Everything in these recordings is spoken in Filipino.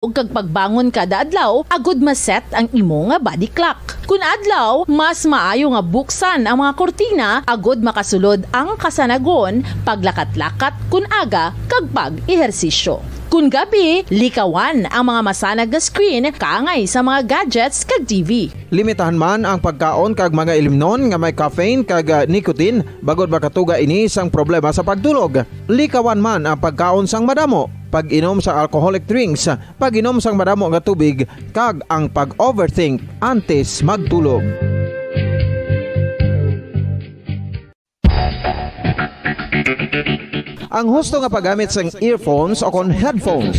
Ug kag pagbangon kada adlaw, agud maset ang imo nga body clock. Kun adlaw, mas maayo nga buksan ang mga kortina agud makasulod ang kasanagon paglakat-lakat kun aga kag pag-ehersisyo. Kun gabi, likawan ang mga masanag nga screen kaangay sa mga gadgets kag TV. Limitahan man ang pagkaon kag mga ilimnon nga may caffeine kag nicotine bagod makatuga ini sang problema sa pagtulog. Likawan man ang pagkaon sang madamo, pag-inom sa alcoholic drinks, pag-inom sang madamo nga tubig kag ang pag-overthink antes magtulog. Ang husto nga paggamit sang earphones o kon headphones.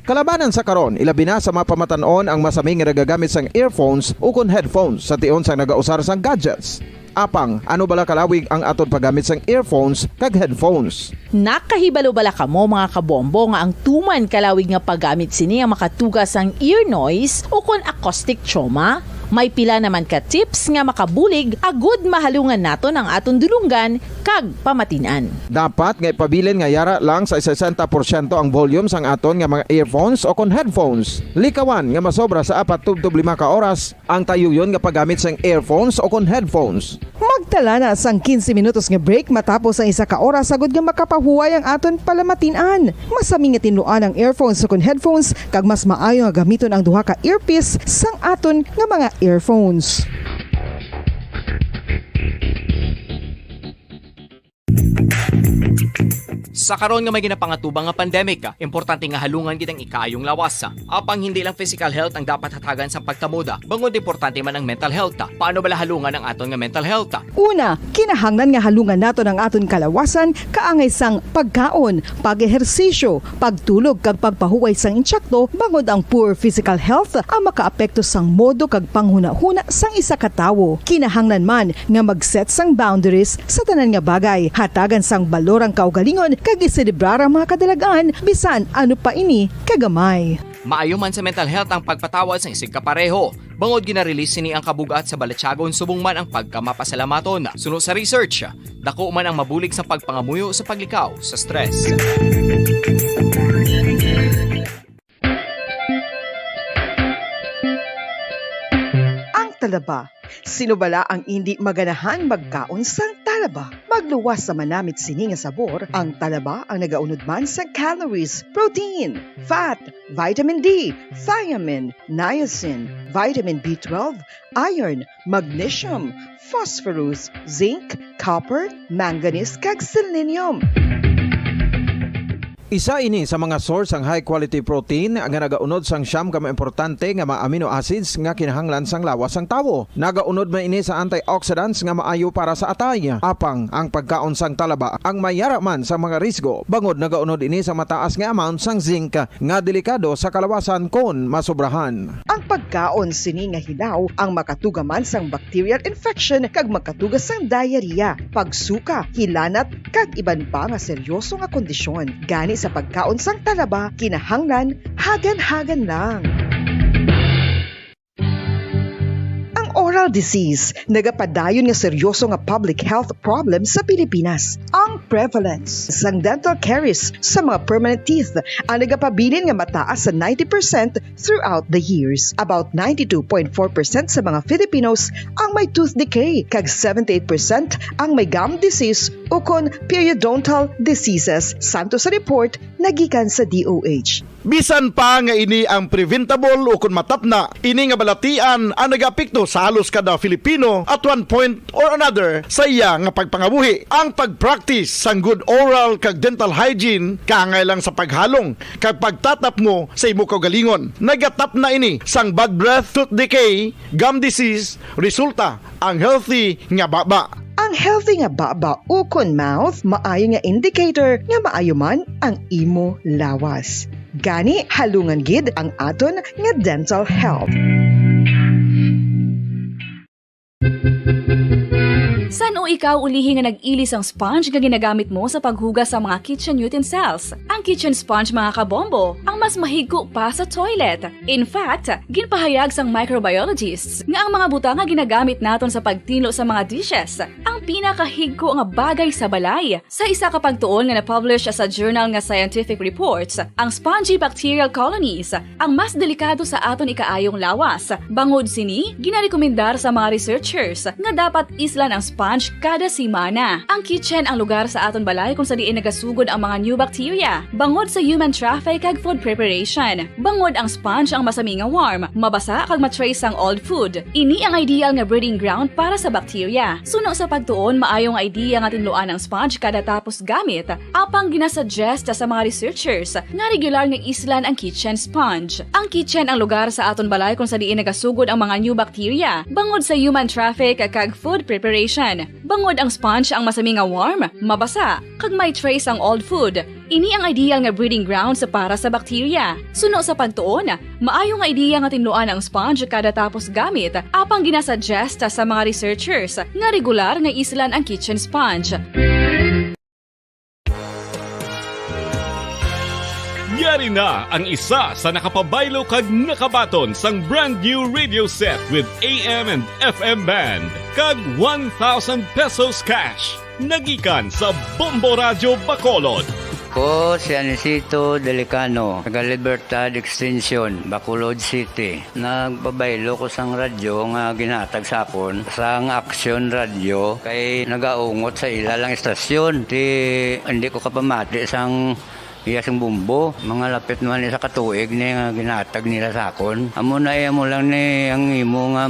Kalabanan sa karon, ilabi na sa mga pamatanon ang masami nga nagagamit sang earphones o kon headphones sa tion sang nagausar sang gadgets. Apang, ano bala kalawig ang aton paggamit sang earphones kag headphones? Nakahibalo bala kamo mga kabombo nga ang tuman kalawig nga paggamit sini ang makatugas ang ear noise o kon acoustic trauma? May pila naman ka tips nga makabulig agud mahalungan naton ang aton dulunggan kag pamatinan. Dapat nga ipabilin nga yara lang sa 60% ang volume sang aton nga mga earphones o kon headphones. Likawan nga masobra sa 4 to 5 ka oras ang tayuyon nga paggamit sang earphones o kon headphones. Magtala na sang 15 minutos nga break matapos ang 1 ka oras agud nga makapahuway ang aton palamatinan. Masami nga tinuan ang earphones o kon headphones kag mas maayo nga gamiton ang duha ka earpiece sang aton nga mga earphones. Sa karon nga may ginapangatubang nga pandemic, importante nga halungan gid ang ikayong lawas. Apang hindi lang physical health ang dapat hatagan sa pagtamuda, bangod importante man ang mental health. Paano bala halungan ang aton nga mental health? Una, kinahanglan nga halungan naton ang aton kalawasan kaangay sang pagkaon, pag-ehersisyo, pagtulog kag pagpahuway sang insyakto bangod ang poor physical health ang makaapekto sang modo kag panghuna-huna sang isa ka tawo. Kinahanglan man nga mag-set sang boundaries sa tanan nga bagay, hatagan sang balorang kaugalingon kag iselebrar ang mga kadalagaan bisan ano pa ini kagamay. Maayo man sa mental health ang pagpatawad sa isig kapareho. Bangod gina-release sini ang kabugat sa balatsagon subong man ang pagkamapasalamaton. Sunod sa research, dako man ang mabulig sa pagpangamuyo sa paglikaw sa stress. Ang talaba. Sino bala ang hindi maganahan magkaon sang talaba? Magluwas sa manamit sini nga sabor, ang talaba ang nagaunod man sa calories, protein, fat, vitamin D, thiamine, niacin, vitamin B12, iron, magnesium, phosphorus, zinc, copper, manganese kag selenium. Isa ini sa mga source ang high quality protein nga nagaunod sang siyam ka importante nga mga amino acids nga kinahanglan sang lawas sang tawo. Nagaunod man ini sa antioxidants nga maayo para sa atay. Apang ang pagkaon sang talaba ang mayara man sa mga risgo. Bangod nagaunod ini sa mataas nga amount sang zinc nga delikado sa kalawasan kon masobrahan. Ang pagkaon sini nga hilaw ang makatugaman sang bacterial infection kag makatugas sang diarrhea, pagsuka, hilanat kag iban pa nga seryoso nga kondisyon. Gani sa pagkaon sang talaba, kinahanglan hagan-hagan lang. Oral disease, nagapadayon nga seryoso nga public health problem sa Pilipinas. Ang prevalence sang dental caries sa mga permanent teeth ang nagapabilin nga mataas sa 90% throughout the years. About 92.4% sa mga Filipinos ang may tooth decay, kag 78% ang may gum disease o kon periodontal diseases, santo sa report nagikan sa DOH. Bisan pa nga ini ang preventable o kung matapna, ini nga balatian ang nag-apekto sa halos kada Filipino at one point or another sa iya nga pagpangabuhi. Ang pag-practice sang good oral kag dental hygiene kaangay lang sa paghalong kag pagtatap mo sa imo kaugalingon. Nagatap na ini sang bad breath, tooth decay, gum disease, resulta ang healthy nga baba. Ang healthy nga baba o kon mouth, maayo nga indicator nga maayo man ang imo lawas. Gani halungan gid ang aton nga dental health. San o ikaw ulihi nga nag-ilis ang sponge nga ginagamit mo sa paghugas sa mga kitchen utensils. Ang kitchen sponge mga kabombo, ang mas mahigko pa sa toilet. In fact, ginpahayag sang microbiologists nga ang mga butang nga ginagamit naton sa pagtinlo sa mga dishes ang pinakahigko nga bagay sa balay. Sa isa ka pagtuon nga na-publish sa journal nga Scientific Reports, ang spongy bacterial colonies ang mas delikado sa aton ikaayong lawas. Bangod sini, ginarekomendar sa mga researchers nga dapat islan ang sponge kada simana. Ang kitchen ang lugar sa aton balay kung sa diin nagasugod ang mga new bacteria. Bangod sa human traffic kag food preparation. Bangod ang sponge ang masami nga warm, mabasa kag matrace ang old food. Ini ang ideal nga breeding ground para sa bacteria. Suno sa pagtuon, maayong idea nga tinluan ang sponge kada tapos gamit. Apang ginasuggest sa mga researchers nga regular nga islan ang kitchen sponge. Ang kitchen ang lugar sa aton balay kung sa diin nagasugod ang mga new bacteria. Bangod sa human traffic kag food preparation. Bangod ang sponge ang masami nga warm, mabasa, kag may trace ang old food. Ini ang ideal nga breeding ground sa para sa bacteria. Suno sa pagtuon, maayo nga idea nga tinluan ang sponge kada tapos gamit. Apang ginasuggest sa mga researchers nga regular nga islan ang kitchen sponge. Yari na ang isa sa nakapabaylo kag nakabaton sang brand new radio set with AM and FM band kag 1,000 pesos cash. Nagikan sa Bombo Radio Bacolod. Ko si Anisito Delicano, taga Libertad Extension, Bacolod City. Nagpabaylo ko sang radyo nga ginatag sapon sang Action Radio kay nagaungot sa ilalang estasyon. Hindi ko kapamati sang iyasang bumbo, mga lapit naman sa katuig ni nga ginatag nila sakon. Amo na mo lang ni ang imo nga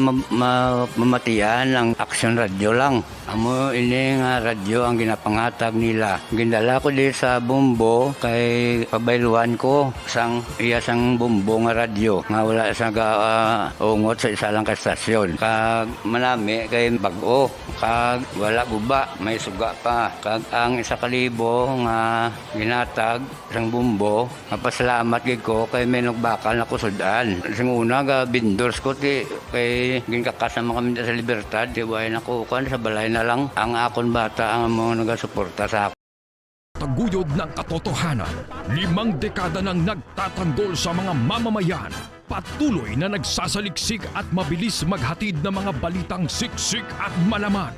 mamatian ang Action Radio lang. Amo ini nga radyo ang ginapangatag nila. Gindala ko di sa bumbo kay pabayluan ko sang iyasang bumbo nga radyo nga wala sa ungot sa isa lang ka estasyon. Kag manami kay bag-o, kag wala guba, may suga pa. Kag ang 1,000 nga ginatag sang bumbo, mapasalamat gid ko kay may nagbakal na kusudan. Sing una ga vendors ko ti kay ginkakasama kami sa Libertad, di way nako kan sa balay na lang ang akon bata ang mga nagasuporta sa ako. Taguyod ng katotohanan, 5 dekada nang nagtatanggol sa mga mamamayan. Patuloy na nagsasaliksik at mabilis maghatid ng mga balitang siksik at malaman.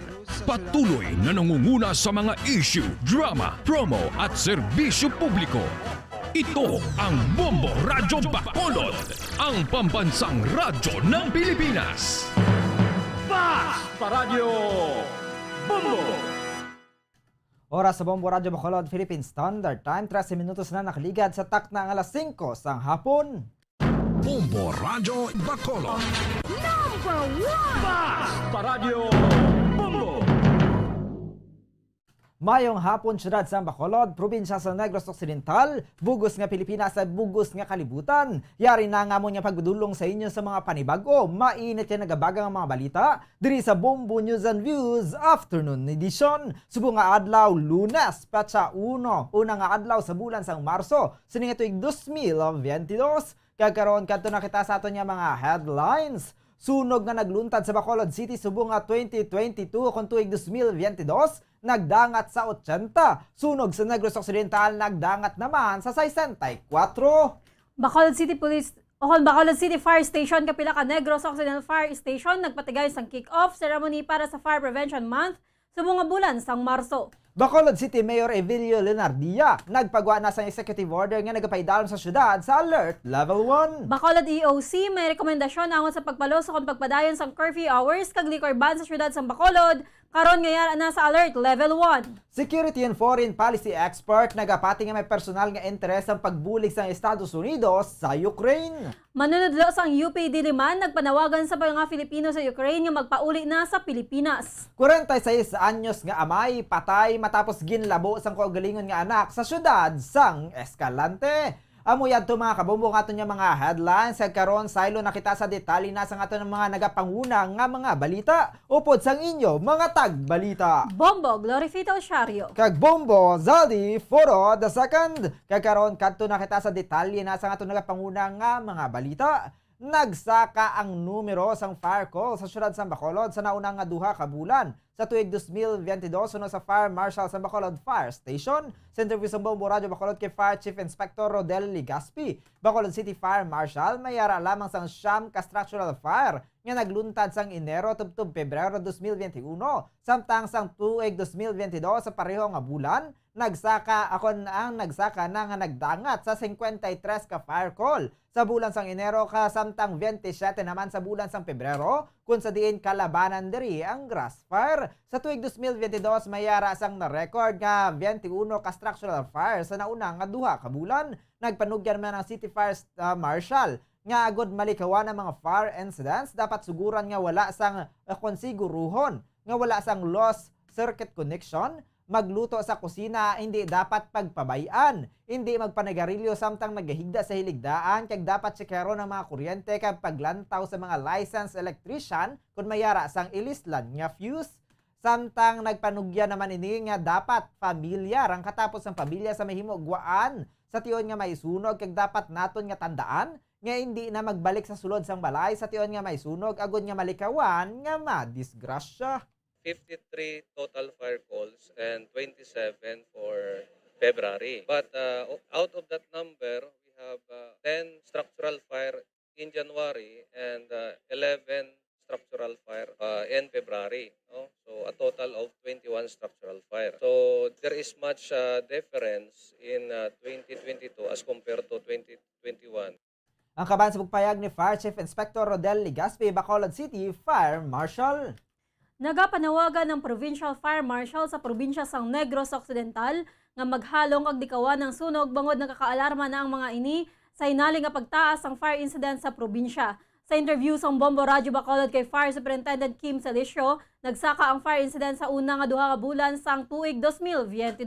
Patuloy na nangunguna sa mga issue, drama, promo at serbisyo publiko. Ito ang Bombo Radyo Bacolod, ang pambansang radyo ng Pilipinas. Fast Paradyo Bombo! Oras sa Bombo Radyo Bacolod, Philippine Standard Time, 13 minutos na nakaligad sa takna ng alas 5 sang hapon. Bombo Radyo Bacolod. #1 Fast Paradyo Bombo! Mayong hapon syudad sa Bacolod, probinsya sa Negros Occidental, bugos nga Pilipinas sa bugos nga kalibutan. Yari na nga mo niya pagdulong sa inyo sa mga panibago, mainit yan nagabagang mga balita, diri sa Bombo News and Views Afternoon Edition. Subo nga adlaw, Lunes, petsa 1, una nga adlaw sa bulan sang Marso, sining ito 2022. Kagkaroon kanto na kita sa ato niya mga headlines. Sunog nga nagluntad sa Bacolod City subo nga 2022 kung tuig 2022, nagdangat sa 80. Sunog sa Negros Occidental, nagdangat naman sa 64. Bacolod City Police Bacolod City Fire Station kapila ka Negros Occidental Fire Station nagpatigay sang kick-off ceremony para sa Fire Prevention Month sa mga bulan sang Marso. Bacolod City Mayor Evelio Leonardia nagpagawa na sa executive order nga nagapaidalom sa syudad sa Alert Level 1. Bacolod EOC may rekomendasyon angon sa pagpalo sa kung pagpadayon sang curfew hours kag liquor ban sa syudad sang Bacolod karon ngayon na sa Alert Level 1. Security and Foreign Policy Expert nagapati nga may personal nga interes ang pagbulig sa Estados Unidos sa Ukraine. Manunodlo sang UP Diliman nagpanawagan sa mga Filipino sa Ukraine nga magpauli na sa Pilipinas. 46 anyos nga amay patay matapos ginlabo sang kaugalingon nga anak sa syudad sang Escalante. Amo yadto mga kabombo nga ato niya mga headlines kag karon saylo nakita sa detalye na sa ato ng mga nagapanguna nga mga balita upod sang inyo mga tagbalita. Bombo Glorifito Shario Kag Bombo Zaldi Foro the second kag karon kadto nakita sa detalye na sa ato nagapanguna nga mga balita. Nagsaka ang numero sang fire call sa syudad sa Bacolod sa naunang nga duha ka bulan. Sa tuig 2022 suno sa Fire Marshal sa Bacolod Fire Station. Sa interview sa Bombo Radio Bacolod kay Fire Chief Inspector Rodel Ligaspi, Bacolod City Fire Marshal mayara lamang sang siyam ka structural fire nga nagluntad sang Enero tubtub Pebrero 2021 samtang sang tuig 2022 sa pareho nga bulan nagsaka na nga nagdangat sa 53 ka fire call sa bulan sang Enero ka samtang 27 naman sa bulan sang Pebrero kung sa diin kalabanan diri ang grass fire. Sa tuig 2022 mayara sang na-record nga 21 ka structural fire sa nauna nga duha ka bulan. Nagpanugyan man ang City Fire Marshal nga agod malikawan ang mga fire incidents dapat suguran nga wala sang konsiguruhon nga wala sang lost circuit connection, magluto sa kusina hindi dapat pagpabayan, hindi magpanagarilyo samtang naghihigda sa hiligdaan kag dapat tsekero ng mga kuryente kag paglantaw sa mga licensed electrician kung mayara sang ilislan nga fuse. Samtang nagpanugya naman ini nga dapat pamilya rang katapos ang pamilya sa mahimo guwaan sa tiyon nga may sunog kag dapat naton nga tandaan nga hindi na magbalik sa sulod sang balay sa tiyon nga may sunog agud nga malikawan nga madisgrasya. 53 total fire calls and 27 for February. But out of that number, we have 10 structural fire in January and 11 structural fire in February. No? So a total of 21 structural fire. So there is much difference in 2022 as compared to 2021. Ang kaban sa pagpayag ni Fire Chief Inspector Rodel Ligaspi, Bacolod City Fire Marshal. Nagapanawagan ng Provincial Fire Marshal sa probinsya sang Negros Occidental nga maghalong og dikawan ng sunog bangod nakakaalarma na ang mga ini sa inaling nga pagtaas ang fire incident sa probinsya. Sa interview sa Bombo Radio Bacolod kay Fire Superintendent Kim Salicio, nagsaka ang fire incident sa una nga duha ka bulan sang tuig 2022.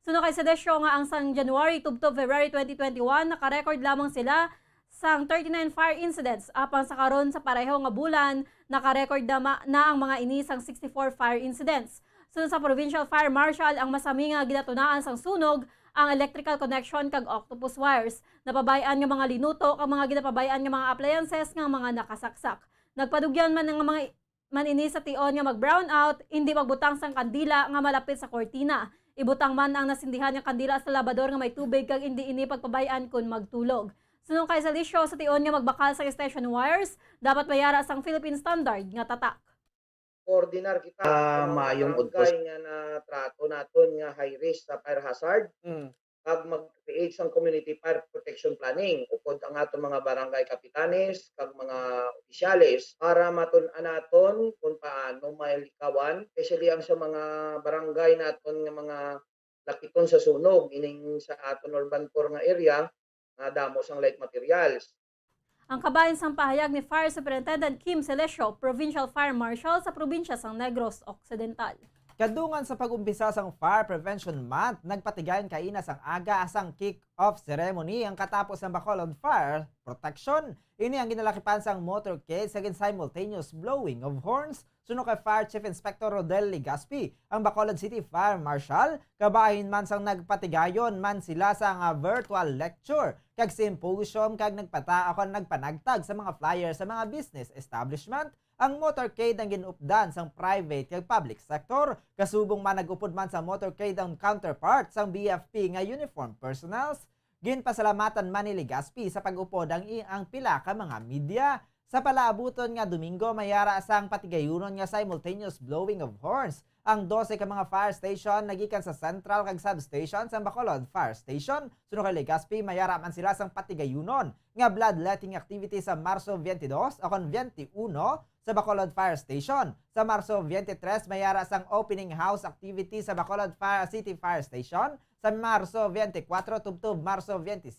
Suno kay Salicio nga ang sang January tubtob February 2021 naka-record lamang sila sang 39 fire incidents apan sa karon sa pareho nga bulan naka-record na ang mga ini sang 64 fire incidents. Sunod sa Provincial Fire Marshal ang masami nga ginatunaan sang sunog ang electrical connection kag octopus wires. Napabayaan nga mga linuto kag mga ginapabayaan nga mga appliances nga mga nakasaksak. Nagpadugyan man nga mga ini sa tion nga mag-brown out, hindi magbutang sang kandila nga malapit sa kortina. Ibutang man ang nasindihan nga kandila sa labador nga may tubig kag hindi ini pagpabayaan kun magtulog. Sunong kay Salicio sa tion nga magbakal sa extension wires, dapat mayara sang Philippine Standard nga tatak. Koordinar kita sa mga barangay nga na trato naton nga high risk sa fire hazard. Kag mag-create sang community fire protection planning upod ang aton mga barangay kapitanes kag mga opisyales para matun-an naton kung paano mailikawan, especially ang sa mga barangay naton nga mga lakiton sa sunog ining sa aton urban core nga area nga damo sang light materials. Ang kabahin sang pahayag ni Fire Superintendent Kim Salicio, Provincial Fire Marshal sa probinsya sang Negros Occidental. Kadungan sa pag-umpisa sang Fire Prevention Month, nagpatigayon kaina sang aga asang kick-off ceremony ang katapos ng Bacolod Fire Protection. Ini ang ginalakipan sang motorcade sa simultaneous blowing of horns. Suno kay Fire Chief Inspector Rodel Ligaspi, ang Bacolod City Fire Marshal, kabahin man sang nagpatigayon man sila sa nga virtual lecture, kag symposium kag nagpanagtag sa mga flyers sa mga business establishment. Ang motorcade ang ginupdan sang private kag public sector, kasubong man nagupod man sa motorcade ang counterpart sang BFP nga uniform personnels. Ginpasalamatan man ni Ligaspi sa pag-upod ang pila ka mga media. Sa palaabuton nga Domingo mayara sang patigayunon nga simultaneous blowing of horns. Ang 12 ka mga fire station nagikan sa central kag substation sa Bacolod Fire Station. Suno kay Ligaspi mayara man sila sang patigayunon nga bloodletting activity sa Marso 22 akon 21 sa Bacolod Fire Station. Sa Marso 23 mayara sang opening house activity sa Bacolod City Fire Station. Sa Marso 24 tubtob Marso 25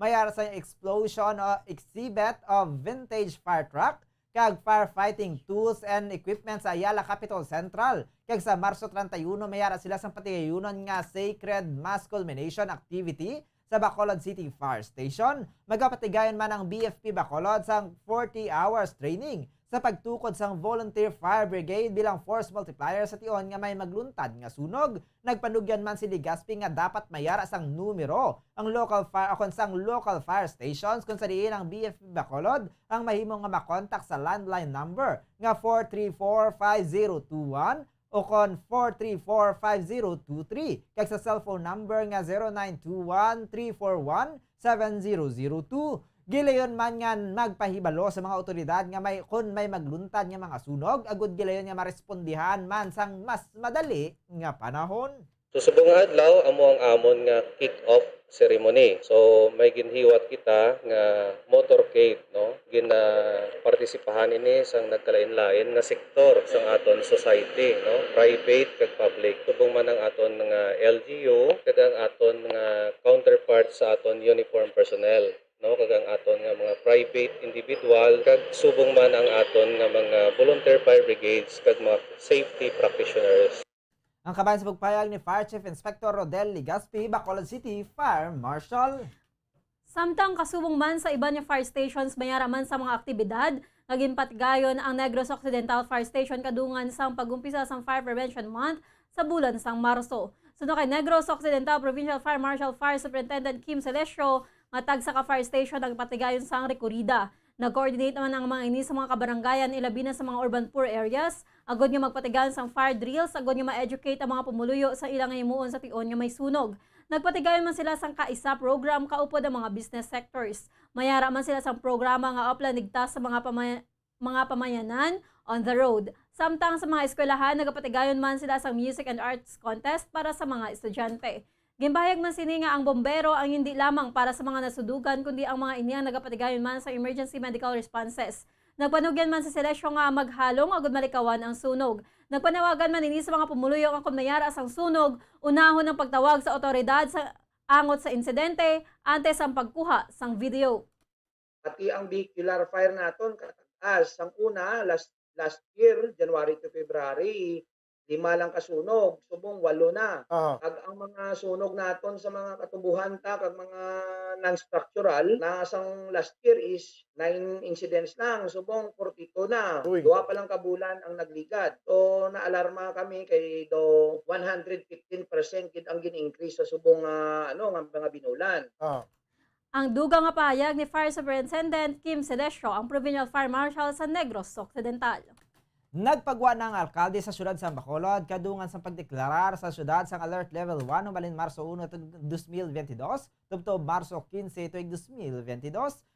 mayara sang explosion o exhibit of vintage fire truck kag firefighting tools and equipment sa Ayala Capital Central. Kag sa Marso 31 mayara sila sang patigayunon nga Sacred Mass Culmination activity sa Bacolod City Fire Station. Magapatigayon man ang BFP Bacolod sang 40 hours training sa pagtukod sang Volunteer Fire Brigade bilang force multiplier sa tion nga may magluntad nga sunog. Nagpanugyan man si Legazpi nga dapat mayara sang numero ang local fire akon sang local fire stations kung sa diin ang BFP Bacolod ang mahimong nga makontak sa landline number nga 4345021 o kon 4345023 kag sa cellphone number nga 0921-341-7002. Gilayon man nga magpahibalo sa mga otoridad nga kung may magluntad nga mga sunog, agud gilayon nga marespondihan man sang mas madali nga panahon. Subong adlaw amo ang amon nga kick-off ceremony. So may ginhiwat kita nga motorcade, no? Partisipahan ini sang nagkalain-lain nga sektor sang aton society, no? Private kag public. Subong man ang aton nga LGU kag ang aton nga counterpart sa aton uniform personnel, no, kag ang aton nga mga private individual kag subong man ang aton nga mga volunteer fire brigades kag mga safety practitioners. Ang kabayan sa pagpayag ni Fire Chief Inspector Rodel Legazpi, Bacolod City Fire Marshal. Samtang kasubong man sa iba niya fire stations mayara man sa mga aktibidad, naging patgayon ang Negros Occidental Fire Station kadungan sang pagumpisa sang Fire Prevention Month sa bulan sang Marso. Sunod kay Negros Occidental Provincial Fire Marshal Fire Superintendent Kim Celestio, matag sa ka-fire station nagpatigayon sang rekorida. Nag-coordinate naman ang mga ini sa mga kabaranggayan ilabi na sa mga urban poor areas. Agod nga magpatigayon sang fire drills, agod nga ma-educate ang mga pumuluyo sa ilang imuon sa tion nga may sunog. Nagpatigayon man sila sang kaisa program kaupod ang mga business sectors. Mayara man sila sang programa nga oplan ligtas sa mga pamayanan on the road. Samtang sa mga eskwelahan, nagpatigayon man sila sang music and arts contest para sa mga estudyante. Gimbahayag man sini nga ang bombero ang hindi lamang para sa mga nasudugan kundi ang mga iniyang nagapatigayon man sa emergency medical responses. Nagpanugyan man sa Celestio nga maghalong agud malikawan ang sunog. Nagpanawagan man ini sa mga pumuluyo nga kung mayara sang sunog, unahon ang pagtawag sa otoridad sa angot sa insidente antes ang pagkuha sang video. Pati ang vehicular fire naton kataas. Ang una last year, January to February, 5 lang kasunog, subong 8 na. Kag ang mga sunog naton sa mga katubuhan kag mga non-structural nasang last year is 9 incidents lang, subong 42 na. Duwa pa lang kabulan ang nagligad. So naalarma kami kay do 115% gid ang gin-increase sa subong nga mga binulan. Ang dugang nga pahayag ni Fire Superintendent Kim Celestio, ang Provincial Fire Marshal sa Negros Occidental. Nagpagwa ng alkalde sa syudad sa Bacolod kadungan sa pagdeklarar sa syudad sang Alert Level 1 umalin Marso 1 tuig 2022 tubtob Marso 15 tuig 2022.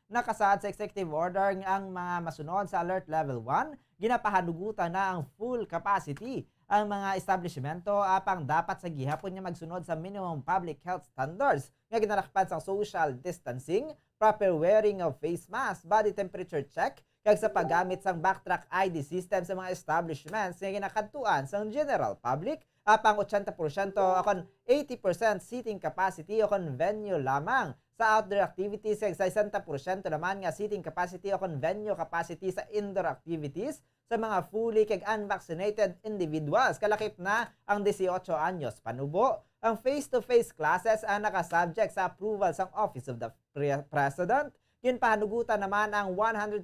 Nakasaad sa executive order ang mga masunod sa Alert Level 1 ginapahanugutan na ang full capacity ang mga establishmento apang dapat sa gihapon niya magsunod sa minimum public health standards nga ginalakpan sa social distancing, proper wearing of face mask, body temperature check, kag sa paggamit sang backtrack ID system sa mga establishments nga ginakadtuan sang general public apang 80% akon 80% seating capacity akon venue lamang sa outdoor activities kag 60% naman nga seating capacity akon venue capacity sa indoor activities sa mga fully kag unvaccinated individuals kalakip na ang 18 anyos panubo. Ang face-to-face classes ang nakasubject sa approval sang Office of the President. Ginpahanugutan naman ang 100%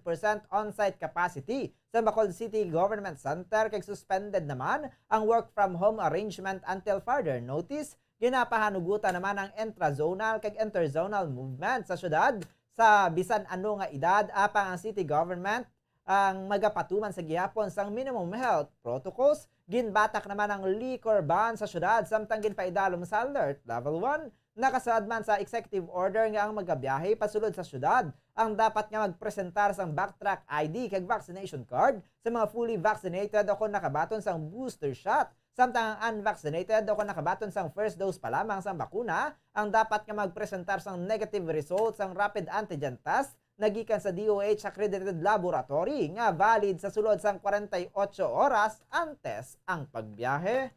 on-site capacity sa Bacolod City Government Center kag suspended naman ang work from home arrangement until further notice. Ginapahanugutan naman ang intra-zonal kag interzonal movement sa syudad sa bisan ano nga edad apang ang city government ang magapatuman sa gihapon sang minimum health protocols. Ginbatak naman ang liquor ban sa syudad samtang ginpaidalom sa Alert Level 1. Nakasaad man sa executive order nga ang magabiyahe pasulod sa syudad ang dapat nga magpresentar sang backtrack ID kag vaccination card sa mga fully vaccinated o kung nakabaton sang booster shot. Samtang ang unvaccinated o kung nakabaton sang first dose pa lamang sang bakuna ang dapat nga magpresentar sang negative results sang rapid antigen test nagikan sa DOH accredited laboratory nga valid sa sulod sang 48 oras antes ang pagbiyahe.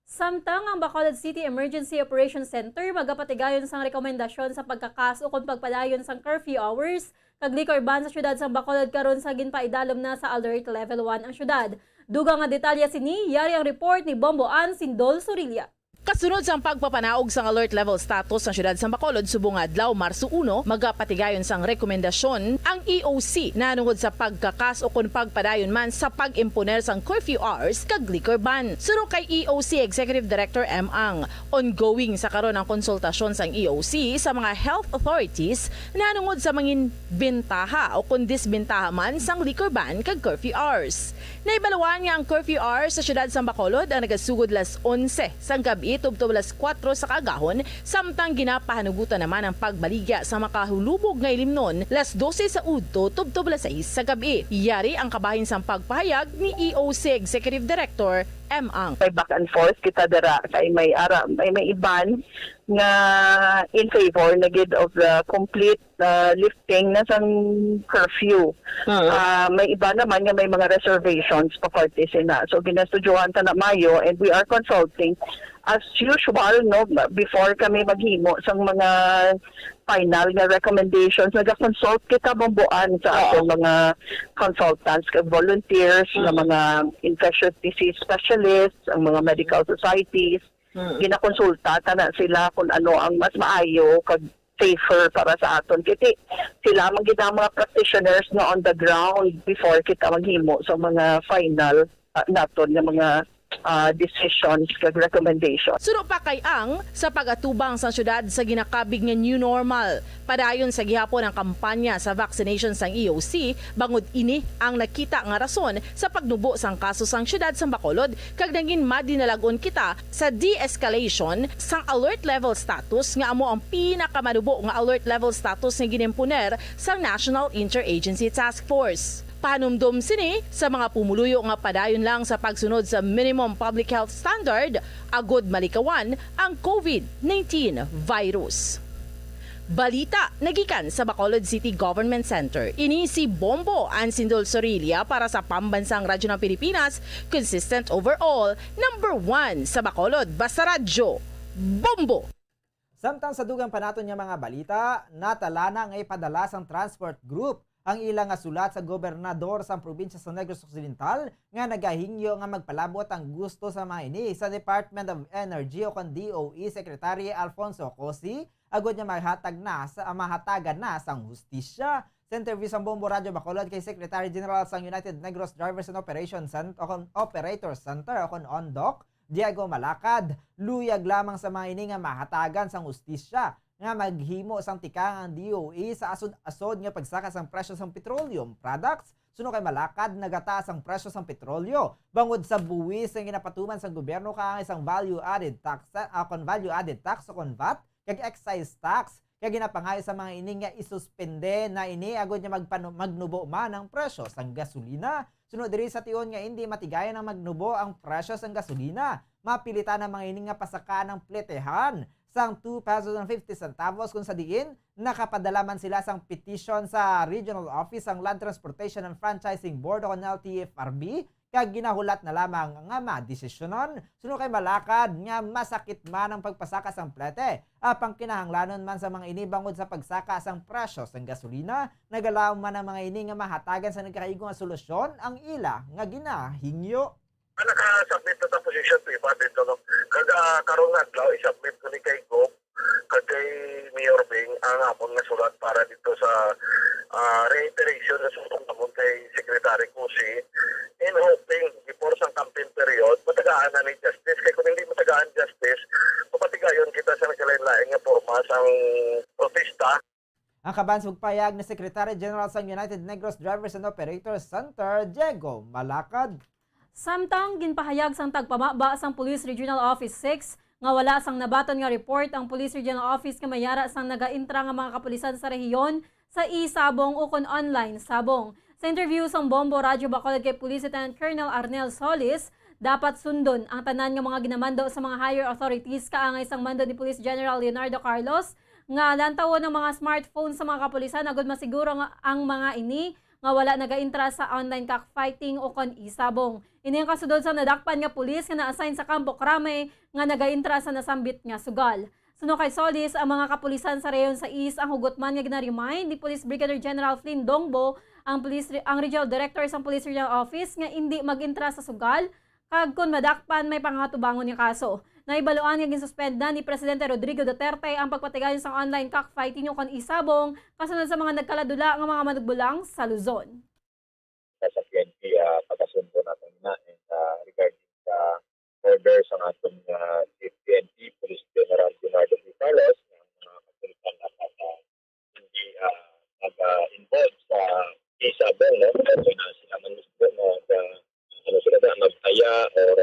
Samtang ang Bacolod City Emergency Operations Center magapatigayon sang rekomendasyon sa pagkakaso kung pagpadayon sang curfew hours kag liquor ban sa syudad sang Bacolod karon sa ginpaidalom na sa Alert Level 1 ang syudad. Dugang nga detalya sini, yari ang report ni Bombo Ann Sindol Surilla. Kasunod sa pagpapanaog sang alert level status ng siyudad sa Bacolod subong adlaw Marso 1, magapatigayon sang rekomendasyon ang EOC na nungod sa pagkakas o kung pagpadayon man sa pag-imponer sang curfew hours kag liquor ban. Suro kay EOC Executive Director M. Ang, ongoing sa karon ang konsultasyon sang EOC sa mga health authorities na nungod sa mangin bintaha o kung disbintaha man sang liquor ban kag curfew hours. Naibalawan nga ang curfew hours sa siyudad sa Bacolod ang nagasugod las 11 sang gabi tubto las 4 sa kaagahon, samtang ginapahanugutan naman ang pagbaligya sa makahulubog nga ilimnon las 12 sa udto tubto las 6 sa gabi. Yari ang kabahin sang pagpahayag ni EOC Executive Director M. Ang. May back and forth kita dara kay may iban nga in favor na gid of the complete lifting na sang curfew. May iba naman nga may mga reservations pa parte sina. So ginastudyohan ta na mayo and we are consulting as usual before kami maghimo sang mga final nga recommendations. Naga-consult kita bambuan sa atong mga consultants kag volunteers, nga mga infectious disease specialists, ang mga medical societies. Ginakonsulta ta na sila kung ano ang mas maayo kag safer para sa aton. Kiti sila man gid ang mga practitioners na on the ground before kita maghimo sa mga final naton nga mga decisions kag recommendations. Suro pa kay Ang sa pag-atubang sa syudad sa ginakabig nga new normal. Padayon sa gihapon ang kampanya sa vaccination sang EOC, bangod ini ang nakita nga rason sa pagnubo sang kaso sang syudad sa Bacolod kag nangin madinalagon kita sa de-escalation sang alert level status nga amo ang pinakamanubo nga alert level status nga ginimponer sang National Interagency Task Force. Panumdum sini sa mga pumuluyo nga padayon lang sa pagsunod sa minimum public health standard, agud malikawan ang COVID-19 virus. Balita nagikan sa Bacolod City Government Center. Ini si Bombo Ansindol Sorilia para sa Pambansang Radyo ng Pilipinas, consistent overall, number 1 sa Bacolod, basta radyo, Bombo! Samtang sa dugang panaton niya mga balita, natala na ang ipadala sang transport group ang ilang nga sulat sa gobernador sa probinsya sa Negros Occidental nga nagahingyo nga magpalabot ang gusto sa mga ini sa Department of Energy o kon DOE Secretary Alfonso Cosi agud niya mahatagan na sang hustisya. Sa interview sa Bombo Radio Bacolod kay Secretary General sang United Negros Drivers and Operations Operators Center o kon ONDOC Diego Malacad, luyag lamang sa mga ini nga mahatagan sang hustisya nga maghimo sang tikang ang DOE sa asod-asod nga pagsaka sang presyo sang petroleum products. Suno kay Malakad nagataas ang presyo sang petrolyo bangod sa buwis nga ginapatuman sang gobyerno kang isang value added tax o kon VAT kag excise tax kaya ginapangayo sa mga ini nga isuspende na ini agud niya magnubo man ang presyo sang gasolina. Sunod diri sa tion nga hindi matigayan ang magnubo ang presyo sang gasolina. Mapilitan ang mga ini nga pasaka ng pletehan sang 2 pesos and 50 centavos kung sa diin nakapadala man sila sang petition sa Regional Office ang Land Transportation and Franchising Board o LTFRB kag ginahulat na lamang nga madesisyonon. Suno kay Malakad nga masakit man ang pagpasaka sang plete apang kinahanglanon man sa mga ini bangod sa pagsaka sang presyo sang gasolina nagalaw man ang mga ini nga mahatagan sa nagkaigo nga solusyon ang ila nga ginahingyo. Naka-submit na sa position paper dito, no? Karong adlaw, i-submit ko ni kay Gop, kag kay Mayor Bing, ang apon nga sulat para dito sa reiteration na susong namon kay Secretary Cusi, in hoping, before sang campaign period, matagaan na ni Justice. Kaya kung hindi matagaan Justice, papatigayon kita sa nagkalain-laing nga forma sang protesta. Ang kabansog payag ni Secretary General sang United Negros Drivers and Operators Center, Diego Malacad. Samtang ginpahayag sang tagpamaba sang Police Regional Office 6 nga wala sang nabaton nga report ang Police Regional Office nga mayara sang nagaintra nga mga kapulisan sa rehiyon sa e-sabong o kon online sabong. Sa interview sang Bombo Radio Bacolod kay Police Lieutenant Colonel Arnel Solis, dapat sundon ang tanan nga mga ginamando sa mga higher authorities kaangay sang mando ni Police General Leonardo Carlos nga lantawon ng mga smartphone sa mga kapulisan agud masiguro nga ang mga ini nga wala nagaintra sa online cockfighting o kon isabong. Ini ang kasudod sa nadakpan nga pulis nga na-assign sa Campo Crame nga nagaintra sa nasambit nga sugal. Suno kay Solis, ang mga kapulisan sa reyon sa East ang hugot man nga gina-remind ni Police Brigadier General Flynn Dongbo ang Regional Director sa Police Regional Office nga hindi mag-intra sa sugal kag kun madakpan may pangatubangon nga kaso. Naibaluan nga ginsuspend na ni Presidente Rodrigo Duterte ang pagpatigayon sa online cockfighting yung kon isabong kasunod sa mga nagkaladula ng mga manugbulang sa Luzon. Sa PNP, pagkasundo natin na regarding sa order sa ating PNP, Police General Leonardo D. Carlos, ng mga kapulisan na hindi nag-involve sa isabong, no? Kasi na sila manuspo na magtaya or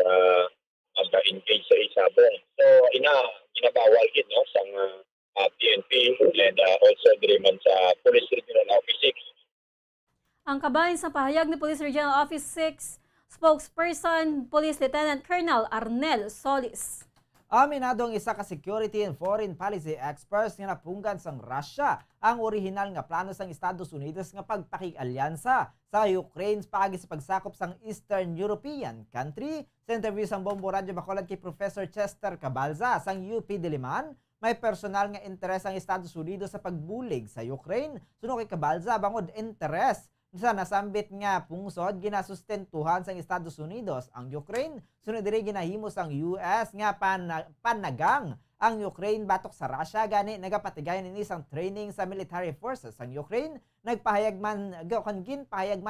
mag-engage sa isabong. So, inabawal yun, no? Sa PNP and also driven sa Police Regional Office 6. Ang kabahin sa pahayag ni Police Regional Office 6 spokesperson Police Lieutenant Colonel Arnel Solis. Aminadong isa ka security and foreign policy experts nga napunggan sang Russia ang orihinal nga plano sang Estados Unidos nga pagpakig-alyansa sa Ukraine paagi sa pagsakop sang Eastern European country. Sa interview sang Bombo Radio Bacolod kay Professor Chester Cabalza sang UP Diliman, may personal nga interes ang Estados Unidos sa pagbulig sa Ukraine. Suno kay Cabalza, bangod interes sa nasambit nga pungsod ginasustentuhan sang Estados Unidos ang Ukraine. Sunod diri ginahimos ang US nga panagang ang Ukraine batok sa Russia gani nagapatigayon ini sang training sa military forces sang Ukraine. Nagpahayag man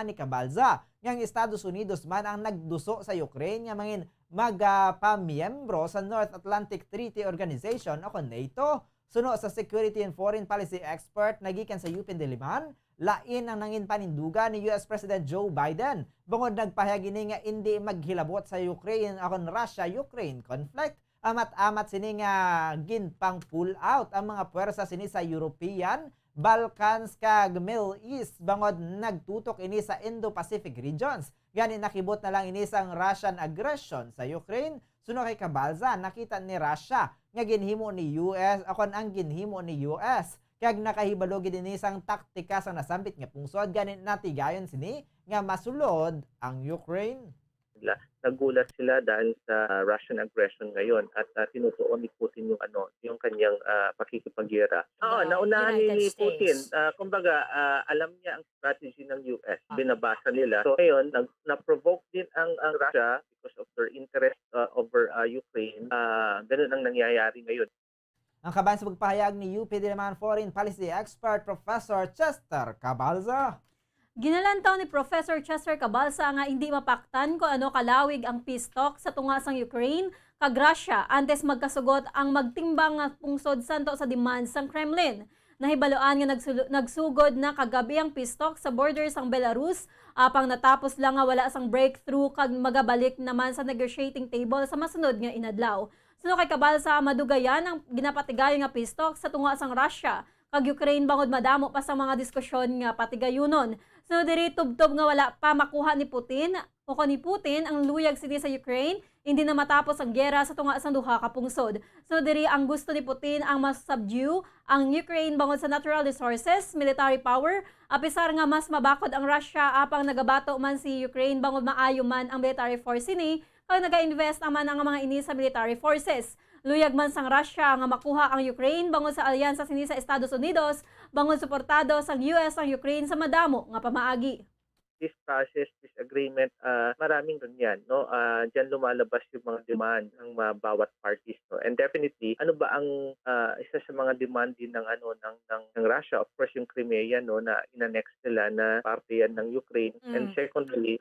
ni Cabalza nga ang Estados Unidos man ang nagduso sa Ukraine nga mangin magpamiyembro sa North Atlantic Treaty Organization o NATO. Suno sa security and foreign policy expert nagikan sa UP Diliman, lain ang nangin paninduga ni US President Joe Biden bangod nagpahayag ini nga hindi maghilabot sa Ukraine akon Russia-Ukraine conflict. Amat-amat sini nga ginpang pull out ang mga puwersa sini sa European, Balkans kag Middle East bangod nagtutok ini sa Indo-Pacific regions. Gani nakibot na lang ini sang Russian aggression sa Ukraine. Suno kay Cabalza, nakita ni Russia nga ginhimo ni US akon ang ginhimo ni US kag nakahibalo gid ini sang taktika sa nasambit nga pungsod gani natigayon sini nga masulod ang Ukraine. Nagulat sila dahil sa Russian aggression ngayon at tinutuon ni Putin yung kanyang pakikipaggera. Naunahan ni Putin. Kumbaga, alam niya ang strategy ng US. Binabasa nila. So ngayon, na-provoke din ang Russia because of their interest over Ukraine. Ganun ang nangyayari ngayon. Ang kabayan sa pagpahayag ni UP Diliman Foreign Policy Expert Professor Chester Cabalza. Ginalantaw ni Professor Chester Cabalza nga hindi mapaktan kung ano kalawig ang peace talk sa tunga sang Ukraine kag Russia antes magkasugot ang magtimbang nga pungsod santo sa demand sang Kremlin. Nahibaluan nga nagsugod na kagabi ang peace talk sa border sang Belarus apang natapos lang nga wala sang breakthrough kag magabalik naman sa negotiating table sa masunod nga inadlaw. Suno kay Cabalza, madugayan ang ginapatigayon nga peace talk sa tunga sang Russia kag Ukraine bangod madamo pa sa mga diskusyon nga patigayunon. So diri tubtob nga wala pa makuha ni Putin o ni Putin ang luyag sini sa Ukraine, hindi na matapos ang giyera sa tunga sang duha ka pungsod. So diri ang gusto ni Putin ang mas subdue ang Ukraine bangod sa natural resources, military power, apisar nga mas mabakod ang Russia apang nagabato man si Ukraine bangod maayo man ang military force sini kag naga-invest naman ang mga ini sa military forces. Luyag man sang Russia nga makuha ang Ukraine bangod sa alyansa sini sa Estados Unidos, bangod suportado sang US ang Ukraine sa madamo nga pamaagi. This process, this agreement, maraming ganyan, no? Diyan lumalabas yung mga demand ng bawat parties, no? And definitely, ano ba ang isa sa mga demand din ng ng Russia? Of course, yung Crimea, no, na inanex nila na parte yan ng Ukraine. And secondly,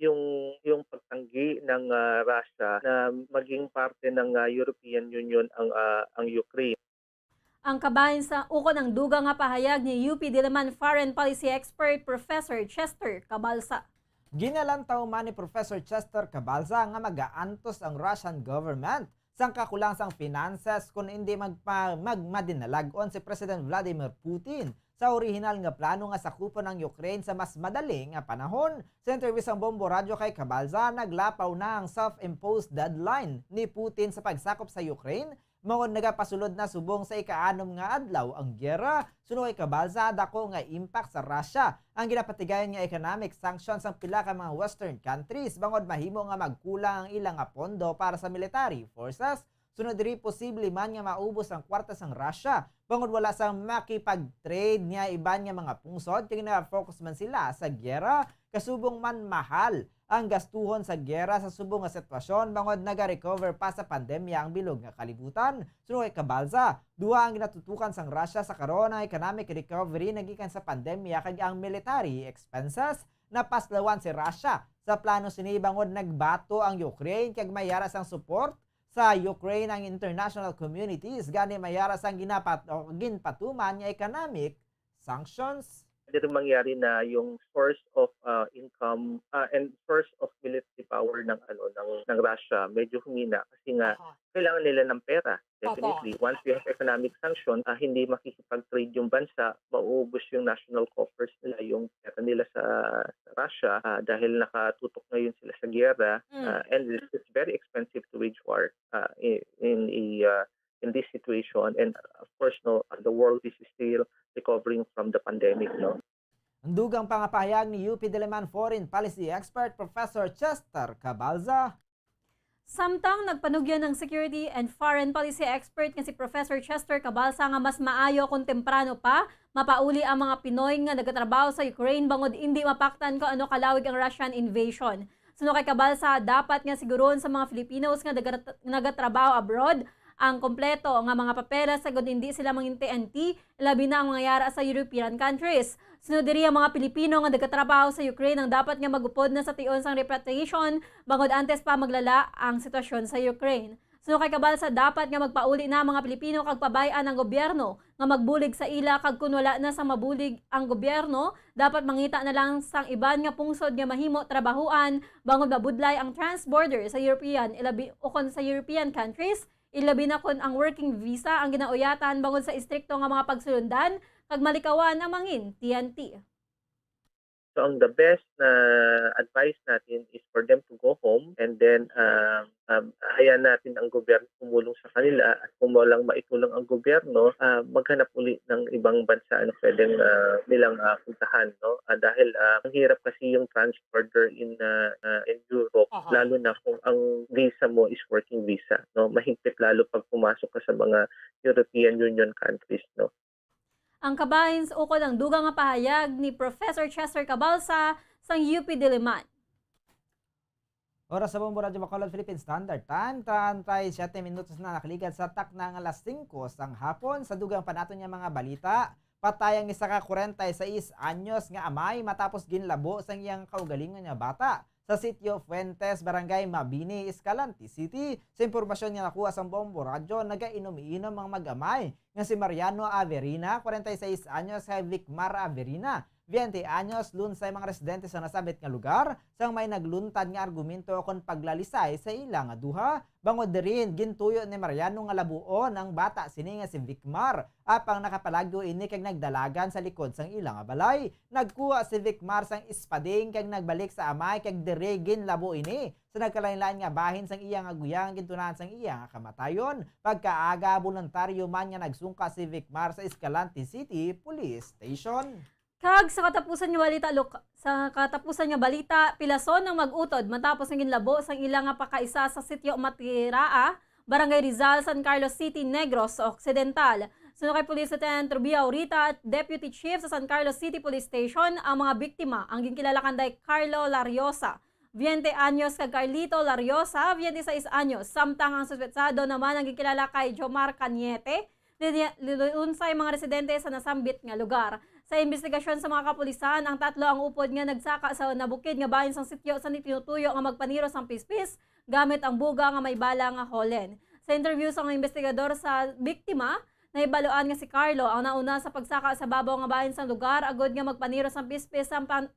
yung pagtanggi ng Russia na maging parte ng European Union ang Ukraine. Ang kabahin sa uko ng duga nga pahayag ni UP Diliman Foreign Policy Expert Professor Chester Cabalza. Ginalantaw man ni Professor Chester Cabalza nga mag-aantos ang Russian government sang kakulang sang finances kung hindi magmadinalagon si President Vladimir Putin sa orihinal nga plano nga sakupon ng Ukraine sa mas madali nga panahon. Sa interview sang Bombo Radio kay Cabalza, naglapaw na ang self-imposed deadline ni Putin sa pagsakop sa Ukraine. Mangod nagapasulod na subong sa ika-6 nga adlaw ang giyera. Suno kay Cabalza, dako nga impact sa Russia ang ginapatigayon nga economic sanctions ang pila ka mga western countries bangod mahimo nga magkulang ang ilang nga pondo para sa military forces. Sunod diri posible man nga maubos ang kwarta sang Russia bangod wala sang makipag-trade niya iban nga mga pungsod kay na-focus man sila sa gyera kasubong man mahal ang gastuhon sa gyera sa subong nga sitwasyon bangod naga-recover pa sa pandemya ang bilog nga kalibutan. Sunod kay Cabalza, duha ang ginatutukan sang Russia sa karon ang economic recovery nagikan sa pandemya kag ang military expenses napaslawan si Russia sa plano sini bangod nagbato ang Ukraine kag mayara sang support sa Ukraine ang international communities gani mayara sang ginpatuman nga economic sanctions. Pwede rin mangyari na yung source of income and source of military power ng Russia medyo humina kasi nga kailangan nila ng pera. Definitely, once we have economic sanction, hindi makikipag-trade yung bansa, mauubos yung national coffers nila, yung pera nila sa Russia dahil nakatutok ngayon sila sa giyera and it's very expensive to wage war in this situation, and of course the world is still recovering from the pandemic. Ang dugang pangapahayag ni UP Diliman Foreign Policy Expert Professor Chester Cabalza. Samtang nagpanugyan ng security and foreign policy expert nga si Professor Chester Cabalza nga mas maayo kung temprano pa mapauli ang mga Pinoy nga nagatrabaho sa Ukraine bangod hindi mapaktan kung ano kalawig ang Russian invasion. Suno kay Cabalza, dapat nga siguron sa mga Filipinos nga nagatrabaho abroad ang kompleto nga mga papeles sagod hindi sila manginti-anti, labi na ang mangyayara sa European countries. Sunod diri ang mga Pilipino nga nagatrabaho sa Ukraine ang dapat nga magupod na sa tion sang repatriation bangod antes pa maglala ang sitwasyon sa Ukraine. Sunod kay Cabalza, dapat nga magpauli na mga Pilipino kag pabayan ang gobyerno nga magbulig sa ila kag kun wala na sa mabulig ang gobyerno, dapat mangita na lang sang iban nga pungsod nga mahimo trabahuan bangod mabudlay ang transborder sa European ilabi o kon sa European countries. Ilabi na kun ang working visa ang ginauyatan bangod sa istrikto nga mga pagsulundan kag malikawan ang mangin TNT. So ang the best na advice natin is for them to go home and then hayaan natin ang gobyerno tumulong sa kanila at kung walang maitulong ang gobyerno, maghanap uli ng ibang bansa na pwedeng nilang puntahan. Dahil ang hirap kasi yung transborder in Europe, lalo na kung ang visa mo is working visa. Mahigpit lalo pag pumasok ka sa mga European Union countries. Ang kabahin sa ukod ang dugang nga pahayag ni Professor Chester Cabalza sang UP Diliman. Oras sa Bombo Radyo Bacolod Philippine Standard Time, 37 minutos na nakaligad sa takna ng alas 5 sang hapon sa dugang panaton niya mga balita. Patayang isa ka 46 anyos nga amay matapos ginlabo sang iyang kaugalingon nga bata sa sitio Fuentes, Barangay Mabini, Escalante City. Sa impormasyon nga nakuha sa Bombo Radyo, nagainom-inom ang mag-amay nga si Mariano Averina, 46 anyos, kay Vicmar Averina, 20 anyos, lunsay mga residente sa nasabit nga lugar sang may nagluntad nga argumento kon paglalisay sa ilang nga duha. Bangod dirin gintuyo ni Mariano nga labuon ang bata sini nga si Vicmar apang nakapalagyo ini kag nagdalagan sa likod sang ilang nga balay. Nagkuha si Vicmar sang espading kag nagbalik sa amay kag diri ginlabo ini sa nagkalain-lain nga bahin sang iyang nga guyang gintunahan sang iyang nga kamatayon. Pagkaaga voluntaryo man nga nagsungka si Vicmar sa Escalante City Police Station. Kag sa katapusan nga balita, pilason ang mag-utod matapos ng ginlabo sang ilang nga pakaisa sa sitio Matiraa, Barangay Rizal, San Carlos City, Negros Occidental. Sunod kay Police Lieutenant Rubia Aurita at Deputy Chief sa San Carlos City Police Station, ang mga biktima ang ginkilala kanday Carlo Lariosa, 20 anyos, kag Carlito Lariosa, 26 anyos. Samtang ang suspetsado naman ang ginkilala kay Jomar Cañete, lilunsay mga residente sa nasambit nga lugar. Sa investigasyon sa mga kapulisan, ang tatlo ang upod nga nagsaka sa nabukid nga bahin sang sityo sa nitinutuyo nga magpaniro sang pispis gamit ang buga nga may bala nga holen. Sa interview sa mga investigador sa biktima, naibaloan nga si Carlo ang nauna sa pagsaka sa babaw nga bahin sang lugar agod nga magpaniro sang pispis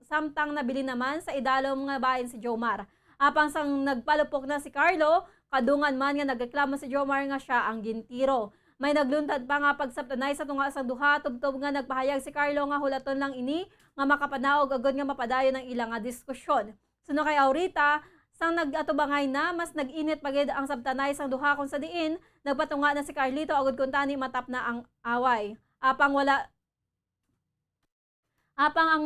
samtang nabili naman sa idalom nga bahin si Jomar. Apang sang nagpalupok na si Carlo, kadungan man nga nagreklamo si Jomar nga siya ang gintiro. May nagluntad pa nga pagsaptanay sa tunga sang duha, tubtob nga nagpahayag si Carlo nga hulaton lang ini nga makapanaog agad nga mapadayon ng ilang nga diskusyon. Suno kay Aurita, sang nag-atubangay na mas nag-init pagid ang sabtanay sang duha kung sa diin, nagpatunga na si Carlito agad kun tani matap na ang away. Apang ang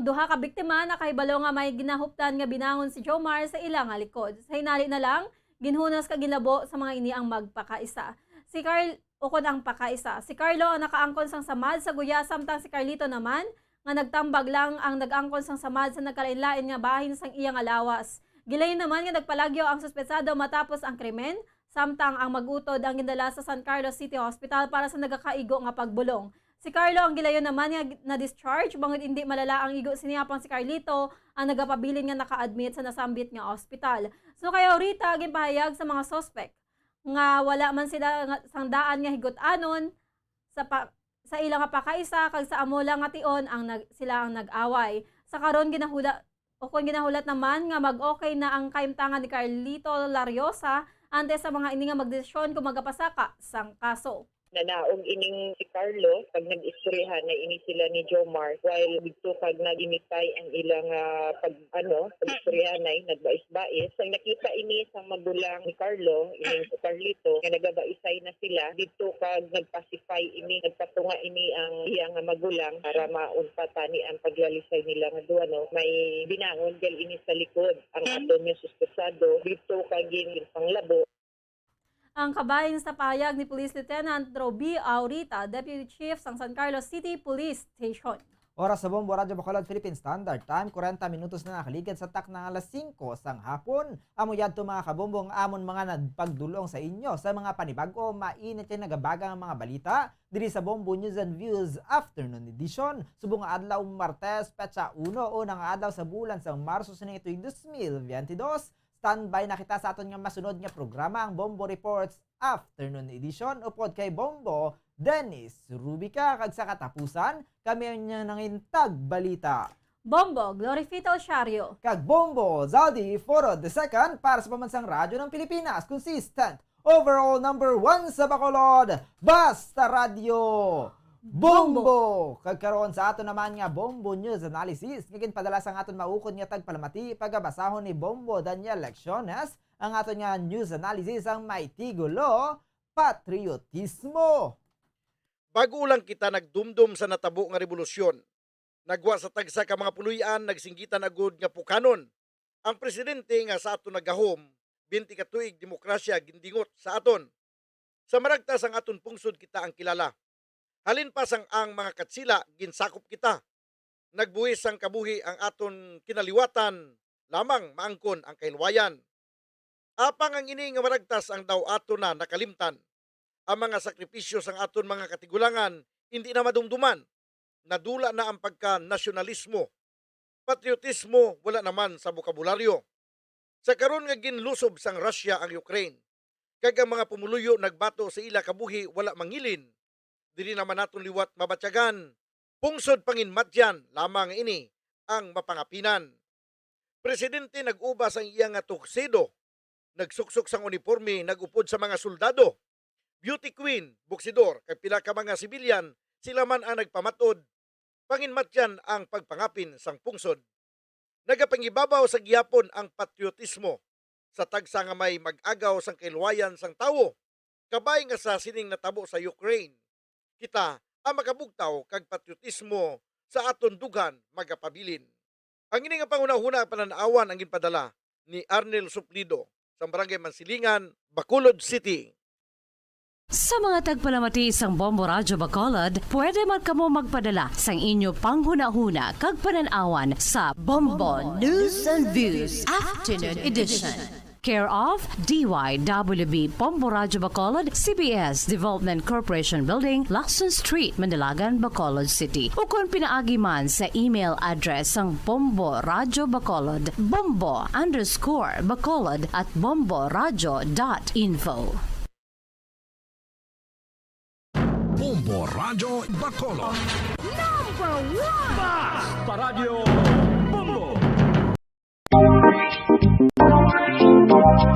duha ka biktima nakahibalo nga may ginahuptan nga binangon si Jomar sa ilang nga likod. Sa hinali na lang, ginhunas kag ginlabo sa mga ini ang magpakaisa. Si Carl ukod ang pakaisa. Si Carlo ang nakaangkon sang samad sa guya, samtang si Carlito naman nga nagtambag lang ang nag-angkon sang samad sa nagkalain-lain nga bahin sang iyang alawas. Gilayin naman nga nagpalagyo ang suspetsado matapos ang krimen, samtang ang mag-utod ang gindala sa San Carlos City Hospital para sa nagakaigo nga pagbulong. Si Carlo ang gilayon naman nga na-discharge bangod hindi malala ang igo siniyapang si Carlito ang nagapabilin nga naka-admit sa nasambit nga hospital. So kaya Rita ginpahayag sa mga suspect nga wala man sila sang daan nga higot-anon sa ilang nga pakaisa kag sa amo lang nga tion sila ang nag-away. Sa karon ginahulat naman nga mag-okay na ang kaimtangan ni Carlito Lariosa ante sa mga ini nga magdesisyon kung magapasaka sang kaso. Nanaong ining si Carlo pag nag-istoryahan na ini sila ni Jomar while dito pag nag-imitay ang ilang pag-istoryahan ay nagbais-bais. Ang nakita ini sa magulang ni Carlo, ining si Carlito, nga nagabaisay na sila dito pag nagpacify ini, nagpatunga ini ang iyang magulang para maunpatani ang paglalisay nila nga duwa no. May binangon gal ini sa likod ang aton nga suspetsado dito kag panglabo. Ang kabahin sa payag ni Police Lieutenant Roby Aurita, Deputy Chief sang San Carlos City Police Station. Oras sa Bombo Radyo Bacolod Philippine Standard Time, 40 minutos na nakaligid sa tak ng alas 5 sang hapon. Amo yadto mga kabombong amon mga nagpagdulong sa inyo sa mga panibago, mainit yung nagabagang mga balita diri sa Bombo News and Views Afternoon Edition. Subong nga adlaw Martes, petsa 1 o nang adlaw sa bulan sa Marso sa ito'y 2022. Standby na kita sa aton nga masunod nga programa ang Bombo Reports Afternoon Edition upod kay Bombo Dennis Rubica kag sa katapusan kami nya nangintag balita. Bombo Glorifito Shario kag Bombo Zaldi Foro II para sa pamansang radyo ng Pilipinas, consistent overall number 1 sa Bacolod, Basta Radio Bombo! Kagkaroon sa ato naman nga Bombo News Analysis, ngagin padala sa aton maukod nga tagpalamati pagabasahon ni Bombo Daniel Lecciones, ang aton nga news analysis ang may tigulo, patriotismo. Bago lang kita nagdumdum sa natabo nga revolusyon, nagwa sa tagsa ka mga puluyan, nagsinggitan agud nga pukanon. Ang presidente nga sa aton nagahom, 20 ka tuig demokrasya gindingot sa aton. Sa maragtas ang aton pungsod kita ang kilala. Halin pa sang ang mga katsila, ginsakop kita. Nagbuhis ang kabuhi ang aton kinaliwatan, lamang maangkon ang kailwayan. Apang ang ini nga maragtas ang daw aton na nakalimtan. Ang mga sakripisyo sang aton mga katigulangan, hindi na madumduman. Nadula na ang pagka-nasyonalismo. Patriotismo, wala naman sa bokabularyo. Sa karon nga ginlusob sang Russia ang Ukraine, kag ang mga pumuluyo nagbato sa ila kabuhi wala mangilin, dili naman naton liwat mabatyagan, pungsod panginmatyan lamang ini ang mapangapinan. Presidente nag-uba sang iyang nga tuxedo, nagsuksok sang uniforme, nagupod sa mga soldado. Beauty queen, boksidor, kay pila ka mga sibilyan, sila man ang nagpamatod, panginmatyan ang pagpangapin sang pungsod. Nagapangibabaw sa gihapon ang patriotismo, sa tagsa nga may mag-agaw sang kailwayan sang tawo, kabay nga sa sining natabo sa Ukraine. Kita ang makabugtaw kag patriotismo sa aton dughan magapabilin. Ang ini nga pangunahuna pananawan ang ginpadala ni Arnel Suplido sa Barangay Mansilingan, Bacolod City. Sa mga tagpalamati sang Bombo Radyo Bacolod, pwede man kamo magpadala sang inyo panghuna-huna kag pananawan sa Bombo News and Views Afternoon Edition. Care of DYWB Bombo Radyo Bacolod, CBS Development Corporation Building, Lacson Street, Mandilagan, Bacolod City. O kung pinaagi man sa email address ang Bombo Radyo Bacolod, bombo_bacolod@bomboradyo.info. Bombo Radyo Bacolod. Number 1! Basta Radio Bombo!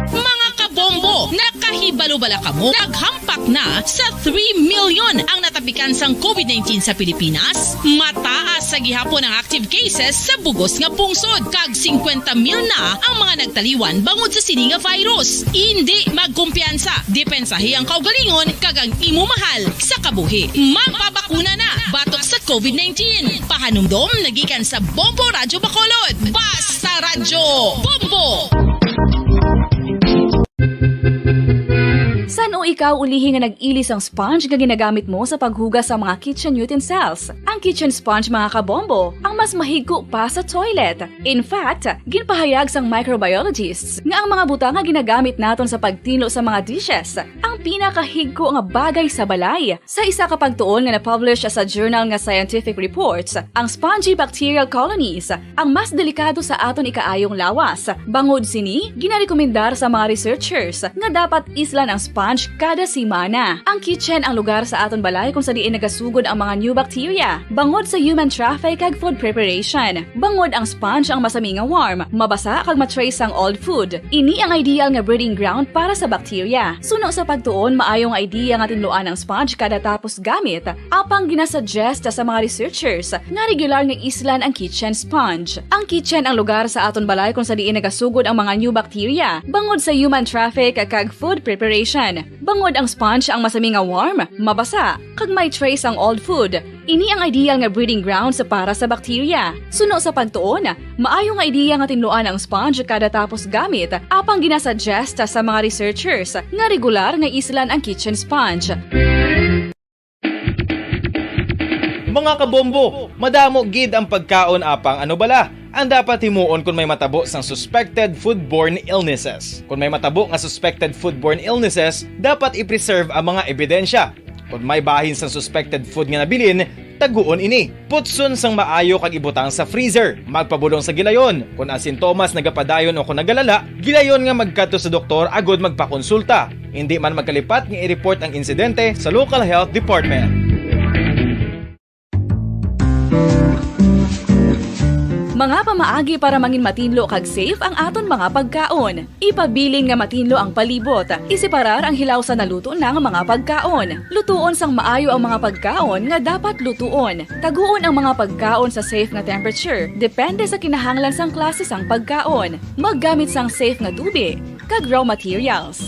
Mga kabombo, nakahibalo-bala ka mo? Naghampak na sa 3 million ang natapikan sang COVID-19 sa Pilipinas. Mataas sa gihapon ang active cases sa bugos nga pungsod. Kag 50 mil na ang mga nagtaliwan bangod sa sini nga virus. Hindi magkumpiyansa. Depensahi ang kaugalingon kag ang imo mahal sa kabuhi. Mapabakuna na batok sa COVID-19. Pahanumdom nagikan sa Bombo Radyo Bacolod. Basta Radyo Bombo! ikaw ulihi nga nag-ilis ang sponge nga ginagamit mo sa paghugas sa mga kitchen utensils. Ang kitchen sponge mga kabombo, ang mas mahigko pa sa toilet. In fact, ginpahayag sang microbiologists nga ang mga butang nga ginagamit naton sa pagtilo sa mga dishes ang pinakahigko nga bagay sa balay. Sa isa ka pagtuon nga na-publish sa journal nga Scientific Reports, ang spongy bacterial colonies ang mas delikado sa aton ikaayong lawas. Bangod sini, ginarekomendar sa mga researchers nga dapat islan ang sponge kada simana. Ang kitchen ang lugar sa aton balay kung sa diin nagasugod ang mga new bacteria. Bangod sa human traffic kag food preparation. Bangod ang sponge ang masami nga warm, mabasa kag matrace ang old food. Ini ang ideal nga breeding ground para sa bacteria. Suno sa pagtuon, maayong idea nga tinluan ang sponge kada tapos gamit. Apang ginasuggest sa mga researchers nga regular nga islan ang kitchen sponge. Ang kitchen ang lugar sa aton balay kung sa diin nagasugod ang mga new bacteria. Bangod sa human traffic kag food preparation. Bangod ang sponge ang masami nga warm, mabasa, kag may trace ang old food. Ini ang ideal nga breeding ground sa para sa bacteria. Suno sa pagtuon, maayo nga idea nga tinluan ang sponge kada tapos gamit. Apang ginasuggest sa mga researchers nga regular nga islan ang kitchen sponge. Mga kabombo, madamo gid ang pagkaon apang ano bala. Ang dapat himuon kung may matabo sang suspected foodborne illnesses. Kung may matabo nga suspected foodborne illnesses, dapat i-preserve ang mga ebidensya. Kung may bahin sang suspected food nga nabilin, taguon ini. Putson sang maayo kag ibutang sa freezer. Magpabulong sa gilayon. Kung ang sintomas nagapadayon o kung nagalala, gilayon nga magkadto sa doktor agod magpakonsulta. Hindi man magkalipat nga i-report ang insidente sa local health department. Mga pamaagi para mangin matinlo kag safe ang aton mga pagkaon. Ipabilin nga matinlo ang palibot. Isiparar ang hilaw sa naluto ng mga pagkaon. Lutuon sang maayo ang mga pagkaon nga dapat lutuon. Taguon ang mga pagkaon sa safe nga temperature. Depende sa kinahanglan sang klase sang pagkaon. Maggamit sang safe nga tubig kag raw materials.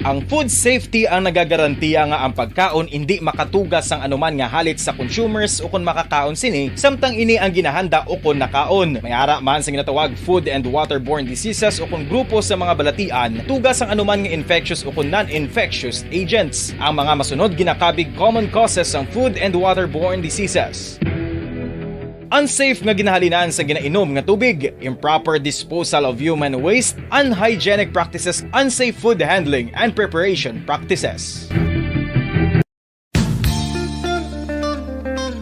Ang food safety ang nagagarantiya nga ang pagkaon hindi makatugas sang anuman nga halit sa consumers o kung makakaon sini, samtang ini ang ginahanda o kung nakaon. May ara man sa ginatawag food and waterborne diseases o kung grupo sa mga balatian, tugas ang anuman nga infectious o kung non-infectious agents. Ang mga masunod ginakabig common causes ng food and waterborne diseases. Unsafe nga ginahalinan sa ginainom nga tubig, improper disposal of human waste, unhygienic practices, unsafe food handling and preparation practices.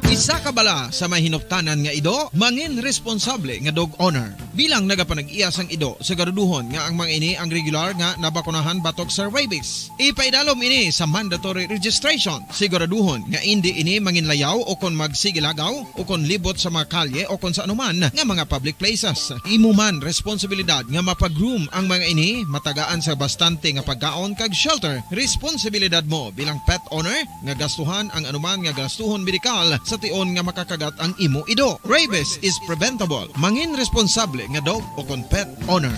Isa ka bala sa mahinuptanan nga ido, mangin responsable nga dog owner. Bilang nagapanag-iyas ang ido, siguraduhon nga ang mga ini ang regular nga nabakunahan batok sa rabies. Ipaidalom ini sa mandatory registration. Siguraduhon nga hindi ini manginlayaw o kon magsigilagaw o kon libot sa mga kalye o kon sa anuman nga mga public places. Imo man responsibilidad nga mapag-groom ang mga ini, matagaan sa bastante nga pagkaon kag shelter. Responsibilidad mo bilang pet owner nga gastuhan ang anuman nga gastuhon medikal sa tion nga makakagat ang imo ido. Rabies is preventable. Mangin responsable nga dog o kon pet owner.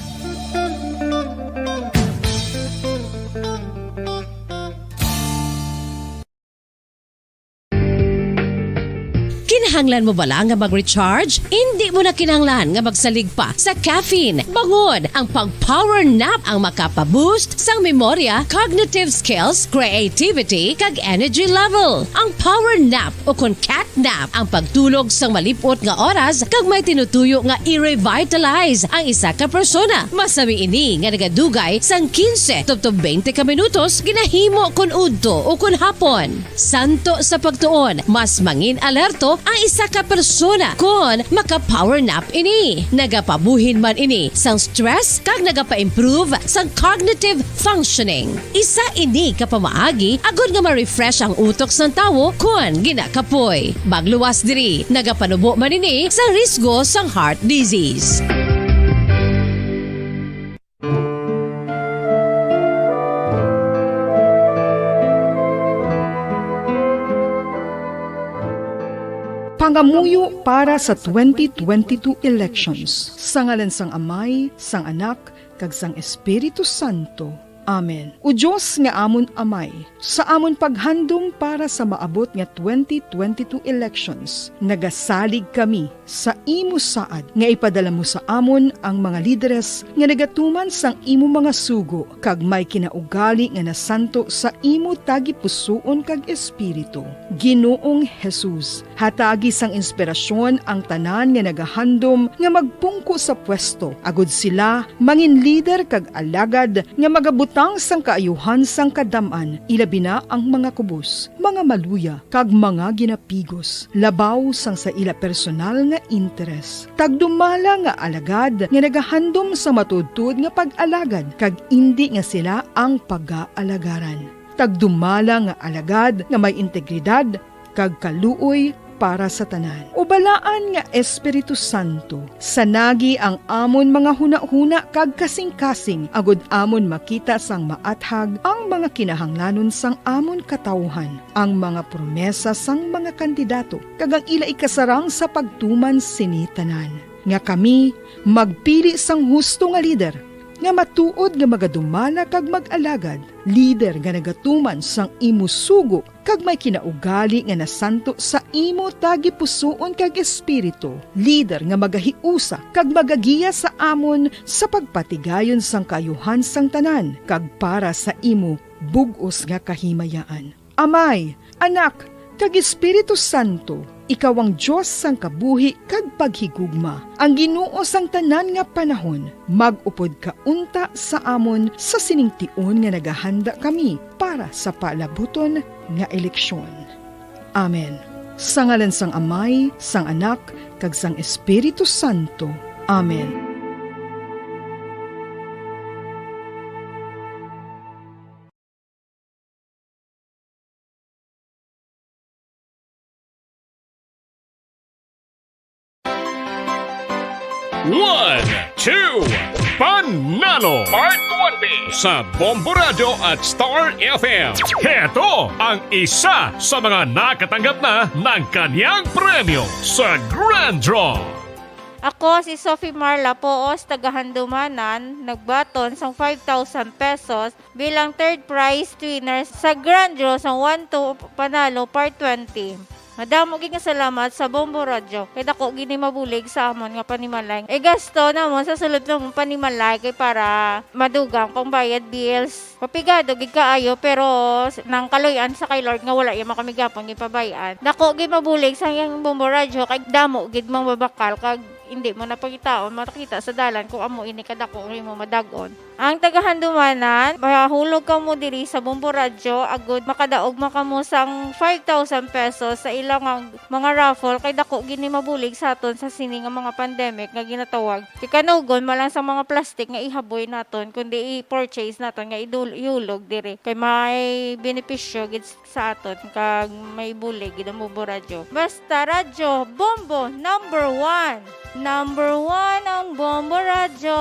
Kinahanglan mo bala nga mag-recharge? Hindi mo na kinahanglan nga magsalig pa sa caffeine. Bangod, ang pag-power nap ang makapaboost sang memorya, cognitive skills, creativity, kag energy level. Ang power nap o kon cat nap ang pagtulog sang malipot nga oras kag may tinutuyo nga i-revitalize ang isa ka persona. Masami ini nga nagadugay sang 15 to 20 ka minutos ginahimo kun udto o kun hapon. Santo sa pagtuon, mas mangin alerto ang isa ka persona kung maka-power nap ini. Nagapabuhin man ini sang stress kag nagapa-improve sang cognitive functioning. Isa ini kapamaagi agud nga ma-refresh ang utok sang tawo kung ginakapoy. Bagluwas diri, nagapanubo man ini sang risgo sang heart disease. Pangamuyo para sa 2022 elections. Sa ngalan sang Amay, sang Anak, kag sang Espiritu Santo. Amen. O Diyos nga amon amay, sa amon paghandom para sa maabot nga 2022 elections, nagasalig kami sa imo saad nga ipadala mo sa amon ang mga lideres nga nagatuman sang imo mga sugo kag may kinaugali nga nasanto sa imo tagi pusoon kag espiritu. Ginoong Jesus, hatagi sang inspirasyon ang tanan nga nagahandom nga magpungko sa pwesto, agud sila mangin lider kag alagad nga magabutang sang kaayuhan sang kadaman, ilabi na ang mga kubos, mga maluya, kag mga ginapigos, labaw sang sa ila personal nga interes. Tagdumala nga alagad nga nagahandom sa matudtud nga pag-alagad, kag indi nga sila ang pag-aalagaran. Tagdumala nga alagad nga may integridad, kag kaluoy para sa tanan. Ubalaan nga Espiritu Santo, sanagi ang amon mga huna-huna kag kasing-kasing, agud amon makita sang maathag ang mga kinahanglanon sang amon katawhan, ang mga promesa sang mga kandidato, kag ang ila ikasarang sa pagtuman sini tanan. Nga kami magpili sang husto nga lider, nga matuod nga magadumala kag mag-alagad, lider nga nagatuman sang imo sugo kag may kinaugali nga nasanto sa imo tagi pusoon kag espiritu, lider nga magahiusa kag magagiya sa amon sa pagpatigayon sang kayuhan sang tanan kag para sa imo bug-os nga kahimayaan. Amay, Anak, kag Espiritu Santo, ikaw ang Diyos sang kabuhi kag paghigugma. Ang Ginoo sang tanan nga panahon, mag-upod ka unta sa amon sa siningtion nga nagahanda kami para sa palabuton nga eleksyon. Amen. Sa ngalan sang Amay, sang Anak, kag sang Espiritu Santo. Amen. One, two, Panalo Part 1B sa Bombo Radio at Star FM. Heto ang isa sa mga nakatanggap na ng kanyang premyo sa Grand Draw. Ako si Sophie Marla Poos, tagahandumanan, nagbaton sang 5,000 pesos bilang third prize winner sa Grand Draw sa 1-2 Panalo Part 20. Madamo gid nga salamat sa Bombo Radio. Kay dako gini mabulig sa amon nga panimalay. E gasto namon sa sulod ng panimalay kay para madugang pangbayad bills. Papigado gid kaayo pero nang kaloyan sa kay Lord nga wala ya makamigapon gipabayan. Dako gid mabulig sa yang Bombo Radio kay damo gid mang babakal kag hindi mo napakitaon makita sa dalan kung amo ini kadako mo madagon. Ang tagahandumanan, mahulog ka mo diri sa Bombo Radio, agud makadaog makamo sang 5,000 pesos sa ilang mga raffle kay dako gini mabulig sa aton sa sini nga mga pandemic nga ginatawag. Ikanugon malang sa mga plastic nga ihaboy naton kundi i-purchase naton nga ihulog diri kay may benepisyo gid sa aton kag may bulig gid ang Bombo Radio. Basta radyo Bombo number 1. Number 1 ang Bombo Radio.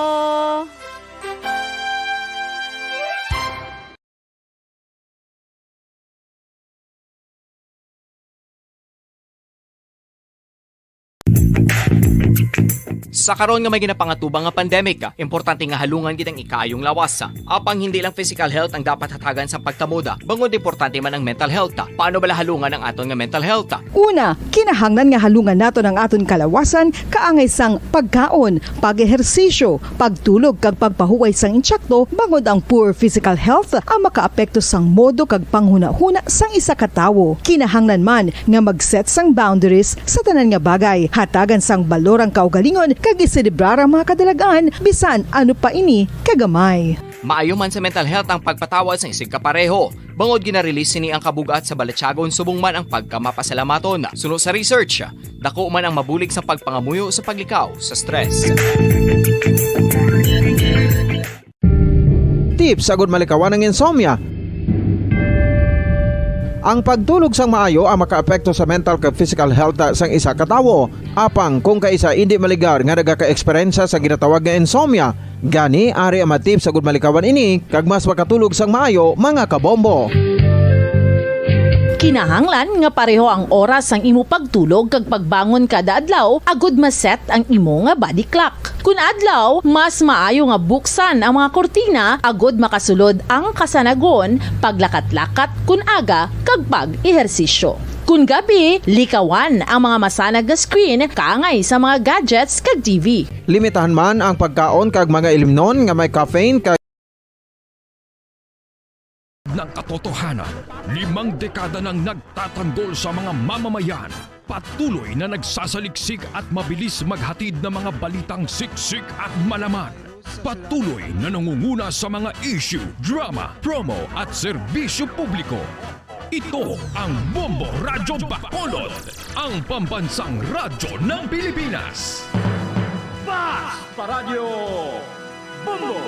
Sa karon nga may ginapangatubang nga pandemic, importante nga halungan gid ang ikaayong lawas. Apang hindi lang physical health ang dapat hatagan sa pagtamuda, bangod importante man ang mental health. Paano bala halungan ang aton nga mental health? Una, kinahanglan nga halungan naton ang aton kalawasan kaangay sang pagkaon, pag-ehersisyo, pagtulog kag pagpahuway sang insyakto, bangod ang poor physical health ang makaapekto sang modo kag panghuna-huna sang isa ka tawo. Kinahanglan man nga mag-set sang boundaries sa tanan nga bagay, hatagan sang balorang kaugalingon kag iselebrar ang mga kadalagaan bisan ano pa ini kagamay. Maayo man sa mental health ang pagpatawad sa isig kapareho. Bangod gina-release sini ang kabugat sa Balatyagon subong man ang pagkamapasalamaton. Sunod sa research, dako man ang mabulig sa pagpangamuyo sa paglikaw sa stress. Tips agud malikawan ng insomnia. Ang pagtulog sang maayo ang makaapekto sa mental kag physical health sang isa ka tawo. Apang kung kaisa hindi maligar nga nagaka-eksperyensya sa ginatawag nga insomnia, gani ari ang matip sa gud malikawan ini kag mas makatulog sang maayo mga kabombo. Kinahanglan nga pareho ang oras ang imo pagtulog kag pagbangon kada adlaw agud maset ang imo nga body clock. Kun adlaw, mas maayo nga buksan ang mga kortina agud makasulod ang kasanagon, paglakat-lakat kun aga kag pag-ehersisyo. Kun gabi, likawan ang mga masanag nga screen kaangay sa mga gadgets kag TV. Limitahan man ang pagkaon kag mga ilimnon nga may caffeine kag ng katotohanan, 5 dekada nang nagtatanggol sa mga mamamayan, patuloy na nagsasaliksik at mabilis maghatid ng mga balitang siksik at malaman. Patuloy na nangunguna sa mga issue, drama, promo at serbisyo publiko. Ito ang Bombo Radyo Bacolod, ang pambansang radyo ng Pilipinas. Fast Paradyo Bombo!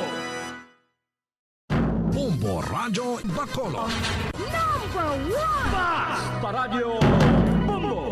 Bombo Radyo Bacolod. Number 1! Fast Paradyo Bombo!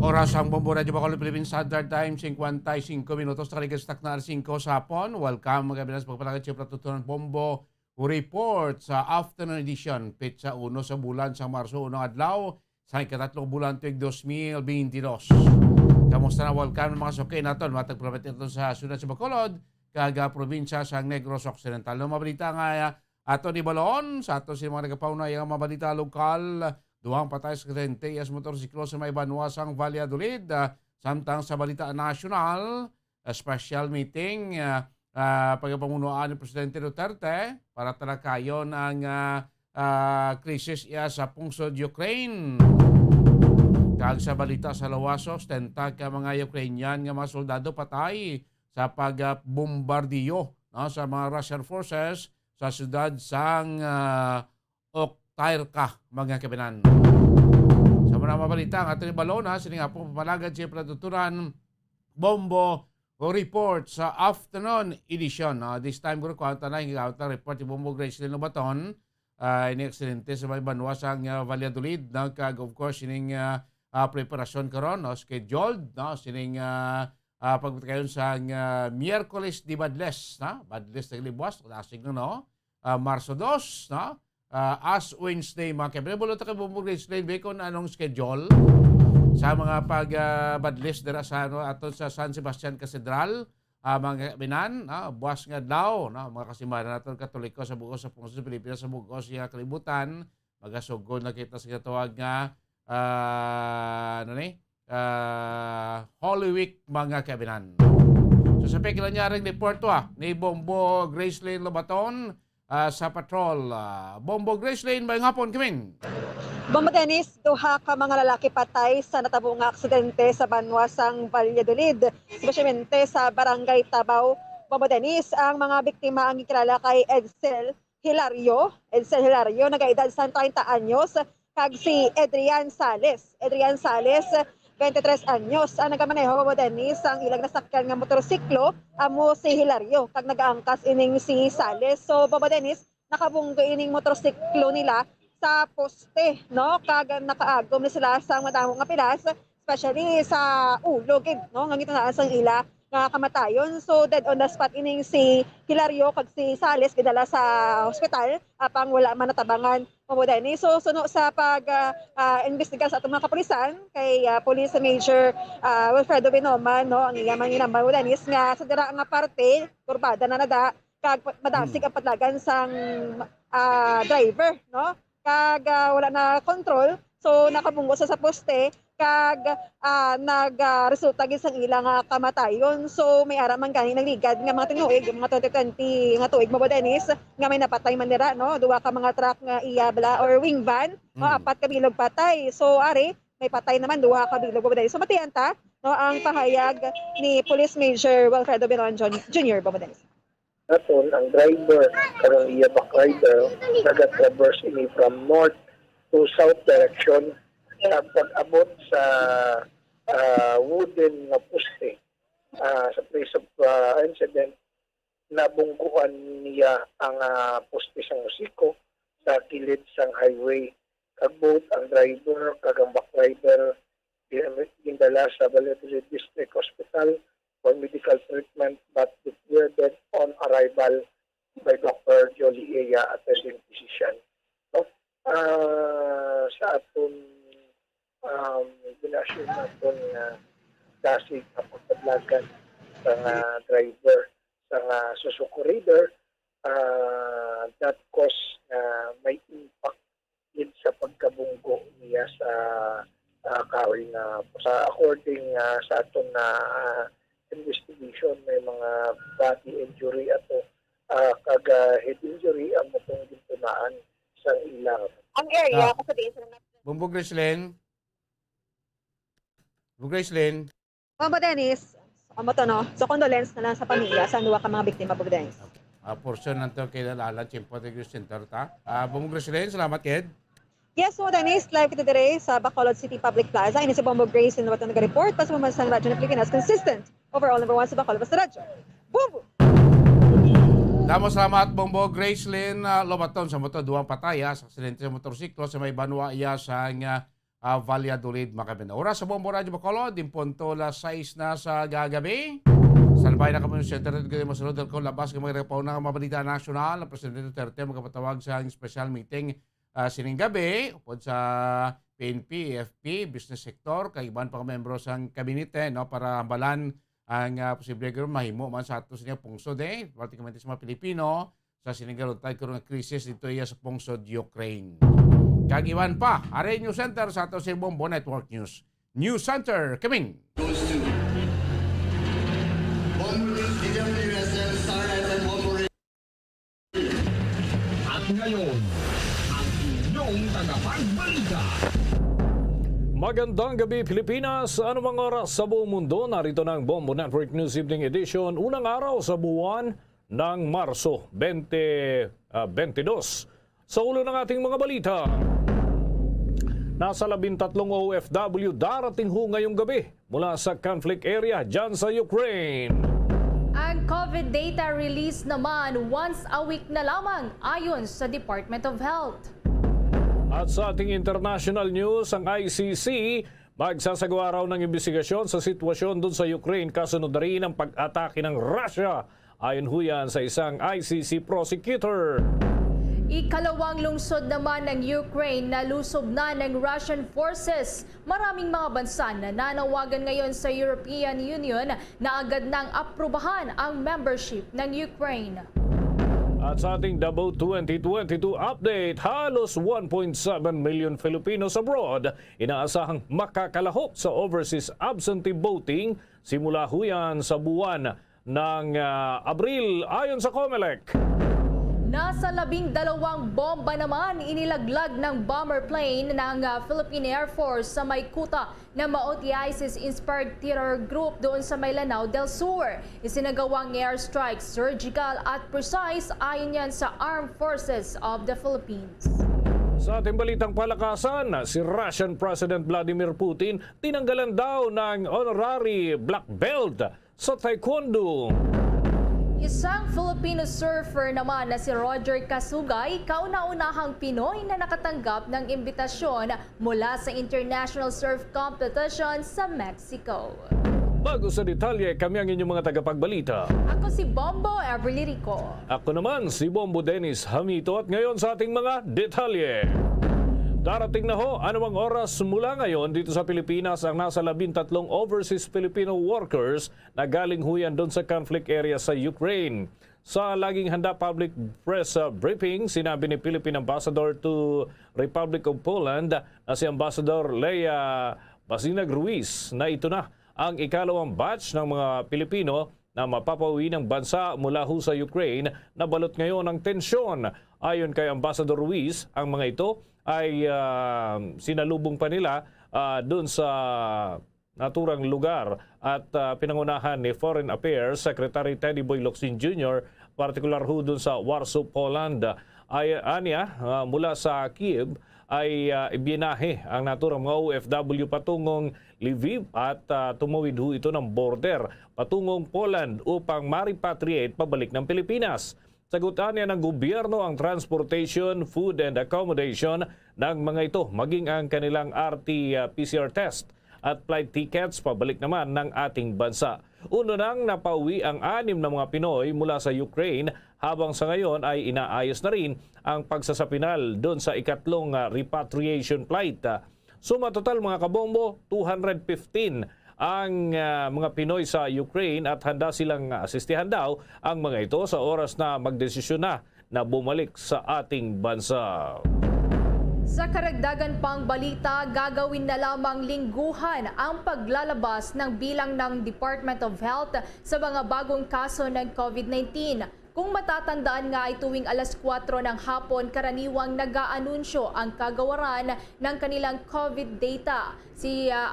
Oras ang Bombo Radyo Bacolod Philippine Standard Time, 55 minutos. Nakaligastak na 5 sa hapon. Welcome mga kabinas pagpalagad siya pratutunan Bombo Report sa afternoon edition. Petsa 1 sa bulan sa Marso 1 adlaw sa ikatatlo bulan tuig 2022. Kamusta na welcome mga sokay naton matagprobet ito sa sunod sa Bacolod kaga probinsya sa Negros Occidental. No mabalita nga ato ni Balon sa ato si mga nagapauna yung mabalita lokal. Duhang patay sa kadente as motorsiklo sa may Banwasang Valladolid. Samtang sa balita national, special meeting pagpamunuan ni Presidente Duterte para talakayon ang krisis sa pungsod Ukraine. Kag sa balita sa Lawasos, tentag ka mga Ukrainian nga mga soldado patay sa pagbombardiyo sa mga Russian forces sa siyudad sang Oktayrka, mga kabinan. Sa mga mabalita, ang ating balona, sining nga pong papalagad siya pratuturan Bombo Report sa afternoon edition. This time, guru ko ang tanay, ang report ni Bombo Grace Linobaton, ini-aksidente sa may Banwasang Valladolid. Kag, of course, sining preparasyon karon, scheduled, sining pagkakayon sa Miyerkules di Badles, Badles na libwas, lasig na, Marso 2, as Wednesday, mga kabinan. Bulot ka bumuglis na kung anong schedule sa mga pag-Badles dira sa, ato sa San Sebastian Cathedral, mga kabinan, buwas nga daw, mga kasimaran natin Katoliko sa bugos sa pungsod sa Pilipinas, sa bugos sa kalibutan, magasugod na kita sa katawag nga, Holy Week, mga kabinan. So sa pekila niya rin reporto ni Bombo Gracelyn Lobaton sa patrol. Bombo Gracelyn, may hapon kamin. Bombo Dennis, duha ka mga lalaki patay sa natabong aksidente sa Banwasang Valladolid, especialmente sa Barangay Tabaw. Bombo Dennis, ang mga biktima ang ikilala kay Edsel Hilario, nagaedad sa 30 anyos, kag si Adrian Sales. 23 anyos ang nagamaneho Bombo Dennis ang ilang nasakyan nga motorsiklo amo si Hilario kag nagaangkas ining si Sales. So Bombo Dennis nakabunggo ining motorsiklo nila sa poste, no, kag nakaagom ni sila sa madamo nga pilas, especially sa ulo gid, no, nga gitanaan sang ila nga kamatayon. So dead on the spot ining si Hilario kag si Sales gidala sa ospital apang wala man natabangan Bombo Dennis. So suno sa pag-investiga sa atong mga kapulisan kay Police Major Wilfredo Binoman, no, ang iyang mga Bombo Dennis nga sa dira nga parte kurbada na nada kag madasig ang patlagan sang driver, no, kag wala na control. So nakabunggo sa poste kag nagresulta gid sang ilang kamatayon. So may ara man gani nagligad nga mga tinuig mga 2020 nga tuig Bombo Dennis nga may napatay man dira, no, duwa ka mga truck nga iyabla or wing van, no, 4 ka bilog patay. So ari may patay naman duha ka bilog Bombo Dennis. So matiyan ta, no, ang pahayag ni Police Major Wilfredo Binoan Jr. Bombo Dennis. Naton ang driver karong iya back rider nag-traverse ini from north to south direction. Pag-abot sa wooden na poste sa place of incident, nabungkuan niya ang poste sa musiko sa kilid sang highway. Kagbot ang driver kag ang back rider gindala sa Valladolid District Hospital for medical treatment, but declared dead on arrival by Dr. Jolie Ea, attending physician. So, aton ginasyon naton dasig na pagpadlagan sa driver sa susuko reader that cause may impact din sa pagkabunggo niya sa kahoy na according sa aton na investigation may mga body injury ato kag head injury ang motong gintunaan sa ilang Ang area kasi din sa Bumbo Gracelyn. Bumbo Gracelyn. Bombo Dennis, amo to no. So condolence na lang sa pamilya sa duwa ka mga biktima Bombo Dennis. Portion ng ito kay Lala, Chimpo Tigres Center ta. Bumbo Gracelyn, salamat Ked. Yes, Bombo Dennis, live kita dire sa Bacolod City Public Plaza. Ini si Bombo Grace in wato nag-report pa sa Mamansang Radyo ng Pilipinas. Consistent. Overall number 1 sa Bacolod Basta Radyo. Bombo! Damo salamat Bombo Gracelyn Lobaton sa motor duwang pataya sa aksidente sa motorsiklo sa may Banwa iya sa Valladolid, Macabena. Oras sa Bombo Radyo Bacolod, impunto las 6 na sa gagabi. Salbay na kami sa internet kayo masunod ko labas ng mga repaw ng mabalita nasyonal. Ang Presidente Duterte magkapatawag sa special meeting sining gabi upod sa PNP, AFP, business sector, kay iban pa membro sa kabinete no, para hambalan ang posible gawin mahimo man sa ato siya pungsod particularmente sa mga Pilipino sa sinigalod tayo karon nga krisis dito iya sa pungsod Ukraine. Kagiwan pa, Are News Center sa ato sa Bombo Network News. News Center, coming! At ngayon, ang inyong tagapagbalita. Magandang gabi Pilipinas, anumang oras sa buong mundo, narito ng Bombo Network News Evening Edition, unang araw sa buwan ng Marso 2022. Sa ulo ng ating mga balita, nasa 13 OFW darating ho ngayong gabi mula sa conflict area dyan sa Ukraine. Ang COVID data release naman once a week na lamang ayon sa Department of Health. At sa ating international news, ang ICC magsasagawa raw ng investigasyon sa sitwasyon doon sa Ukraine kasunod na rin ang pag-atake ng Russia. Ayon ho yan sa isang ICC prosecutor. Ikalawang lungsod naman ng Ukraine na lusob na ng Russian forces. Maraming mga bansa na nanawagan ngayon sa European Union na agad nang aprubahan ang membership ng Ukraine. At sa ating Davao 2022 update, halos 1.7 million Filipinos abroad inaasahang makakalahok sa overseas absentee voting simula huyan sa buwan ng Abril ayon sa COMELEC. Nasa 12 bomba naman inilaglag ng bomber plane ng Philippine Air Force sa may kuta na maoti ISIS-inspired terror group doon sa may Lanao del Sur. Isinagawang airstrike, surgical at precise ayon yan sa Armed Forces of the Philippines. Sa ating balitang palakasan, si Russian President Vladimir Putin tinanggalan daw ng honorary black belt sa taekwondo. Isang Filipino surfer naman na si Roger Kasugay, kauna-unahang Pinoy na nakatanggap ng imbitasyon mula sa International Surf Competition sa Mexico. Bago sa detalye, kami ang inyong mga tagapagbalita. Ako si Bombo Everly Rico. Ako naman si Bombo Dennis Hamito at ngayon sa ating mga detalye. Darating na ho anumang oras mula ngayon dito sa Pilipinas ang nasa 13 overseas Filipino workers na galing huyan doon sa conflict area sa Ukraine. Sa laging handa public press briefing, sinabi ni Philippine Ambassador to Republic of Poland na si Ambassador Lea Basinag Ruiz na ito na ang ikalawang batch ng mga Pilipino na mapapauwi ng bansa mula ho sa Ukraine na balot ngayon ng tensyon. Ayon kay Ambassador Ruiz, ang mga ito ay sinalubong pa nila doon sa naturang lugar at pinangunahan ni Foreign Affairs Secretary Teddy Boy Locsin Jr., partikular ho doon sa Warsaw, Poland. Anya, mula sa Kiev ay ibinahe ang naturang mga OFW patungong Lviv at tumawid ho ito ng border patungong Poland upang ma-repatriate pabalik ng Pilipinas. Sagutan niya ng gobyerno ang transportation, food and accommodation ng mga ito, maging ang kanilang RT-PCR test at flight tickets pabalik naman ng ating bansa. Una nang napauwi ang 6 na mga Pinoy mula sa Ukraine habang sa ngayon ay inaayos na rin ang pagsasapinal doon sa ikatlong repatriation flight. Sumatotal mga kabombo, 215 ang mga Pinoy sa Ukraine at handa silang asistihan daw ang mga ito sa oras na magdesisyon na bumalik sa ating bansa. Sa karagdagan pang balita, gagawin na lamang lingguhan ang paglalabas ng bilang ng Department of Health sa mga bagong kaso ng COVID-19. Kung matatandaan nga ay tuwing alas 4 ng hapon, karaniwang nag-aanunsyo ang kagawaran ng kanilang COVID data.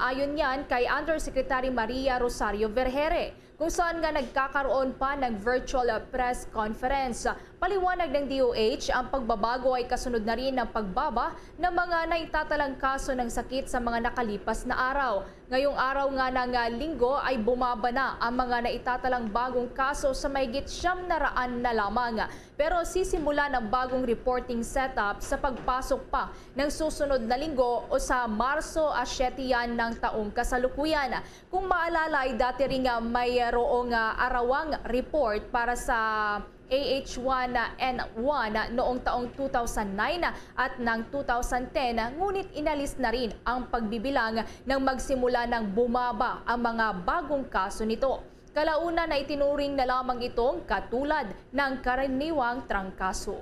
Ayon yan kay Undersecretary Maria Rosario Vergere, kung saan nga nagkakaroon pa ng virtual press conference. Paliwanag ng DOH, ang pagbabago ay kasunod na rin ng pagbaba ng mga naitatalang kaso ng sakit sa mga nakalipas na araw. Ngayong araw nga ng linggo ay bumaba na ang mga naitatalang bagong kaso sa mahigit 900 na lamang. Pero sisimula ng bagong reporting setup sa pagpasok pa ng susunod na linggo o sa Marso 7 yan ng taong kasalukuyan. Kung maalala ay dati rin mayroong arawang report para sa AH1N1 noong taong 2009 at ng 2010, ngunit inalis na rin ang pagbibilang nang magsimula ng bumaba ang mga bagong kaso nito. Kalauna na itinuring na lamang itong katulad ng karaniwang trangkaso.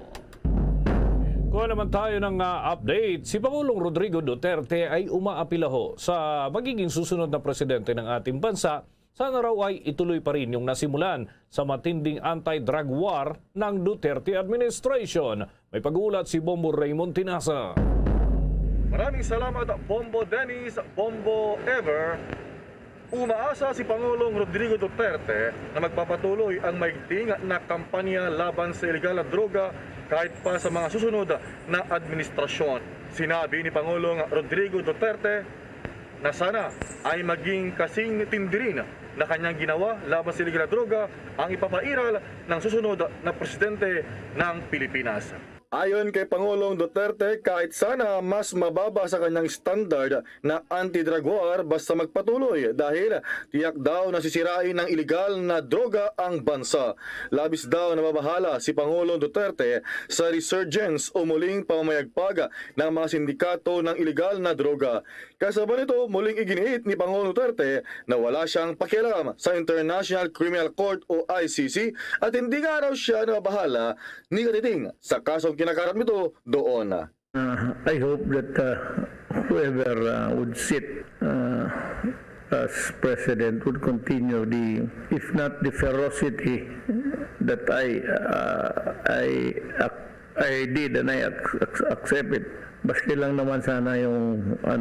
Kung naman tayo ng update, si Pangulong Rodrigo Duterte ay umaapilaho sa magiging susunod na presidente ng ating bansa. Sana raw ay ituloy pa rin yung nasimulan sa matinding anti-drug war ng Duterte administration. May pag-uulat si Bombo Raymond Tinasa. Maraming salamat Bombo Dennis, Bombo Ever. Umaasa si Pangulong Rodrigo Duterte na magpapatuloy ang maigting na kampanya laban sa ilegal na droga kahit pa sa mga susunod na administrasyon. Sinabi ni Pangulong Rodrigo Duterte na sana ay maging kasing tindirin na kanyang ginawa laban sa ilegal na droga ang ipapairal ng susunod na presidente ng Pilipinas. Ayon kay Pangulong Duterte, kahit sana mas mababa sa kanyang standard na anti-drug war basta magpatuloy dahil tiyak daw na sisirain ng ilegal na droga ang bansa. Labis daw na mabahala si Pangulong Duterte sa resurgence o muling pamamayagpag ng mga sindikato ng ilegal na droga. Kasabay nito, muling iginiit ni Pangulong Duterte na wala siyang pakialam sa International Criminal Court o ICC at hindi nga raw siya na mabahala ni katiting sa kasong kinakarap nito doon. I hope that whoever would sit as president would continue if not the ferocity that I did and I accept it. Baski lang naman sana yung a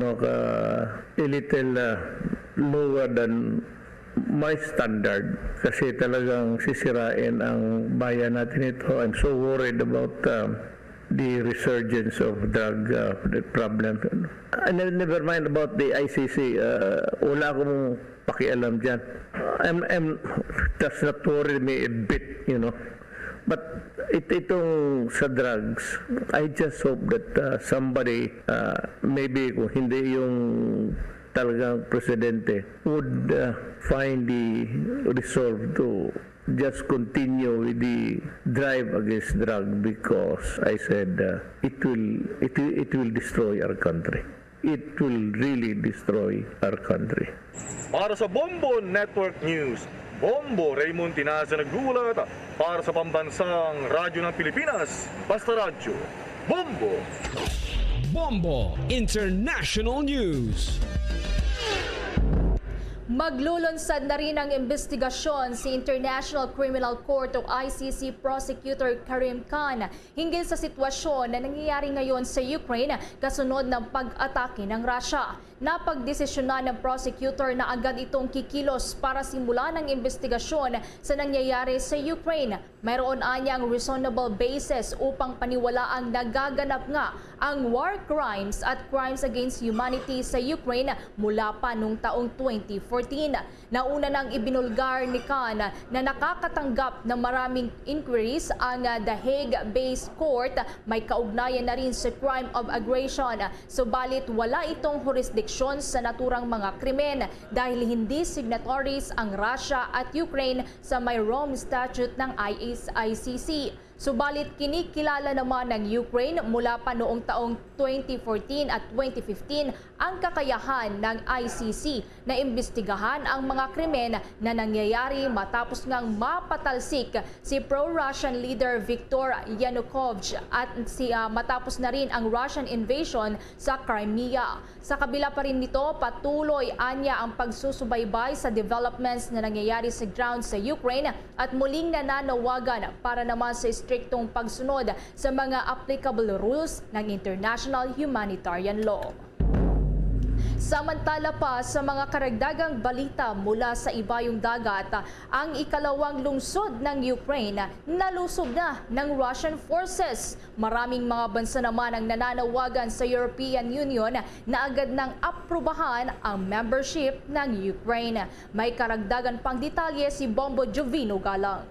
little lower than my standard kasi talagang sisirain ang bayan natin ito. I'm so worried about the resurgence of drug problem. Never mind about the ICC. Wala akong pakialam dyan. That's not worry me a bit, you know. But itong sa drugs, I just hope that somebody, maybe kung hindi yung talagang presidente, would find the resolve to just continue with the drive against drug because I said it will destroy our country. It will really destroy our country. Para sa Bombo Network News, Bombo Raymond Tinaza nag-uulat para sa pambansang radyo ng Pilipinas, Basta Radyo, Bombo! Bombo International News. Maglulunsad na rin ang investigasyon si International Criminal Court o ICC Prosecutor Karim Khan hinggil sa sitwasyon na nangyayari ngayon sa Ukraine kasunod ng pag-atake ng Russia. Napagdesisyonan ng prosecutor na agad itong kikilos para simulan ang investigasyon sa nangyayari sa Ukraine. Mayroon anyang reasonable basis upang paniwalaang nagaganap nga ang war crimes at crimes against humanity sa Ukraine mula pa noong taong 2014. Nauna nang ibinulgar ni Khan na nakakatanggap ng maraming inquiries ang The Hague-based court. May kaugnayan na rin sa crime of aggression. Subalit wala itong jurisdiksyon sa naturang mga krimen dahil hindi signatories ang Russia at Ukraine sa may Rome Statute ng ICC. Subalit kinikilala naman ng Ukraine mula pa noong taong 2014 at 2015 ang kakayahan ng ICC na imbestigahan ang mga krimen na nangyayari matapos ngang mapatalsik si pro-Russian leader Viktor Yanukovych at matapos na rin ang Russian invasion sa Crimea. Sa kabila pa rin nito, patuloy anya ang pagsusubaybay sa developments na nangyayari sa ground sa Ukraine at muling nananawagan para naman sa striktong pagsunod sa mga applicable rules ng international humanitarian law. Samantala pa sa mga karagdagang balita mula sa ibayong dagat, ang ikalawang lungsod ng Ukraine nalusob na ng Russian forces. Maraming mga bansa naman ang nananawagan sa European Union na agad nang aprubahan ang membership ng Ukraine. May karagdagan pang detalye si Bombo Jovino Galang.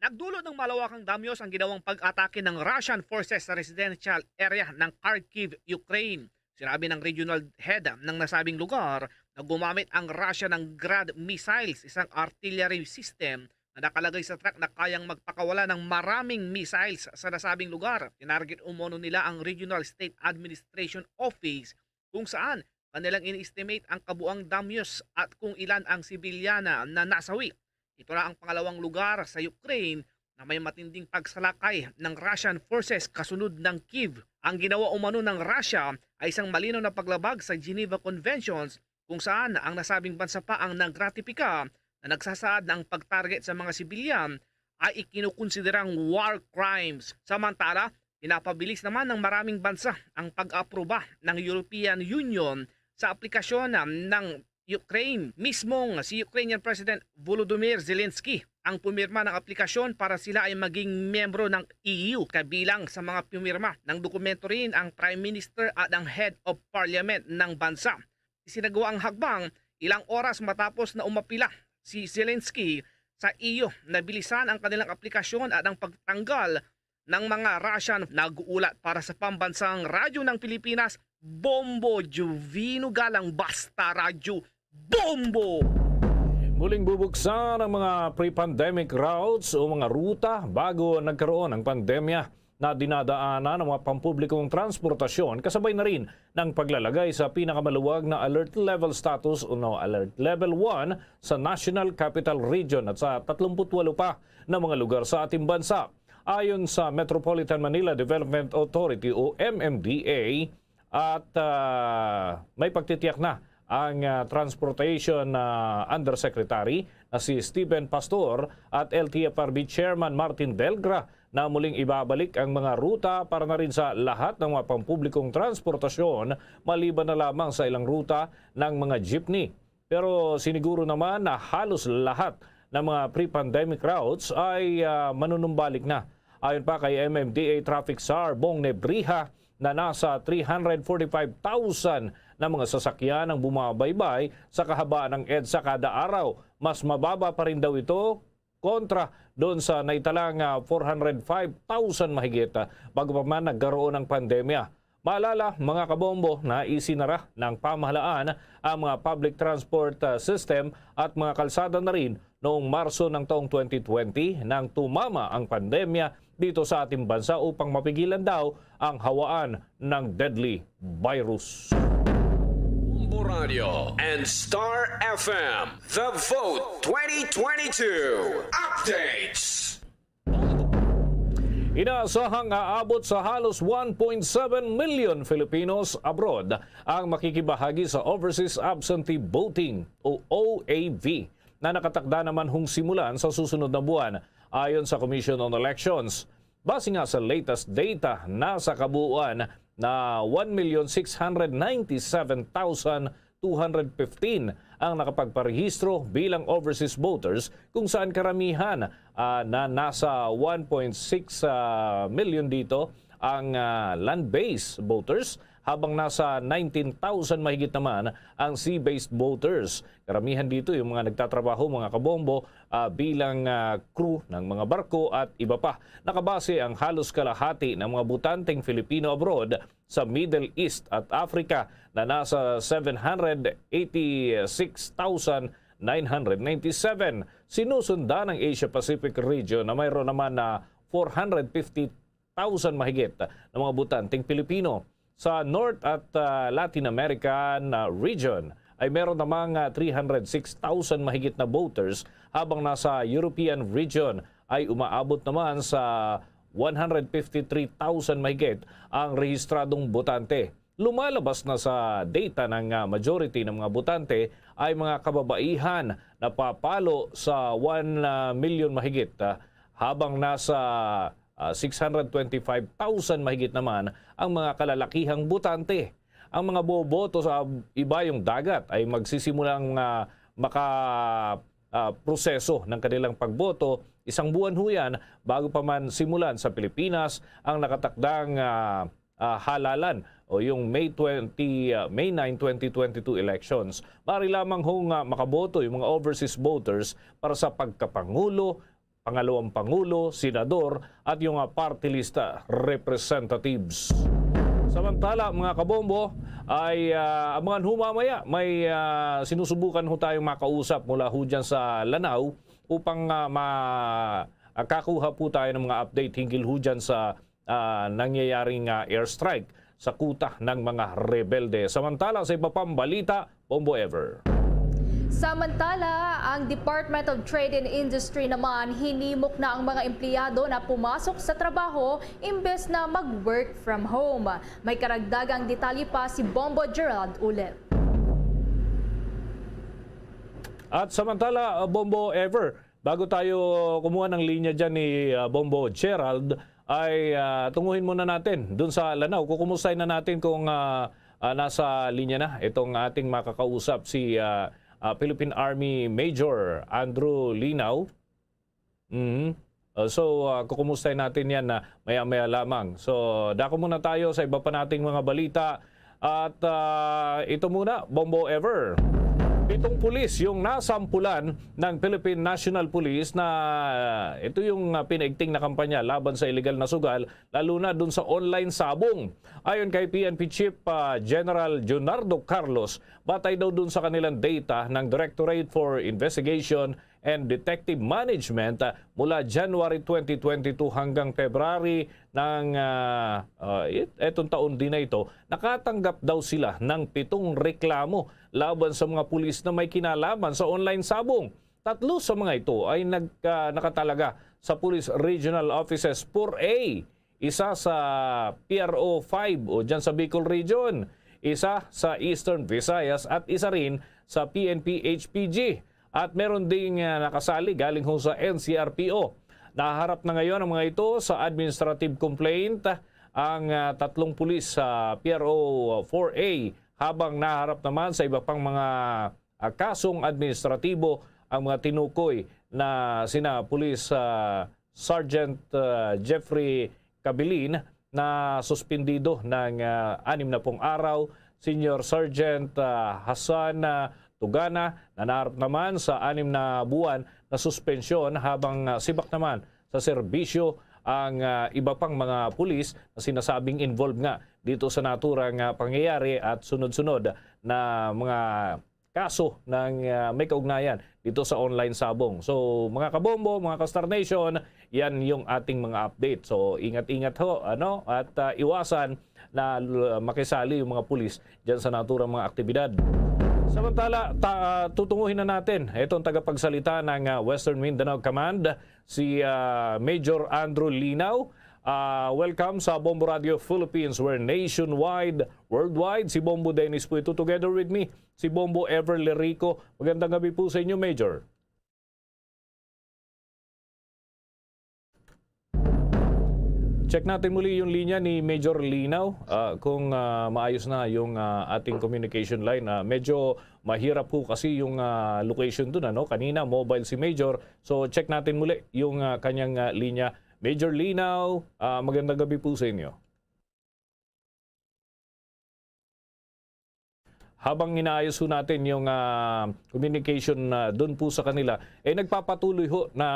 Nagdulot ng malawakang damyos ang ginawang pag-atake ng Russian forces sa residential area ng Kharkiv, Ukraine. Sinabi ng regional head ng nasabing lugar na gumamit ang Russia ng Grad missiles, isang artillery system na nakalagay sa truck na kayang magpakawala ng maraming missiles sa nasabing lugar. Tinarget umano nila ang Regional State Administration Office kung saan kanilang ini-estimate ang kabuang damyos at kung ilan ang sibilyana na nasawi. Ito na ang pangalawang lugar sa Ukraine na may matinding pagsalakay ng Russian forces kasunod ng Kyiv. Ang ginawa umano ng Russia ay isang malinaw na paglabag sa Geneva Conventions kung saan ang nasabing bansa pa ang nagratipika na nagsasaad na ang pagtarget sa mga sibilyan ay ikinukonsiderang war crimes. Samantala, pinapabilis naman ng maraming bansa ang pag-aproba ng European Union sa aplikasyon ng Ukraine. Mismong si Ukrainian President Volodymyr Zelensky ang pumirma ng aplikasyon para sila ay maging miyembro ng EU. Kabilang sa mga pumirma ng dokumento rin ang Prime Minister at ang Head of Parliament ng bansa. Isinagawa ang hagbang ilang oras matapos na umapila si Zelensky sa EU na bilisan ang kanilang aplikasyon at ang pagtanggal ng mga Russian. Nag-uulat para sa pambansang radyo ng Pilipinas, Bombo Jovino Galang, Basta Radyo Bombo! Muling bubuksan ang mga pre-pandemic routes o mga ruta bago nagkaroon ng pandemya na dinadaanan ng mga pampublikong transportasyon kasabay na rin ng paglalagay sa pinakamaluwag na alert level status o alert level 1 sa National Capital Region at sa 38 pa na mga lugar sa ating bansa. Ayon sa Metropolitan Manila Development Authority o MMDA at may pagtitiyak na ang Transportation Undersecretary na si Stephen Pastor at LTFRB Chairman Martin Delgra na muling ibabalik ang mga ruta para na rin sa lahat ng mga pampublikong transportasyon maliban na lamang sa ilang ruta ng mga jeepney. Pero siniguro naman na halos lahat ng mga pre-pandemic routes ay manunumbalik na. Ayon pa kay MMDA Traffic SAR Bong Nebriha na nasa 345,000 na mga sasakyan ang bumabaybay sa kahabaan ng EDSA kada araw. Mas mababa pa rin daw ito kontra doon sa naitalang 405,000 mahigit bago pa man nagkaroon ng pandemya. Maalala mga kabombo na isinara ng pamahalaan ang mga public transport system at mga kalsada na rin noong Marso ng taong 2020 nang tumama ang pandemya dito sa ating bansa upang mapigilan daw ang hawaan ng deadly virus. Bombo Radio and Star FM, The Vote 2022 Updates. Inaasahang aabot sa halos 1.7 million Filipinos abroad ang makikibahagi sa Overseas Absentee Voting o OAV na nakatakda naman hong simulan sa susunod na buwan ayon sa Commission on Elections. Base nga sa latest data, nasa kabuuan na 1,697,200 215 ang nakapagparehistro bilang overseas voters kung saan karamihan na nasa 1.6 million dito ang land-based voters habang nasa 19,000 mahigit naman ang sea-based voters. Karamihan dito yung mga nagtatrabaho, mga kabombo, bilang crew ng mga barko at iba pa. Nakabase ang halos kalahati ng mga butanteng Filipino abroad sa Middle East at Africa na nasa 786,997. Sinusundan ng Asia Pacific region na mayroon naman na 450,000 mahigit ng mga butanteng Pilipino. Sa North at Latin American region ay meron namang 306,000 mahigit na voters habang nasa European region ay umaabot naman sa 153,000 mahigit ang rehistradong botante. Lumalabas na sa data ng majority ng mga botante ay mga kababaihan na papalo sa 1 million mahigit habang nasa 625,000 mahigit naman ang mga kalalakihang botante. Ang mga boboto sa ibayong dagat ay magsisimulang proseso ng kanilang pagboto. Isang buwan ho yan bago pa man simulan sa Pilipinas ang nakatakdang halalan o yung May 9, 2022 elections. Maaari lamang hong makaboto yung mga overseas voters para sa pagkapangulo, pangalawang pangulo, senador at yung party list representatives. Samantala, mga kabombo, ay abangan ho mamaya. May sinusubukan ho tayong makausap mula ho dyan sa Lanao upang makakuha po tayo ng mga update hinggil ho dyan sa nangyayaring airstrike sa kuta ng mga rebelde. Samantala, sa iba pang balita, Bombo Ever. Samantala, ang Department of Trade and Industry naman hinimok na ang mga empleyado na pumasok sa trabaho imbes na mag-work from home. May karagdagang detalye pa si Bombo Gerald ulit. At samantala, Bombo Ever, bago tayo kumuha ng linya dyan ni Bombo Gerald, ay tunguhin muna natin dun sa Lanao. Kukumustahin na natin kung nasa linya na itong ating makakausap si Philippine Army Major Andrew Linaw. So, kukumustahin natin yan na maya-maya lamang. So, dako muna tayo sa iba pa nating mga balita. At ito muna, Bombo Ever. 7 pulis yung nasampulan ng Philippine National Police na ito yung pinaigting na kampanya laban sa illegal na sugal, lalo na dun sa online sabong. Ayon kay PNP Chief General Junardo Carlos, batay daw dun sa kanilang data ng Directorate for Investigation and Detective Management mula January 2022 hanggang February ng etong taon din na ito, nakatanggap daw sila ng 7 reklamo laban sa mga pulis na may kinalaman sa online sabong. 3 sa mga ito ay nakatalaga sa Police Regional Offices 4A, isa sa PRO 5 o dyan sa Bicol Region, isa sa Eastern Visayas at isa rin sa PNP HPG. At meron ding nakasali galing ho sa NCRPO. Naharap na ngayon ang mga ito sa administrative complaint ang 3 pulis sa PRO 4A, habang naharap naman sa iba pang mga kasong administratibo ang mga tinukoy na sina Police Sergeant Jeffrey Cabilin na suspendido ng 60 araw, Senior Sergeant Hassan Tugana na naharap naman sa 6 na buwan na suspensyon, habang sibak naman sa serbisyo ang iba pang mga pulis na sinasabing involved nga dito sa naturang pangyayari at sunod-sunod na mga kaso ng may kaugnayan dito sa online sabong. So mga kabombo, mga ka-Star Nation, yan yung ating mga update. So ingat-ingat ho at iwasan na makisali yung mga pulis dyan sa naturang mga aktibidad. Samantala, tutunguhin na natin itong tagapagsalita ng Western Mindanao Command, si Major Andrew Linaw. Welcome sa Bombo Radio Philippines, where nationwide, worldwide, si Bombo Dennis po ito. Together with me, si Bombo Ever Lerico. Magandang gabi po sa inyo, Major. check natin muli yung linya ni Major Linaw kung maayos na yung ating communication line. Medyo mahirap po kasi yung location dun. Kanina mobile si Major. So check natin muli yung kanyang linya. Major Linaw, magandang gabi po sa inyo. Habang inaayos ho natin yung communication doon po sa kanila, nagpapatuloy ho na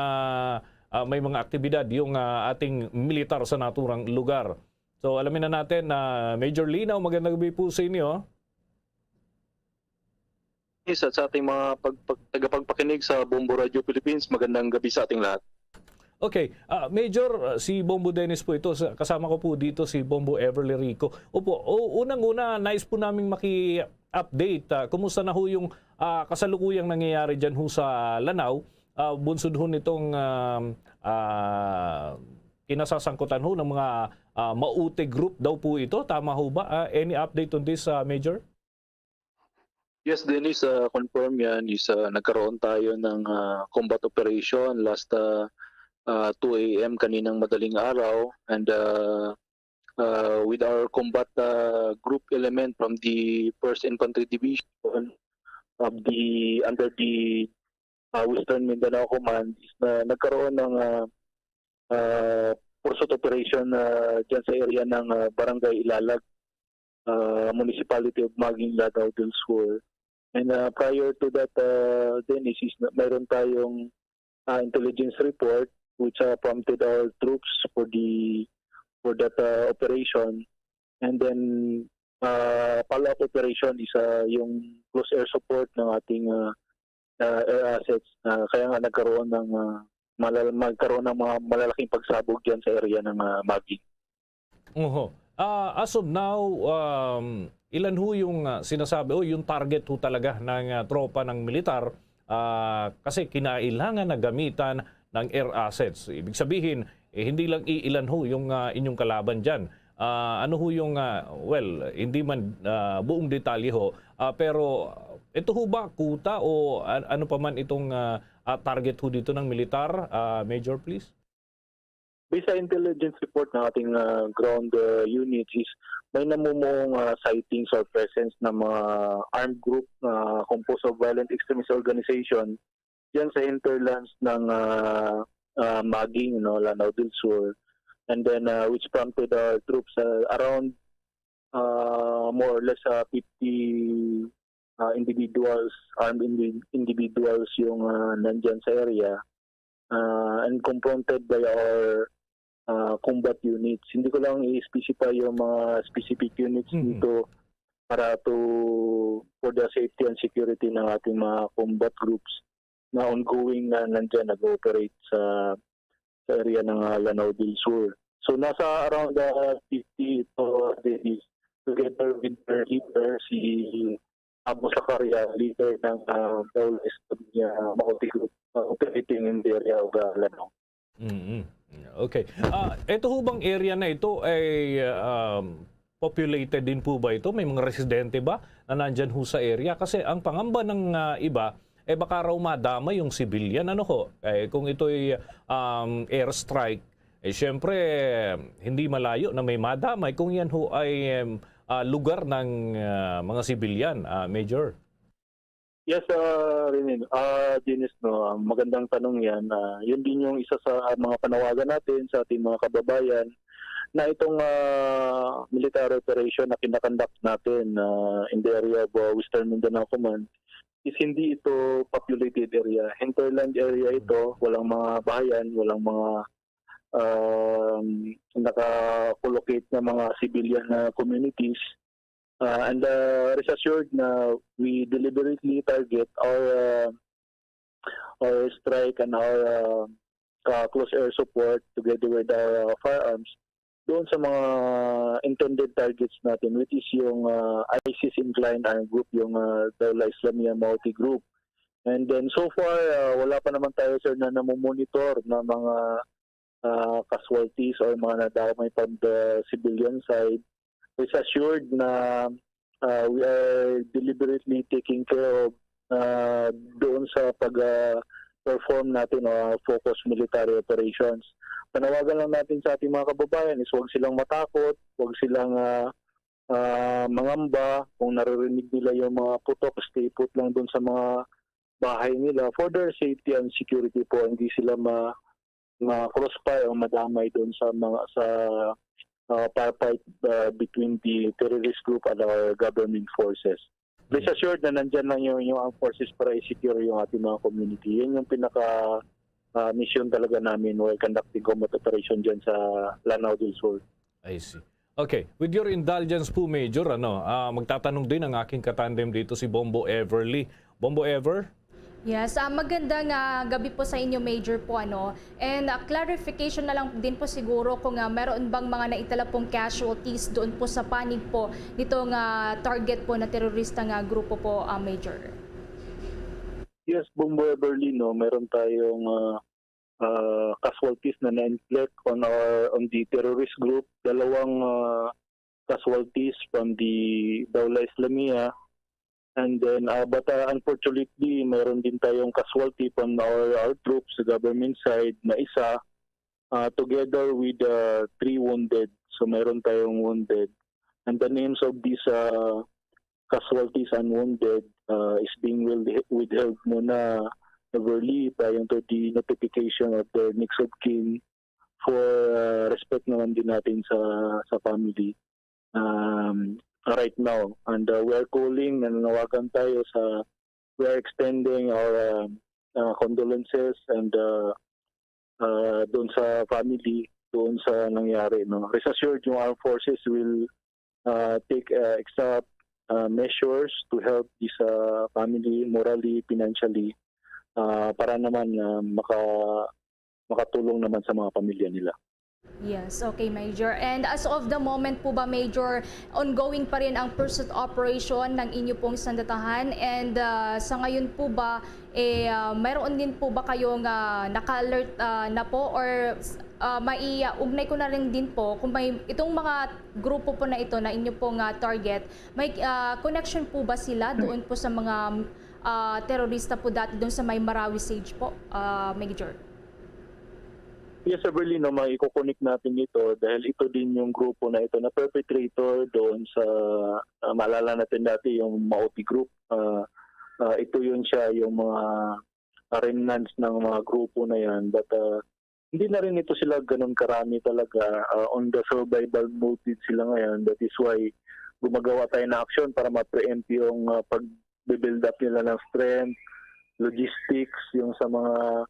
may mga aktibidad yung ating militar sa naturang lugar. So alamin na natin na Major Linaw, magandang gabi po sa inyo. At sa ating mga tagapagpakinig sa Bombo Radio Philippines, magandang gabi sa ating lahat. Okay, Major, si Bombo Dennis po ito. Kasama ko po dito si Bombo Everly Rico. Opo, unang-una, nais po namin maki-update. Kumusta na ho yung kasalukuyang nangyayari dyan ho sa Lanao? Bunsod ho nitong kinasasangkutan ho ng mga Maute group daw po ito. Tama ho ba? Any update on this, Major? Yes, Dennis, confirm yan. Nagkaroon tayo ng combat operation last 2 a.m. kaninang madaling araw, and with our combat group element from the 1st Infantry Division of under the Western Mindanao Command, nagkaroon ng pursuit operation dyan sa area ng Barangay Ilalag, Municipality of Maging, Lanao del Sur. And prior to that, Dennis, mayroon tayong intelligence report which prompted our troops for that operation. And then follow-up operation is yung close air support ng ating air assets. Kaya nga nagkaroon ng mga malalaking pagsabog dyan sa area ng Maging. As of now, ilan ho yung sinasabi, yung target ho talaga ng tropa ng militar kasi kinailangan na gamitan ng air assets. Ibig sabihin, hindi lang iilan ho yung inyong kalaban dyan. Ano ho yung, hindi man buong detalye ho, pero ito ho ba kuta o ano pa man itong target ho dito ng militar? Major, please. Based sa intelligence report ng ating ground units is may namumuong sightings or presence ng mga armed group composed of violent extremist organization diyan sa hinterlands ng Maging, Lanao del Sur, and then which prompted our troops around more or less 50 individuals, armed individuals yung nandyan sa area, and confronted by our combat units. Hindi ko lang i-specify yung mga specific units dito para for the safety and security ng ating mga combat groups na ongoing na nandyan nag-ooperate sa area ng Lanao del Sur. So nasa around 50 to days together with their leader, si Abo Sacaria, leader ng Maute Group, operating in the area of Lanao. Okay. Ito ho bang area na ito ay populated din po ba ito? May mga residente ba na nandyan ho sa area? Kasi ang pangamba ng iba, baka raw madama yung civilian. Ano ho? Kung ito'y airstrike, syempre hindi malayo na may madamay kung yan ho ay lugar ng mga civilian, Major. Yes, Dennis, magandang tanong yan. Yun din yung isa sa mga panawagan natin sa ating mga kababayan na itong military operation na kinakandak natin in the area of Western Mindanao Command is hindi ito populated area. Hinterland area ito, walang mga bahayan, walang mga naka-collocate na mga civilian communities. And rest assured na we deliberately target our strike and our close air support together with our firearms doon sa mga intended targets natin, which is yung ISIS-inclined armed group, yung Dawla Islamiyah Maute Group. And then so far, wala pa naman tayo, sir, na namomonitor na mga casualties or mga nadamay from the civilian side. Rest assured na we are deliberately taking care of doon sa pag-perform natin focused military operations. Panawagan lang natin sa ating mga kababayan is huwag silang matakot, huwag silang mangamba. Kung naririnig nila yung mga putok, stay put lang doon sa mga bahay nila for their safety and security po. Hindi sila ma-crossfire o madamay doon sa firefight between the terrorist group and our government forces. Please assured na nandyan lang yung armed forces para i-secure yung ating mga community. Yan yung mission talaga namin while conducting combat operation dyan sa Lanao del Sur. I see. Okay, with your indulgence po, Major, magtatanong din ang aking katandem dito si Bombo Everly. Bombo Ever? Yes, magandang gabi po sa inyo, Major po. And clarification na lang din po siguro kung meron bang mga naitala pong casualties doon po sa panig po nitong target po na teroristang grupo po, Major. Yes, Bombo Everly, meron tayong casualties na na-inflict on the terrorist group. 2 casualties from the Dawla Islamiyah. And then, but unfortunately, meron din tayong casualty from our troops sa government side na isa, together with 3 wounded. So meron tayong wounded. And the names of these casualties and wounded is being withheld muna Everly tayong to the notification of the next of kin for respect naman din natin sa family right now. And we are calling, nananawagan tayo we are extending our condolences and doon sa family, doon sa nangyari. Rest assured, yung armed forces will take extra measures to help this family morally, financially, para naman makatulong naman sa mga pamilya nila. Yes, okay, Major. And as of the moment po ba, Major, ongoing pa rin ang pursuit operation ng inyo pong sandatahan? And sa ngayon po ba, mayroon din po ba kayong naka-alert na po? Or maiugnay ko na rin din po, kung may itong mga grupo po na ito na inyo pong target, may connection po ba sila doon po sa mga terorista po dati doon sa may Marawi Sage po, Major? Yes, Everly, maiko-connect natin ito dahil ito din yung grupo na ito na perpetrator doon sa, maalala natin dati yung Maoti group. Ito yun siya, yung mga remnants ng mga grupo na yan. But hindi na rin ito sila ganun karami talaga. On the survival mode din sila ngayon. That is why gumagawa tayo na action para ma-preempt yung pag-build up nila ng strength, logistics, yung sa mga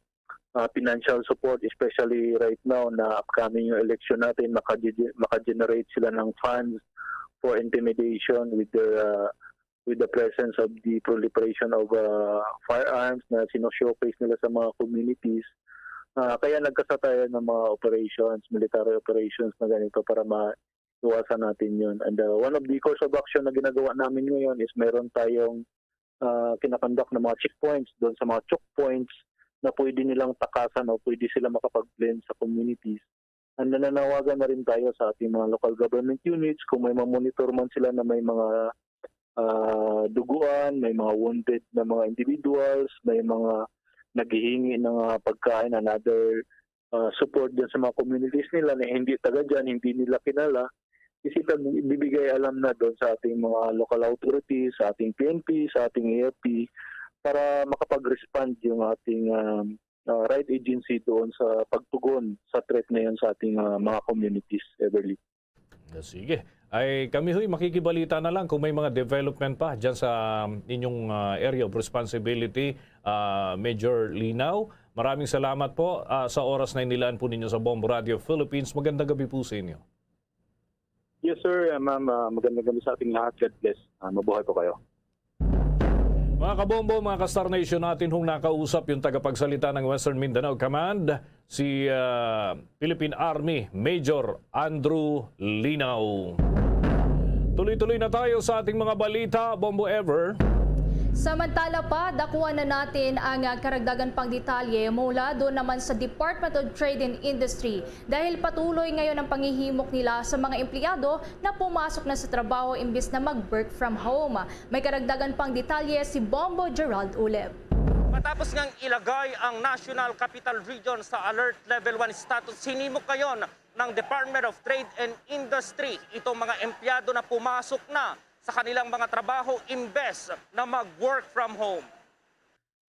financial support, especially right now na upcoming yung election natin, maka-generate sila ng funds for intimidation with the presence of the proliferation of firearms na sino-showcase nila sa mga communities. Kaya nagkasa tayo ng mga operations, military operations na ganito para maiwasan natin yun. And one of the course of action na ginagawa namin ngayon is meron tayong kinakandak na mga checkpoints doon sa mga choke points na pwede nilang takasan o pwede sila makapag-blend sa communities. And nananawagan na rin tayo sa ating mga local government units kung may mamonitor man sila na may mga duguan, may mga wounded na mga individuals, may mga naghihingi ng pagkain and other support din sa mga communities nila na hindi taga dyan, hindi nila kinala. Bibigay alam na doon sa ating mga local authorities, sa ating PNP, sa ating AFP, para makapag-respond yung ating right agency doon sa pagtugon sa threat na yun sa ating mga communities, Everly. Sige. Ay kami makikibalita na lang kung may mga development pa dyan sa inyong area of responsibility, Major Linaw. Maraming salamat po sa oras na inilaan po ninyo sa Bombo Radio Philippines. Magandang gabi po sa inyo. Yes, sir. Ma'am, magandang gabi sa ating lahat. God bless. Mabuhay po kayo. Mga kabombo, mga ka-Star Nation, natin nakausap yung tagapagsalita ng Western Mindanao Command, si Philippine Army Major Andrew Linaw. Tuloy-tuloy na tayo sa ating mga balita, Bombo Ever. Samantala pa, dakuha na natin ang karagdagan pang detalye mula doon naman sa Department of Trade and Industry dahil patuloy ngayon ang panghihimok nila sa mga empleyado na pumasok na sa trabaho imbis na mag-work from home. May karagdagan pang detalye si Bombo Gerald Uleb. Matapos ngang ilagay ang National Capital Region sa Alert Level 1 status, sinimok ngayon ng Department of Trade and Industry itong mga empleyado na pumasok na sa kanilang mga trabaho imbes na mag-work from home.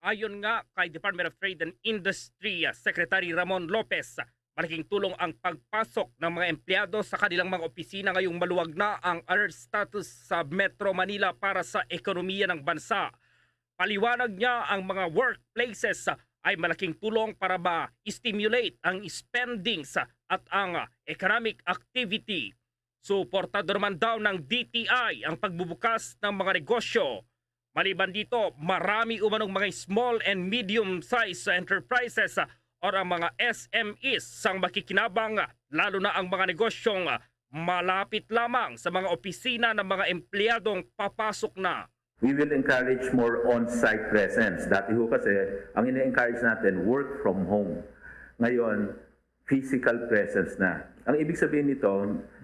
Ayon nga kay Department of Trade and Industry Secretary Ramon Lopez, malaking tulong ang pagpasok ng mga empleyado sa kanilang mga opisina ngayong maluwag na ang alert status sa Metro Manila para sa ekonomiya ng bansa. Paliwanag niya ang mga workplaces ay malaking tulong para ma-stimulate ang spendings at ang economic activity. Suportado naman daw ng DTI ang pagbubukas ng mga negosyo. Maliban dito, marami umanong mga small and medium-sized enterprises o ang mga SMEs ang makikinabang, lalo na ang mga negosyong malapit lamang sa mga opisina ng mga empleyadong papasok na. We will encourage more on-site presence. Dati ho kasi, ang ina-encourage natin, work from home. Ngayon, physical presence na. Ang ibig sabihin nito,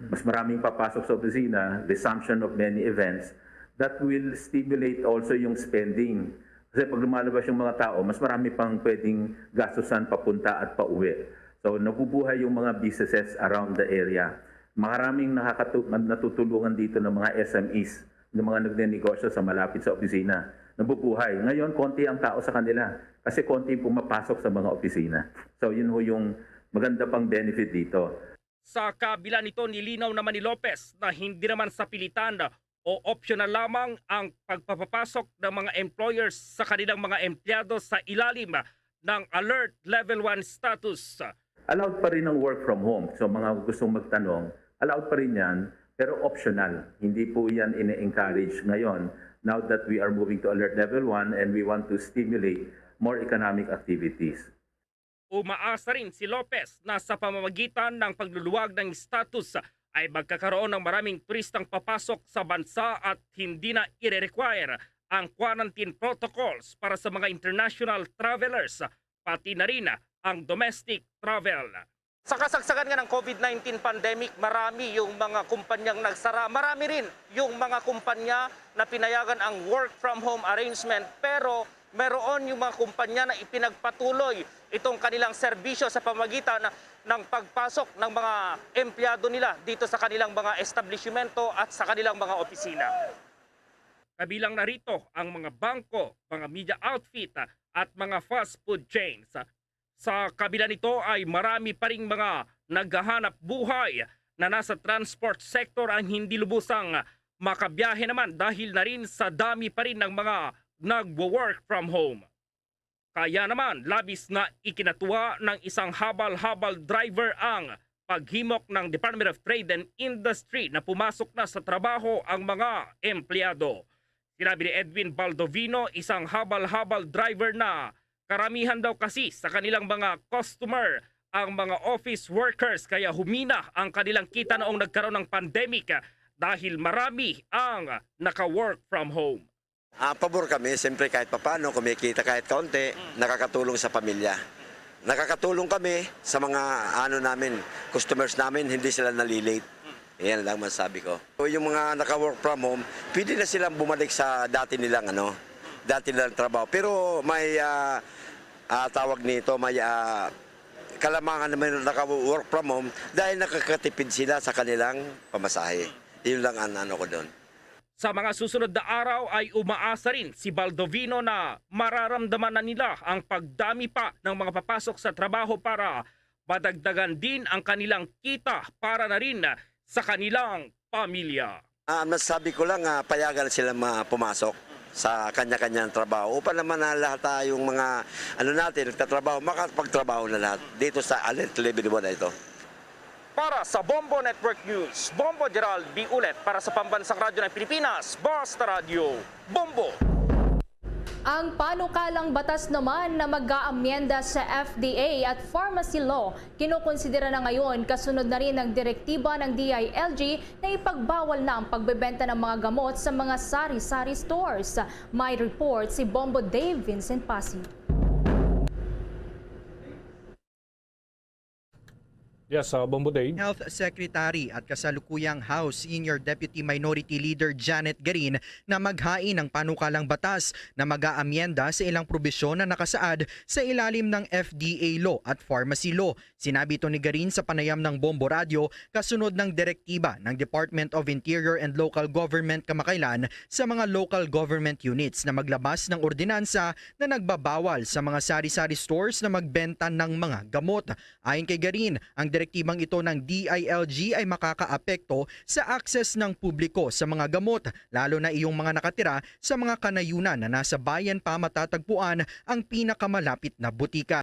mas maraming papasok sa opisina, resumption of many events, that will stimulate also yung spending. Kasi pag lumalabas yung mga tao, mas marami pang pwedeng gastusan papunta at pauwi. So, nabubuhay yung mga businesses around the area. Maraming natutulungan dito ng mga SMEs, ng mga nagnenegosyo sa malapit sa opisina. Nabubuhay. Ngayon, konti ang tao sa kanila kasi konti pumapasok sa mga opisina. So, yun ho yung maganda pang benefit dito. Sa kabila nito, nilinaw naman ni Lopez na hindi naman sa pilitan o optional lamang ang pagpapapasok ng mga employers sa kanilang mga empleyado sa ilalim ng Alert Level 1 status. Allowed pa rin ang work from home. So, mga gustong magtanong, allowed pa rin yan, pero optional. Hindi po yan ine-encourage ngayon now that we are moving to Alert Level 1 and we want to stimulate more economic activities. Umaasa rin si Lopez na sa pamamagitan ng pagluluwag ng status ay magkakaroon ng maraming turistang papasok sa bansa at hindi na i-require ang quarantine protocols para sa mga international travelers, pati na rin ang domestic travel. Sa kasagsagan nga ng COVID-19 pandemic, marami yung mga kumpanyang nagsara. Marami rin yung mga kumpanya na pinayagan ang work from home arrangement. Pero meron yung mga kumpanya na ipinagpatuloy itong kanilang serbisyo sa pamagitan ng pagpasok ng mga empleyado nila dito sa kanilang mga establishmento at sa kanilang mga opisina. Kabilang narito ang mga bangko, mga media outfit at mga fast food chains. Sa kabila nito ay marami pa ring mga naghahanap buhay na nasa transport sector ang hindi lubusang makabiyahe naman dahil na rin sa dami pa rin ng mga nagwo-work from home. Kaya naman labis na ikinatuwa ng isang habal-habal driver ang paghimok ng Department of Trade and Industry na pumasok na sa trabaho ang mga empleyado. Sinabi ni Edwin Baldovino, isang habal-habal driver na karamihan daw kasi sa kanilang mga customer ang mga office workers kaya humina ang kanilang kita noong nagkaroon ng pandemic dahil marami ang naka-work from home. Pabor kami, siyempre kahit papano, kumikita kahit kaunti, nakakatulong sa pamilya. Nakakatulong kami sa mga customers namin, hindi sila nalilate. Yan lang masabi ko. Yung mga naka-work from home, pwede na silang bumalik sa dati nilang trabaho. Pero may tawag nito, may kalamangan naman naka-work from home dahil nakakatipid sila sa kanilang pamasahe. Yun lang ang ko doon. Sa mga susunod na araw ay umaasa rin si Baldovino na mararamdaman na nila ang pagdami pa ng mga papasok sa trabaho para madagdagan din ang kanilang kita para na rin sa kanilang pamilya. Masasabi ko lang, payagan sila pumasok sa kanya-kanyang trabaho upang naman na lahat tayong mga nagtatrabaho, makapagtrabaho na lahat dito sa Alert Level 1 na ito. Para sa Bombo Network News, Bombo Gerald B. Ulet para sa Pambansang Radyo ng Pilipinas, Basta Radio, Bombo! Ang panukalang batas naman na mag-aamyenda sa FDA at pharmacy law, kinukonsidera na ngayon kasunod na rin ng direktiba ng DILG na ipagbawal na ang pagbebenta ng mga gamot sa mga sari-sari stores. May report si Bombo Dave Vincent Pasi. Yes, Bombo Day. Health Secretary at kasalukuyang House Senior Deputy Minority Leader Janet Garin na maghain ng panukalang batas na mag-aamyenda sa ilang probisyon na nakasaad sa ilalim ng FDA law at pharmacy law. Sinabi ito ni Garin sa panayam ng Bombo Radio kasunod ng direktiba ng Department of Interior and Local Government kamakailan sa mga local government units na maglabas ng ordinansa na nagbabawal sa mga sari-sari stores na magbenta ng mga gamot. Ayon kay Garin, ang direktibang ito ng DILG ay makakaapekto sa access ng publiko sa mga gamot, lalo na iyong mga nakatira sa mga kanayunan na nasa bayan pa matatagpuan ang pinakamalapit na butika.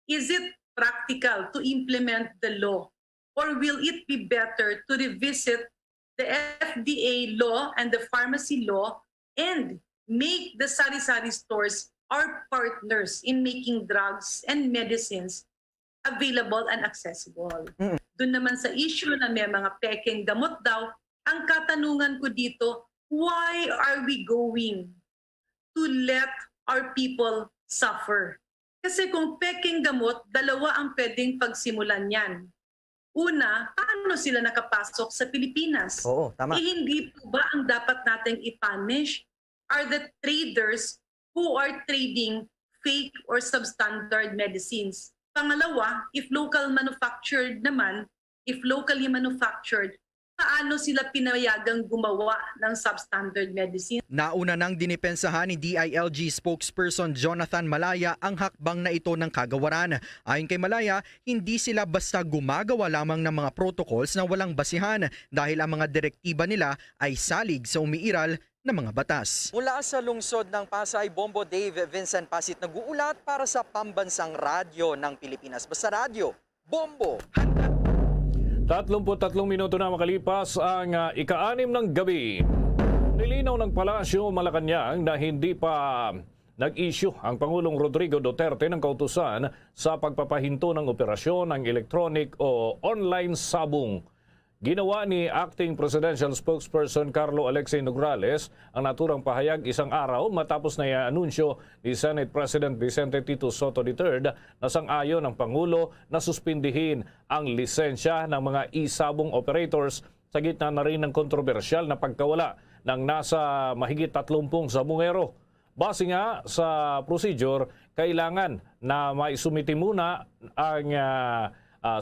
Is it practical to implement the law, or will it be better to revisit the FDA law and the pharmacy law and make the sari-sari stores our partners in making drugs and medicines available and accessible? Doon naman sa issue na may mga pekeng gamot daw, ang katanungan ko dito, why are we going to let our people suffer? Kasi kung pekeng gamot, dalawa ang pwedeng pagsimulan yan. Una, paano sila nakapasok sa Pilipinas? Oo, tama. Hindi po ba ang dapat nating i-punish are the traders who are trading fake or substandard medicines? Pangalawa, if locally manufactured, paano sila pinayagang gumawa ng substandard medicine? Nauna nang dinipensahan ni DILG spokesperson Jonathan Malaya ang hakbang na ito ng kagawaran. Ayon kay Malaya, hindi sila basta gumagawa lamang ng mga protocols na walang basihan dahil ang mga direktiba nila ay salig sa umiiral na mga batas. Mula sa lungsod ng Pasay, Bombo Dave Vincent Pasit nag-uulat para sa Pambansang Radyo ng Pilipinas. Basta Radyo, Bombo. 33 minuto na makalipas ang ika-6 ng gabi. Nilinaw ng Palasyo Malacanang na hindi pa nag-issue ang Pangulong Rodrigo Duterte ng kautusan sa pagpapahinto ng operasyon ng electronic o online sabong. Ginawa ni Acting Presidential Spokesperson Carlo Alexei Nograles ang naturang pahayag isang araw matapos na i-anunsyo ni Senate President Vicente Tito Soto III na sang-ayon ng Pangulo na suspindihin ang lisensya ng mga e-sabong operators sa gitna na rin ng kontrobersyal na pagkawala ng nasa mahigit 30 sabungero. Base nga sa procedure, kailangan na maisumiti muna ang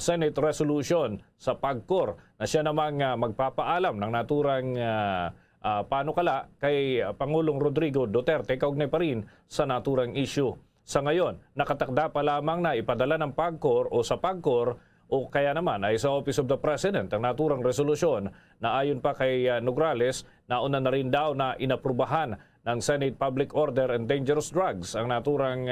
Senate resolution sa PAGCOR na siya namang magpapaalam ng naturang panukala kay Pangulong Rodrigo Duterte kaugnay pa rin sa naturang issue. Sa ngayon, nakatakda pa lamang na ipadala ng PAGCOR o sa PAGCOR o kaya naman ay sa Office of the President ang naturang resolusyon na ayon pa kay Nograles, nauna na rin daw na inaprubahan ng Senate Public Order and Dangerous Drugs ang naturang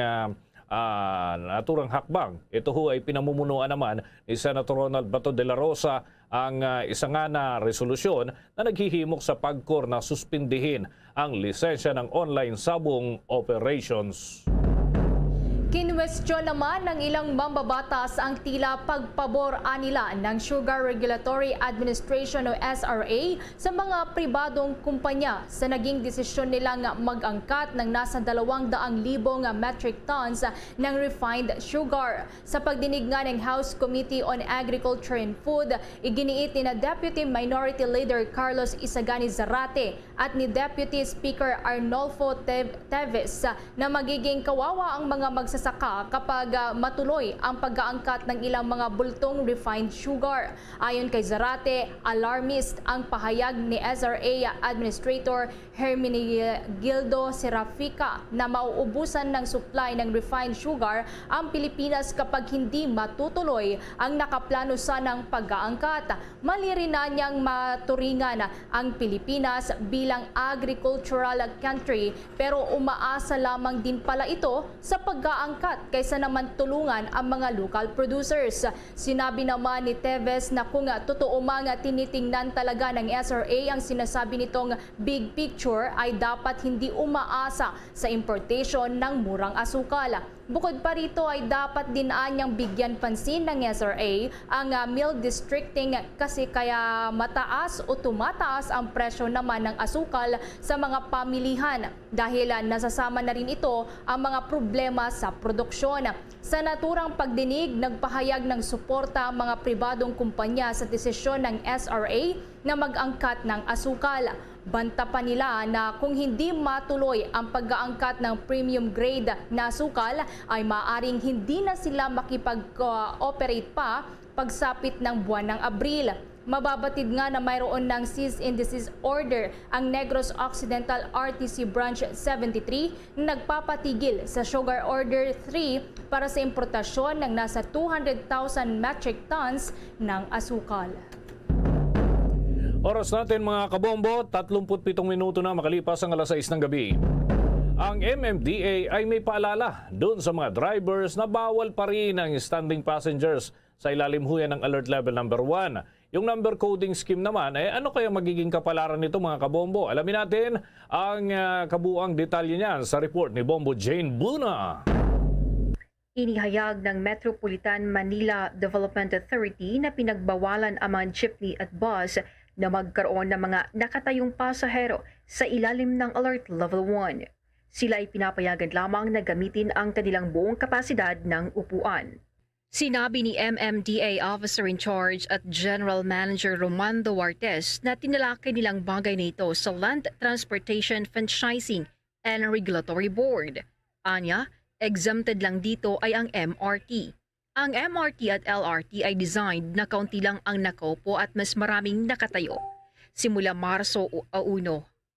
hakbang. Ito ho ay pinamumunuan naman ni Senator Ronald Bato de la Rosa ang isa nga na resolusyon na naghihimok sa PAGCOR na suspindihin ang lisensya ng online sabong operations. Kinwestiyon naman ng ilang mambabatas ang tila pagpabor nila ng Sugar Regulatory Administration o SRA sa mga pribadong kumpanya sa naging desisyon nilang mag-angkat ng nasa 200,000 metric tons ng refined sugar. Sa pagdinig nga ng House Committee on Agriculture and Food, iginiit ni na Deputy Minority Leader Carlos Isagani Zarate at ni Deputy Speaker Arnolfo Teves na magiging kawawa ang mga magsasaka kapag matuloy ang pag-aangkat ng ilang mga bultong refined sugar. Ayon kay Zarate, alarmist ang pahayag ni SRA Administrator Hermenegildo Serafica na mauubusan ng supply ng refined sugar ang Pilipinas kapag hindi matutuloy ang nakaplano sanang pag-aangkat. Mali rin na niyang maturingan ang Pilipinas bilang agricultural country pero umaasa lamang din pala ito sa pag-aangkat kaysa naman tulungan ang mga local producers. Sinabi naman ni Teves na kung totoo mang tinitingnan talaga ng SRA ang sinasabi nitong big picture ay dapat hindi umaasa sa importation ng murang asukal. Bukod pa rito ay dapat din anyang bigyan pansin ng SRA ang meal districting kasi kaya mataas o tumataas ang presyo naman ng asukal sa mga pamilihan dahil nasasama na rin ito ang mga problema sa produksyon. Sa naturang pagdinig, nagpahayag ng suporta ang mga pribadong kumpanya sa desisyon ng SRA na mag-angkat ng asukal. Banta pa nila na kung hindi matuloy ang pag-aangkat ng premium grade na asukal ay maaring hindi na sila makipag-operate pa pagsapit ng buwan ng Abril. Mababatid nga na mayroon ng cease and desist order ang Negros Occidental RTC Branch 73 na nagpapatigil sa Sugar Order 3 para sa importasyon ng nasa 200,000 metric tons ng asukal. Oras natin mga kabombo, 37 minuto na makalipas ang alas 6 ng gabi. Ang MMDA ay may paalala doon sa mga drivers na bawal pa rin ang standing passengers sa ilalim huyan ng Alert Level number 1. Yung number coding scheme naman, ano kaya magiging kapalaran nito mga kabombo? Alamin natin ang kabuuang detalye niyan sa report ni Bombo Jane Buna. Inihayag ng Metropolitan Manila Development Authority na pinagbawalan ang mga jeepney at bus na magkaroon ng mga nakatayong pasahero sa ilalim ng Alert Level 1. Sila ay pinapayagan lamang na gamitin ang kanilang buong kapasidad ng upuan. Sinabi ni MMDA Officer in Charge at General Manager Romando Duartes na tinalakay nilang bagay na ito sa Land Transportation Franchising and Regulatory Board. Anya, exempted lang dito ay ang MRT. Ang MRT at LRT ay designed na kaunti lang ang nakaupo at mas maraming nakatayo. Simula Marso 1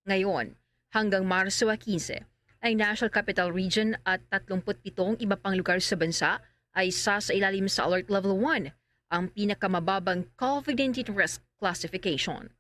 ngayon hanggang Marso 15 ay National Capital Region at 37 iba pang lugar sa bansa ay sa ilalim sa Alert Level 1, ang pinakamababang COVID-19 risk classification.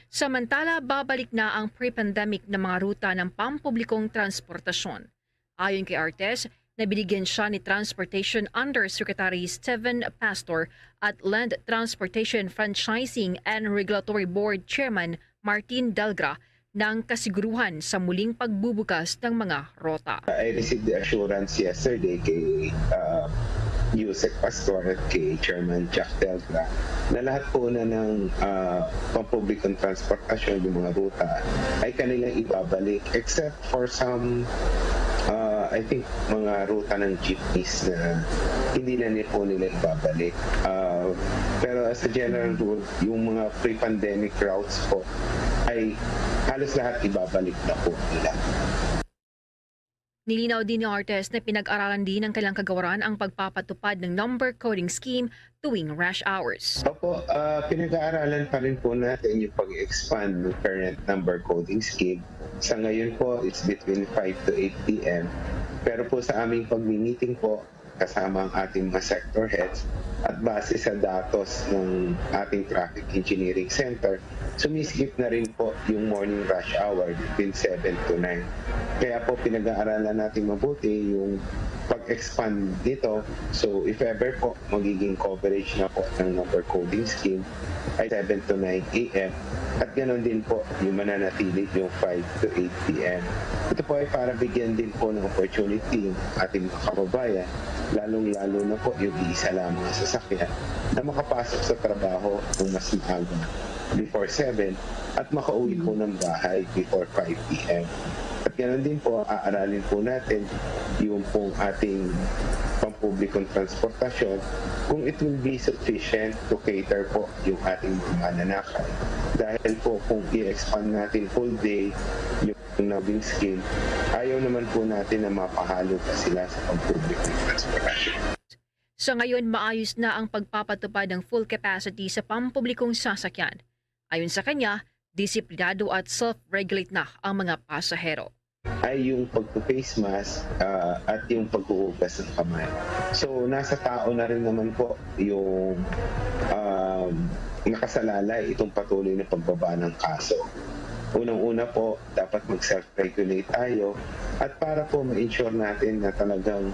Samantala, babalik na ang pre-pandemic na mga ruta ng pampublikong transportasyon. Ayon kay Artes, nabinigyan siya ni Transportation Undersecretary Steven Pastor at Land Transportation Franchising and Regulatory Board Chairman Martin Delgra ng kasiguruhan sa muling pagbubukas ng mga rota. I received the assurance yesterday kay Yusek Pastor at kay Chairman Jack Delgra na lahat po na ng pampublikong transportasyon yung mga ruta ay kanilang ibabalik except for some I think mga ruta ng jeepneys na hindi na po nila ibabalik. Pero as a general rule, yung mga pre-pandemic routes po ay halos lahat ibabalik na po nila. Nilinaw din ni Artes na pinag-aralan din ng kailang kagawaran ang pagpapatupad ng number coding scheme tuwing rush hours. Opo, pinag-aaralan pa rin po natin yung pag-expand ng current number coding scheme. Sa ngayon po, it's between 5 to 8 p.m. Pero po sa aming pag-meeting po, kasama ang ating mga sector heads at base sa datos ng ating Traffic Engineering Center, sumiskip na rin po yung morning rush hour between 7 to 9. Kaya po pinag-aaralan natin mabuti yung pag-expand nito. So if ever po magiging coverage na po ng number coding scheme ay 7 to 9 a.m. At ganoon din po yung mananatili yung 5 to 8 p.m. Ito po ay para bigyan din po ng opportunity yung ating mga kababayan, lalong-lalo na po yung isa lamang sasakyan na makapasok sa trabaho ng mas maaga before 7 at makauwi po ng bahay before 5 p.m. At ganoon din po, aaralin po natin yung pong ating pampublikong transportasyon kung it will be sufficient to cater po yung ating mga mananakay. Dahil po kung i-expand natin full day yung nabing scheme, ayaw naman po natin na mapahalo pa sila sa pampublikong transportasyon. Sa ngayon, maayos na ang pagpapatupad ng full capacity sa pampublikong sasakyan. Ayon sa kanya, disiplinado at self-regulate na ang mga pasahero. Ay yung pag-face mask at yung paghuhugas ng kamay. So nasa tao na rin naman po yung nakasalalay itong patuloy na pagbaba ng kaso. Unang-una po, dapat mag-self-regulate tayo at para po ma-ensure natin na talagang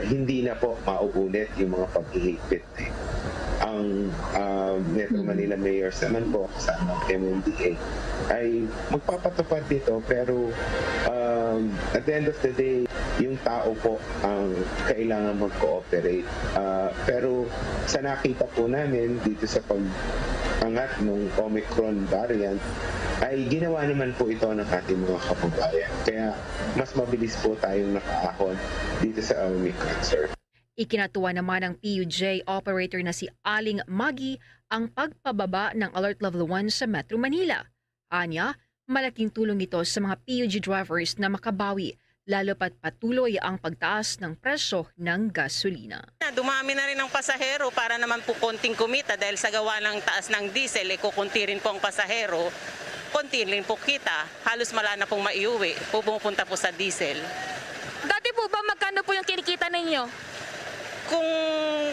hindi na po mauulit yung mga paghihigpit. Ang ibang Metro Manila mayors naman po kasama MMDA ay magpapatupad dito, pero at the end of the day, yung tao po ang kailangan mag-cooperate. Pero sa nakita po namin dito sa pag-angat ng Omicron variant, ay ginawa naman po ito ng ating mga kababayan. Kaya mas mabilis po tayong nakaahon dito sa Omicron, sir. Ikinatuwa naman ng PUJ operator na si Aling Magi ang pagpababa ng Alert Level 1 sa Metro Manila. Anya, malaking tulong ito sa mga PUJ drivers na makabawi, lalo pat patuloy ang pagtaas ng presyo ng gasolina. Dumami na rin ang pasahero para naman po konting kumita dahil sa gawa ng taas ng diesel, kukunti rin po ang pasahero, konti rin po kita, halos wala na pong maiuwi, pupunta po sa diesel. Dati po ba magkano po yung kinikita ninyo? Kung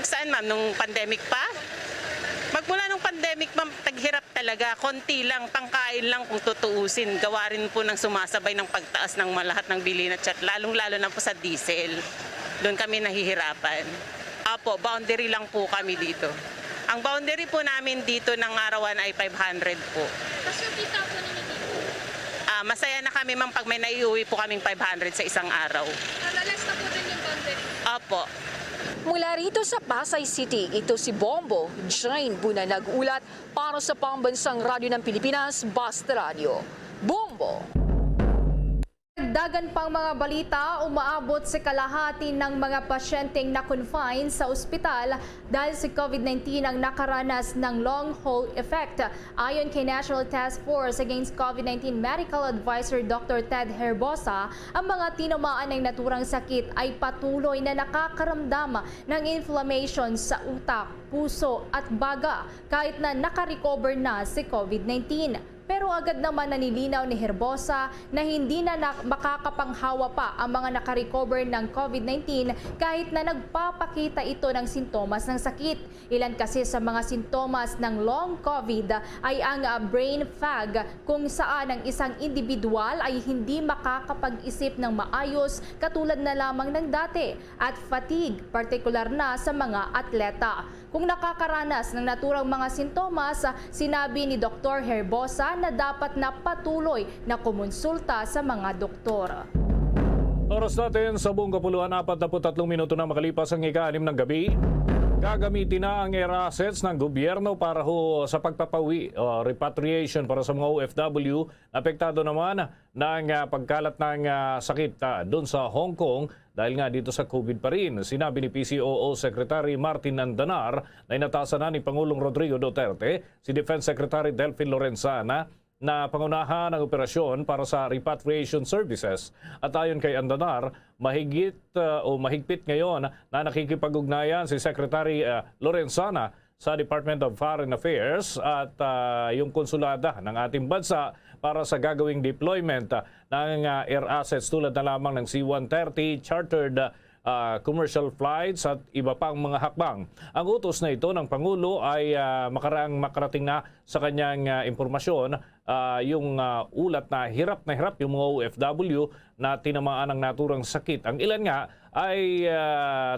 saan ma'am, nung pandemic pa? Magmula nung pandemic ma'am, taghirap talaga, konti lang, pangkain lang kung tutuusin. Gawa rin po ng sumasabay ng pagtaas ng lahat ng bilhin at lalong-lalo na po sa diesel. Doon kami nahihirapan. Apo, boundary lang po kami dito. Ang boundary po namin dito ng arawan ay 500 po. Kasi yung kita po ninyo dito? Masaya na kami ma'am pag may naiuwi po kaming 500 sa isang araw. Nalalas na po din yung boundary? Apo. Mula rito sa Pasay City, ito si Bombo Jane Buna nag-ulat para sa Pambansang Radyo ng Pilipinas, Basta Radio. Bombo! Dagdagan pang mga balita, umaabot sa kalahati ng mga pasyenteng na-confine sa ospital dahil sa COVID-19 ang nakaranas ng long haul effect. Ayon kay National Task Force Against COVID-19 Medical Advisor Dr. Ted Herbosa, ang mga tinamaan ng naturang sakit ay patuloy na nakakaramdam ng inflammation sa utak, puso at baga kahit na nakarecover na si COVID-19. Pero agad naman nanilinaw ni Herbosa na hindi na makakapanghawa pa ang mga nakarecover ng COVID-19 kahit na nagpapakita ito ng sintomas ng sakit. Ilan kasi sa mga sintomas ng long COVID ay ang brain fog, kung saan ang isang individual ay hindi makakapag-isip ng maayos katulad na lamang ng dati, at fatigue, partikular na sa mga atleta. Kung nakakaranas ng naturang mga sintomas, sinabi ni Dr. Herbosa na dapat na patuloy na kumonsulta sa mga doktor. Oras natin sa buong kapuluan, 43 minuto na makalipas ang ika-6 ng gabi. Gagamitin na ang air assets ng gobyerno para sa pagpapawi o repatriation para sa mga OFW. Apektado naman ng pagkalat ng sakit doon sa Hong Kong dahil nga dito sa COVID pa rin. Sinabi ni PCOO Secretary Martin Andanar na inatasan na ni Pangulong Rodrigo Duterte si Defense Secretary Delfin Lorenzana na pangunahan ang operasyon para sa repatriation services. At ayon kay Andanar, mahigpit ngayon na nakikipag-ugnayan si Secretary Lorenzana sa Department of Foreign Affairs at yung konsulada ng ating bansa para sa gagawing deployment ng air assets tulad na lamang ng C-130 chartered commercial flights at iba pang mga hakbang. Ang utos na ito ng Pangulo ay makarating na sa kanyang impormasyon yung ulat na hirap yung mga OFW na tinamaan ng naturang sakit. Ang ilan nga ay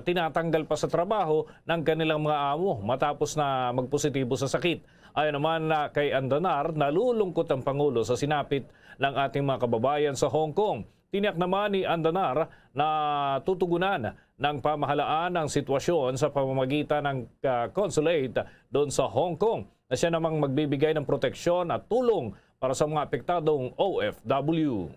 tinatanggal pa sa trabaho ng kanilang mga amo matapos na magpositibo sa sakit. Ayon naman kay Andanar, nalulungkot ang Pangulo sa sinapit ng ating mga kababayan sa Hong Kong. Tiniyak naman ni Andanar na tutugunan ng pamahalaan ang sitwasyon sa pamamagitan ng consulate doon sa Hong Kong na siya namang magbibigay ng proteksyon at tulong para sa mga apektadong OFW.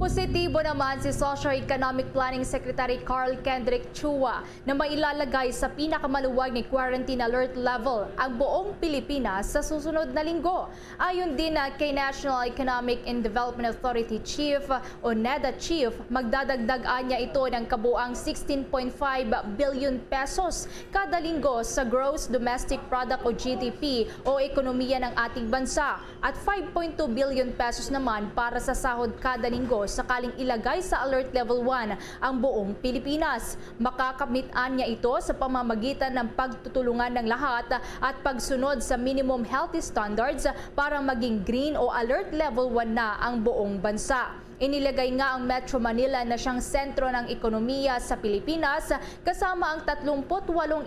Positibo naman si Socio-Economic Planning Secretary Carl Kendrick Chua na mailalagay sa pinakamaluwag ni quarantine alert level ang buong Pilipinas sa susunod na linggo. Ayon din kay National Economic and Development Authority Chief o NEDA Chief, magdadagdagan niya ito ng kabuang 16.5 billion pesos kada linggo sa Gross Domestic Product o GDP o ekonomiya ng ating bansa at 5.2 billion pesos naman para sa sahod kada linggo sakaling ilagay sa Alert Level 1 ang buong Pilipinas. Makakamitan niya ito sa pamamagitan ng pagtutulungan ng lahat at pagsunod sa minimum healthy standards para maging green o Alert Level 1 na ang buong bansa. Inilagay nga ang Metro Manila na siyang sentro ng ekonomiya sa Pilipinas kasama ang 38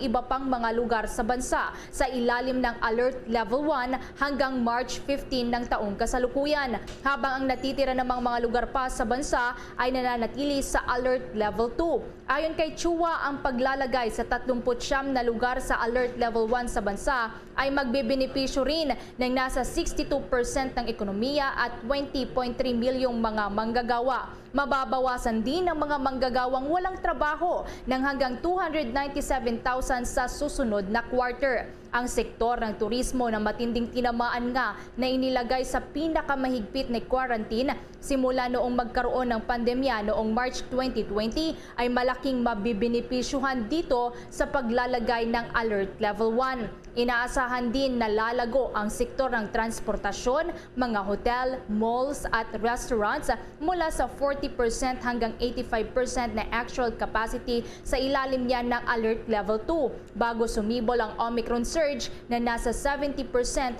iba pang mga lugar sa bansa sa ilalim ng Alert Level 1 hanggang March 15 ng taong kasalukuyan. Habang ang natitira namang mga lugar pa sa bansa ay nananatili sa Alert Level 2. Ayon kay Chua, ang paglalagay sa 39 na lugar sa Alert Level 1 sa bansa ay magbebenepisyo rin ng nasa 62% ng ekonomiya at 20.3 milyong mga manggagawa. Mababawasan din ang mga manggagawang walang trabaho ng hanggang 297,000 sa susunod na quarter. Ang sektor ng turismo na matinding tinamaan nga na inilagay sa pinakamahigpit na quarantine simula noong magkaroon ng pandemya noong March 2020 ay malaking mabibenepisyuhan dito sa paglalagay ng Alert Level 1. Inaasahan din na lalago ang sektor ng transportasyon, mga hotel, malls at restaurants mula sa 40% hanggang 85% na actual capacity sa ilalim niya ng Alert Level 2 bago sumibol ang Omicron surge na nasa 70%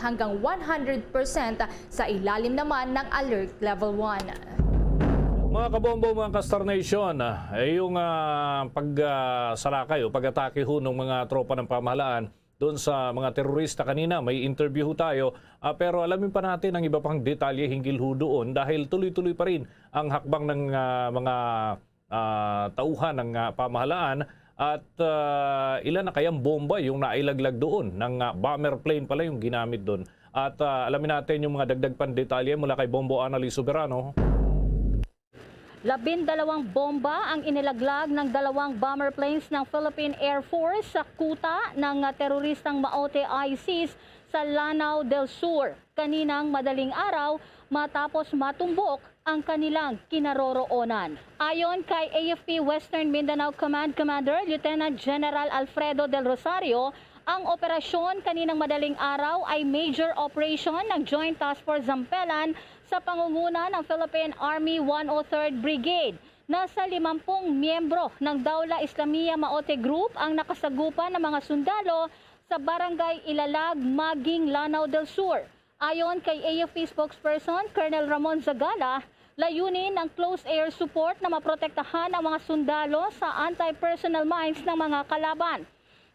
hanggang 100% sa ilalim naman ng Alert Level 1. Mga kabombo, mga ka-Star Nation, yung pagsalakay o pag-atake ho ng mga tropa ng pamahalaan doon sa mga terorista kanina, may interview ho tayo. Pero alamin pa natin ang iba pang detalye hinggil ho doon dahil tuloy-tuloy pa rin ang hakbang ng mga tauhan ng pamahalaan. At ilan na kayang bomba yung nailaglag doon ng bomber plane pala yung ginamit doon. At alamin natin yung mga dagdag pan detalye mula kay Bombo Annalise Soberano. 12 bomba ang inilaglag ng 2 bomber planes ng Philippine Air Force sa kuta ng teroristang Maote ISIS sa Lanao del Sur kaninang madaling araw matapos matumbok ang kanilang kinaroroonan. Ayon kay AFP Western Mindanao Command Commander Lieutenant General Alfredo Del Rosario, ang operasyon kaninang madaling araw ay major operation ng Joint Task Force Zampelan sa pangunguna ng Philippine Army 103rd Brigade. Nasa 50 miyembro ng Dawla Islamiyah Maote Group ang nakasagupan ng mga sundalo sa Barangay Ilalag, Maging, Lanao del Sur. Ayon kay AFP spokesperson Colonel Ramon Zagala, layunin ng close air support na maprotektahan ang mga sundalo sa anti-personnel mines ng mga kalaban.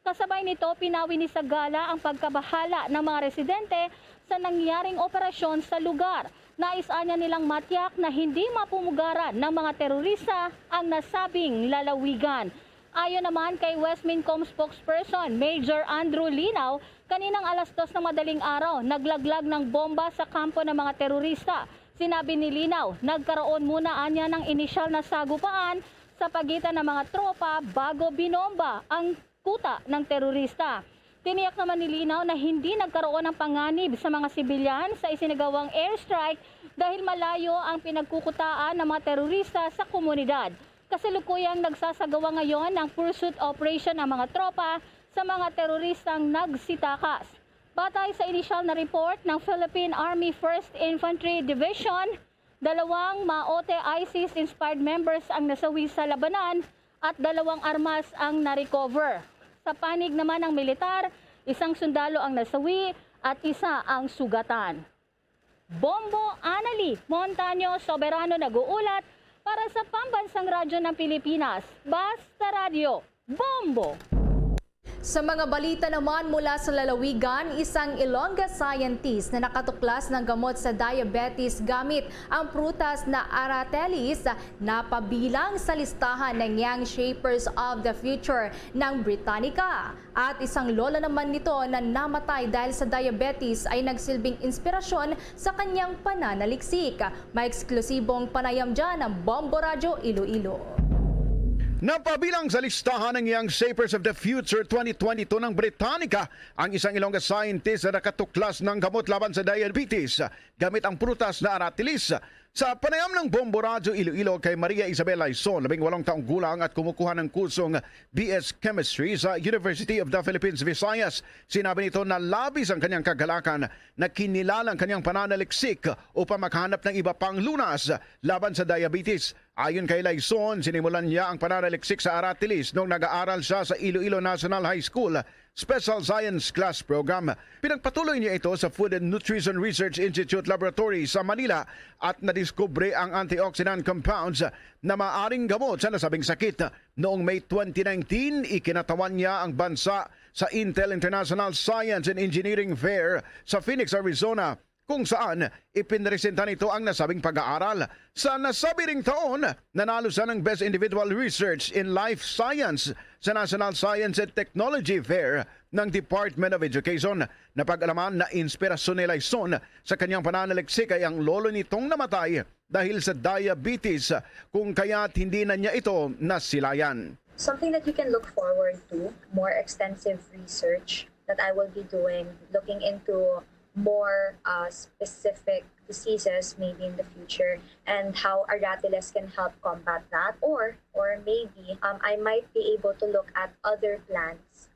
Kasabay nito, pinawi ni Sagala ang pagkabahala ng mga residente sa nangyaring operasyon sa lugar. Nais-anya nilang matiyak na hindi mapumugaran ng mga terorista ang nasabing lalawigan. Ayon naman kay Westmincom spokesperson Major Andrew Linaw, kaninang alas 2 ng madaling araw, naglaglag ng bomba sa kampo ng mga terorista. Sinabi ni Linaw, nagkaroon muna anya ng inisyal na sagupaan sa pagitan ng mga tropa bago binomba ang kuta ng terorista. Tiniyak naman ni Linaw na hindi nagkaroon ng panganib sa mga sibilyan sa isinagawang airstrike dahil malayo ang pinagkukutaan ng mga terorista sa komunidad. Kasalukuyang nagsasagawa ngayon ng pursuit operation ang mga tropa sa mga teroristang nagsitakas. Batay sa inisyal na report ng Philippine Army 1st Infantry Division, 2 Maote ISIS-inspired members ang nasawi sa labanan at 2 armas ang na-recover. Sa panig naman ng militar, 1 sundalo ang nasawi at 1 ang sugatan. Bombo Annalise Montaño Soberano nag-uulat para sa Pambansang Radyo ng Pilipinas. Basta Radio, Bombo! Sa mga balita naman mula sa lalawigan, isang Ilongga scientist na nakatuklas ng gamot sa diabetes gamit ang prutas na aratelis na pabilang sa listahan ng Young Shapers of the Future ng Britannica. At isang lola naman nito na namatay dahil sa diabetes ay nagsilbing inspirasyon sa kanyang pananaliksik. May eksklusibong panayam dyan ng Bombo Radio Iloilo. Napabilang sa listahan ng Young Shapers of the Future 2022 ng Britannica ang isang Ilongga scientist na nakatuklas ng gamot laban sa diabetes gamit ang prutas na aratilis. Sa panayam ng Bombo Radio Iloilo kay Maria Isabel Aison, 18 taong gulang at kumukuha ng kursong BS Chemistry sa University of the Philippines, Visayas, sinabi nito na labis ang kanyang kagalakan na kinilala ang kanyang pananaliksik upang makahanap ng iba pang lunas laban sa diabetes. Ayon kay Laison, sinimulan niya ang pananaliksik sa aratilis noong nag-aaral siya sa Iloilo National High School Special Science Class Program. Pinagpatuloy niya ito sa Food and Nutrition Research Institute Laboratory sa Manila at nadiskubre ang antioxidant compounds na maaring gamot sa nasabing sakit. Noong May 2019, ikinatawan niya ang bansa sa Intel International Science and Engineering Fair sa Phoenix, Arizona, kung saan ipinresenta nito ang nasabing pag-aaral. Sa nasabi ring taon, nanalo siya ng Best Individual Research in Life Science sa National Science and Technology Fair ng Department of Education. Napag-alaman na inspirasyon ni Laison sa kanyang pananaliksik ay ang lolo nitong namatay dahil sa diabetes, kung kaya't hindi na niya ito nasilayan. Something that you can look forward to, more extensive research that I will be doing, looking into more specific diseases maybe in the future and how Aratiles can help combat that, or maybe I might be able to look at other plants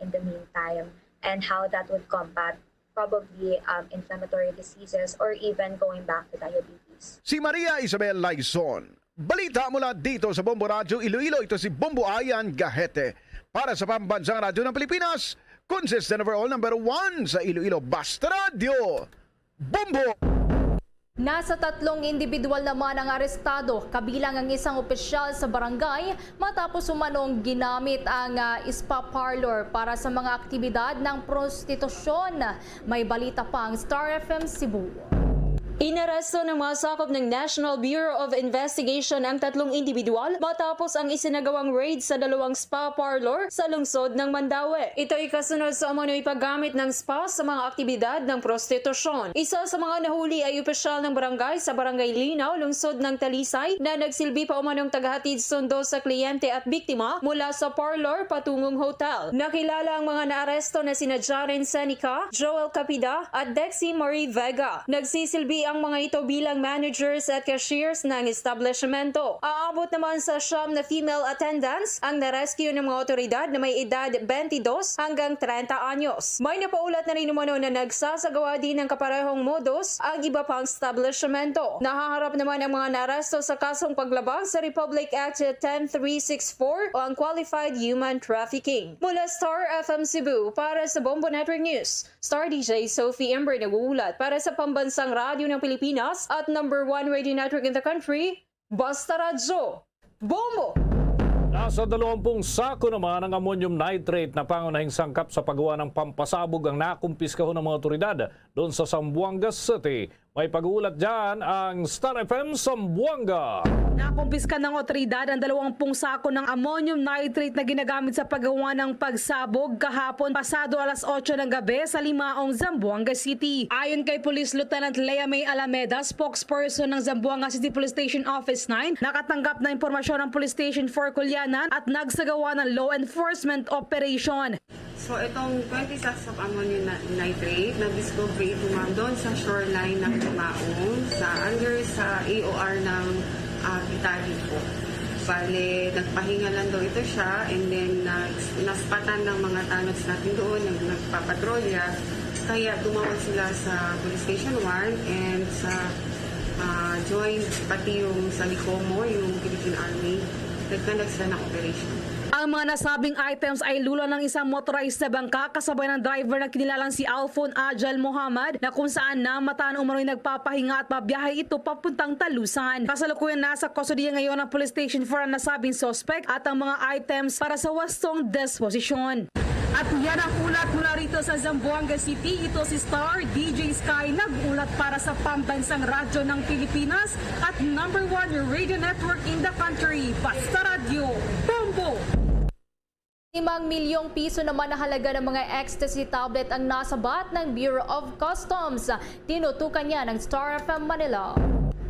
in the meantime and how that would combat probably inflammatory diseases or even going back to diabetes. Si Maria Isabel Laison. Balita mula dito sa Bombo Radio Iloilo, ito si Bombo Ayan Gahete. Para sa Pambansang Radyo ng Pilipinas, consistent overall number 1 sa Iloilo Basta Radio, Bombo! Nasa 3 individual naman ang arestado, kabilang ang isang opisyal sa barangay matapos umanong ginamit ang spa parlor para sa mga aktibidad ng prostitusyon. May balita pa ang Star FM Cebu. Inaresto ng mga sakop ng National Bureau of Investigation ang 3 individual matapos ang isinagawang raid sa 2 spa parlor sa lungsod ng Mandaue. Ito ay kasunod sa umano'y paggamit ng spa sa mga aktibidad ng prostitusyon. Isa sa mga nahuli ay opisyal ng barangay sa Barangay Linaw, lungsod ng Talisay, na nagsilbi pa umanong tagahatid sundo sa kliyente at biktima mula sa parlor patungong hotel. Nakilala ang mga naaresto na sina Jaren Senica, Joel Capida at Dexy Marie Vega. Nagsisilbi ang mga ito bilang managers at cashiers ng establishmento. Aabot naman sa 9 na female attendants ang narescue ng mga otoridad na may edad 22 hanggang 30 anyos. May napaulat na rin umano na nagsasagawa din ng kaparehong modus ang iba pang establishmento. Nahaharap naman ang mga naresto sa kasong paglabag sa Republic Act 10364 o ang Qualified Human Trafficking. Mula Star FM Cebu, para sa Bombo Network News, Star DJ Sophie Ember naguulat para sa Pambansang Radyo ng Pilipinas at number 1 radio network in the country, Basta Radio, Bombo! Nasa 20 sako naman ang ammonium nitrate na pangunahing sangkap sa paggawa ng pampasabog ang nakumpiskahon ng mga otoridad doon sa Zamboanga City. May pag-uulat dyan ang Star FM Zamboanga. Nakumpiska ng otoridad ang 20 sako ng ammonium nitrate na ginagamit sa paggawa ng pagsabog kahapon pasado alas 8 ng gabi sa Limaong, Zamboanga City. Ayon kay Police Lieutenant Lea May Alameda, spokesperson ng Zamboanga City Police Station Office 9, nakatanggap na impormasyon ng Police Station 4 Kulyanan at nagsagawa ng law enforcement operation. So itong 20 sacks of ammonium nitrate, na-discover ito ma'am doon sa shoreline ng Limaong, sa AOR ng Bitali po. Bale, nagpahinga lang daw ito siya, and then naspatan ng mga tanods natin doon, nagpapatrolya. Kaya tumawag sila sa Police Station 1 and sa joint, pati yung sa Licomo, yung Philippine Army. Nagkandag sila ng operation. Ang mga nasabing items ay lula ng isang motorized na bangka kasabay ng driver na kinilalang si Alphon Ajal Muhammad, na kung saan namataan umano'y nagpapahinga at pabiyahe ito papuntang Talusan. Kasalukuyan nasa kustodiya ngayon ng Police Station 4 ang nasabing suspect at ang mga items para sa wastong disposisyon. At yan ang ulat mula rito sa Zamboanga City. Ito si Star DJ Sky, nag-ulat para sa Pambansang Radyo ng Pilipinas at number 1 radio network in the country, Basta Radio, Bombo! 5 milyong piso naman na halaga ng mga ecstasy tablet ang nasabat ng Bureau of Customs. Tinutukan niya ng Star FM Manila.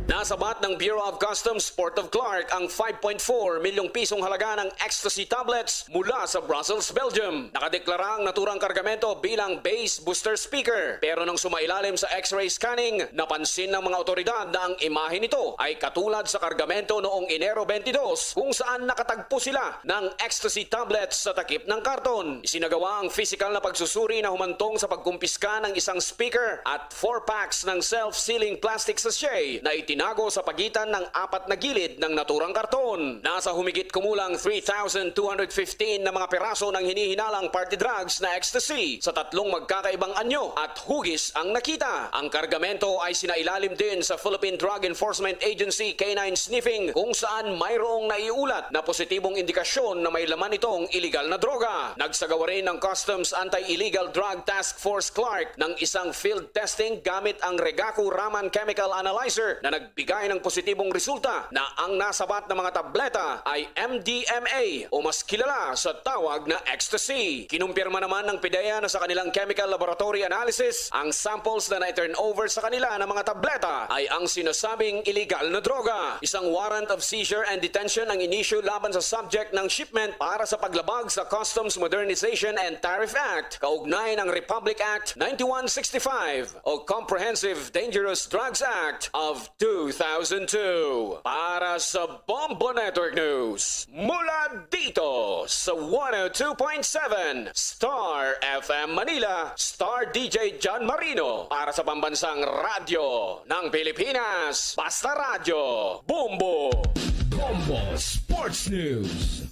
Nasabat ng Bureau of Customs Port of Clark ang 5.4 milyong pisong halaga ng ecstasy tablets mula sa Brussels, Belgium. Nakadeklara ang naturang kargamento bilang base booster speaker. Pero nang sumailalim sa x-ray scanning, napansin ng mga otoridad na ang imahe nito ay katulad sa kargamento noong Enero 22 kung saan nakatagpo sila ng ecstasy tablets sa takip ng karton. Isinagawa ang physical na pagsusuri na humantong sa pagkumpiska ng isang speaker at 4 packs ng self-sealing plastic sachet na itinago sa pagitan ng 4 na gilid ng naturang karton. Nasa humigit kumulang 3,215 na mga peraso ng hinihinalang party drugs na ecstasy sa 3 magkakaibang anyo at hugis ang nakita. Ang kargamento ay sinailalim din sa Philippine Drug Enforcement Agency Canine Sniffing kung saan mayroong naiulat na positibong indikasyon na may laman itong illegal na droga. Nagsagawa rin ng Customs Anti-Illegal Drug Task Force Clark ng isang field testing gamit ang Regaku Raman Chemical Analyzer na nagbigay ng positibong resulta na ang nasabat na mga tableta ay MDMA o mas kilala sa tawag na ecstasy. Kinumpirma naman ng PIDEA na sa kanilang chemical laboratory analysis, ang samples na na-turn over sa kanila ng mga tableta ay ang sinasabing illegal na droga. Isang warrant of seizure and detention ang inisyu laban sa subject ng shipment para sa paglabag sa Customs Modernization and Tariff Act, kaugnay ng Republic Act 9165 o Comprehensive Dangerous Drugs Act of 2002. Para sa Bombo Network News, mula dito sa 102.7 Star FM Manila, Star DJ John Marino. Para sa pambansang radyo ng Pilipinas, Basta Radyo, Bombo! Bombo Sports News.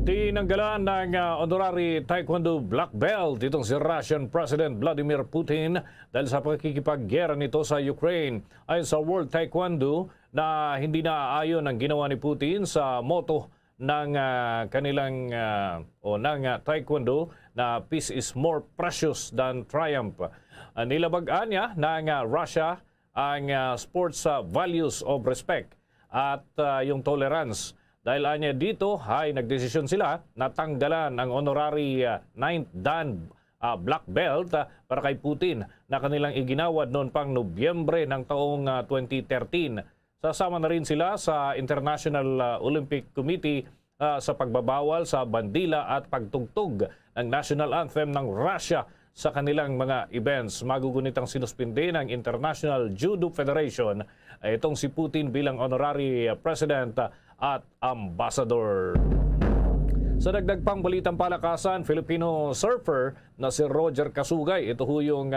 Tinanggalan ng honorary Taekwondo black belt itong si Russian President Vladimir Putin dahil sa pakikipaggera nito sa Ukraine. Ayon sa World Taekwondo na hindi naaayon ang ginawa ni Putin sa motto ng kanilang ng Taekwondo na peace is more precious than triumph. Nilabagaan niya ng Russia ang sports values of respect at yung tolerance. Dahil anya dito ay nagdesisyon sila na tanggalan ang honorary 9th Dan black belt para kay Putin na kanilang iginawad noon pang Nobyembre ng taong 2013. Sasama na rin sila sa International Olympic Committee sa pagbabawal sa bandila at pagtugtog ng national anthem ng Russia sa kanilang mga events. Magugunitang sinuspinde ng International Judo Federation itong si Putin bilang honorary president at ambassador. Sa dagdag pang balitang palakasan, Filipino surfer na si Roger Kasugay, ito ho yung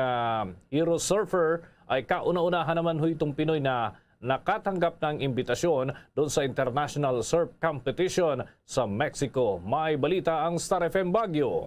hero surfer, ay kauna-unahan naman ho itong Pinoy na nakatanggap ng imbitasyon doon sa International Surf Competition sa Mexico. May balita ang Star FM Baguio.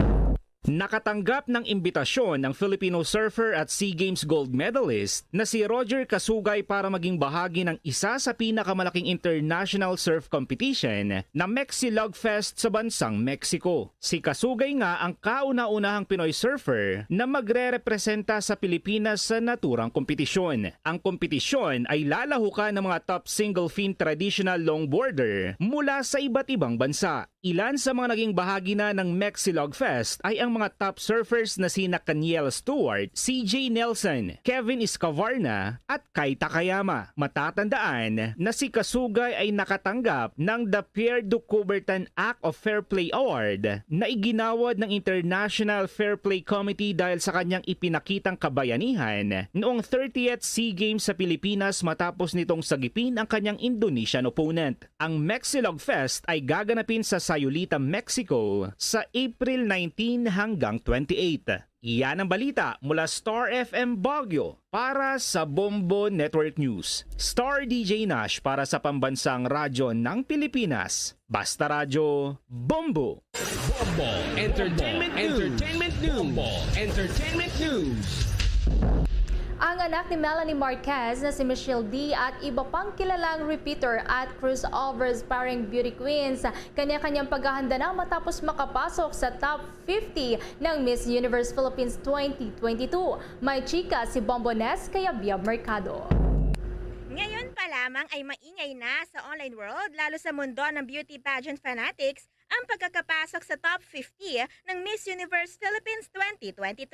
Nakatanggap ng imbitasyon ng Filipino surfer at SEA Games gold medalist na si Roger Kasugay para maging bahagi ng isa sa pinakamalaking international surf competition na Mexilog Fest sa bansang Mexico. Si Kasugay nga ang kauna-unahang Pinoy surfer na magre-representa sa Pilipinas sa naturang kompetisyon. Ang kompetisyon ay lalahukan ng mga top single fin traditional longboarder mula sa iba't ibang bansa. Ilan sa mga naging bahagi na ng Mexilog Fest ay ang mga top surfers na sina Kaniel Stewart, CJ Nelson, Kevin Escavarna at Kai Takayama. Matatandaan na si Kasugay ay nakatanggap ng the Pierre de Coubertin Act of Fair Play Award na iginawad ng International Fair Play Committee dahil sa kanyang ipinakitang kabayanihan noong 30th SEA Games sa Pilipinas matapos nitong sagipin ang kanyang Indonesian opponent. Ang Mexilog Fest ay gaganapin sa Sayulita, Mexico sa April 19 hanggang 28. Iyan ang balita mula Star FM Baguio para sa Bombo Network News. Star DJ Nash para sa pambansang radyo ng Pilipinas. Basta Radyo, Bombo! Bombo Entertainment News. Bombo Entertainment News. Ang anak ni Melanie Marquez na si Michelle D at iba pang kilalang repeater at crossover aspiring beauty queens kanya-kanyang paghahanda na matapos makapasok sa top 50 ng Miss Universe Philippines 2022. May chika si Bombo Ness kaya Biab Mercado. Ngayon pa lamang ay maingay na sa online world lalo sa mundo ng beauty pageant fanatics ang pagkakapasok sa top 50 ng Miss Universe Philippines 2022.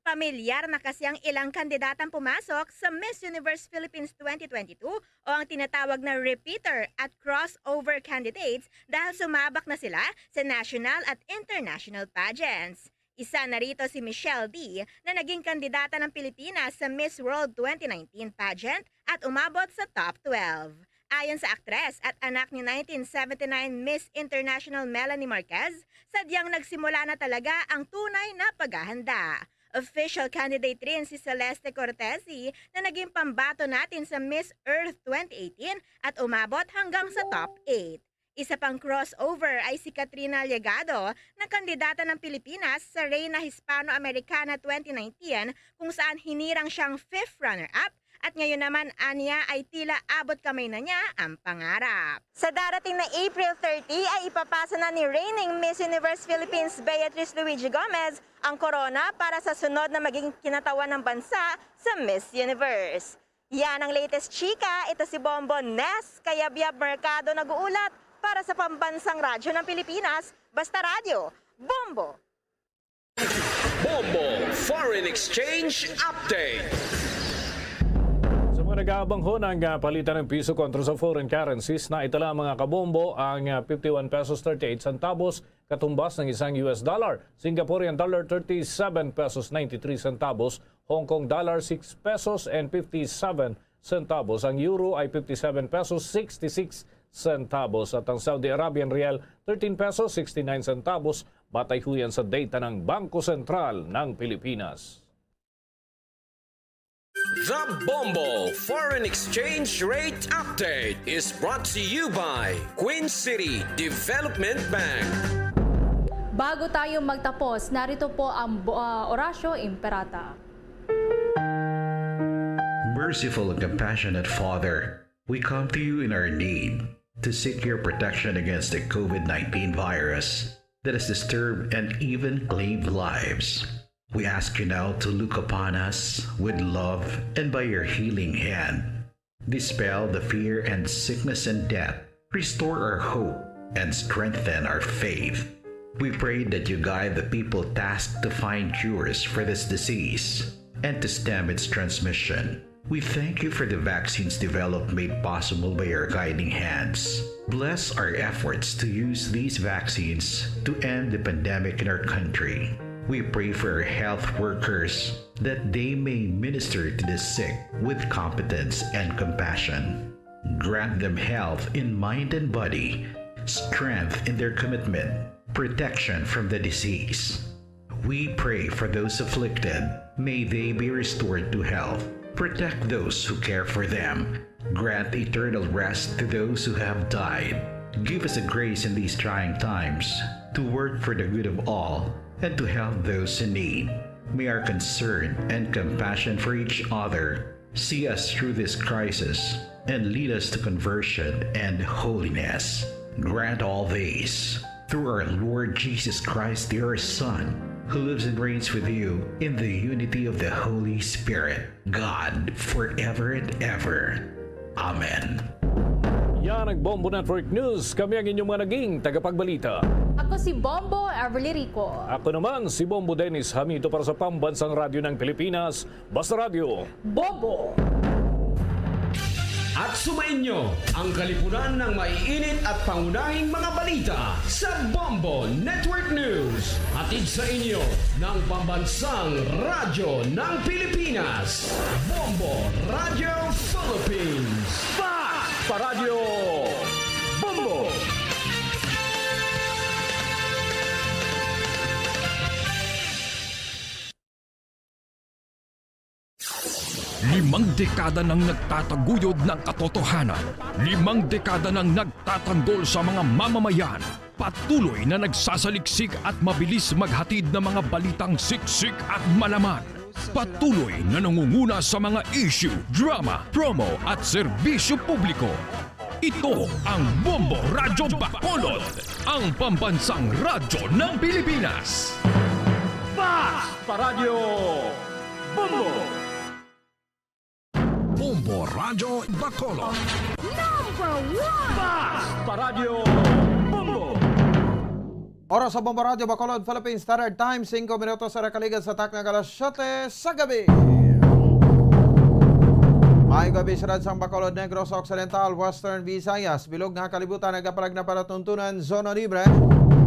Pamilyar na kasi ang ilang kandidatang pumasok sa Miss Universe Philippines 2022 o ang tinatawag na repeater at crossover candidates dahil sumabak na sila sa national at international pageants. Isa na rito si Michelle D na naging kandidata ng Pilipinas sa Miss World 2019 pageant at umabot sa top 12. Ayon sa aktres at anak ni 1979 Miss International Melanie Marquez, sadyang nagsimula na talaga ang tunay na paghahanda. Official candidate rin si Celeste Cortesi na naging pambato natin sa Miss Earth 2018 at umabot hanggang sa top 8. Isa pang crossover ay si Katrina Legado na kandidata ng Pilipinas sa Reina Hispano-Americana 2019 kung saan hinirang siyang 5th runner-up at ngayon naman aniya ay tila abot kamay na niya ang pangarap. Sa darating na April 30 ay ipapasa na ni reigning Miss Universe Philippines Beatrice Luigi Gomez ang corona para sa sunod na maging kinatawan ng bansa sa Miss Universe. Yan ang latest chika, ito si Bombo Nes Kayabyab Mercado nag-uulat para sa pambansang radyo ng Pilipinas, Basta Radio, Bombo! Bombo Foreign Exchange Update. Sa mga nag-aabang ho ng palitan ng piso kontra sa foreign currencies na itala mga kabombo ang 51 pesos 38 centavos katumbas ng isang US dollar, Singaporean dollar 37 pesos 93 centavos, Hong Kong dollar 6 pesos and 57 centavos. Ang euro ay 57 pesos 66 centavos at ang Saudi Arabian Rial 13 pesos 69 centavos. Batay ho yan sa data ng Bangko Sentral ng Pilipinas. The Bombo Foreign Exchange Rate Update is brought to you by Queen City Development Bank. Bago tayo magtapos, narito po ang Orasyo Imperata. Merciful and compassionate Father, we come to you in our need to seek your protection against the COVID-19 virus that has disturbed and even claimed lives. We ask you now to look upon us with love and by your healing hand, dispel the fear and sickness and death, restore our hope and strengthen our faith. We pray that you guide the people tasked to find cures for this disease and to stem its transmission. We thank you for the vaccines developed made possible by your guiding hands. Bless our efforts to use these vaccines to end the pandemic in our country. We pray for our health workers that they may minister to the sick with competence and compassion. Grant them health in mind and body, strength in their commitment, protection from the disease. We pray for those afflicted. May they be restored to health. Protect those who care for them. Grant eternal rest to those who have died. Give us a grace in these trying times to work for the good of all and to help those in need. May our concern and compassion for each other see us through this crisis and lead us to conversion and holiness. Grant all these through our Lord Jesus Christ, your Son, who lives and reigns with you in the unity of the Holy Spirit, God, forever and ever. Amen. Yan ang Bombo Network News. Kami ang inyong mga naging tagapagbalita. Ako si Bombo Everly Rico. Ako naman si Bombo Dennis Hamito para sa Pambansang Radyo ng Pilipinas, Basta Radio, Bombo! At sumainyo ang kalipunan ng maiinit at pangunahing mga balita sa Bombo Network News. Hatid sa inyo ng Pambansang Radyo ng Pilipinas, Bombo Radio Philippines. Basta Radio, Bombo! Limang dekada nang nagtataguyod ng katotohanan. 5 dekada nang nagtatanggol sa mga mamamayan. Patuloy na nagsasaliksik at mabilis maghatid ng mga balitang siksik at malaman. Patuloy na nangunguna sa mga issue, drama, promo at serbisyo publiko. Ito ang Bombo Radyo Bacolod, ang pambansang radyo ng Pilipinas. Basta Radio, Bombo! Bombo Radyo Bacolod. Number 1! Basta Radio, Bombo! Oras sa Bombo Radio Bacolod, Philippine Standard Time, 5 minutos sa rekaligan sa takna alas 7 sa gabi. Maayong gabi sa Radsang Bacolod, Negros Occidental, Western Visayas. Bilog nga kalibutan, nagapalag na paratuntunan, Zona Libre.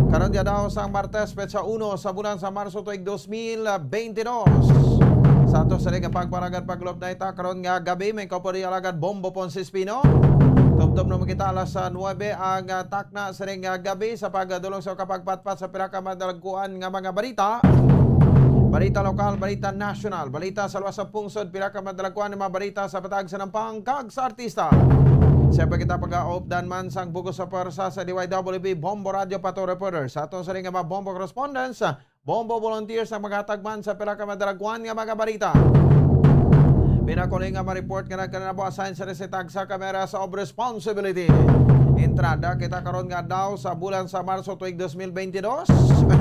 Karon dia daw sang Martes, Petsa 1 sa bulan sa Marso tuig 2022. Sa ato sa liga pagparagan paglob na ita, karon nga gabi, may kapuri alagad Bombo Ponce Espino. Tubtob na makita alas sa 9 ang takna sa ring gabi sa pagdulong sa kapagpatpat sa pinakamadalagkuan nga mga balita. Balita lokal, balita national, balita sa luwas sa pungsod, pila ka madalagkuan ng mga balita sa patag sa nampang kag sa artista. Siyempre kita pag-aopdan man sang bugos sa pwersa sa DYWB Bombo Radio Pato Reporter. Sa aton sa ring nga mga Bombo correspondents, Bombo volunteers ang maghatagman sa pila ka madalagkuan nga mga balita. Pinakuling nga ma-report nga nagkanabo assign sa resetag sa kamera sa of responsibility. Entrada kita karon nga daw sa bulan sa Marso tuig 2022.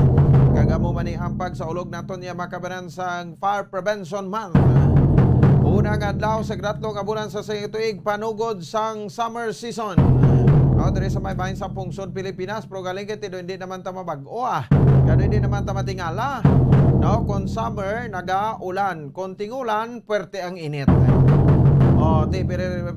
Kagamo man ni ampag sa ulog naton niya makabanan sa Fire Prevention Month. Una nga daw sa gratlo nga bulan sa tuig panugod sang summer season. Diri sa may bahin sa pungsod Pilipinas, pero galing kiti hindi naman ta mabag-o Kaya hindi naman ta matingala. Kung summer, naga-ulan. Kung tingulan, puwerte ang init.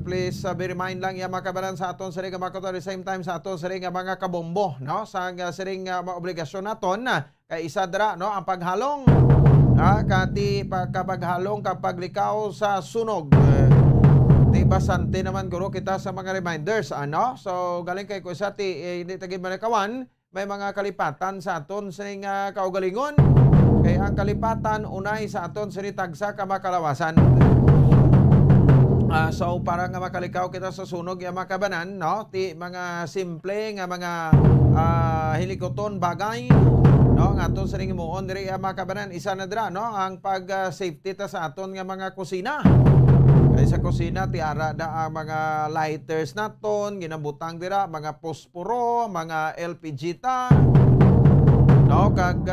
Please be remind lang yung makabalan sa aton sa ring makato at the same time sa aton sa ring mga kabombo. Sa ring obligasyon naton kay isa dra ang paghalong. Kati pagkabaghalong kapag likaw sa sunog. Basante naman guro kita sa mga reminders. So galing kay ko sa hindi tagid manakawan, may mga kalipatan sa aton sa kaugalingon. Kaya ang kalipatan unay sa aton sinitagsa ka makalawasan. So para nga makalikaw kita sa sunog ya makabanan, ti mga simple nga mga hilikoton bagay, nga aton sa ring muon diri ya makabanan isa na dra ang pag safety ta sa aton nga mga kusina. Kaya sa kusina tiara da ang mga lighters naton ginabutang dira, mga posporo, mga LPG ta. Kag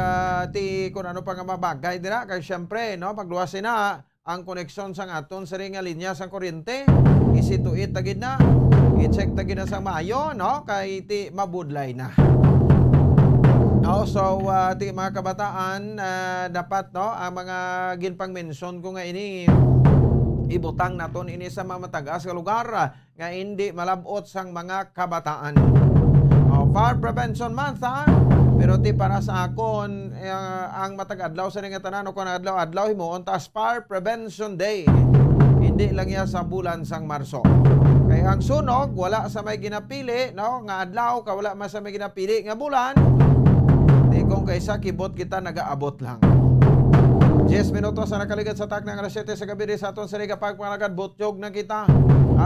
ti kung ano pa nga mabagay dira kay syempre pagluwasin na ang koneksyon sang aton sa ring linya sang kuryente isituit tagid na i-check tagid na sang maayo kay ti mabudlay na. So ti mga kabataan dapat ang mga ginpang mention ko nga ini ibutang naton ini sa mga matagas nga lugar nga hindi malabot sang mga kabataan. Fire Prevention Month pero ti para sa akon ang matag-adlaw sa nga tanan kung adlaw-adlaw himuon tas Fire Prevention Day. Hindi lang ya sa bulan sang Marso. Kaya ang sunog wala sa may ginapili nga adlaw ka wala man sa may ginapili nga bulan. Di kung kaysa kibot kita nagaabot lang. 10 minutos na nakaligat sa tak ng alas 7 sa gabi sa aton sa riga pagpanagad butyog na kita.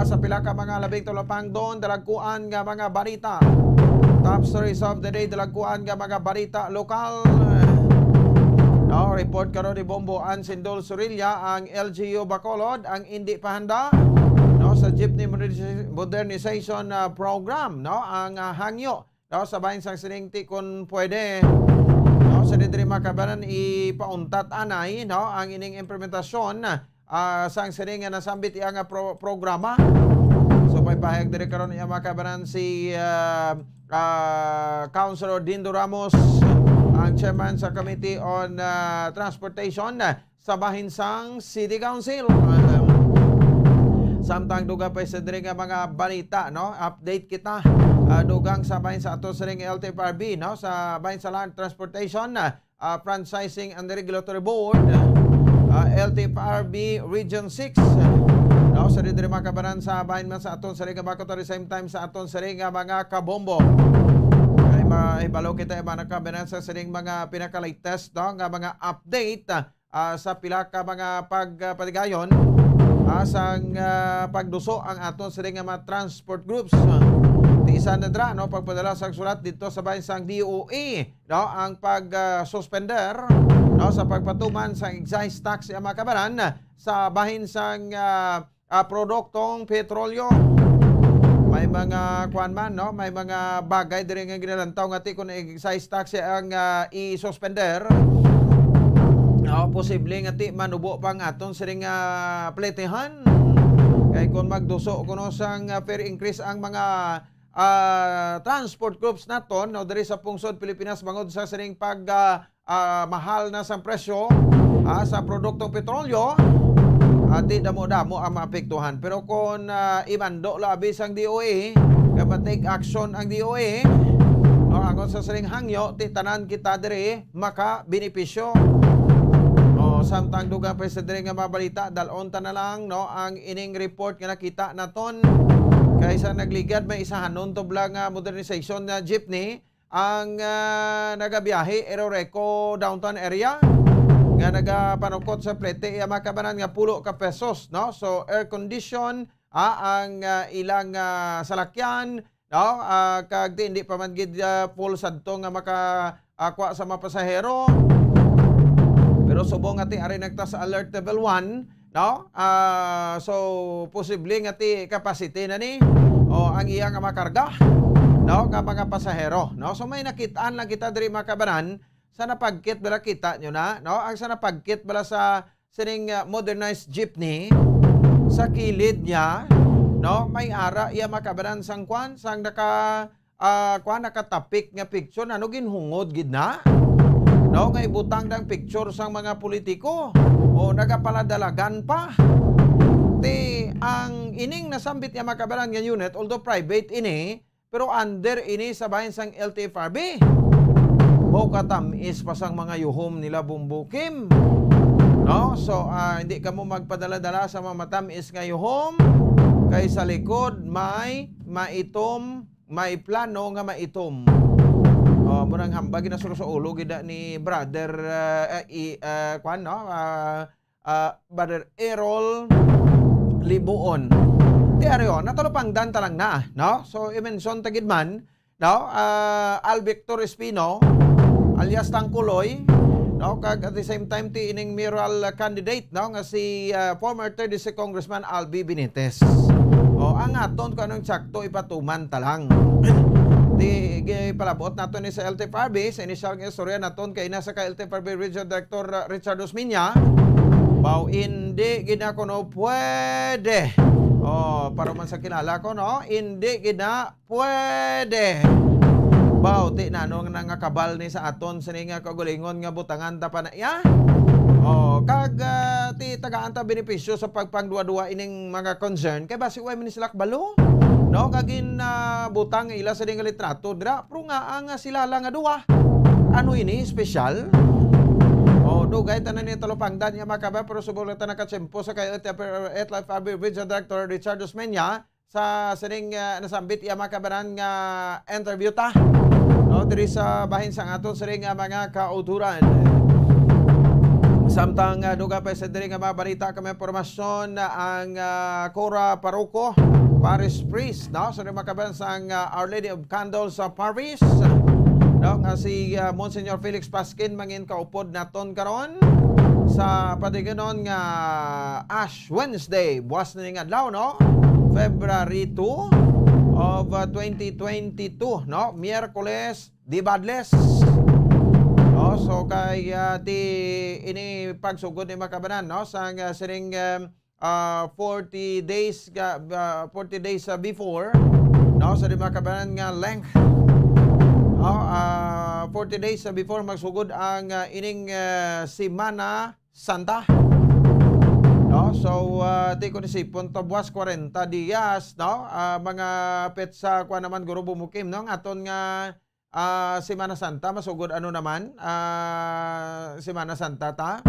Sa pila ka mga labing tulapang doon dalagkuan nga mga balita. Top stories of the day dalagkuan nga mga balita lokal. Report karon ni Bombo Ansindol Surilla ang LGU Bacolod ang hindi pa handa sa jeepney modernization program ang hangyo sa bahin sang siningti kung pwede sa diri makabanan ipauntat anay ang ining implementasyon sang sining nga nasambit iya nga programa. So may pahayag diri karon iya makabanan si Councilor Dindo Ramos, ang chairman sa Committee on Transportation sa bahin sang City Council. Samtang dugang pa sa diri nga mga balita update kita dugang sa bahin sa ato sa ring LTFRB sa bahin sa Land Transportation Franchising and Regulatory Board LTFRB Region 6 sa diri makabanan sa bahin man sa aton sa ring Bacolod at the same time sa aton sa ring mga kabombo. Kay mahibalo kita mga nakabanan sa ring mga pinaka-latest nga mga update sa pila ka mga pagpatigayon sang pagduso ang aton sa ring mga transport groups. Isa na dra pagpadala sang sulat dito sa bahin sang DOE ang pag-suspender sa pagpatuman sang excise tax mga kabaran sa bahin sang produktong petrolyo. May mga kuan man may mga bagay diri nga ginalantaw nga ti kun excise tax ang i-suspender. Posible nga ti manubo pang aton sa ring pletehan. Kay kung magduso kuno sang fare increase ang mga transport groups naton diri sa pungsod Pilipinas bangod sa sining pag mahal na sang presyo sa produktong petrolyo di damo-damo ang maapektuhan. Pero kung imando labi sang DOE kaya take action ang DOE angon sa sining hangyo ti tanan kita diri maka benepisyo. Samtang dugang pa sa diri nga mabalita dalon ta na lang ang ining report nga nakita naton kaysa nagligad may isahanon to blang modernization na jeepney ang nagabiyahe Eroreco downtown area nga nagapanukot sa plete iya makabanan nga pulo ka pesos, no? So air condition ang ilang salakyan, no? Kag hindi pa man gid full sadto nga makakuha sa mga pasahero. Pero subong ati ari nagta sa alert level 1, no? So posible nga ti capacity na ni o ang iya nga makarga, no? Ka mga pasahero, no? So may nakitaan lang kita diri makabanan sa napagkit bala kita nyo na, no? Ang sa napagkit bala sa sining modernized jeepney sa kilid niya, no? May ara iya makabanan sang kwan sang nakatapik nga picture ano ginhungod gid na, no? Nga ibutang dang picture sang mga politiko o nagapaladalagan pa. Ang ining nasambit niya makabanan nga unit, although private ini, pero under ini sa bahin sang LTFRB. O katamis pa sang mga yuhom nila bumbukim, no? So hindi ka mo magpadala-dala sa mga matamis nga yuhom, kay sa likod may maitom, may plano nga maitom. Murang hambag na sa ulo gida ni brother brother Errol Libuon. Diaryo natulupang dan talang na, no? So i-mention tagid man, no? Al Victor Espino alias Tangkuloy, no? Kag at the same time ti ining mayoral candidate, no? Nga si former 32nd Congressman Albi Benitez. Ang aton ko anong sakto ipatuman talang. Di palabot naton ni sa LTFRB sa initial nga istorya naton kay nasa ka LTFRB Regional Director Richard Osmeña. Hindi gina ko no pwede. Para man sa kilala ko, no? Hindi gina pwede. Ti na nga kabal ni sa aton sa nga kagulingon nga butangan ta pa na iya. Kag ti tagaan ta benepisyo sa pagpangduwa-duwa ining mga concern kay basi way man sila kabalo, no? Kagin butang ila sa ding litrato dira pro nga ang sila lang nga duwa. Ano ini special? Dugay tanan ni talupangdan nga makaba pero subong ta nakatsempo sa kay LTFRB Regional Director Richard Osmeña sa sining nasambit iya makabanan nga interview ta, no? Diri sa bahin sang aton sining mga kauturan. Samtang duga pa sa diri nga mabalita kami impormasyon ang Cora Parroco Parish Priest, no? So makabanan sang Our Lady of Candles sa Paris, no? Nga si Monsignor Felix Pasquin mangin kaupod naton karon sa patiganon nga Ash Wednesday buwas na ning adlaw, no? February 2 of 2022, no? Miyerkules di Badles. So kay ini pagsugod ni makabanan, no? Sang sining 40 days before, no? Sa di makabanan nga length, 40 days before magsugod ang ining Semana Santa, no? So di ko nisipon to buwas 40 días, no? Mga petsa kwa naman guro bumukim, no? Aton nga Semana Santa masugod ano naman Semana Santa ta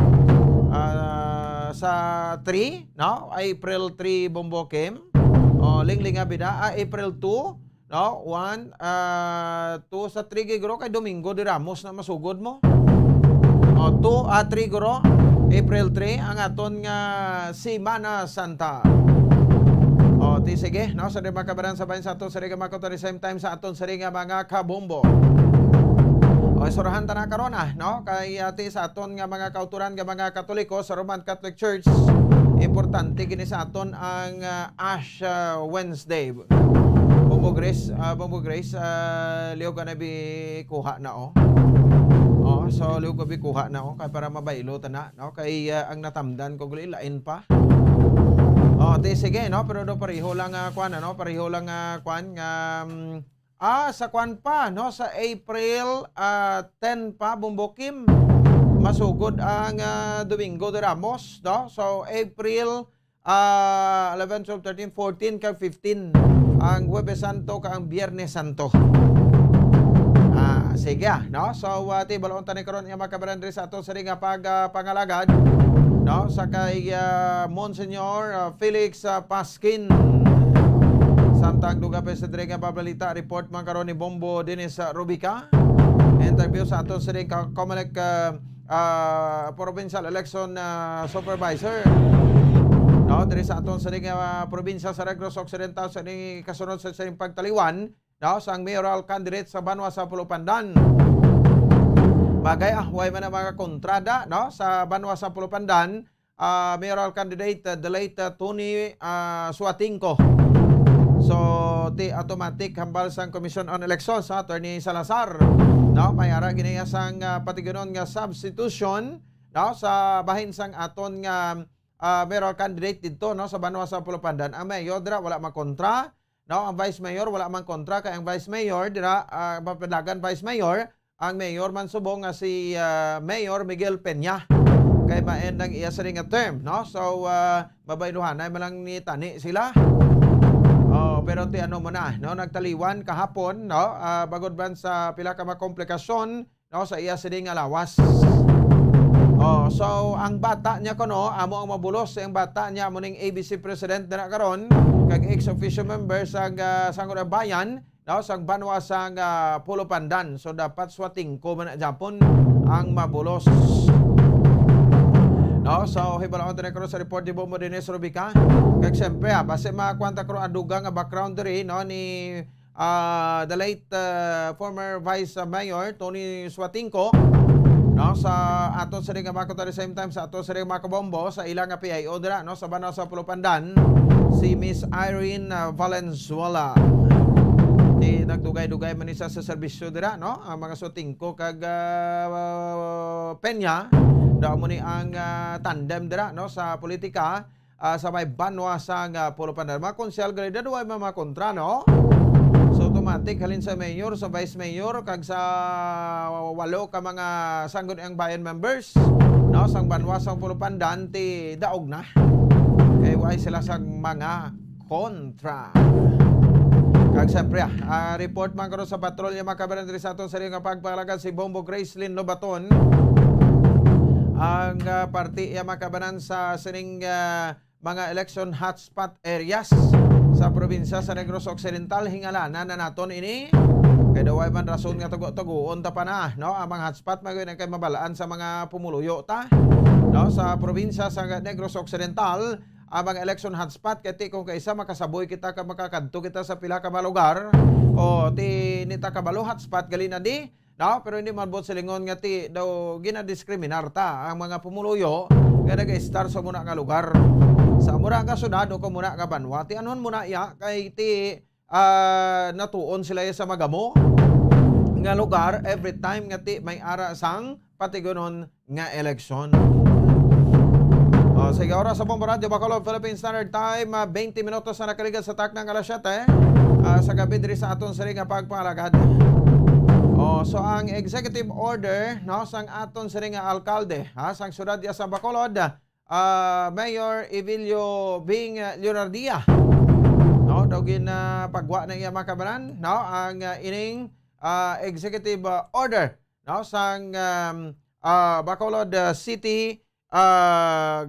sa 3, no? April 3 bumbukim. Linglinga bida April 2, no? 1 2 sa 3 gigro kay Domingo de Ramos na masugod mo. 2 3 guro April 3 ang aton nga Semana Santa. Ti sige, no? Sa makabaran sa bayan sa aton sa makoto at the same time sa aton sa mga kabombo. Surahan ta na karon, no? Kay ti sa aton nga mga kauturan nga mga Katoliko sa Roman Catholic Church, importante kini sa aton ang Ash Wednesday. Bombo Grace, liog ka na bi kuha na so liog ka bi kuha na kay para mabaylo ta na, no? Kay ang natamdan ko guli lain pa. Di sige, no? Pero do pareho lang kwan, no? Pareho lang kwan nga sa kwan pa, no? Sa April 10 pa bumbukim masugod ang Domingo de Ramos, no? So April 11, 12, 13, 14 kag 15 ang Huwebes Santo kag ang Biyernes Santo. Sige, no? So ti balon tani karon nga makabaran diri sa ato sa nga pangalagad, no? Sa kay Monsignor Felix Pasquin. Samtang duga pa sa diri nga babalita report man karon ni Bombo dinis sa Rubica. Interview sa ato sa Comelec provincial election supervisor. No, diri sa aton sa probinsya sa Negros Occidental sa ni kasunod sa sining pagtaliwan, no, sang mayoral candidate sa Banwa sa Pulupandan. Bagay way man ang mga kontrada, no, sa Banwa sa Pulupandan, mayoral candidate the late Tony Suatingco. So, di automatic hambal sang Commission on Elections sa Attorney Salazar. No, may ara ginaya sang patigunon nga substitution, no, sa bahin sang aton nga mayoral candidate dito, no, sa Banwa sa Pulupandan. Ang mayor dira wala man kontra, no, ang vice mayor wala man kontra kay ang vice mayor dira papadagan vice mayor, ang mayor man subong nga si Mayor Miguel Peña. Kay ma-end ang iya sa nga term, no? So babayluhan ay malang ni tani sila. Pero ti ano mo na, no, nagtaliwan kahapon, no, bagod ban sa pila ka mga komplikasyon, no, sa iya sa nga lawas. So ang bata niya kono amo ang mabulos ang bata niya mo ning ABC president na karon kag ex-officio member sa Sangguniang Bayan, no, sa Banwa sa Pulupandan. So dapat Suatingco man na Japon ang mabulos. No, so hibalaon tayo karon sa report ni Bombo Dennis Rubica. Kag siyempre base makakwanta karon adugang nga background diri, no, ni the late former Vice Mayor Tony Suatingco. No, sa aton sa ring makoto at the same time sa aton sa ring makabombo sa ilang PIO dira, no, sa Banwa sa Pulupandan, si Miss Irene Valenzuela. Di nagdugay-dugay man isa sa serbisyo dira, no, ang mga Suatingco kag Peña daw mo ni ang tandem dira, no, sa politika sa may Banwa sa Pulupandan. Mga konsyal galida duay mga kontra, no. So automatic halin sa mayor, sa vice mayor kag sa walo ka mga Sangguniang Bayan members, no, sang Banwa sa Pulupandan ti daog na. Kay way sila sa mga kontra. Kag siyempre, report man karon sa patrolya makabaran diri sa aton sa nga pagpalagad si Bombo Gracelyn Lobaton. Ang party makabanan sa sining mga election hotspot areas sa probinsya sa Negros Occidental. Hingalanan na naton ini kay daway man rason nga tugo-tugoon ta pa na, no, ang mga hotspot magay kay mabalaan sa mga pumuluyo ta, no, sa probinsya sa Negros Occidental. Ang mga election hotspot kay kung kaisa makasaboy kita ka makakadto kita sa pila ka lugar o ti nita kabalo hotspot gali na di, no, pero hindi man bot silingon nga ti daw ginadiskriminar ta ang mga pumuluyo nga nag-star sa muna nga lugar. Sa mura nga syudad o kung muna nga Banwa, ti anon muna ya kay ti natuon sila sa magamo nga lugar every time nga ti may ara sang patigunon nga eleksyon. Sige, oras sa Bombo Radio Bacolod Philippine Standard Time, 20 minutos na nakaligas sa taknang alas 7 sa gabi diri sa aton sa ring pagpalagad. So ang executive order, no, sang aton sa ring alkalde sang syudad sa Bacolod, Mayor Evilio Bing Leonardia, no, daw pagwa na iya makabanan, no, ang ining executive order, no, sang Bacolod City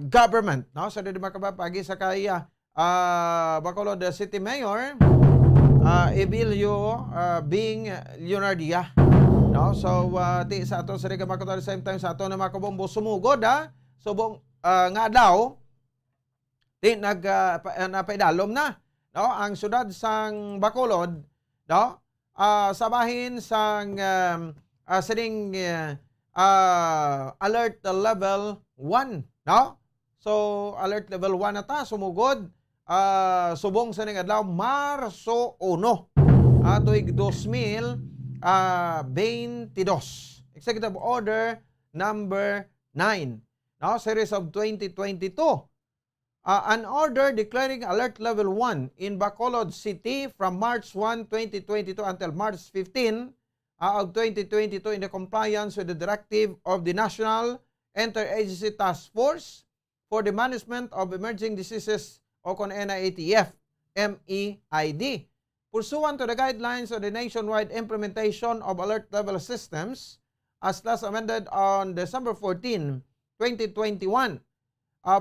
government, no, sa di makabapagi sa kaya Bacolod City Mayor Evilio Bing Leonardia, no. So ti sa ato sa ring Bacolod at the same time sa ato na makabombo sumugod subong nga daw di napaidalom na, no, ang syudad sang Bacolod, no, sa bahin sang sining alert level 1, no. So alert level 1 na ta sumugod subong sa ning adlaw Marso 1 tuig 2022. Executive Order number 9, no, series of 2022. An order declaring alert level 1 in Bacolod City from March 1, 2022 until March 15 of 2022 in the compliance with the directive of the National Interagency Task Force for the Management of Emerging Diseases o kon NIATF, MEID. Pursuant to the guidelines of the nationwide implementation of alert level systems as last amended on December 14, 2021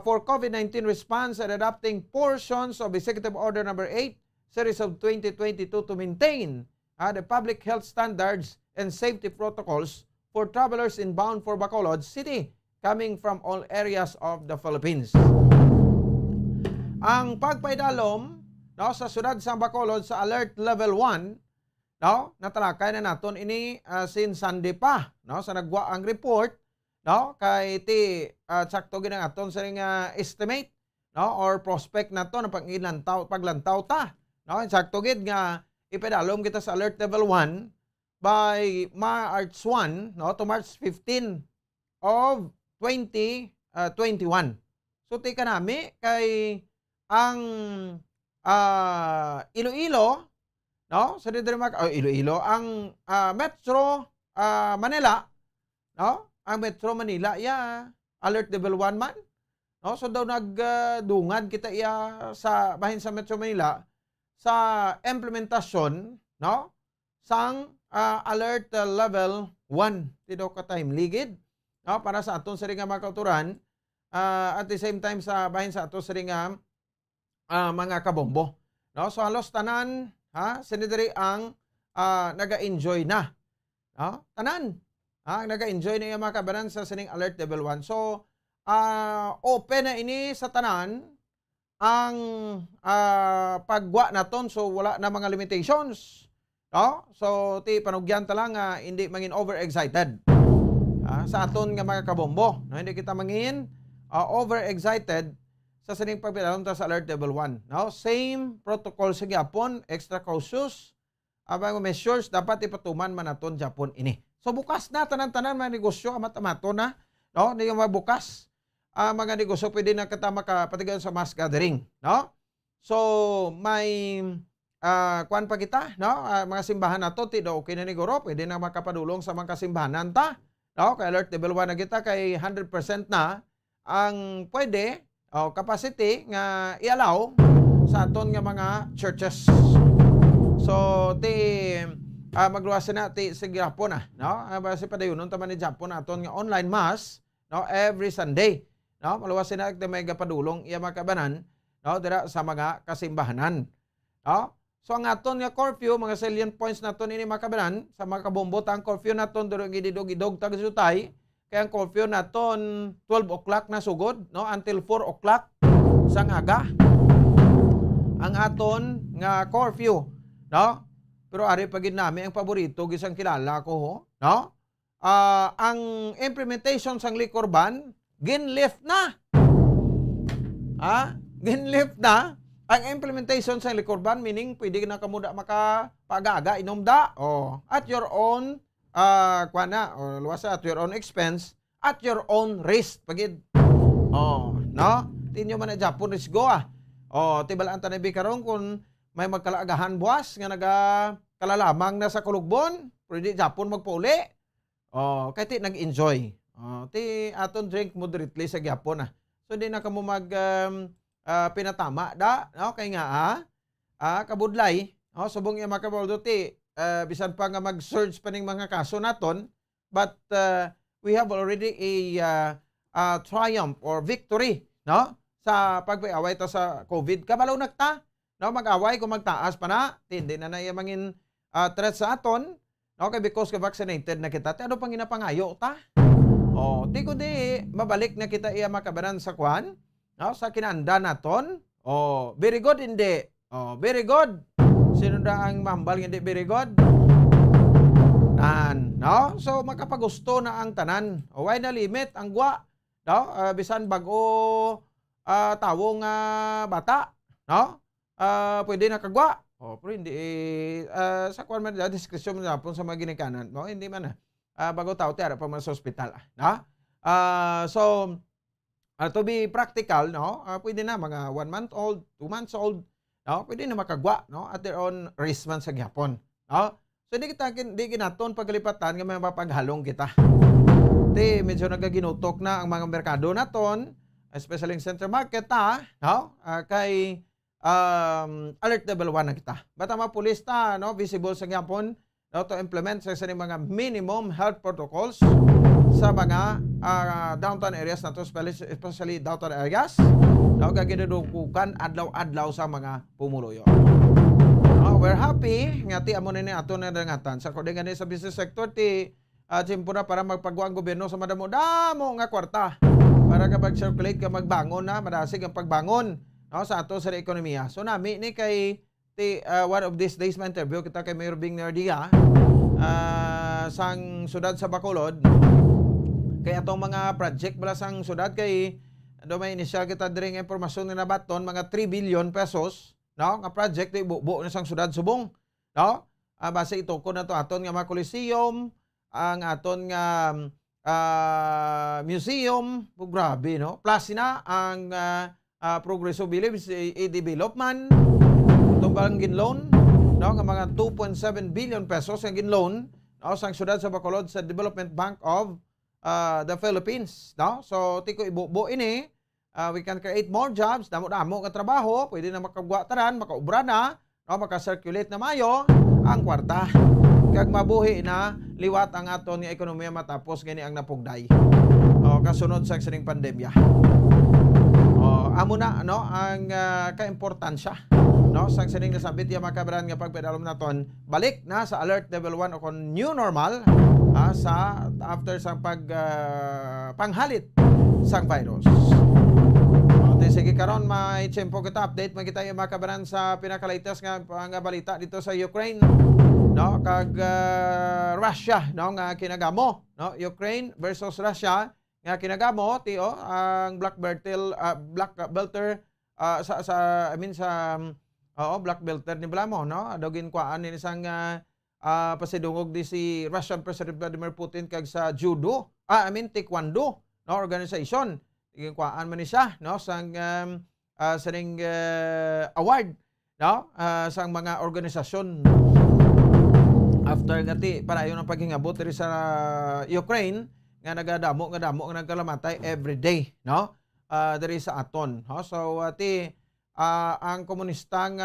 for COVID-19 response and adopting portions of Executive Order number 8, series of 2022 to maintain the public health standards and safety protocols for travelers inbound for Bacolod City coming from all areas of the Philippines. Ang pagpaidalom sa syudad sa Bacolod sa alert level 1 natalakay na naton ini since Sunday pa sa nagwa ang report kay ti sakto ginang aton sa estimate or prospect nato na paglantaw ta sakto gid nga ipadalom kita sa alert level 1 by March 1 to March 15 of 2021. So tika nami kay ang Iloilo sa Iloilo ang Metro Manila ang Metro Manila alert level 1 man so daw nagdungad kita sa bahin sa Metro Manila sa implementasyon sang alert level 1 tido ka time ligid para sa aton sa ringa mga kauturan at the same time sa bahin sa aton sa ringa mga kabombo so halos tanan senadari ang naga-enjoy na tanan naga-enjoy na yung mga kabanan sa sining alert level 1 so open na ini sa tanan ang pagwa naton so wala na mga limitations so ti panugyan ta lang hindi mangin overexcited sa aton nga mga kabombo hindi kita mangin overexcited sa sining pagpidalom ta sa alert level 1 same protocol sa gyapon extra cautious abang measures dapat ipatuman man naton Japon ini so bukas na tanan-tanan mga negosyo amat-amato na hindi yung mabukas mga negosyo pwede na kita makapatigan sa mass gathering so may kuan pa kita mga simbahan nato ti do okay na ni guro pwede na makapadulong sa mga kasimbahanan ta kay alert level 1 na kita kay 100% na ang pwede capacity nga i-allow sa aton nga mga churches so ti magluwasan na ti sa Japon base padayunon ta man ni Japon aton nga online mass every Sunday maluwasan na ti may padulong iya makabanan dira sa mga kasimbahanan so ang aton nga curfew mga salient points naton ini makabanan sa mga kabombo ang curfew naton duro gididog-idog tagasutay kaya ang curfew naton 12 o'clock na sugod until 4 o'clock sang aga ang aton nga curfew pero ari pagid nami ang paborito gisang kilala ko ang implementation sang liquor ban ginlift na ginlift na ang implementation sa liquor ban meaning pwede na kamuda makapag-aga inomda at your own luwasa at your own expense at your own risk pagid tinyo man na Japon risk go tibalaan ta na bikaron kung may magkalaagahan buwas nga kalalaman na sa kulugbon pwede Japon magpauli kay ti nag-enjoy ti aton drink moderately sa Japon so di na kamo mag pinatama kay nga kabudlay subong yung makabaldo ti bisan pa nga mag-surge pa ning mga kaso naton but we have already a triumph or victory sa pagpaiaway ta sa COVID kabalaw nagta mag-away kung magtaas pa na hindi na mangin threat sa aton okay because vaccinated na kita ano pang ginapangayo ta di ko di mabalik na kita iya makabanan sa kwan sa kinanda naton very good hindi very good sino na ang mambal hindi very good so makapagusto na ang tanan why na limit ang gwa bisan bago tawong bata pwede na kagwa pero hindi sa kwan man diskresyon man napon sa mga ginikanan hindi man bago tao ti ara pa man sa ospital so to be practical pwede na mga 1 month old 2 months old pwede na makagwa at their own risk man sa gyapon so di kinaton paglipatan nga may mapaghalong kita medyo nagaginutok na ang mga merkado naton especially in center market kay alert level 1 na kita bata mga pulis visible sa gyapon to implement sa mga minimum health protocols sa mga downtown areas nato especially downtown areas gagidudukukan adlaw-adlaw sa mga pumuluyo we're happy nga ti amo ni ato na dangatan sa kodengan sa business sector ti at simpura para magpagawa ang gobyerno sa madamo-damo nga kwarta para kapag circulate ka magbangon na madasig ang pagbangon, no, sa ato sa ekonomiya. So nami ni kay one of these days ma interview kita kay Mayor Bing Nardia sang sudad sa Bacolod. Kay atong mga project bala sang sudad kay may initial kita diri nga impormasyon ni nabaton mga 3 billion pesos, no, nga project di buo na sang sudad subong, no. Base ito ko na to aton nga mga coliseum, ang aton nga museum, grabe, no? Plus na ang Progreso Village development, itong bang ginloan, no? Nga mga 2.7 billion pesos ang ginloan, no? Sang syudad sa Bacolod sa Development Bank of the Philippines, no? So, tiko ibubo ini, we can create more jobs, damo-damo ka trabaho, pwede na makagwa tanan, makaubra na, no? Makasirculate na mayo ang kwarta. Kag mabuhi na liwat ang aton nga ekonomiya matapos gani ang napugday. Kasunod sa sining pandemya. Amo na no ang kaimportansya, no, sang sining nasabit ya makabaran nga pagpedalom naton balik na sa alert level 1 o kon new normal sa after sang panghalit sang virus. Sige karon may tiyempo kita update man kita yung makabaran sa pinakalatest nga balita dito sa Ukraine, no, kag Russia, no, nga kinagamo, no, Ukraine versus Russia nga kinagamo tio ang black belter black belter ni Blamo, no, dogin kuan ni isang pasidungog di si Russian President Vladimir Putin kag sa judo, taekwondo, no, organization. Kuhaan man ni siya, no, sang saning award, no, sang mga organisasyon after ngati para ayon ang paghingabot diri sa Ukraine nga nagadamo nga nagkalamatay every day, no, diri sa aton, no. So ang komunistang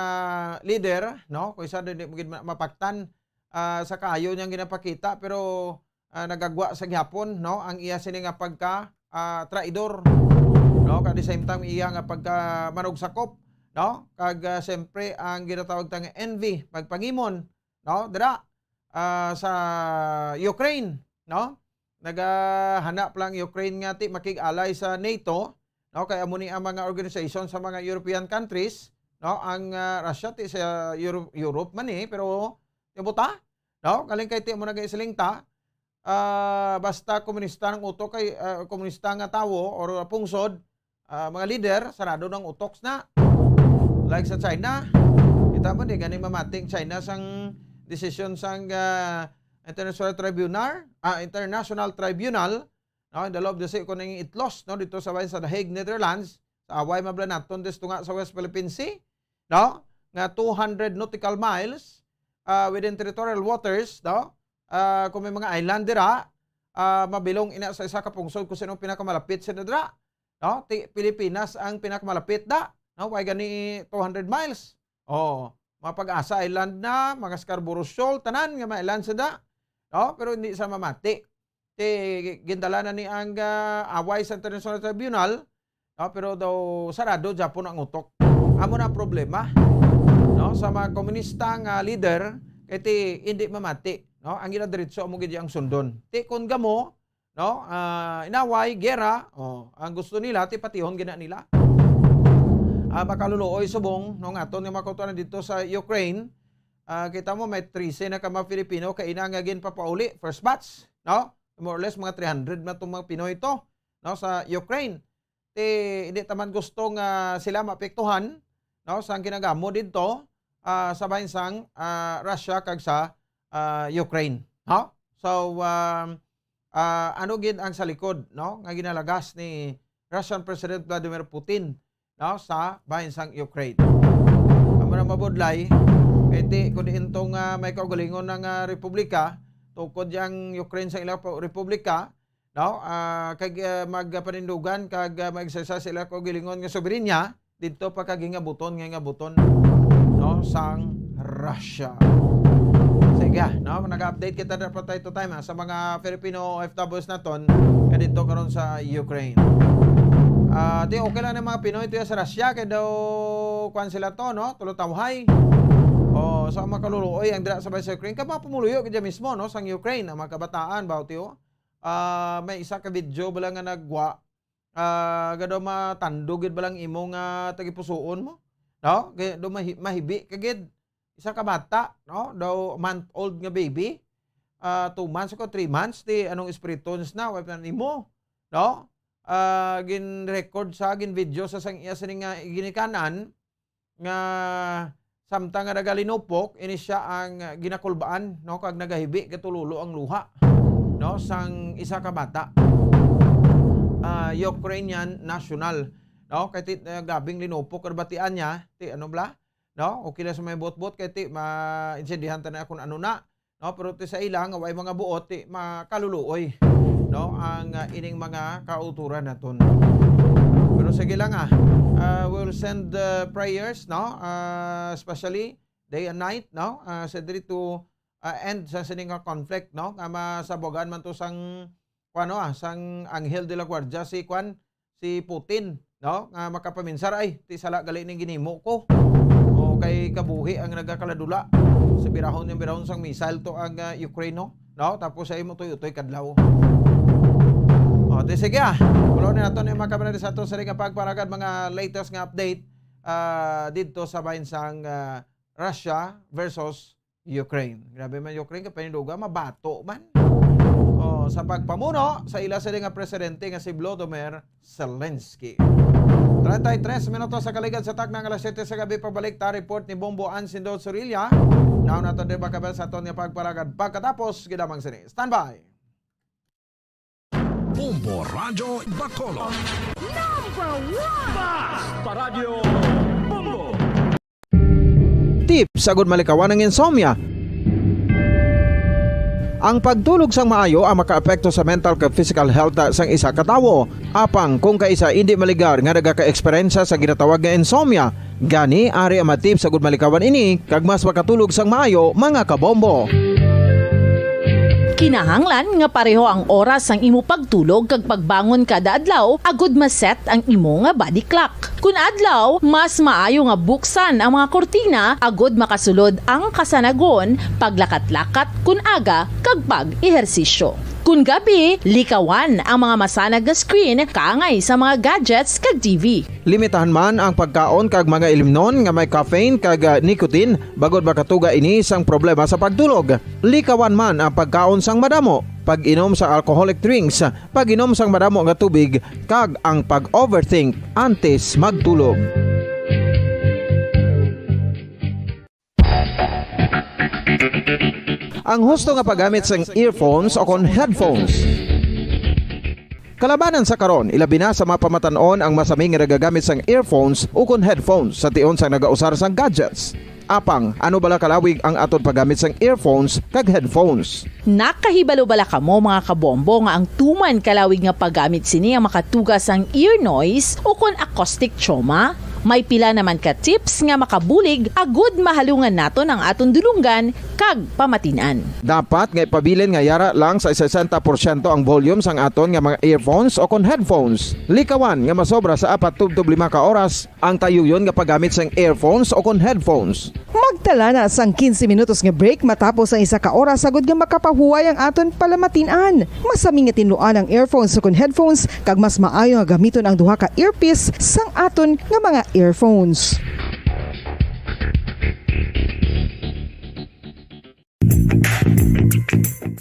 leader, no, kung isa din mapaktan sa kaayo niyang ginapakita pero nagagwa sa gihapon, no, ang iya sini nga pagka traidor, no, kag the same time iya nga pagka manugsakop, no, kag siyempre ang ginatawag tang envy, pagpangimon, no, dira sa Ukraine, no, nagahanap lang Ukraine nga ti makig-alay sa NATO, no, kay amo ni ang mga organization sa mga European countries, no, ang Russia ti sa Europe man pero tibuta, no, kaling kay ti mo nagaisilingta basta komunista ng utok kay komunista nga tawo or pungsod, mga leader sarado ng utok na. Like sa China, kita mo di gani mamating China sang decision sang International Tribunal, no, in the law of the sea ko nang itlos, no, dito sa bayan sa The Hague, Netherlands, sa away mablanaton dito nga sa West Philippine Sea, no, nga 200 nautical miles within territorial waters, no. Kung may mga island dira, mabilong ina sa isa ka pungsod kung sino pinakamalapit sa dira, no, Pilipinas ang pinakamalapit da, no, way gani 200 miles. Mapag-asa island na, mga Scarborough Shoal, tanan nga mga island sa da, no, pero hindi sa mamati. Gindala na ni ang away sa International Tribunal, no, pero daw sarado Japon ang utok. Amo na problema, no, sa mga komunista nga leader kay hindi mamati, no, ang ginadiretso mo gid ang sundon. Kon gamo, no, inaway, gera, ang gusto nila ti patihon gina nila. Makaluluoy subong no nga aton nga makutuan dito sa Ukraine. Kita mo may 13 na ka mga Filipino kay ina nga gin papauli first batch, no, more or less mga 300 na tong mga Pinoy ito, no, sa Ukraine. Hindi taman gusto nga sila maapektuhan, no, sa ginagamo dito sa bansang Russia kag sa Ukraine, no? So ano gid ang sa likod, no, nga ginalagas ni Russian President Vladimir Putin, no, sa bansang Ukraine. Amo na mabudlay kay kun intong may kaugalingon ng republika tukod yang Ukraine sa ilang republika, no, kag magpanindugan kag mag-exercise sila kaugalingon nga soberenya didto pa kag ngabuton, no, sang Russia. Sige, no, nag-update kita na time to time sa mga Filipino OFWs naton kadito karon sa Ukraine. Okay lang ng mga Pinoy ito sa Russia kaya daw kuan sila to, no, tulotawhay. So makaluluoy ang dira sa bansa sa Ukraine. Kaya pumuluyo kaya mismo, no, sang Ukraine, ang mga kabataan, bautiyo. May isa ka video bala nga nagwa, gado matandugid balang imong tagipusuon mo. No? Kaya do mahibi kagid isa ka bata, no? Daw month-old nga baby. 2 months ko 3 months di anong espiritus na wipe na nimo, no? Gin record sa gin video sa sang iya sining ginikanan nga samtang nga nagalinupok ini siya ang ginakulbaan, no, kag nagahibi katululo ang luha, no, sang isa ka bata. Ukrainian national, no, kay ti gabing linupok batian niya ti ano bla, no, okay na sa may bot-bot kay ti ma-insendihan ta na kun ano na, no, pero ti sa ilang way mga buot ti makaluluoy, no, ang ining mga kauturan naton. Pero sige lang we'll send prayers, no, especially day and night, no, sa diri to end sa sining conflict, no, nga masabogan man to sang sang Anghel de la Guardia si Putin, no, nga makapaminsar ay ti sala gali ning ginimo ko o kay kabuhi ang nagakaladula sa birahon sang missile to ang Ukraine, no, tapos ay mo utoy kadlaw. Di sige Kulo na nato ni mga kabanari sa ato sa ring pagparagad mga latest nga update dito sa bahinsang Russia versus Ukraine. Grabe man Ukraine ka paninduga mabato man. Sa pagpamuno sa ila sa nga presidente nga si Volodymyr Zelensky. 33 minutos sa kaligad sa taknang alas 7 sa gabi pabalik ta report ni Bombo Ansindo Sorilla. Now nato din ba kabel sa ato nga pagparagad pagkatapos gidamang sini. Standby. Bombo Radio Bacolod. Number 1! Paradyo Bombo. Tips sagud malikawan ng insomnia. Ang pagtulog sang maayo ang makaapekto sa mental kag physical health sang isa ka tawo. Apang kung kaisa hindi maligar nga nagaka-eksperyensya sa ginatawag nga insomnia, gani ari ang matip sagud malikawan ini kag mas makatulog sang maayo mga kabombo. Kinahanglan nga pareho ang oras ang imo pagtulog kag pagbangon kada adlaw agud maset ang imo nga body clock. Kun adlaw, mas maayo nga buksan ang mga kortina agud makasulod ang kasanagon, paglakat-lakat kun aga kag pag-ehersisyo. Kun gabi, likawan ang mga masanag nga screen kaangay sa mga gadgets kag TV. Limitahan man ang pagkaon kag mga ilimnon nga may caffeine kag nicotine bagod makatuga ini sang problema sa pagtulog. Likawan man ang pagkaon sang madamo, pag-inom sa alcoholic drinks, pag-inom sang madamo nga tubig kag ang pag-overthink antes magtulog. Ang husto nga paggamit sang earphones o kon headphones. Kalabanan sa karon, ilabi na sa mapamatanon ang masaming nga nagagamit sang earphones o kon headphones sa tion sang nagausar sang gadgets. Apang, ano bala kalawig ang aton paggamit sang earphones kag headphones? Nakahibalo bala kamo mga kabombo nga ang tuman kalawig nga paggamit sini ang makatugas ang ear noise o kon acoustic trauma? May pila naman ka tips nga makabulig agud mahalungan naton ang aton dulunggan kag pamatinan. Dapat nga ipabilin nga yara lang sa 60% ang volume sang aton nga mga earphones o kon headphones. Likawan nga masobra sa 4-5 ka oras ang tayuyon nga paggamit sang earphones o kon headphones. Magtala na sang 15 minutos nga break matapos ang 1 ka oras sagud nga makapahuway ang aton palamatinan. Masami nga tinluan ang earphones o kon headphones kag mas maayo nga gamiton ang duha ka earpiece sang aton nga mga earphones.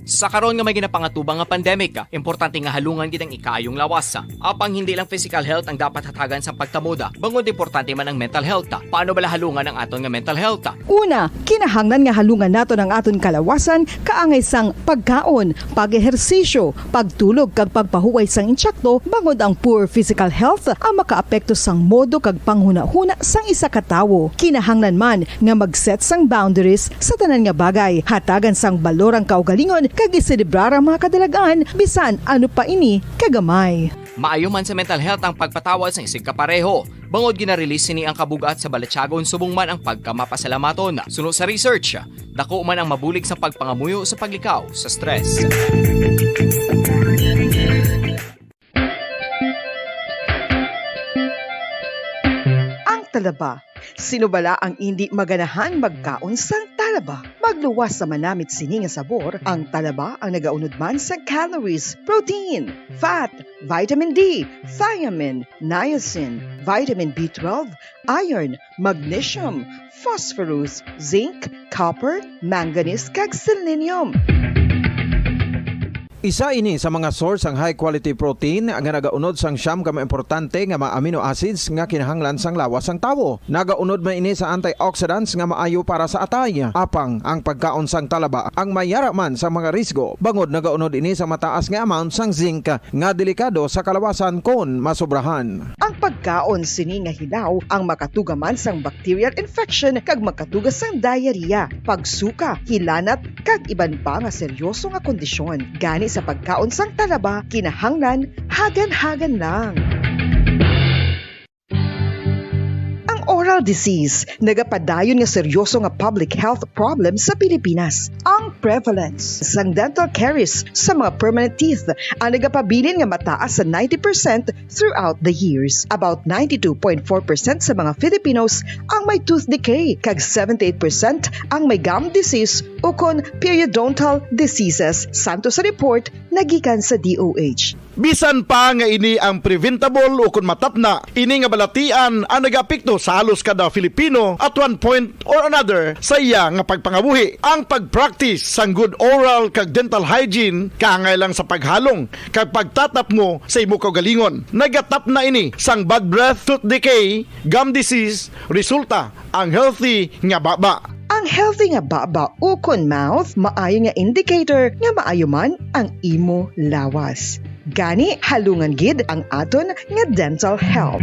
Sa karon nga may ginapangatubang nga pandemic, importante nga halungan gid ang ikaayong lawas. Apang hindi lang physical health ang dapat hatagan sa pagtamuda, bangod importante man ang mental health. Paano bala halungan ang aton nga mental health? Una, kinahanglan nga halungan naton ang aton kalawasan kaangay sang pagkaon, pag-ehersisyo, pagtulog kag pagpahuway sang insyakto, bangod ang poor physical health ang makaapekto sang modo kag panghuna-huna sang isa ka tawo. Kinahanglan man nga mag-set sang boundaries sa tanan nga bagay, hatagan sang balorang kaugalingon kag iselebrar ang mga kadalagaan bisan ano pa ini kagamay. Maayo man sa mental health ang pagpatawad sa isig kapareho. Bangod gina-release ni ang kabugat sa Balatsyagon subong man ang pagkamapasalamaton. Sunod sa research, dako man ang mabulig sa pagpangamuyo sa paglikaw sa stress. Ang talaba. Sino bala ang hindi maganahan magkaon sang talaba? talaba. Magluwas sa manamit sini nga sabor, ang talaba ang nagaunod man sa calories, protein, fat, vitamin D, thiamine, niacin, vitamin B12, iron, magnesium, phosphorus, zinc, copper, manganese kag selenium. Isa ini sa mga source ang high quality protein nga nagaunod sang siyam ka importante nga mga amino acids nga kinahanglan sang lawas sang tawo. Nagaunod man ini sa antioxidants nga maayo para sa atay. Apang ang pagkaon sang talaba ang mayara man sa mga risgo. Bangod nagaunod ini sa mataas nga amount sang zinc nga delikado sa kalawasan kon masobrahan. Ang pagkaon sini nga hilaw ang makatugaman sang bacterial infection kag makatugas sang diarrhea, pagsuka, hilanat kag iban pa nga seryoso nga kondisyon. Gani sa pagkaon sang talaba, kinahanglan hagan-hagan lang. Oral disease, nagapadayon nga seryoso nga public health problem sa Pilipinas. Ang prevalence sang dental caries sa mga permanent teeth ang nagapabilin nga mataas sa 90% throughout the years. About 92.4% sa mga Filipinos ang may tooth decay, kag 78% ang may gum disease o kon periodontal diseases, santo sa report nagikan sa DOH. Bisan pa nga ini ang preventable o kung matapna, ini nga balatian ang nagapikto sa halos kada Filipino at one point or another sa iya nga pagpangabuhi. Ang pag-practice sang good oral kag dental hygiene kaangay lang sa paghalong kag pagtatap mo sa imo kaugalingon. Nagatap na ini sang bad breath, tooth decay, gum disease, resulta ang healthy nga baba. Ang healthy nga baba o kon mouth, maayo nga indicator nga maayo man ang imo lawas. Gani halungan gid ang aton nga dental health.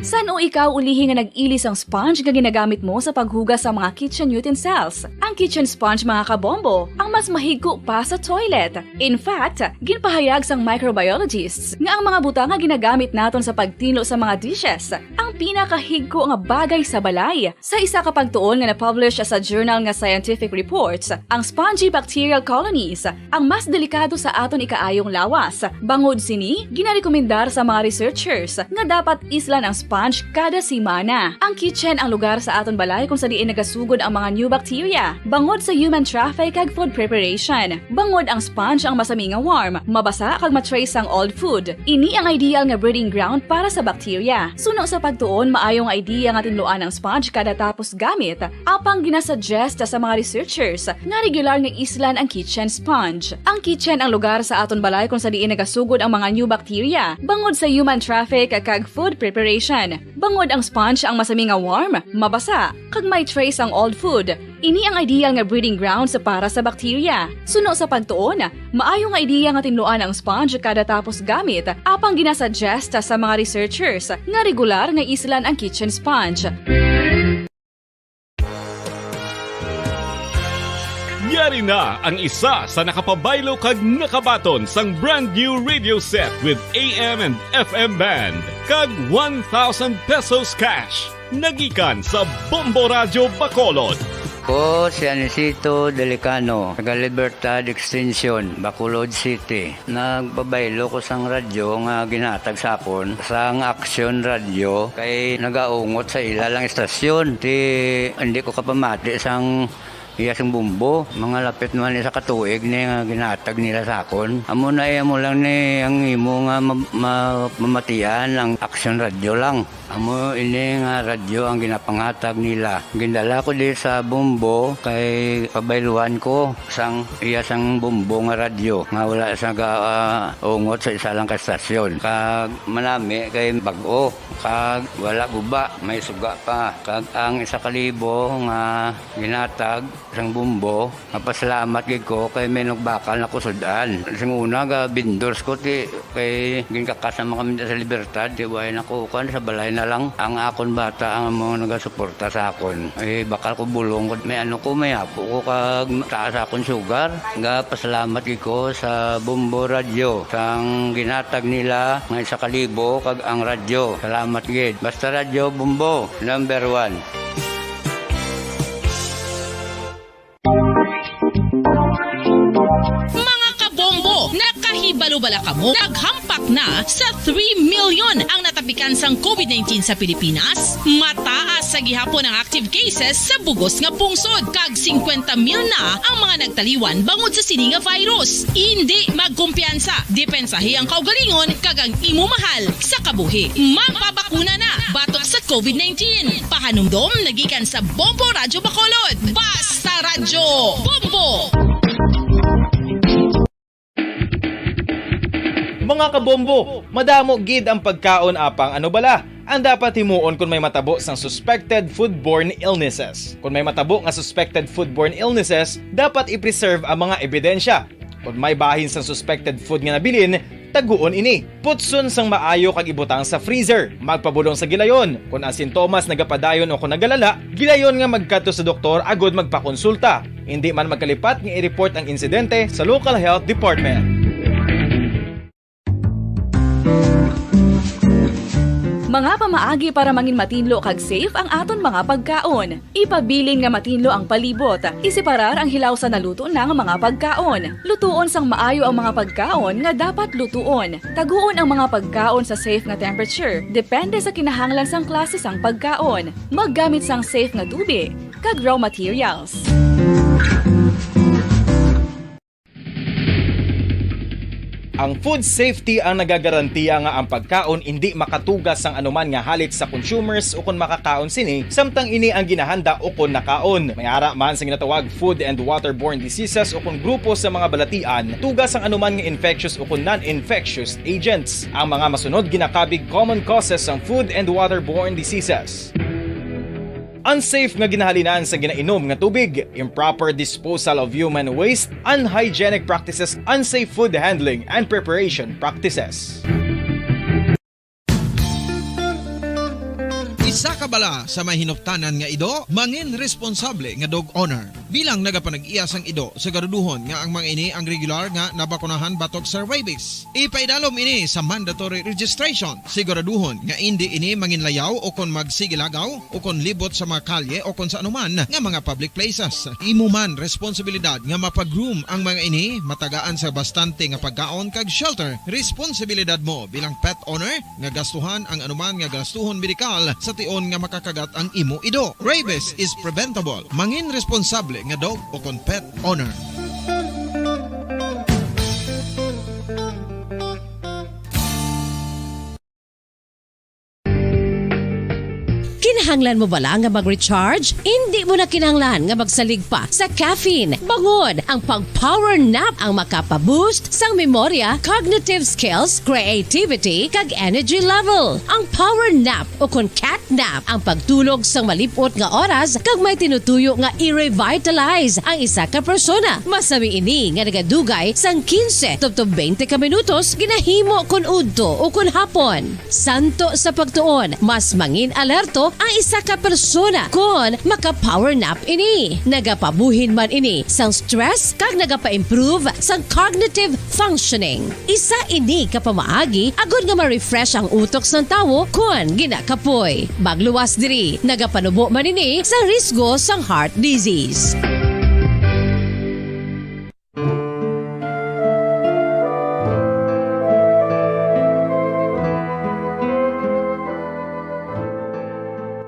San o ikaw ulihi nga nag-ilis ang sponge nga ginagamit mo sa paghugas sa mga kitchen utensils? Ang kitchen sponge mga kabombo, ang mas mahigko pa sa toilet. In fact, ginpahayag sang microbiologists nga ang mga butang nga ginagamit naton sa pagtinlo sa mga dishes ang pinakahigko nga bagay sa balay. Sa isa ka pagtuon nga na-publish sa journal nga Scientific Reports, ang spongy bacterial colonies ang mas delikado sa aton ikaayong lawas. Bangod sini, ginarekomendar sa mga researchers nga dapat islan ang sponge kada simana. Ang kitchen ang lugar sa aton balay kung sa diin nagasugod ang mga new bacteria. Bangod sa human traffic kag food preparation. Bangod ang sponge ang masami nga warm, mabasa kag matrace ang old food. Ini ang ideal nga breeding ground para sa bacteria. Suno sa pagtuon, maayong idea nga tinluan ang sponge kada tapos gamit. Apang ginasuggest sa mga researchers nga regular nga islan ang kitchen sponge. Ang kitchen ang lugar sa aton balay kung sa diin nagasugod ang mga new bacteria. Bangod sa human traffic kag food preparation. Bangod ang sponge ang masami nga warm, mabasa, kag may trace ang old food. Ini ang ideal nga breeding grounds para sa bacteria. Suno sa pagtuon, maayo nga idea nga tinluan ang sponge kada tapos gamit, apang ginasuggest sa mga researchers nga regular nga islan ang kitchen sponge. Yari na ang isa sa nakapabaylo kag nakabaton sang brand new radio set with AM and FM band kag 1,000 pesos cash. Nagikan sa Bombo Radio Bacolod. Ko si Anisito Delicano, taga Libertad Extension, Bacolod City. Nagbabaylo ko sang radyo nga ginatag sapon sang Action Radio kay nagaungot sa ilalang estasyon. Hindi ko kapamati sang iyasang bumbo, mga lapit naman sa katuig ni nga ginatag nila sa akon. Amo na mo lang ni ang imo nga mamatian ang Action Radio lang. Amo ini nga radyo ang ginapangatag nila. Gindala ko di sa bumbo kay pabayluan ko sang iyasang bumbo nga radyo nga wala sa ungot sa isa lang ka stasyon. Kag manami kay bag-o, kag wala guba, may suga pa. Kag ang 1,000 nga ginatag sang bumbo, napasalamat gid ko kay may nagbakal na kusudan. Sing una ga vendors ko ti kay ginkakasama kami sa Libertad, di way nakukan sa balay na lang ang akon bata ang mga nagasuporta sa akon. Bakal ko bulong ko may ko may apo ko kag taas akon sugar. Ga pasalamat gid ko sa Bombo Radio sang ginatag nila nga 1,000 kag ang radyo. Salamat gid. Basta Radio Bombo number 1. Mga kabombo, nakahibalo bala kamo? Naghampak na sa 3 million ang bikansang COVID-19 sa Pilipinas, mataas sa gihapon ang active cases sa bugos nga pungsod. Kag 50,000 na ang mga nagtaliwan bangod sa sini nga virus. Hindi magkumpiyansa. Depensahi ang kaugalingon kag ang imo mahal sa kabuhi. Magpabakuna na batok sa COVID-19. Pahanumdom nagikan sa Bombo Radyo Bacolod. Basta Radyo Bombo! Mga kabombo, madamo gid ang pagkaon apang ano bala. Ang dapat himuon kung may matabo sang suspected foodborne illnesses. Kung may matabo nga suspected foodborne illnesses, dapat i-preserve ang mga ebidensya. Kung may bahin sang suspected food nga nabilin, taguon ini. Putson sang maayo kag ibutang sa freezer. Magpabulong sa gilayon. Kung ang sintomas nagapadayon o kung nagalala, gilayon nga magkadto sa doktor agud magpakonsulta. Hindi man magkalipat nga i-report ang insidente sa local health department. Mga pamaagi para mangin matinlo kag safe ang aton mga pagkaon. Ipabilin nga matinlo ang palibot. Isiparar ang hilaw sa naluto ng mga pagkaon. Lutuon sang maayo ang mga pagkaon nga dapat lutuon. Taguon ang mga pagkaon sa safe nga temperature. Depende sa kinahanglan sang klase sang pagkaon. Maggamit sang safe nga tubig kag raw materials. Ang food safety ang nagagarantiya nga ang pagkaon hindi makatugas sang anuman nga halit sa consumers o kung makakaon sini, samtang ini ang ginahanda o kung nakaon. May ara man sa ginatawag food and waterborne diseases o kung grupo sa mga balatian, tugas ang anuman nga infectious o kung non-infectious agents. Ang mga masunod ginakabig common causes ng food and waterborne diseases. Unsafe nga ginahalinan sa ginainom nga tubig, improper disposal of human waste, unhygienic practices, unsafe food handling and preparation practices. Isa ka bala sa may hinuptanan nga ido, mangin responsable nga dog owner. Bilang nagapanag-iyas ang ido, siguraduhon nga ang mga ini ang regular nga nabakunahan batok sa rabies. Ipaidalom ini sa mandatory registration. Siguraduhon nga hindi ini manginlayaw o kon magsigilagaw o kon libot sa mga kalye o kon sa anuman nga mga public places. Imo man responsibilidad nga mapag-groom ang mga ini, matagaan sa bastante nga pagkaon kag shelter. Responsibilidad mo bilang pet owner nga gastuhan ang anuman nga gastuhon medikal sa tion nga makakagat ang imo ido. Rabies is preventable. Mangin responsable nga dog o kon pet owner. Kinahanglan mo bala nga mag-recharge? Hindi mo na kinahanglan nga magsalig pa sa caffeine. Bangod ang pag-power nap ang makapaboost sang memorya, cognitive skills, creativity, kag energy level. Ang power nap o kon cat nap ang pagtulog sang malipot nga oras kag may tinutuyo nga i-revitalize ang isa ka persona. Masami ini nga nagadugay sang 15 to 20 ka minutos ginahimo kun udto o kun hapon. Santo sa pagtuon, mas mangin alerto ang isa ka persona kung maka-power nap ini. Nagapabuhin man ini sang stress kag nagapa-improve sang cognitive functioning. Isa ini kapamaagi agud nga ma-refresh ang utok sang tawo kung ginakapoy. Bagluwas diri, nagapanubo man ini sa risgo sang heart disease.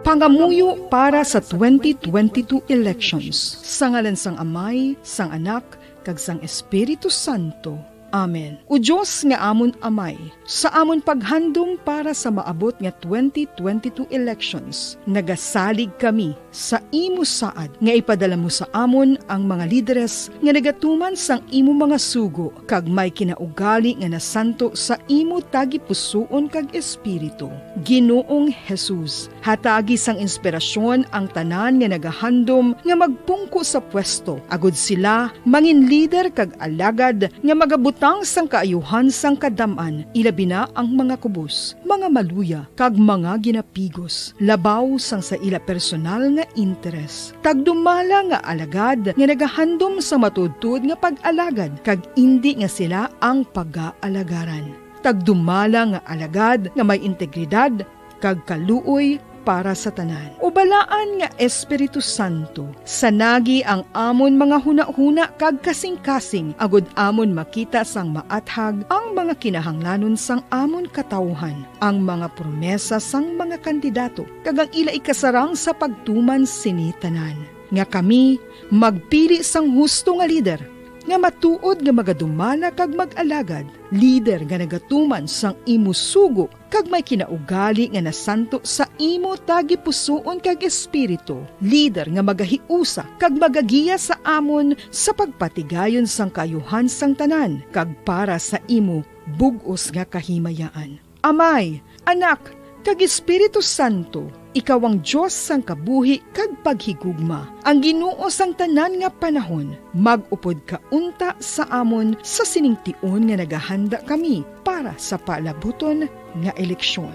Pangamuyo para sa 2022 elections. Sa ngalan sang Amay, sang Anak, kag sang Espiritu Santo. Amen. O Diyos nga amon Amay, sa amon paghandom para sa maabot nga 2022 elections, nagasalig kami sa imo saad nga ipadala mo sa amon ang mga lideres nga nagatuman sang imo mga sugo kag may kinaugali nga nasanto sa imo tagipusoon kag espiritu. Ginoong Jesus, hatagi sang inspirasyon ang tanan nga nagahandom nga magpungko sa pwesto, agud sila mangin lider kag alagad nga magabutang sang kaayuhan sang kadaman, ilabi na ang mga kubos, mga maluya kag mga ginapigos, labaw sang sa ila personal nga interes. Tagdumala nga alagad nga nagahandom sa matudtud nga pag-alagad kag indi nga sila ang pag-aalagaran. Tagdumala nga alagad nga may integridad kag kaluoy para sa tanan. Ubalaan nga Espiritu Santo, sanagi ang amon mga huna-huna kag kasing-kasing, agud amon makita sang maathag ang mga kinahanglanon sang amon katawhan, ang mga promesa sang mga kandidato, kag ang ila ikasarang sa pagtuman sini tanan. Nga kami magpili sang husto nga lider, nga matuod nga magadumala kag mag-alagad, lider nga nagatuman sang imo sugo kag may kinaugali nga nasanto sa imo tagi pusoon kag espiritu, lider nga magahiusa kag magagiya sa amon sa pagpatigayon sang kayuhan sang tanan kag para sa imo bug-os nga kahimayaan. Amay, Anak, kag Espiritu Santo, ikaw ang Diyos sang kabuhi kag paghigugma. Ang Ginoo sang tanan nga panahon, mag-upod ka unta sa amon sa siningtion nga nagahanda kami para sa palabuton nga eleksyon.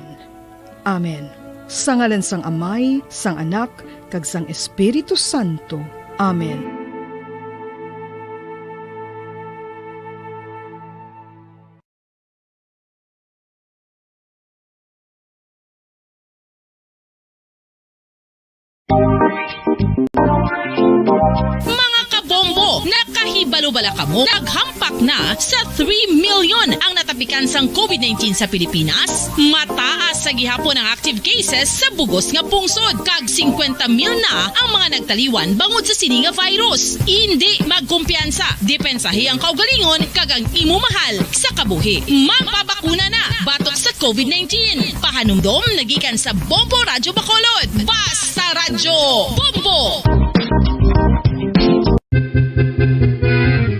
Amen. Sa ngalan sang Amay, sang Anak, kag sang Espiritu Santo. Amen. Mga kabombo, nakahibalo-bala ka mo? Naghampak na sa 3 million ang natapikan sang COVID-19 sa Pilipinas. Mataas sa gihapon ang active cases sa bugos nga pungsod. Kag 50 mil na ang mga nagtaliwan bangod sa sini nga virus. Hindi magkumpiyansa. Depensahi ang kaugalingon kag ang imo mahal sa kabuhi. Mapabakuna na batok sa COVID-19. Pahanumdom nagikan sa Bombo Radyo Bacolod. Basta Radyo Bombo!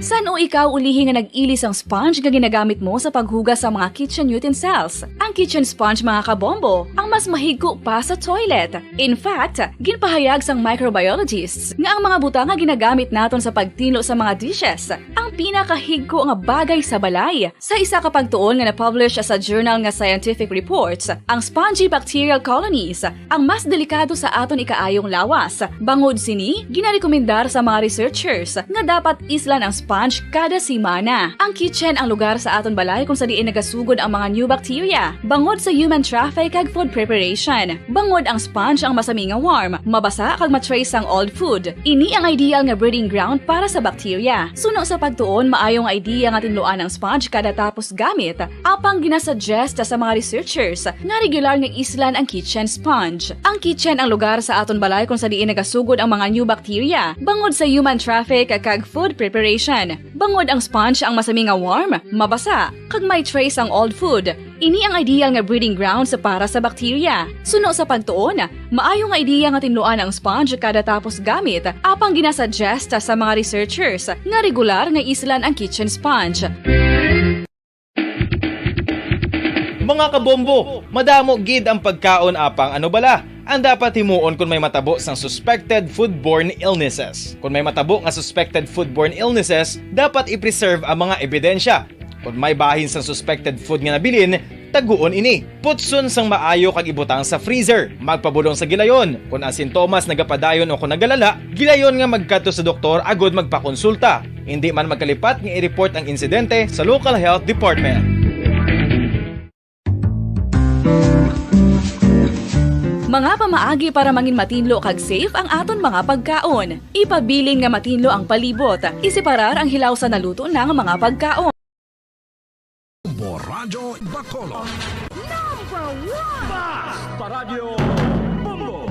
San o ikaw ulihi nga nag-ilis ang sponge nga ginagamit mo sa paghugas sa mga kitchen utensils? Ang kitchen sponge mga kabombo, ang mas mahigko pa sa toilet. In fact, ginpahayag sang microbiologists nga ang mga butang nga ginagamit naton sa pagtino sa mga dishes ang pinakahigko nga bagay sa balay. Sa isa ka pagtuon nga na-publish sa journal nga Scientific Reports, ang spongy bacterial colonies ang mas delikado sa aton ikaayong lawas. Bangod sini, ginarekomendar sa mga researchers nga dapat islan ang sponge kada simana. Ang kitchen ang lugar sa aton balay kung sa diin nagasugod ang mga new bacteria. Bangod sa human traffic kag food preparation. Bangod ang sponge ang masami nga warm, mabasa kag matrace ang old food. Ini ang ideal nga breeding ground para sa bacteria. Suno sa pagtuon, maayong idea nga tinluan ang sponge kada tapos gamit. Apang ginasuggest sa mga researchers nga regular nga islan ang kitchen sponge. Ang kitchen ang lugar sa aton balay kung sa diin nagasugod ang mga new bacteria. Bangod sa human traffic kag food preparation. Bangod ang sponge ang masami nga warm, mabasa, kag may trace ang old food. Ini ang ideal nga breeding ground sa para sa bacteria. Suno sa pagtuon, maayo nga idea nga tinluan ang sponge kada tapos gamit, apang ginasuggest sa mga researchers nga regular nga islan ang kitchen sponge. Mga kabombo, madamo gid ang pagkaon apang ano bala. Ang dapat himuon kung may matabo sang suspected foodborne illnesses. Kung may matabo nga suspected foodborne illnesses, dapat i-preserve ang mga ebidensya. Kung may bahin sang suspected food nga nabilin, taguon ini. Putson sang maayo kag ibutang sa freezer. Magpabulong sa gilayon. Kung ang sintomas nagapadayon o kung nagalala, gilayon nga magkadto sa doktor agud magpakonsulta. Hindi man magkalipat nga i-report ang insidente sa local health department. Mga pamaagi para mangin matinlo kag safe ang aton mga pagkaon. Ipabilin nga matinlo ang palibot. Isiparar ang hilaw sa naluto ng mga pagkaon. Bombo Radyo Bacolod. Number 1! Basta Radyo Bombo!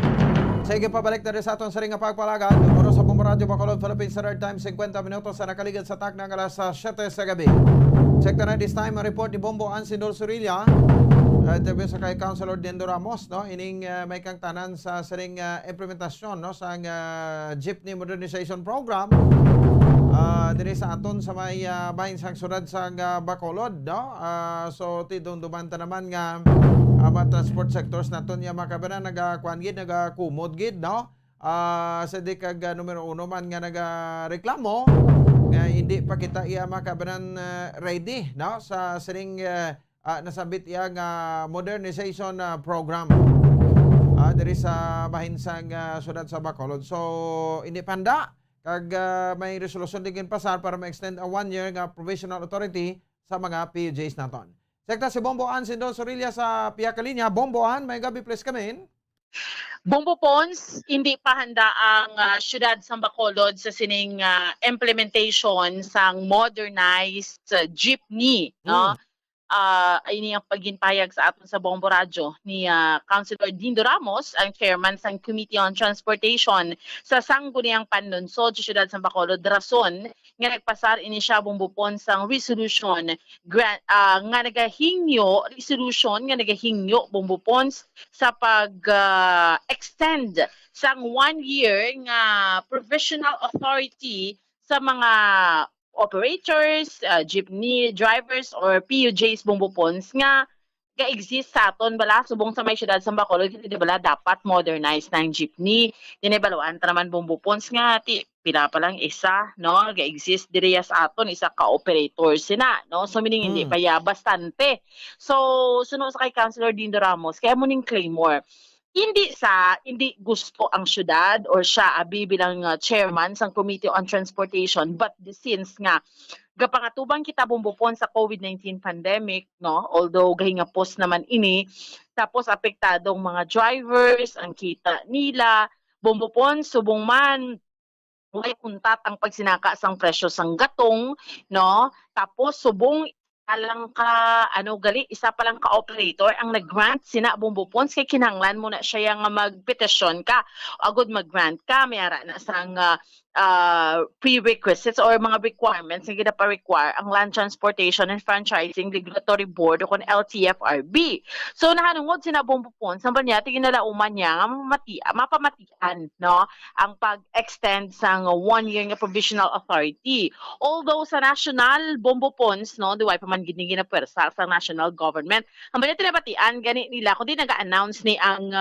Sige, pabalik na rin sa aton sa ring nga pagpalagad. Oras sa Bombo Radyo Bacolod, Philippines Standard Time, 50 minutos sa nakaligad sa tak ng alas 7 sa gabi. Check na this time ang report ni Bombo Ansin Sorilla. Interview sa kay Councilor Dendo Ramos, no? Ining may kang tanan sa saring implementasyon, no? Sa Jeepney Modernization Program. Diri sa aton sa may bahin sang sunod sa Bacolod, no? So tidong dumanta naman nga mga transport sectors naton ya makabana nagakuan gid, nagakumod gid, no? Sa di kag numero 1 man nga nagareklamo nga hindi pa kita iya makabanan ready, no? Sa saring nasabit iyang modernization program diri sa bahinsang sunod sa Bacolod. So hindi panda kag may resolusyon digin pasar para ma-extend a 1 year nga provisional authority sa mga PUJs naton. Sekta si Bombo Ann Sindol Sorilla sa Piakalinya. Bombo Ann, may gabi please come in. Bumbo Pons, hindi pa handa ang syudad sa Bacolod sa sining implementation sang modernized jeepney, no? Ay niyang paginpayag sa aton sa Bombo Radyo ni Councilor Dindo Ramos, ang chairman sang Committee on Transportation sa sangguniang panlunsod sa syudad sa Bacolod, rason nga nagpasar ini siya Bumbo Pons sang resolution nga nagahingyo Bumbo Pons sa pag extend sang 1 year nga provisional authority sa mga operators, jeepney drivers or PUJs Bumbo Pons nga ga-exist sa aton bala subong sa may syudad sa Bacolod, hindi bala dapat modernize na ang jeepney. Dinibaluan ta naman Bumbo Pons nga pila pa lang isa, no, ga-exist diri sa aton isa ka operator sina, no, so meaning hindi pa ya bastante. So sunod sa kay Councilor Dindo Ramos kaya mo ning Claymore, hindi gusto ang syudad or siya abi bilang chairman sang Committee on Transportation, but since nga gapangatubang kita Bumbo Pons sa COVID-19 pandemic, no, although gahingapos naman ini, tapos apektadong mga drivers ang kita nila Bumbo Pons subong man way kuntat ang pagsinaka sang presyo sang gatong, no, tapos subong lang ka gali isa pa lang ka operator ang nag-grant sina Bumbo Pons kay kinahanglan mo na siya nga magpetisyon ka agud mag-grant ka mayara na sang prerequisites or mga requirements nga gina-require ang Land Transportation and Franchising Regulatory Board o kon LTFRB. So nahanungod sina Bumbo Pons ang banyati ginalauman niya nga mapamatian, no, ang pag-extend sang 1 year nga provisional authority. Although sa national Bumbo Pons, no, diway pa man gini ginapuwersa sa national government, ang banyati nabatian gani nila kundi naga-announce ni ang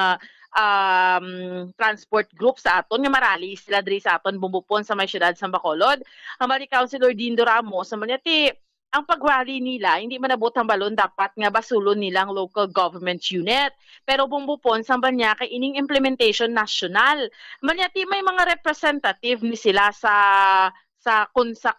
transport group sa aton nga marali sila diri sa aton Bumbo Pons sa may syudad sa Bacolod. Ang mali Councilor Dindo Ramos sa manyati ang pag-rally nila hindi manabot ang balon dapat nga basulon nilang local government unit. Pero Bumbo Pons ang banya kay ining implementation national. Manyati may mga representative ni sila sa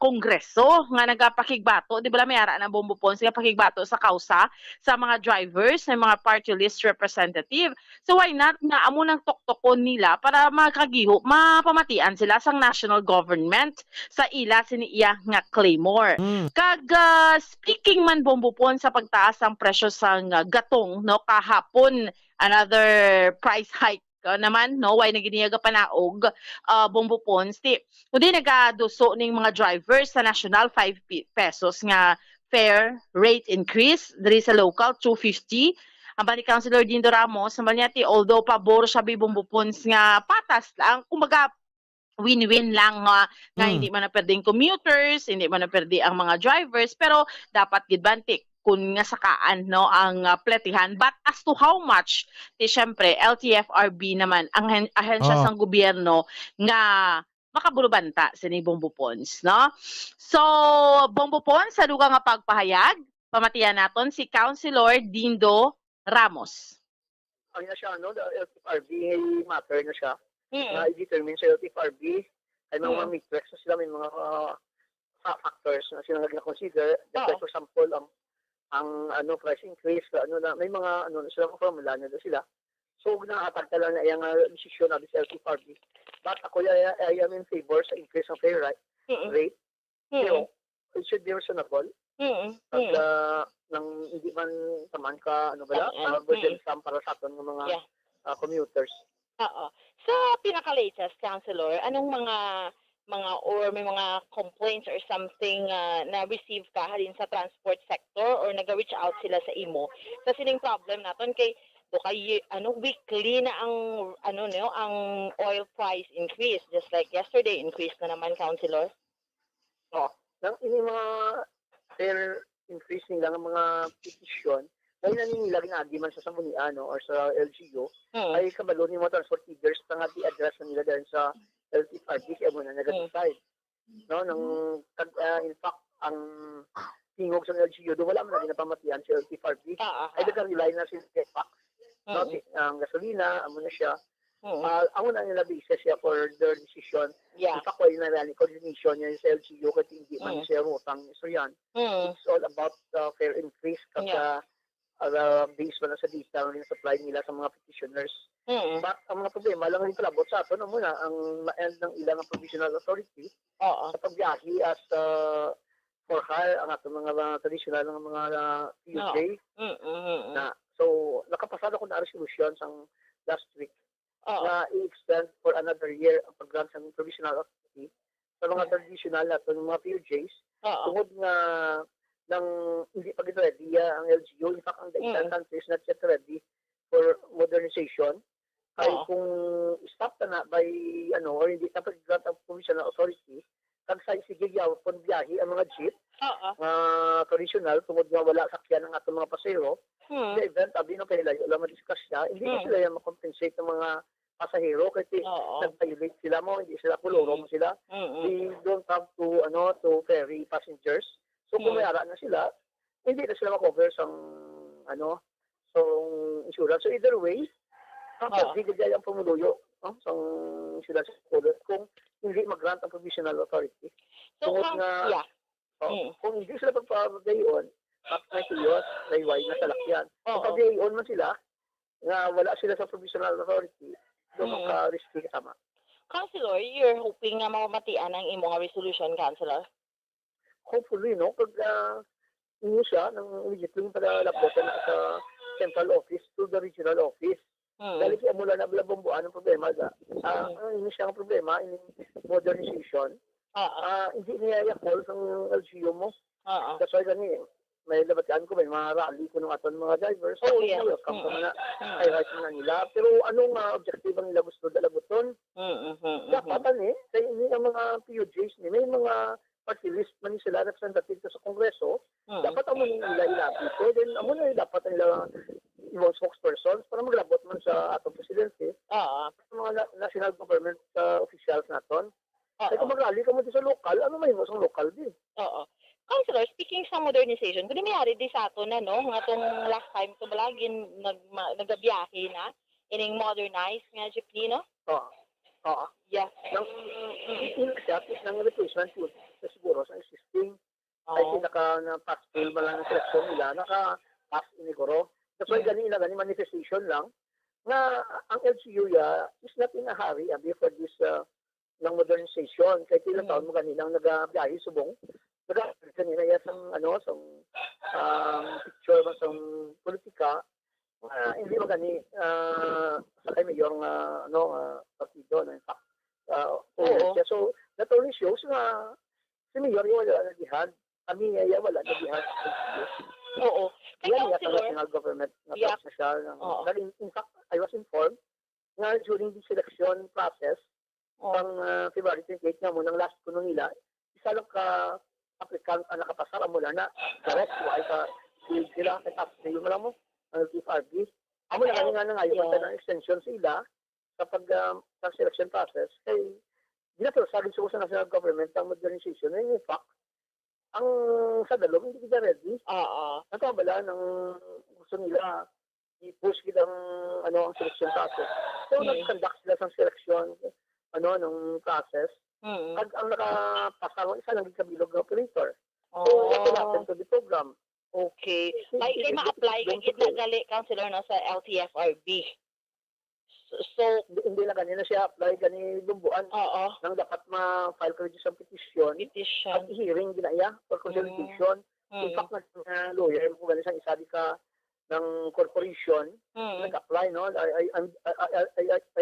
kongreso nga nagapakigbato, di ba may ara ng Bumbo Pons nga pakigbato sa kausa sa mga drivers, sa mga party list representative. So why not nga amo nang toktokon nila para makagiho, mapamatian sila sang national government sa ila siniya nga Claymore. Kag speaking man Bumbo Pons sa pagtaas ang presyo sang gatong, no, kahapon another price hike naman, no, way na giniyaga panaog Bumbo Pons kundi nagaduso ning mga drivers sa national 5 pesos nga fare rate increase diri sa local 250. Ang bani Councilor Dindo Ramos sa manyati although pabor siya bi Bumbo Pons nga patas lang kumbaga win-win lang nga hindi man na perding commuters, hindi man na perdi ang mga drivers, pero dapat gid bantik kung nga sakaan, no, ang pletihan. But as to how much, syempre LTFRB naman ang ahensya sang gobyerno nga makabulubanta sa ni Bumbo Pons, no? So Bumbo Pons sa dugang nga pagpahayag pamatiyan naton si Councilor Dindo Ramos. Ang na siya, no, the LTFRB matter na siya. Na i-determine sa LTFRB ay mga matrix na sila, may mga factors na sila nag-consider. For example, ang price increase, may mga sila formula na sila. So nakatag lang na yung decision ng LTFRB. But ako I am in favor sa increase ng fare rate. So, it should be reasonable. At nang hindi man taman ka burdensome para sa aton ng mga commuters. Sa pinaka-latest, Councilor, anong mga or may mga complaints or something na receive ka halin sa transport sector or nag-reach out sila sa imo sa sining problem naton kay weekly na ang ang oil price increase, just like yesterday increase na naman, Councilor. Nang ini mga fare increase nila ng mga petition ay naninilag na agiman sa Sanggunian or sa LGU ay kabalo ni mga transport leaders na nga i-address nila dahil sa LTFRB kaya mo na nag-decide. No, in fact, ang tingog sa LGU doon wala man na napamatian sa LTFRB ay nag-rely na sila kay PAC. No, ang gasolina, amo na siya. Amo na nila basis siya for their decision. In fact, wala na rin coordination niya sa LGU kasi hindi man siya rutang. So yan, it's all about fair increase kasi based pa na sa data na supply nila sa mga petitioners. But ang mga problema lang rin palabot sa ato muna ang ma-end ng ilang provisional authority sa pagbiyahe as for hire ang ato mga traditional ng mga PUJ. Na so nakapasada ko na resolution sang last week na i-extend for another year ang pag-grant ng provisional authority sa mga traditional na ng mga PUJs tungod nga ng hindi pa ready ang LGU. In fact, ang Asian countries not yet ready for modernization. Kaya kung stop na by or hindi na pag-grant ang provisional authority, kagsay sige yaw pon biyahe ang mga jeep traditional tungod nga wala sakyan ng atong mga pasahero. The event abi no kay layo lang ma-discuss siya, hindi pa sila yung ma-compensate ng mga pasahero kasi nag-violate sila mo, hindi sila kulurong sila. They don't have to ferry passengers. So kung may ara na sila, hindi na sila ma-cover sa insurance. So either way, kapag di gaya ang pumuluyo sa insurance kung hindi mag-grant ang provisional authority. So kung hindi sila pagpapagayon, may siyos, layway na salakyan. Kung pagayon man sila, nga wala sila sa provisional authority, doon maka-risky kasama. Councilor, you're hoping nga mamatian ang imong resolution, Councilor? Hopefully, no? Pag siya, nang immediately para labotan na sa central office to the regional office. Dahil kaya mula na blabombuan ang problema. Ang siya ang problema, in modernization, hindi niya yakol sa LGU mo. That's why may labataan ko, may mga rally ko ng aton mga drivers. Welcome ka na, highlight mo na nila. Pero anong objective ang nila gusto dalaguton? Dapat kaya hindi ang mga PUJs may mga party list man sila representative sa Kongreso, dapat amo nila ilabi ko. Then amo na dapat nila ibang spokespersons para maglabot man sa atong presidente. Sa mga national government officials naton. Kaya kung mag-rally ka mo sa local, ano may mo sa local din? Councilor, speaking sa modernization, kung mayari di sa ato na, nga itong last time, ito balagi nagabiyahe na, ining modernized nga jeepney, no? Yes. Nang replacement yun, siguro sa existing, ay naka-pass fail ba lang ang selection nila, naka-pass iniguro. That's why gani manifestation lang, na ang LGU is not in a hurry for this ng modernization. Kaya ilang taon mo ganilang nagabiyahe subong, kanina sang picture ba sang politika hindi ba gani sa kay mayor partido in fact so that only shows na si mayor yung wala na jihad kami wala na jihad kaya sa national government na siya in fact I was informed na during the selection process pang February 28 nga mo ng last kuno nila isa lang ka applicant ang nakapasara mula na direct ay ka sila kay tapos na yung mo ang TFRB. Amo na kanina na ngayon ng extension sila kapag sa selection process kay ginapero sa sa national government ang modernization in fact ang sa dalom hindi kita ready. Natawala ng gusto nila i-push kitang ang selection process. So nag-conduct sila sa selection ng process. Ang nakapasarong isa lang kabilog na operator. So, natin to the program. Okay. May kay ma-apply kay gitna gali, Councilor, sa LTFRB. So, hindi na ganyan na siya apply, gani lumbuan. Nang dapat ma-file ko sa petition. At hearing ginaya for consultation. In fact, lawyer, kung gani isa di ka ng corporation, nag-apply, no? I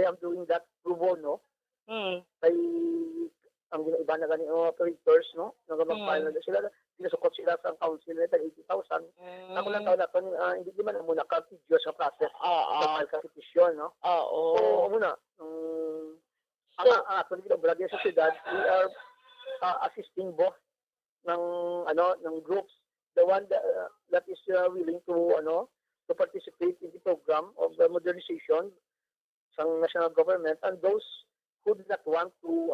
am doing that pro bono. Kay ang iba na gani operators, no? Nag-file na sila, pinasukot sila sa council nila, 80,000. Ako lang taon na ito, hindi naman na muna ka-tedious sa process sa file petition, no? So, muna, ang ato nila, Bragya sa Ciudad, we are assisting both ng groups, the one that is willing to participate in the program of the modernization sa national government and those who do not want to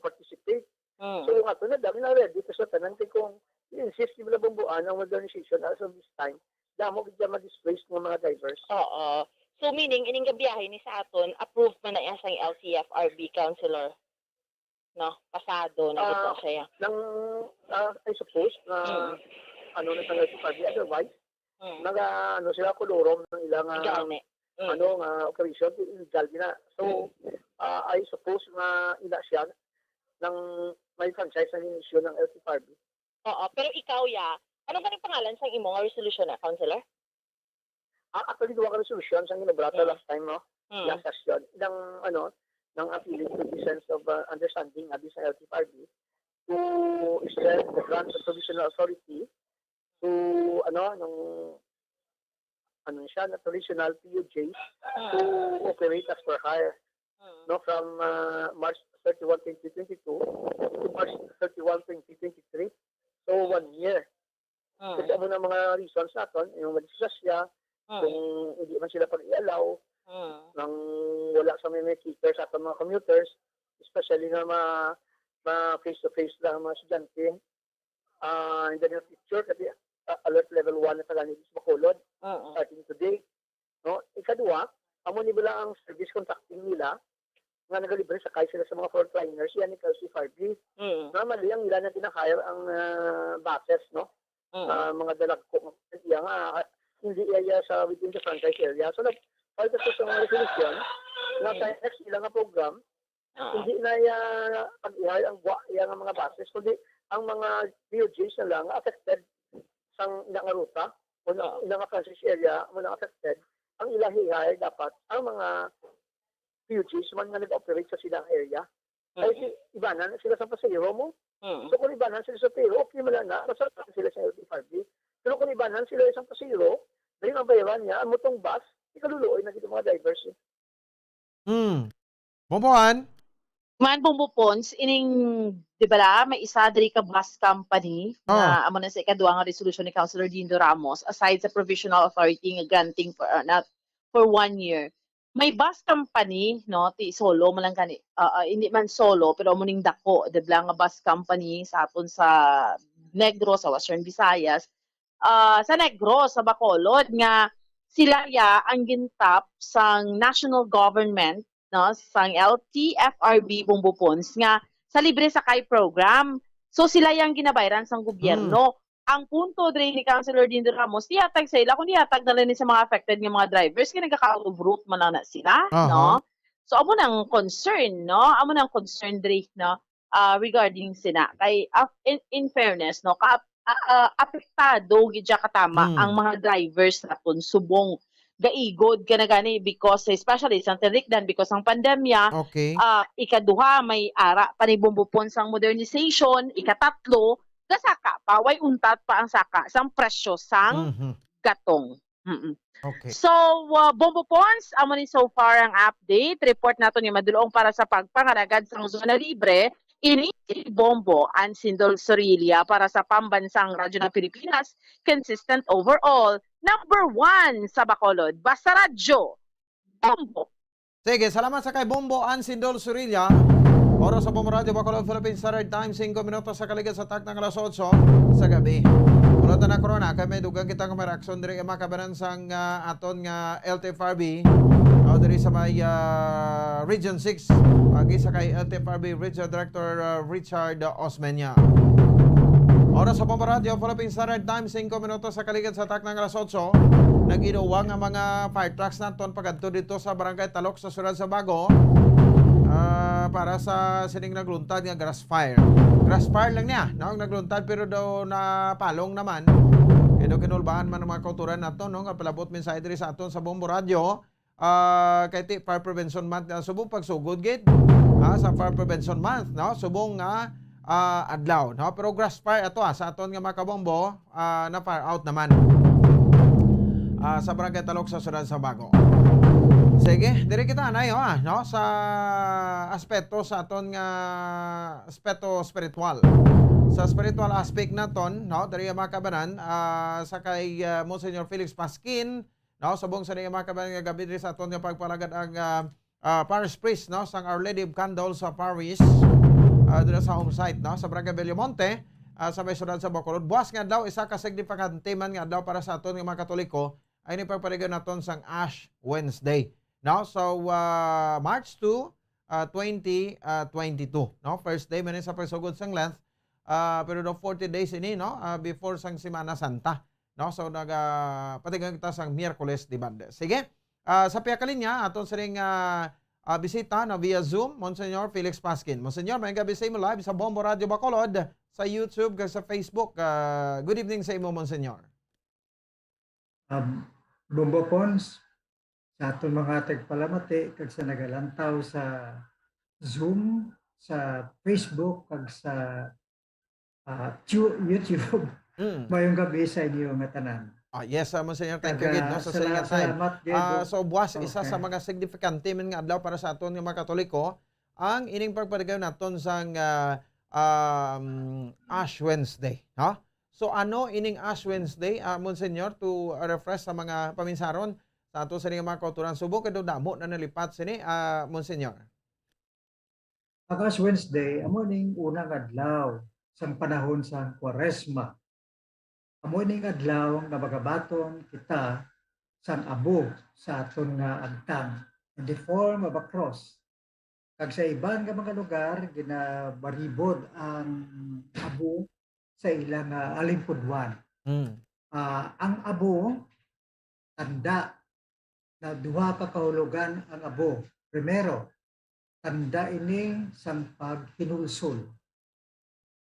participate. So yung ato na dami na ready kasi tanan kung insist nila bumbuan ang modernization as of this time, damo gid ma-displaced ng mga drivers. So meaning ining gabiyahe ni sa aton approved man na iya sang LTFRB, Councilor. No, pasado na ito siya. I suppose na na sa LTFRB otherwise Naga ano sila kolorom ng ilang operation illegal na. So I suppose na ina siya ng may franchise na inisyu ng LTFRB. Oo, pero ikaw ano ba yung pangalan sa imo nga resolution na, Councilor? Actually, duwa ka resolution sa ginabrata last time, no? Last session. Ng appealing to the sense of understanding sa LTFRB to extend the grant of provisional authority to na traditional PUJs to operate as per hire. No, from March 31, 2022 to March 31, 2023. So 1 year. Kasi ano na mga reasons natin, yung magsasya, kung hindi man sila pag-i-allow, nang wala sa may kickers at mga commuters, especially na face-to-face lang mga estudyante, in the near future, kasi alert level 1 na talaga sa Bacolod, starting today. No? Ikadua, amo nila ang service contracting nila, nga nagalibre sakay sila sa mga frontliners, yan ni LTFRB. Normally, ang nila na tinakaya ang buses, no? Mga dalagko, hindi sa within the franchise area. So, nag-file sa mga resolution, na sa next ilang program, hindi na pag-ihaya ang mga buses, kundi ang mga PUJs na lang affected sa ilang ruta, o ilang franchise area, mo affected, ang ilang hihaya dapat ang mga PUJs man nga nag-operate sa silang area. Kasi ibanan sila sa pasahero mo. So kung ibanan sila sa pasahero, okay mo lang na, masarap sila sa LTFRB. Pero kung ibanan sila isang pasahero, dahil ang bayaran niya, ang motong bus, ikaluluoy na dito mga drivers. Bumbuan? Man bumbupons, di ba may isa diri ka bus company na amo na sa ikaduha nga resolution ni Councilor Dindo Ramos, aside sa provisional authority nga granting for 1 year. May bus company, no, ti solo man lang kani, hindi man solo, pero muning dako, dibla nga bus company sa aton sa Negros, sa Western Visayas, sa Negros, sa Bacolod, nga sila ang gintap sang national government, no, sang LTFRB bumbupons nga sa libre sakay program. So sila yang ginabayran sang gobyerno. Ang punto dre ni Councilor Dindo Ramos, tiyatag sa ila, kung tiyatag na rin sa mga affected ng mga drivers, kaya nagka-out of route man lang na sila, no? So, amo nang concern, no? Amo nang concern dre, no? Regarding sila. Kay, in fairness, no? Apektado, gidya katama, ang mga drivers na kung subong gaigod ka na gani because, especially sa Tinrikdan, because ang pandemya, ikaduha, may ara, panibumbupon sang modernization, ikatatlo, saka pa, way untat pa ang saka sang presyo sang gatong. So, Bombo Pons, amo ni so far ang update. Report nato ni madulong para sa pagpangaragad sang zona libre. Ini Bombo ang Sindol Sorilia para sa pambansang radyo ng Pilipinas. Consistent overall. Number 1 sa Bacolod. Basta Radyo. Bombo. Sige, salamat sa kay Bombo ang Sindol Sorilia. Oras sa Bombo Radio, Bacolod, Philippines Standard Time, 5 minutos sa kaligid sa tak ng alas 8 sa gabi. Kulot na corona, kami dugang kita ng reaksyon diri makabanan sang aton nga LTFRB o diri sa may Region 6 pagi sa kay LTFRB Regional Director Richard Osmeña. Oras sa Bombo Radio, Philippines Standard Time, 5 minutos sa kaligid sa tak ng alas 8. Nag-inuwang ang mga fire trucks naton pagadto dito sa Barangay Talok sa Ciudad Sabago. Para sa sining nagluntad nga grass fire. Grass fire lang niya, no? Nagluntad pero daw na palong naman. Kaya kinulbahan man ng mga kauturan nato, no? Nga palabot mensahe diri sa aton sa Bombo Radio. Kay Fire Prevention Month na subong pagsugod gid. Sa Fire Prevention Month, no? Subong nga adlaw, no? Pero grass fire ato sa aton nga mga kabombo, na fire out naman. Sa Barangay Talok sa Ciudad Sabago. Sige, diri kita anayo no sa aspeto sa aton nga aspeto spiritual. Sa spiritual aspect naton, no, diri makabanan sa kay Monsignor Felix Pasquin, no, subong sa niya makabanan nga gabi diri sa aton nga pagpalagad ang parish priest, no, sang Our Lady of Candles sa parish diri sa home site, no, sa Barangay Bellomonte, sa may syudad sa Bacolod. Buwas nga daw isa ka significant man nga daw para sa aton nga mga Katoliko ay ni pagpaligan naton sang Ash Wednesday. No, so March 2, 2022, no? First day man sa pagsugod sang Lent, pero do 40 days ini, no? Before sang Semana Santa. No? So patigan kita sang Miyerkules di banda. Sige. Sa piyakalinya aton sa ring bisita na via Zoom, Monsignor Felix Paskin. Monsignor, may gabi sa imo live sa Bombo Radio Bacolod, sa YouTube, sa Facebook. Good evening sa imo, Monsignor. Bombo Pons, sa aton mga tagpalamati, kag sa nagalantaw sa Zoom, sa Facebook, kag sa YouTube. Mayong gabi sa inyo nga tanan. Yes, Monsignor, thank you, Gid, no? Sa salingat time. So, buwas, isa sa mga significante man nga adlaw para sa aton nga mga Katoliko, ang ining pagpadagayon naton sang Ash Wednesday. No? So, ano ining Ash Wednesday, Monsignor, to refresh sa mga paminsaron sa ato sa mga kauturan Subo, kado damo na nalipat sini, Monsignor. Ang Ash Wednesday, amo ning unang adlaw sang panahon sa Kwaresma. Amo ning adlaw nga magabaton kita sang abo sa aton nga agtang in the form of a cross. Kag sa iban nga mga lugar ginabaribod ang abo sa ilang alimpudwan. Ang abo tanda na duha ka kahulugan ang abo. Primero, tanda ini sang paghinulsol.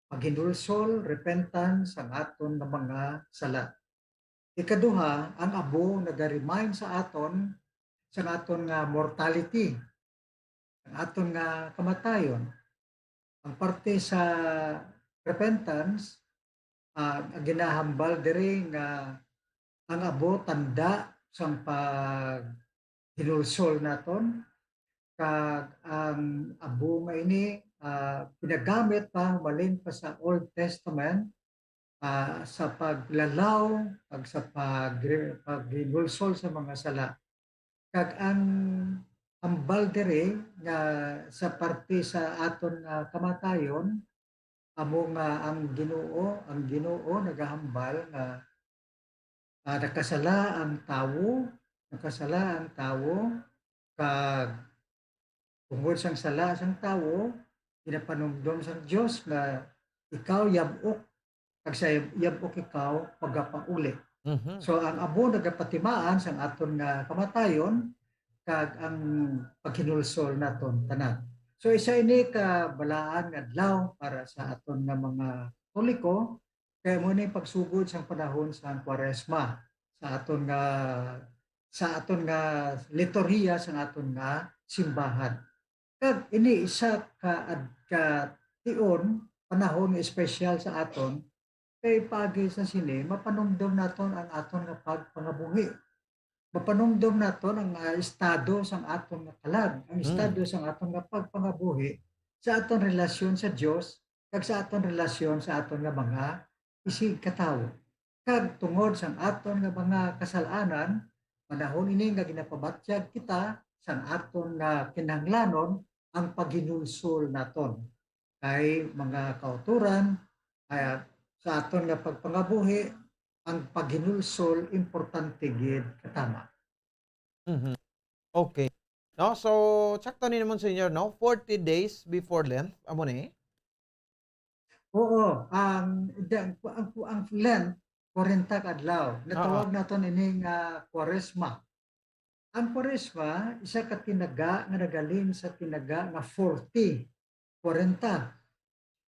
Paghinulsol, repentance ang aton ng mga sala. Ikaduha, ang abo nag-remind sa aton nga mortality, ang aton nga kamatayon. Ang parte sa repentance, ginahambal diri nga ang abo tanda sang paghinulsol naton, kag ang abo nga ini pinagamit pa malin pa sa Old Testament sa paglalaw ag sa paghinulsol sa mga sala. Kag ang baldere nga sa parte sa aton kamatayon, amo nga ang Ginoo nagahambal nga nakasala ang tawo kag tungod sang sala sang tawo ginapanumdum sa Dios nga ikaw yabok kag sa yabok ikaw pagapauli. So ang abo nagapatimaan sang aton nga kamatayon kag ang paghinulsol naton tanan. So isa ini ka balaan nga adlaw para sa aton nga mga Katoliko kay mo ni pagsugod sang panahon sa Kwaresma sa aton nga liturhiya sang aton nga simbahan. Kag ini isa ka tion panahon nga espesyal sa aton kay pagi sa sini mapanumdum naton ang aton nga pagpangabuhi. Mapanumdum naton ang estado sang aton nga kalag, ang estado sang aton nga pagpangabuhi sa aton relasyon sa Dios kag sa aton relasyon sa aton nga mga isig katawo. Kag tungod sang aton nga mga kasalanan, panahon ini nga ginapabatyag kita sang aton nga kinahanglanon ang paghinulsol naton kay mga kauturan sa aton nga pagpangabuhi ang paghinulsol importante gid katama. Okay. No, so sakto ni naman Monsignor, no? 40 days before Lent, amo ni? Oo, ang Lent 40 ka adlaw. Natawag naton ini nga Kwaresma. Ang Kwaresma, isa ka tinaga nga nagalin sa tinaga nga 40.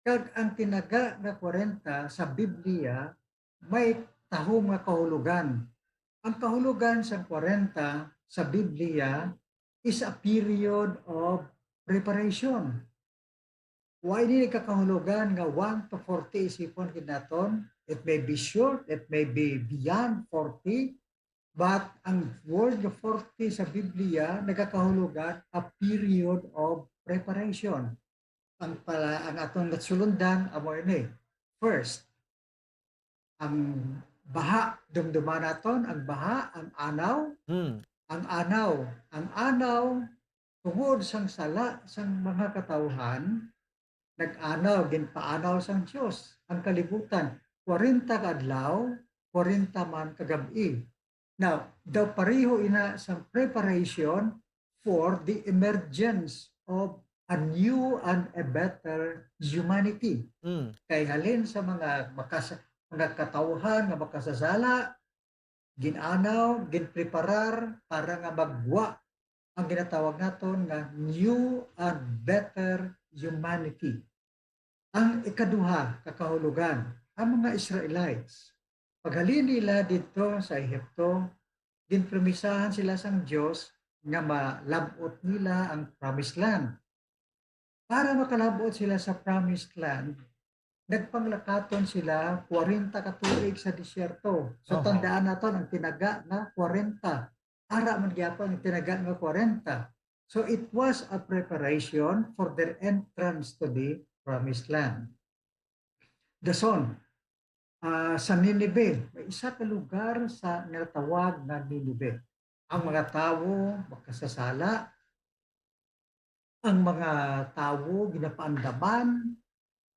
Kag ang tinaga nga 40 sa Biblia, may tahong nga kahulugan. Ang kahulugan sa 40 sa Biblia is a period of preparation. Why di kakahulugan nga 1 to 40 isipon kinaton? It may be short, it may be beyond 40, but ang word 40 sa Biblia nagakahulugan a period of preparation. Ang atong natsulundan amo ini. First, ang baha dumduman naton, ang baha, ang anaw. Ang anaw tungod sang sala sang mga katawhan, nag-anaw ginpaanaw sang Dios ang kalibutan. 40 ka adlaw, 40 man kagabi. Now, daw pareho ina sa preparation for the emergence of a new and a better humanity. Kay halin sa mga mga katawhan nga makasasala, ginanaw, ginpreparar para nga magwa ang ginatawag naton nga new and better humanity. Ang ikaduha, kakahulugan, ang mga Israelites, paghalin nila dito sa Ehipto, ginpromisahan sila sang Diyos nga malabot nila ang promised land. Para makalabot sila sa promised land, nagpanglakaton sila 40 katuig sa disyerto. So tandaan naton ang tinaga na 40. Ara man gyapon ang tinaga nga 40. So it was a preparation for their entrance to the promised land. Dason, sa Ninive, may isa ka lugar sa natawag na Ninive. Ang mga tao makasasala, ang mga tao ginapaandaman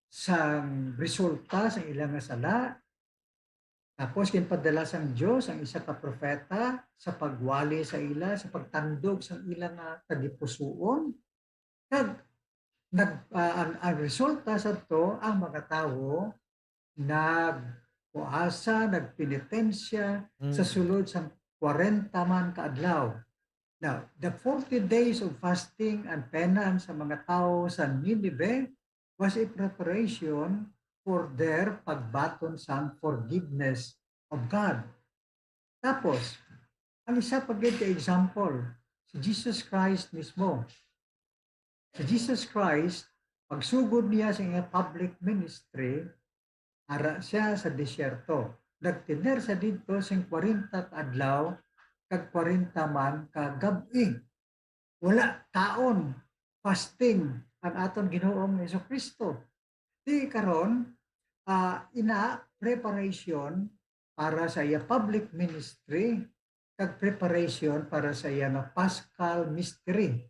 sa resulta sa ilang sala. Tapos ginpadala sang Dios ang isa ka propeta sa pagwali sa ila, sa pagtandog sa ilang tagipusoon. Kag ang resulta sa to ang mga tao nagpuasa, nagpenitensya sa sulod sa 40 man kaadlaw. Now, the 40 days of fasting and penance sa mga tao sa Nineveh was a preparation for their pagbaton sa forgiveness of God. Tapos, ang isa pag example, si Jesus Christ mismo. Si Jesus Christ, pagsugod niya sa iyang public ministry, ara siya sa disyerto. Nagtiner sa dito sing 40 adlaw, kag 40 man kagabi. Wala taon, fasting, ang aton Ginoong Jesucristo. Di karon, preparation para sa iya public ministry, kag preparation para sa iya nga Paschal mystery.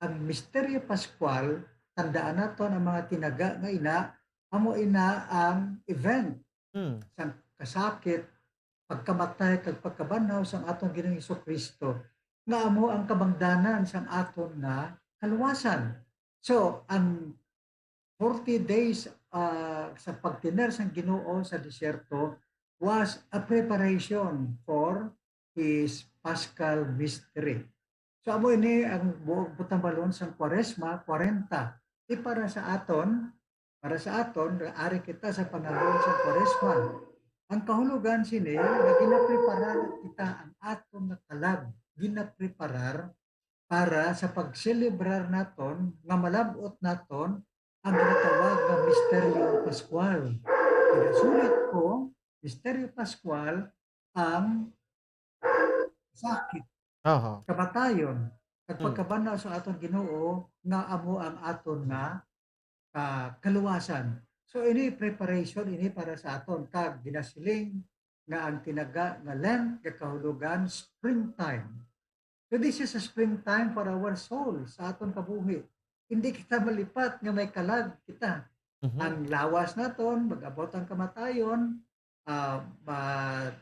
Ang misteryo Pascual, tandaan naton ang mga tinaga nga amo ang event sa kasakit, pagkamatay kag pagkabanaw sang aton Ginoong Jesucristo nga amo ang kabangdanan sang aton nga kaluwasan. So ang 40 days sa pagtiner sang Ginoo sa disyerto was a preparation for His Paschal mystery. So amo ini ang buong butambalon sang Kwaresma 40. Para sa aton, ari kita sa panahon sa Kwaresma. Ang kahulugan sini na ginapreparar kita ang aton nga kalag, ginapreparar para sa pagselebrar naton nga malabot naton ang ginatawag na Misteryo Pascual. Pinasulit ko, Misteryo Pascual ang sakit, kamatayon, at pagkabanaw sa aton Ginoo nga amo ang aton nga kaluwasan. So ini preparation ini para sa aton kag ginasiling nga ang tinaga nga Lent kahulugan springtime. So this is a springtime for our soul sa aton kabuhi. Hindi kita malipat nga may kalag kita. Ang lawas naton mag-abot ang kamatayon,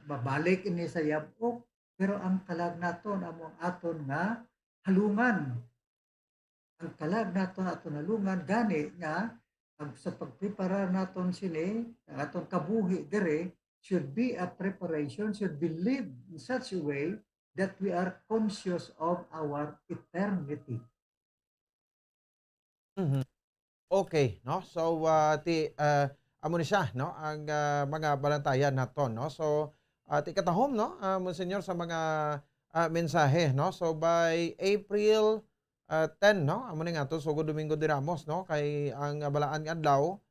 babalik ini sa yabok, pero ang kalag naton amo ang aton nga halungan. Ang kalag naton aton halungan gani nga sa pagpreparar naton sini ang aton kabuhi dire should be a preparation, should be lived in such a way that we are conscious of our eternity. Okay, no? So amo ni siya, no? Ang mga balantayan naton, no? So ti katahom, no? Monsenyor sa mga mensahe, no? So by April 10, no? Amo ni nga to sugod Domingo de Ramos, no? Kay ang balaan nga adlaw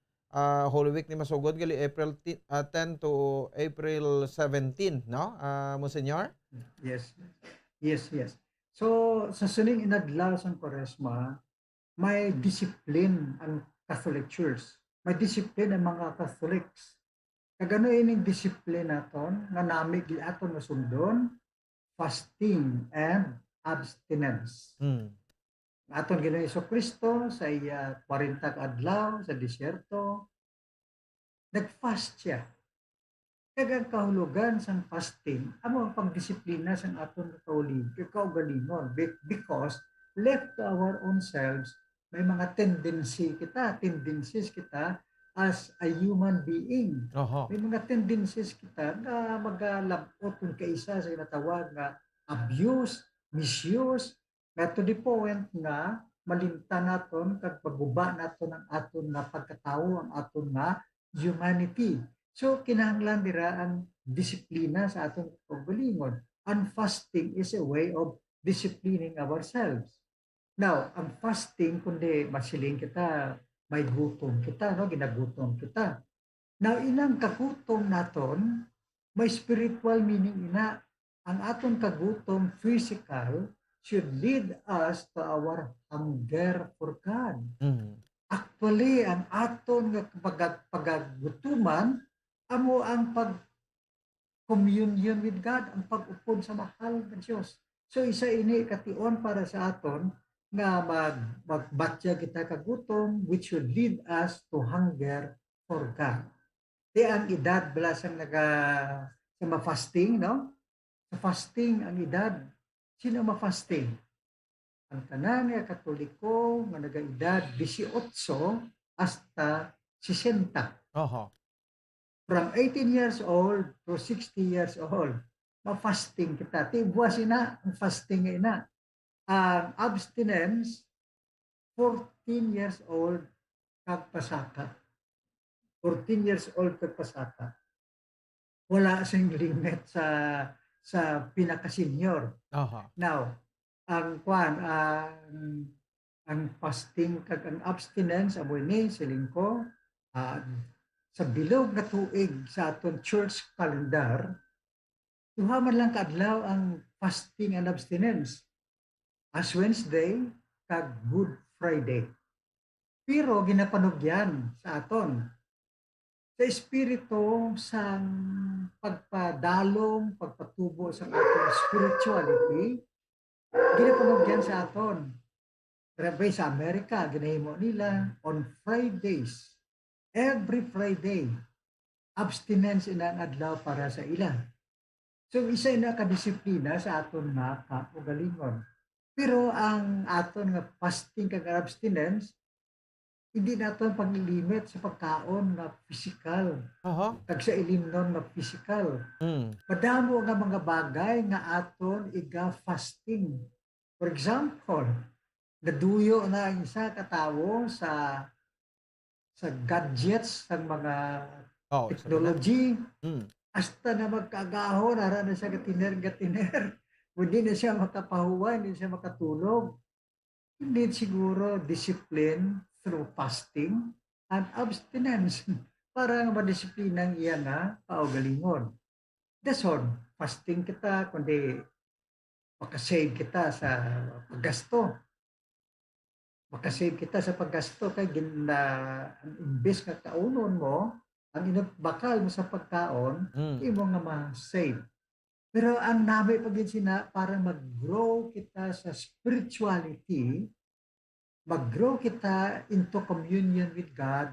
Holy Week ni masugod gali April 10 to April 17, no? Monsenyor? Yes. So sa sining inadlaw sang Kwaresma, may discipline ang Catholic Church. May discipline ang mga Catholics. Kagano ining discipline naton nga nami giaton nga sundon, fasting and abstinence. Aton Ginoong Jesucristo sa iya 40 ka adlaw sa disyerto, nagfast siya. Kagang kahulugan sang fasting, amo ang pagdisiplina sang aton kaugalingon because left to our own selves, may mga tendencies kita as a human being. Oho. May mga tendencies kita na magalabot kung kaisa sa inatawag nga abuse, misuse, nga to the point nga malimta naton kag pagguba naton ang aton na pagkatao, ang aton na humanity. So kinahanglan dira ang disiplina sa aton pagbalingon. And fasting is a way of disciplining ourselves. Now, ang fasting kundi masiling kita, may gutom kita, no? Ginagutom kita. Now, inang kagutom naton, may spiritual meaning ina. Ang aton kagutom physical should lead us to our hunger for God. Actually, ang aton nga pagagutuman, amo ang pag-communion with God, ang pag-upod sa mahal na Diyos. So, isa ini kation para sa aton nga magbatya kita kagutom, which should lead us to hunger for God. Di ang edad balasang sa ma-fasting, no? Sa fasting, ang edad, sino ma-fasting? Ang tanan nga Katoliko nga nagaedad 18 hasta 60. Oho. From 18 years old to 60 years old, ma-fasting kita. Tibuwas ina, ang fasting nga ina. Ang abstinence, 14 years old kagpasaka. 14 years old kagpasaka. Wala sing limit sa pinaka-senior. Now, ang fasting kag ang abstinence amoy ni siling ko sa bilog na tuig sa aton church calendar, duha man lang kaadlaw ang fasting and abstinence. As Wednesday kag Good Friday. Pero ginapanugyan sa aton sa espiritu sang pagpadalong, pagpatubo sa aton spirituality, ginapanugyan sa aton. Grabe sa Amerika, ginahimo nila on Fridays. Every Friday, abstinence ina ang adlaw para sa ila. So isa ina kadisiplina sa aton nga kaugalingon. Pero ang aton nga fasting kag abstinence, hindi naton paglilimit sa pagkaon nga physical. Kag sa ilimnon nga physical. Madamo nga mga bagay nga aton iga-fasting. For example, naduyo na ang isa katawo sa gadgets ng mga technology. Hasta na magkagahon, hara na siya gatiner. Hindi na siya makapahuwa, hindi siya makatulog. Hindi siguro discipline through fasting and abstinence para madisiplinang iya na paugalingon. Dason, fasting kita, kundi makasave kita sa paggasto. Makasave kita sa paggasto kay ang imbes nga kaunon mo, ang inabakal mo sa pagkaon, imo nga ma-save. Pero ang nabi pagin sina para mag-grow kita sa spirituality, mag-grow kita into communion with God,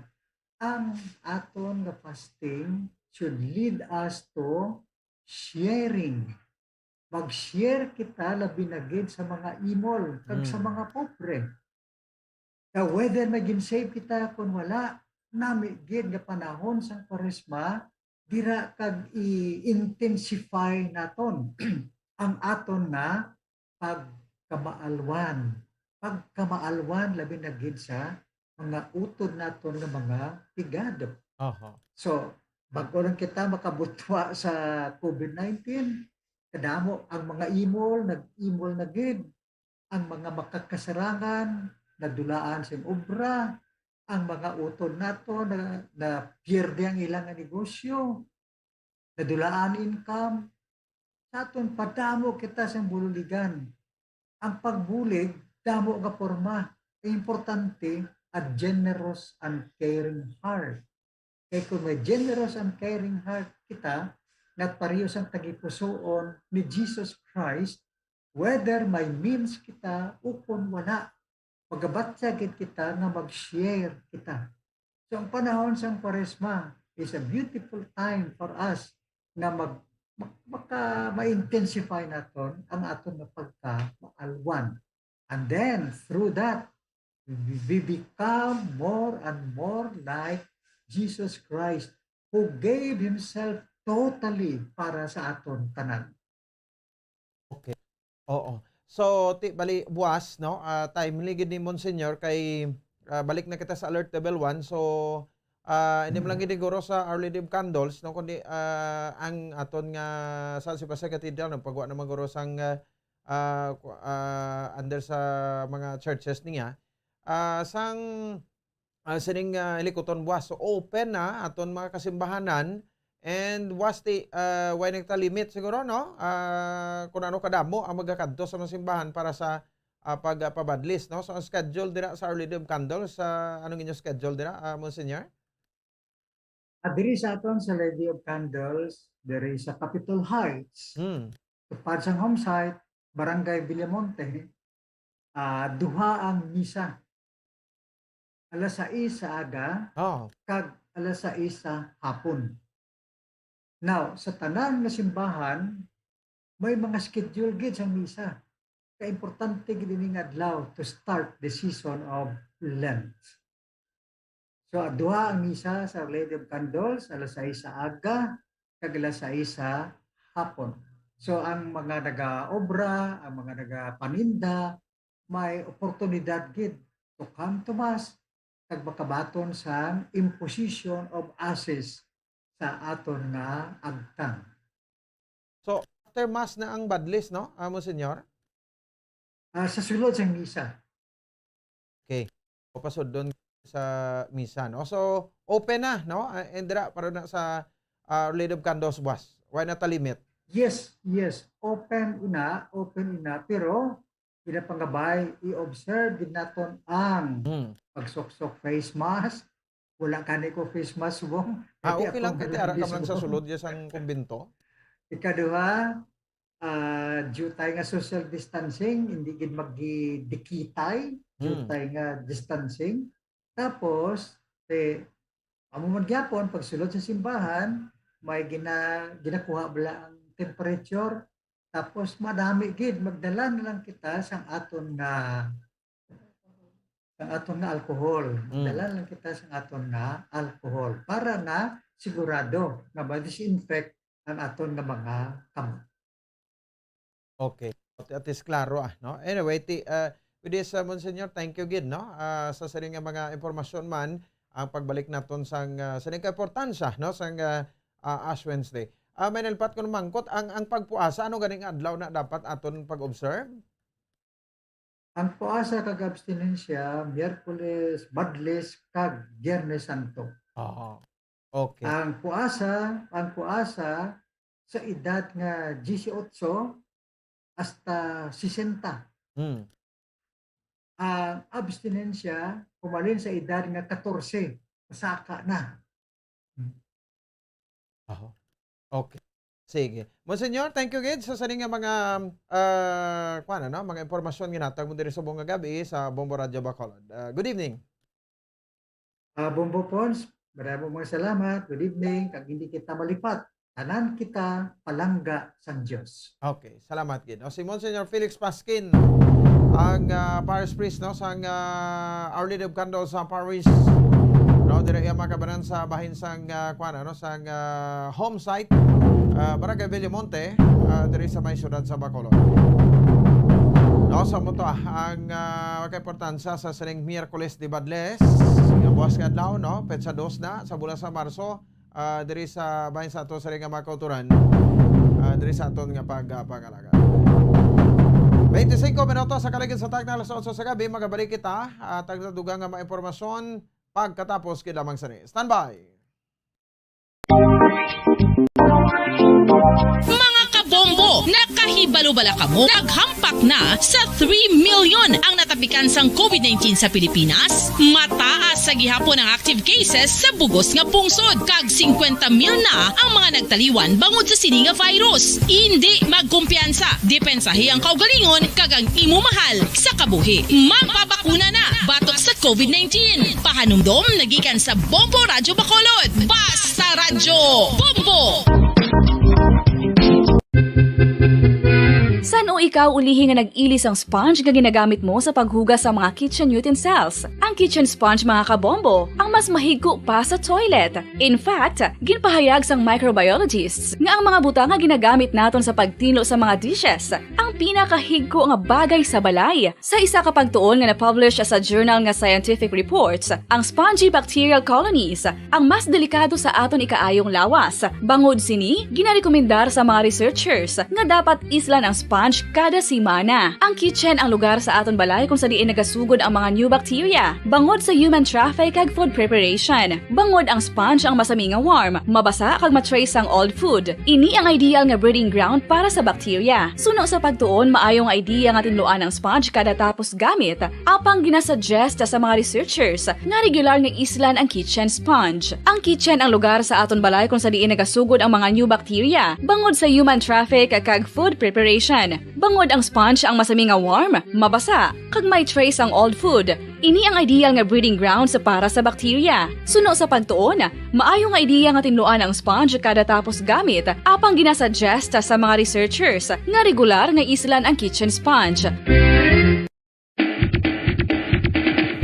ang aton nga fasting should lead us to sharing. Mag-share kita labi na gid sa mga imol kag sa mga pobre. Now, whether maging save kita kung wala, nami gid nga panahon sang Kwaresma, dira kag i-intensify naton ang aton na pagkamaalwan. Pagkamaalwan labi na gid sa mga utod naton nga mga tigad. So, bago lang kita makabutwa sa COVID-19, kadamo ang mga imol, nag-imol na gid, ang mga makakasarangan, nadulaan sa obra, ang mga utod nato na pierde ang ilang negosyo, nadulaan income, sa aton padamo kita sa bululigan. Ang pagbulig, damo nga forma, importante, a generous and caring heart. Kaya kung may generous and caring heart kita, nagparehas ang tagipusoon ni Jesus Christ, whether may means kita o kung wala, pagabatsagin kita na mag-share kita. So ang panahon sa Kwaresma is a beautiful time for us na ma-intensify naton ang aton na pagka-maalwan. And then through that, we become more and more like Jesus Christ who gave Himself totally para sa aton tanan. Okay. Oo. So, bali buwas, no? Timely gid ni Monsignor kay balik na kita sa alert level 1. So, hindi mo lang gidiguro sa Our Lady of Candles, no? Kundi ang aton nga San Sebastian Cathedral, nagpagawa naman guro sang under sa mga churches niya. Sang sining likuton buwas. So, open na aton mga kasimbahanan. And was the why nagta limit siguro, no? Kung ano kadamo ang magakadto sa mga simbahan para sa pagpabadlist, no? So ang schedule dira sa Our Lady of Candles, anong inyong schedule dira, Monsignor? Diri sa aton sa Lady of Candles, there is sa Capitol Heights. Tupad sang home site, Barangay Villamonte, duha ang misa. Alas 6 sa aga, kag alas 6 sa hapon. Now, sa tanan na simbahan, may mga schedule gid sa misa. Kaimportante gid ining adlaw to start the season of Lent. So, duha ang misa sa Lady of Candles, alas 6 sa aga, kag alas 6 sa hapon. So, ang mga naga-obra, ang mga naga-paninda, may oportunidad gid to come to Mass, kag makabaton sa imposition of ashes sa aton nga agtang. So, after Mass na ang badlist, no, Monsignor? Sa sulod sa misa. Okay. O pasod doon sa misa, no? So, open na, no? And dira, para na sa Our Lady of Candles buwas. Why not a limit? Yes. Open ina, pero pinapangabay, i-observe din naton ang pagsoksok face mask. Wala ka ko face mask subong. Okay lang, kaya ara ka man sa sulod ya sang kumbento. Ikaduha, due tayo nga social distancing, hindi gid magdikitay, due tayo nga distancing. Tapos, amo man gyapon pag sulod sa simbahan, may ginakuha bala ang temperature. Tapos madami gid magdala na lang kita sang aton nga alcohol. Dala lang kita sang aton nga alcohol para na sigurado na ma-disinfect ang aton nga mga kamot. Okay. At is klaro, no? Anyway, with this, Monsignor, thank you gid, no? Sa saring nga mga impormasyon man, ang pagbalik naton sang saring kaimportansya, no? Sang Ash Wednesday. May nalpat ko namangkot, ang pagpuasa, ano ganing adlaw na dapat aton pag-observe? Ang puasa kag abstinensya, Miyerkules, Badles, kag Biyernes Santo. Okay. Ang puasa sa edad nga 18 hasta 60. Ang abstinensya kumalin sa edad nga 14, saka na. Okay. Sige. Monsignor, thank you gid sa saning nga mga mga impormasyon ginatag mo diri sa buong gabi sa Bombo Radio Bacolod. Good evening. Bombo Pons, maraming mga salamat. Good evening. Kag hindi kita malipat, tanan kita palangga sang Dios. Okay, salamat gid. Si Monsignor Felix Paskin, ang parish priest, no, sang Our Lady of Candles sa parish, no, dire iya makabanan sa bahin sang sang home site, Barangay Villamonte, dire sa may syudad sa Bacolod. No, sa mo to ang makaimportansya sa saling Miyerkules de Badles, nga buwas nga adlaw, no, petsa 2 na sa bulan sa Marso, dire sa bahin sa ato saling nga makauturan, dire sa aton nga pagalaga. 25 minutos sa kaligid sa tag na alas 8 sa gabi, magabalik kita at tagdugang nga mga impormasyon pagkatapos kid lamang sa ni. Stand by! Mga kabombo, nakahibalo-bala ka mo, naghampak na sa 3 million ang natapikan sang COVID-19 sa Pilipinas. Mataas sa gihapon ang active cases sa bugos nga pungsod, kag 50,000 na ang mga nagtaliwan bangod sa sini nga virus. Hindi magkumpiyansa, depensahi ang kaugalingon kag ang imo mahal sa kabuhi. Magpabakuna na batok sa COVID-19. Pahanumdom nagikan sa Bombo Radio Bacolod. Basta Radyo Bombo! Saan o ikaw ulihi nga nag-ilis ang sponge nga ginagamit mo sa paghugas sa mga kitchen utensils? Ang kitchen sponge mga kabombo, ang mas mahigko pa sa toilet. In fact, ginpahayag sang microbiologists nga ang mga butang nga ginagamit naton sa pagtilo sa mga dishes ang pinakahigko nga bagay sa balay. Sa isa ka pagtuon nga na-publish sa journal nga Scientific Reports, ang spongy bacterial colonies ang mas delikado sa aton ikaayong lawas. Bangod sini, ginarekomendar sa mga researchers nga dapat islan ang sponge kada simana. Ang kitchen ang lugar sa aton balay kung sa diin nagasugod ang mga new bacteria. Bangod sa human traffic kag food preparation. Bangod ang sponge ang masami nga warm, mabasa kag matrace ang old food. Ini ang ideal nga breeding ground para sa bacteria. Suno sa pagtuon, maayong idea nga tinluan ang sponge kada tapos gamit. Apang ginasuggest sa mga researchers nga regular nga islan ang kitchen sponge. Ang kitchen ang lugar sa aton balay kung sa diin nagasugod ang mga new bacteria. Bangod sa human traffic kag food preparation. Bangod ang sponge ang masami nga warm, mabasa kag may trace ang old food. Ini ang ideal nga breeding grounds para sa bacteria. Suno sa pagtuon, maayong idea nga tinluan ang sponge kada tapos gamit, apang ginasuggest sa mga researchers nga regular nga islan ang kitchen sponge.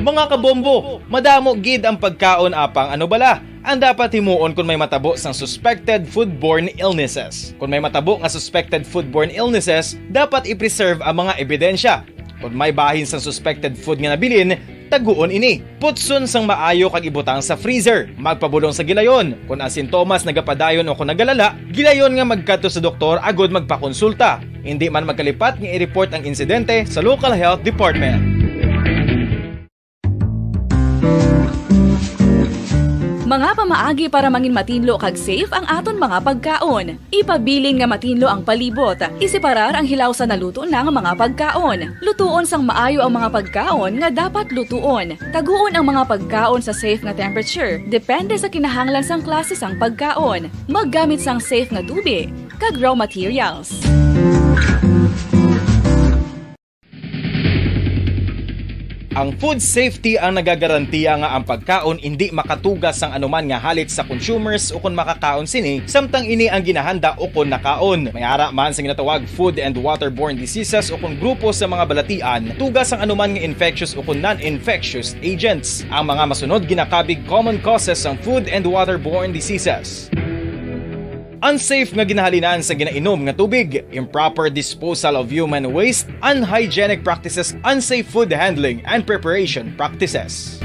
Mga kabombo, madamo gid ang pagkaon apang ano bala? Ang dapat himuon kung may matabo sang suspected foodborne illnesses. Kung may matabo nga suspected foodborne illnesses, dapat i-preserve ang mga ebidensya. Kung may bahin sang suspected food nga nabilin, taguon ini. Putson sang maayo kag ibutang sa freezer. Magpabulong sa gilayon. Kung ang sintomas nagapadayon o kung nagalala, gilayon nga magkadto sa doktor agud magpakonsulta. Hindi man magkalipat nga i-report ang insidente sa local health department. Mga pamaagi para mangin matinlo kag safe ang aton mga pagkaon. Ipabilin nga matinlo ang palibot. Iseparar ang hilaw sa naluto ng mga pagkaon. Lutuon sang maayo ang mga pagkaon nga dapat lutuon. Taguon ang mga pagkaon sa safe nga temperature. Depende sa kinahanglan sang klase sang pagkaon. Maggamit sang safe nga tubig kag raw materials. Ang food safety ang nagagarantiya nga ang pagkaon hindi makatugas sang anuman nga halit sa consumers o kung makakaon sini, samtang ini ang ginahanda o kung nakaon. May ara man sa ginatawag food and waterborne diseases o kung grupo sa mga balatian, tugas ang anuman nga infectious o kung non-infectious agents. Ang mga masunod ginakabig common causes ng food and waterborne diseases. Unsafe nga ginahalinan sa ginainom nga tubig, improper disposal of human waste, unhygienic practices, unsafe food handling and preparation practices.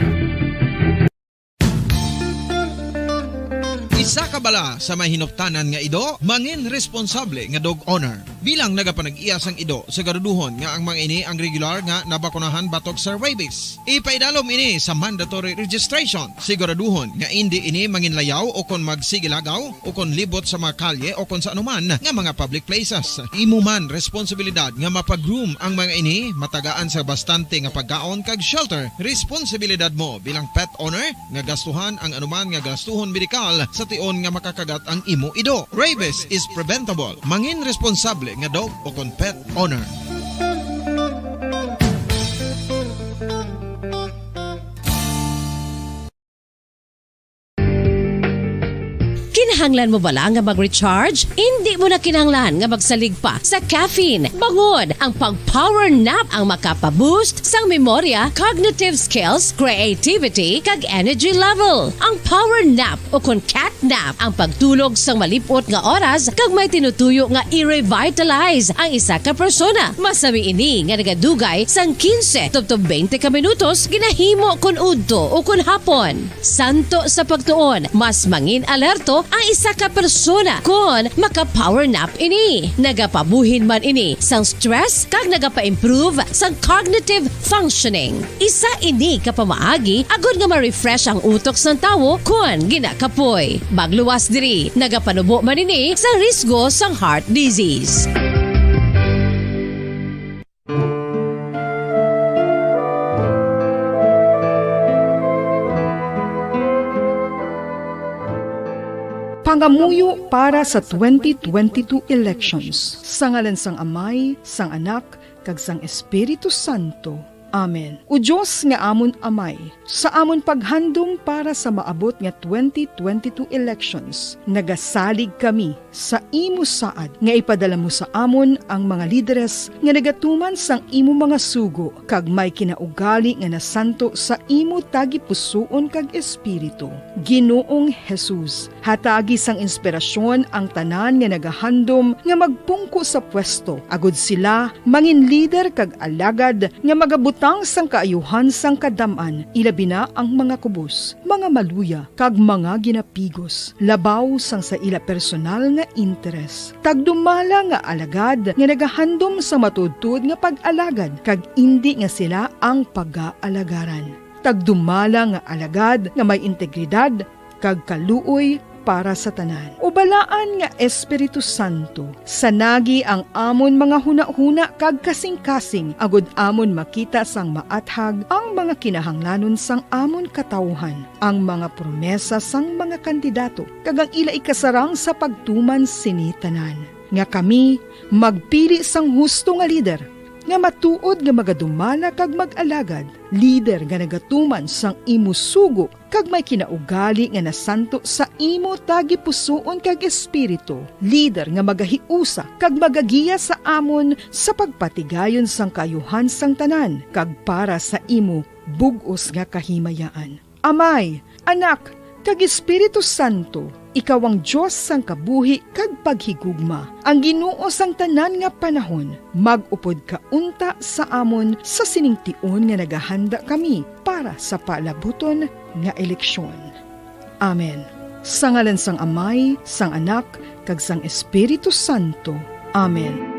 Isa ka bala sa may hinuptanan nga ido, mangin responsable nga dog owner. Bilang nagapanag-iyas ang ido, siguraduhon nga ang mga ini ang regular nga nabakunahan batok sa rabies. Ipaidalom ini sa mandatory registration. Siguraduhon nga hindi ini manginlayaw o kon magsigilagaw o kon libot sa mga kalye o kon sa anuman nga mga public places. Imo man responsibilidad nga mapag-groom ang mga ini, matagaan sa bastante nga pagkaon kag shelter. Responsibilidad mo bilang pet owner nga gastuhan ang anuman nga gastuhon medikal sa tion nga makakagat ang imo ido. Rabies is preventable. Mangin responsable nga dog o kon pet owner. Kinahanglan mo bala nga mag-recharge? Hindi mo na kinahanglan nga magsalig pa sa caffeine. Bangod ang pag-power nap ang makapaboost sang memorya, cognitive skills, creativity, kag energy level. Ang power nap o kon cat nap ang pagtulog sang malipot nga oras kag may tinutuyo nga i-revitalize ang isa ka persona. Masami ini nga nagadugay sang 15 to 20 ka minutos ginahimo kun udto o kun hapon. Santo sa pagtuon, mas mangin alerto ang isa ka persona kung maka-power nap ini. Nagapabuhin man ini sang stress kag nagapa-improve sang cognitive functioning. Isa ini kapamaagi agud nga ma-refresh ang utok sang tawo kung ginakapoy. Magluwas diri, nagapanubo man ini sa risgo sang heart disease. Pangamuyo para sa 2022 elections. Sa ngalan sang Amay, sang Anak, kag sang Espiritu Santo. Amen. O Diyos nga amon amay, sa amon paghandom para sa maabot nga 2022 elections, nagasalig kami sa imo saad nga ipadala mo sa amon ang mga lideres nga nagatuman sang imo mga sugo, kag may kinaugali nga nasanto sa imo tagi pusoon kag espiritu. Ginoong Jesus, hatagi sang inspirasyon ang tanan nga nagahandom nga magpungko sa pwesto, agud sila mangin leader kag alagad nga magabutang sang kaayuhan sang kadaman, ilabi na ang mga kubos, mga maluya, kag mga ginapigos, labaw sang sa ila personal nga interes. Tagdumala nga alagad nga nagahandom sa matudtud nga pag-alagad, kag indi nga sila ang pag-aalagaran. Tagdumala nga alagad nga may integridad, kag kaluoy para sa tanan. Ubalaan nga Espiritu Santo, sanagi ang amon mga huna-huna kag kasing-kasing, agud amon makita sang maathag ang mga kinahanglanon sang amon katawhan, ang mga promesa sang mga kandidato, kag ang ila ikasarang sa pagtuman sini tanan. Nga kami magpili sang husto nga lider, nga matuod nga magadumala kag mag-alagad, lider nga nagatuman sang imo sugo kag may kinaugali nga nasanto sa imo tagi pusoon kag espiritu, lider nga magahiusa kag magagiya sa amon sa pagpatigayon sang kayuhan sang tanan kag para sa imo bug-os nga kahimayaan. Amay, Anak, kag Espiritu Santo, ikaw ang Diyos sang kabuhi kag paghigugma. Ang Ginoo sang tanan nga panahon, mag-upod ka unta sa amon sa siningtion nga nagahanda kami para sa palabuton nga eleksyon. Amen. Sa ngalan sang Amay, sang Anak, kag sang Espiritu Santo. Amen.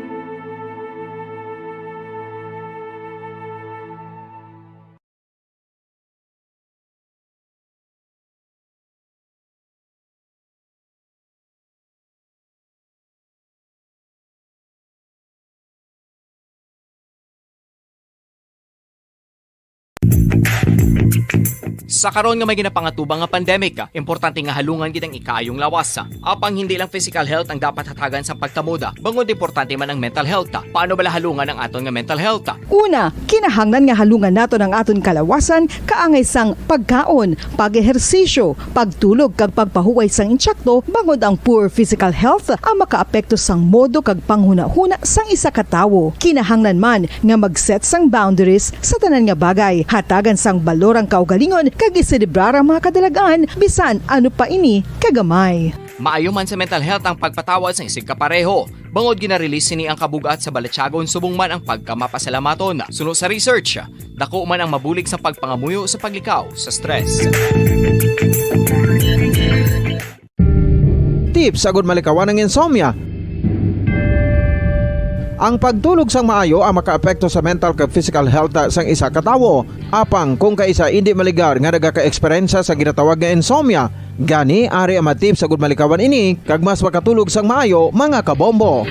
Sa karon nga may ginapangatubang nga pandemic, importante nga halungan gid ang ikaayong lawas. Apang hindi lang physical health ang dapat hatagan sa pagtamuda, bangod importante man ang mental health. Paano bala halungan ang aton nga mental health? Una, kinahanglan nga halungan nato ang aton kalawasan kaangay sang pagkaon, pag-ehersisyo, pagtulog kag pagpahuway sang insyakto, bangod ang poor physical health ang makaapekto sang modo kag panghuna-huna sang isa ka tawo. Kinahanglan man nga mag-set sang boundaries sa tanan nga bagay, hatagan sang balorang kaugalingon kag iselebrar ang mga kadalagaan bisan ano pa ini kagamay. Maayo man sa mental health ang pagpatawad sa isig kapareho. Bangod ginarelease ni ang kabugat sa Balachagon subong man ang pagkamapasalamaton. Suno sa research, dako man ang mabulig sa pagpangamuyo sa paglikaw sa stress. Tips agud malikawan ng insomnia. Ang pagtulog sang maayo ang makaapekto sa mental kag physical health sang isa ka tawo. Apang kung kaisa hindi maligar nga nagaka-eksperyensya sa ginatawag nga insomnia, gani ari ang tips agud malikawan ini kag mas makatulog sang maayo mga kabombo.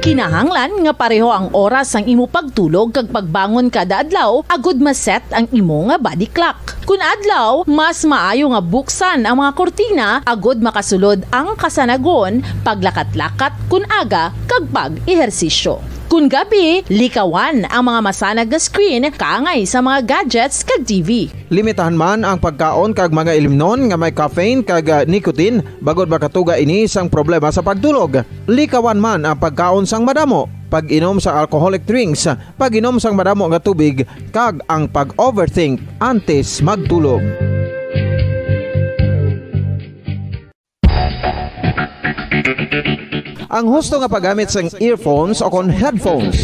Kinahanglan nga pareho ang oras ang imo pagtulog kag pagbangon kada adlaw agud maset ang imo nga body clock. Kun adlaw, mas maayo nga buksan ang mga kortina agud makasulod ang kasanagon, paglakat-lakat kun aga kag pag-ehersisyo. Kun gabi, likawan ang mga masanag nga screen kaangay sa mga gadgets kag TV. Limitahan man ang pagkaon kag mga ilimnon nga may caffeine kag nicotine bagod makatuga ini sang problema sa pagtulog. Likawan man ang pagkaon sang madamo, pag-inom sa alcoholic drinks, pag-inom sang madamo nga tubig kag ang pag-overthink antes magtulog. Ang husto nga paggamit sang earphones o kon headphones.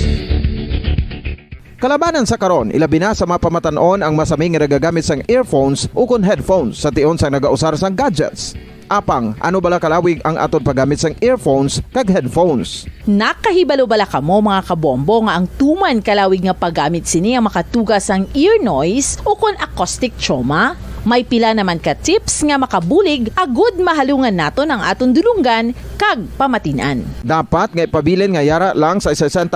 Kalabanan sa karon, ilabi na sa mga pamatanon ang masaming nga nagagamit sang earphones o kon headphones sa tion sang nagausar sang gadgets. Apang, ano bala kalawig ang aton paggamit sang earphones kag headphones? Nakahibalo bala kamo mga kabombo nga ang tuman kalawig nga paggamit sini ang makatugas ang ear noise o kon acoustic trauma? May pila naman ka tips nga makabulig agud mahalungan naton ang aton dulunggan kag pamatinan. Dapat nga ipabilin nga yara lang sa 60%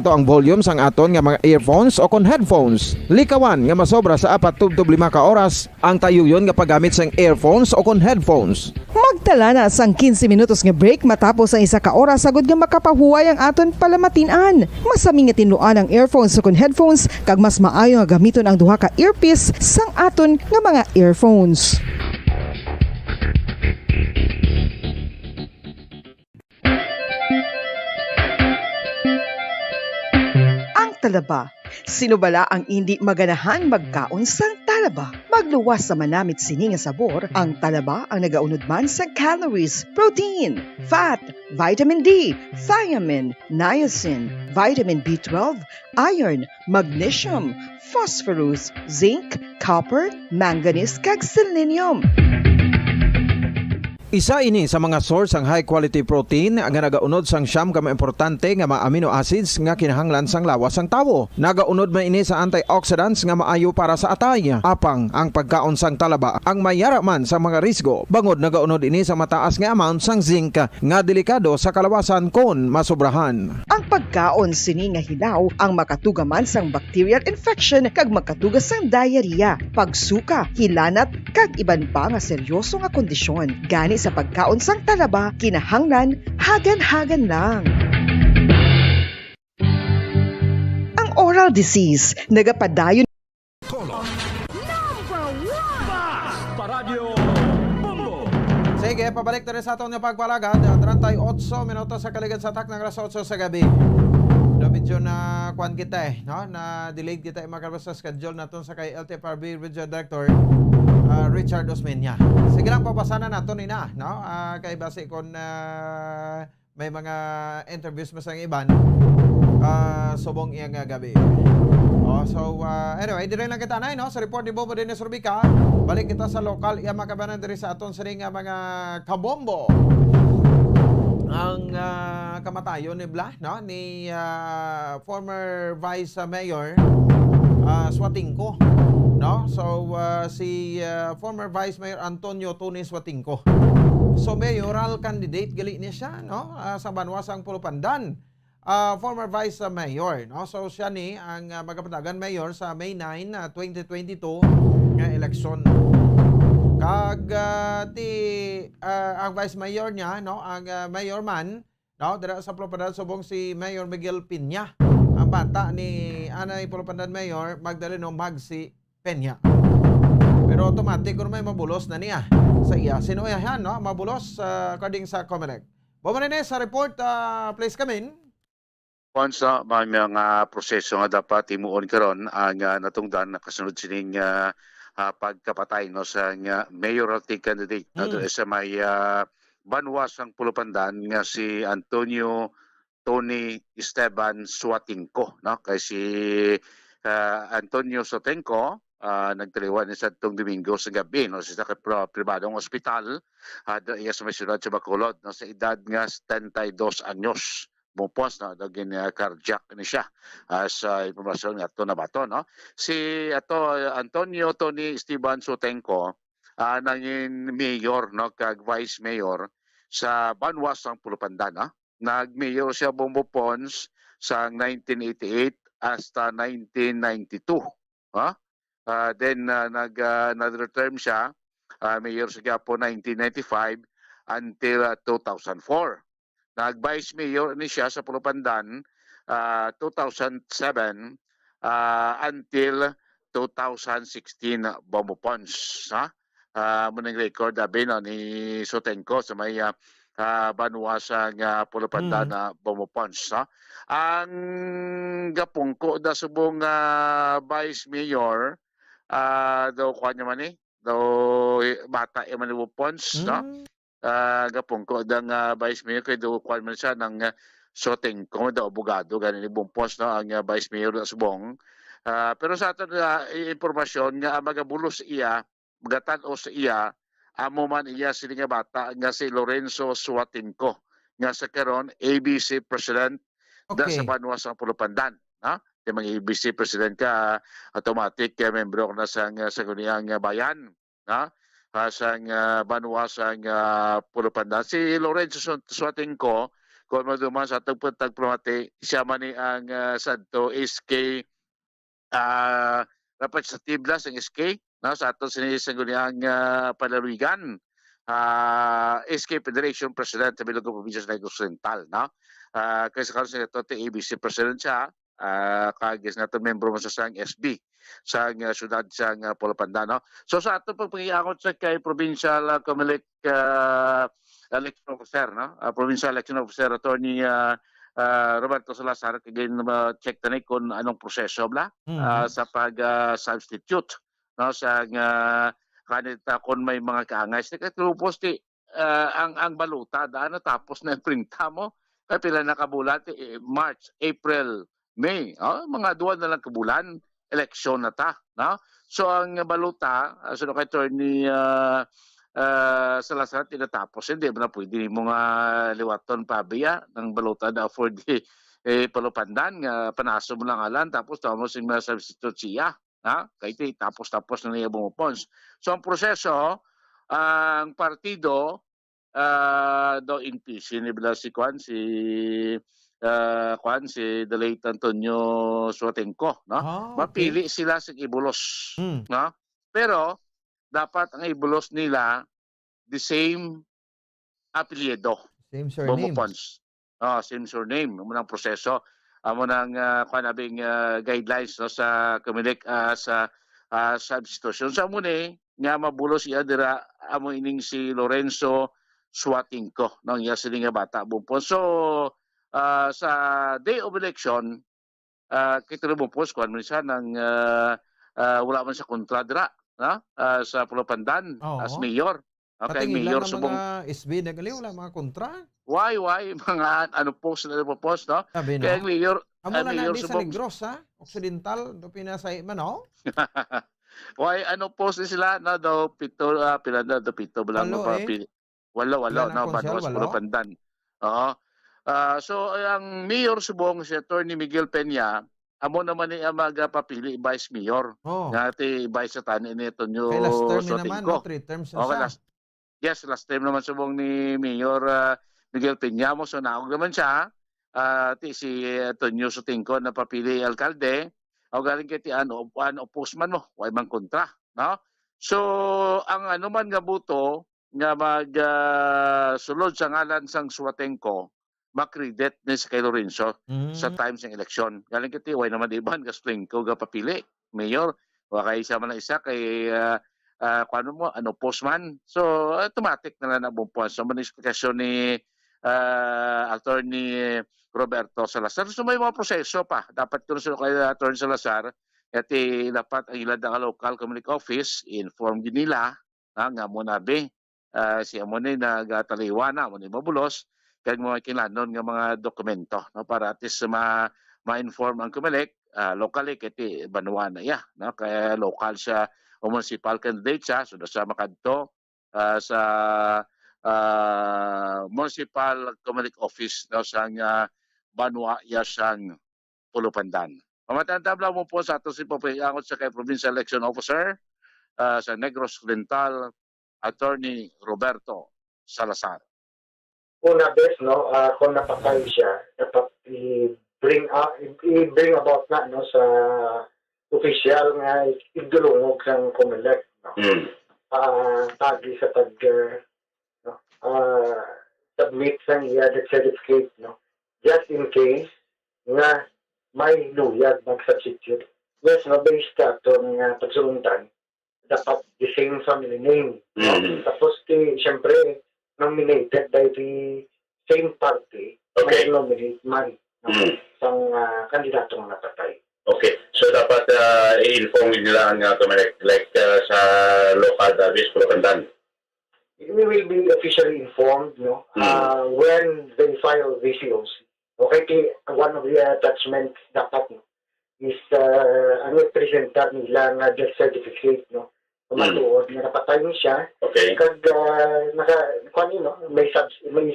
ang volume sang aton nga mga earphones o kon headphones. Likawan nga masobra sa 4 to 5 ka oras ang tayuyon nga paggamit sang earphones o kon headphones. Tala na sang 15 minutos nga break matapos ang isa ka oras sagod nga makapahuway ang aton palamatinan. Masami nga tinluan ang earphones sukon headphones kag mas maayo nga gamiton ang duha ka earpiece sang aton nga mga earphones. Ang talaba. Sino bala ang hindi maganahan magkaon sang talaba? Magluwas sa manamit sini nga sabor, ang talaba ang nagaunod man sa calories, protein, fat, vitamin D, thiamine, niacin, vitamin B12, iron, magnesium, phosphorus, zinc, copper, manganese kag selenium. Isa ini sa mga source ang high quality protein nga nagaunod sang siyam ka importante nga mga amino acids nga kinahanglan sang lawas sang tawo. Nagaunod man ini sa antioxidants nga maayo para sa atay. Apang ang pagkaon sang talaba ang mayara man sa mga risgo. Bangod nagaunod ini sa mataas nga amount sang zinc nga delikado sa kalawasan kon masobrahan. Ang pagkaon sini nga hilaw ang makatugaman sang bacterial infection kag makatugas sang diarrhea, pagsuka, hilanat kag iban pa nga seryoso nga kondisyon. Gani sa pagkaon sang talaba, kinahanglan hagan-hagan lang. Ang oral disease nagapadayon Sige, pabalik na rin sa aton nga pagpalagad. 38 minutos sa kaligad sa atak ng alas 8 sa gabi. Medyo na kuan kita no? Na delayed kita makalabas sa schedule naton sa kay LTFRB Regional Director Richard Osmeña. Sige lang papasanan naton ina, no? Kay base kon may mga interviews masang iban subong iyang gabi. Anyway, dire lang kita na, no? Sa report ni Bobo Dennis Rubica, balik kita sa lokal iya makabanan diri sa aton sa mga kabombo. Ang kamatayon ni Blah, no? Ni former Vice Mayor Suatingco, no? So si former Vice Mayor Antonio Tony Suatingco. So mayoral candidate gali niya siya, no? Sa Banwasang Pulupandan. Former Vice Mayor, no? So siya ni ang magapadagan mayor sa May 9, 2022 nga eleksyon. Kag ang vice mayor niya, no, ang mayor man, no, dira sa Pulupandan subong si Mayor Miguel Piña. Ang bata ni anay Pulupandan Mayor Magdaleno Magsi Peña. Pero automatic kung may mabulos na niya sa iya. Sino yan, no? Mabulos according sa Comelec. Bumanine sa report, please come in. Once may mga proseso nga dapat imuon karon ang natungdan na kasunod sining pagkapatay no sa mayoralty candidate sa may Banwasang Pulupandan nga si Antonio Tony Esteban Suatingco, no? Kay si Antonio Suatingco nagtaliwan ni sa itong Domingo sa gabi, no? Sa pribadong ospital iya sa may syudad sa Bacolod, no? Sa edad nga 72 anyos. Bumupos na naging cardiac ni siya sa impormasyon nga ito na bato, no? Si Antonio Tony Esteban Suatingco naging mayor, no, kag vice mayor sa Banwasang Pulupandan, no? Nag-mayor siya bumupons sa 1988 hasta 1992, no? Then nag-term siya mayor sa Gapo 1995 until 2004. Nag-vice mayor ni siya sa Pulupandan 2007 until 2016 bumupons. Munang record no, ni Suatingco sa may Banwasang Pulupandan na bumupons. Ang gapungko da subong vice mayor daw kuha niya man daw bata man ni bumupons, no? Gapungko dang vice mayor kay do kuan man siya ng Suatingco daw abogado ganin ni bumpos, no, ang vice mayor na subong. Pero sa aton impormasyon nga magabulos iya magatan-o sa iya amo man iya sini nga bata nga si Lorenzo Suatingco nga sa karon ABC president da sa Banwasang Pulupandan, ha? Kay mga ABC president ka automatic membro na sa guniang bayan, ha? Sang Banwasang Pulupandan. Si Lorenzo Suatingco, kung maduman sa tagpumati, siya man ni ang santo SK representative lang sa SK, no? Sa ato sinisang ang palaluigan SK Federation President sa Bilog Provincial Negros Oriental, no? Kaya sa kanila ito, ABC President siya, kagis na ito, membro mo sa sang SB, sa syudad sa Pulo Pandan, no? So sa ato pang pag-iakot sa kay Provincial Comelec Election Officer, no? Provincial Election Officer, Attorney Roberto Salazar, kagay na check tanay kung anong proseso bla sa pag-substitute, no? Sa kanita kung may mga kaangay. Katulupos ang baluta, daan tapos na printa mo. Kaya pila na kabulan, March, April, May. Mga 2 na lang kabulan, eleksyon na ta. No? So ang baluta, so kay Attorney Salazar, tinatapos. Hindi mo na pwede mga liwaton pabiya ng baluta na for the palupandan. Panaso mo lang alan, tapos tamo sing substitute siya. Kaya tapos na niya bumupons. So ang proseso, ang partido do impeach ni si Juan, si the late Antonio Suatenco, no? Mapili sila sa Ibulos, no? Pero dapat ang Ibulos nila the same apelyido. Same surname. Bumupons. Same surname. Munang proseso. Amo nang kanabing guidelines, no, sa Comelec sa substitution. Sa muna nga mabulos iya dira amo ining si Lorenzo Suatinco nang iya sila nga bata bumpon. So sa day of election kita bumpos kuan man siya nang wala man sa kontra dira, no? Sa Pulo Pandan as mayor. Okay, mayor sa mga SB nagali wala mga kontra. Why mga post na post, no? Kaya ang mayor amo na di sa Negros, Occidental do pinasay man, no? Why post ni sila na daw pito do pito lang walo no banwas Pulo Pandan. So ang mayor subong si Attorney Miguel Peña amo naman ni magpapili vice mayor. Ngati vice sa tani ni Tonyo Sotinco. 3 terms na siya. Yes, last time naman subong ni Mayor Miguel Peña mo. So naog naman siya. Si Tonyo Sotinco na papili alkalde. O galing kay ano opposman mo. Huwag man kontra. No? So ang man nga buto nga sulod sa ngalan sang Suatenco makredit ni si kay Lorenzo sa times ng eleksyon. Galing kay huwag naman iban ka Sotinco ga papili. Mayor. O kay isa man na isa kay postman. So, automatic na lang nabumpuan. So, manisplikasyon ni Attorney Roberto Salazar. So, may mga proseso pa. Dapat kung sino kay Attorney Salazar, dapat ang ilan ng local community office, inform din nila, nga muna siya muna nagtaliwan na, muna mabulos, kaya mga kinlanon ng mga dokumento, no, para at least ma-inform ang Comelec, locally, kaya banuan na iya. No? Kaya local siya, o municipal candidate siya, so sa makadto sa municipal community office daw sa Banwa Yasang Pulo Pandan. Mamatandabla mo po sa ato si papayangot sa kay Provincial Election Officer sa Negros Oriental, Attorney Roberto Salazar. Una bes, no, kung napatay siya, dapat i-bring about na, no, sa official nga igdulungog sang Comelec, no? Tagi sa submit sang iya death certificate, no? Just in case nga may luyag mag-substitute. Yes, no, based ato nga pagsulundan, dapat the same family name. No? Tapos siyempre nominated by the same party, may nominate man, no? Sang kandidatong napatay. Okay. So dapat i-inform nila ang Comelec like sa local office Pulo Pandan. We will be officially informed, no, when they file VCOC. Okay, one of the attachments dapat, no, is presentar nila nga death certificate, no, matuod na napatay siya. Okay. Kag may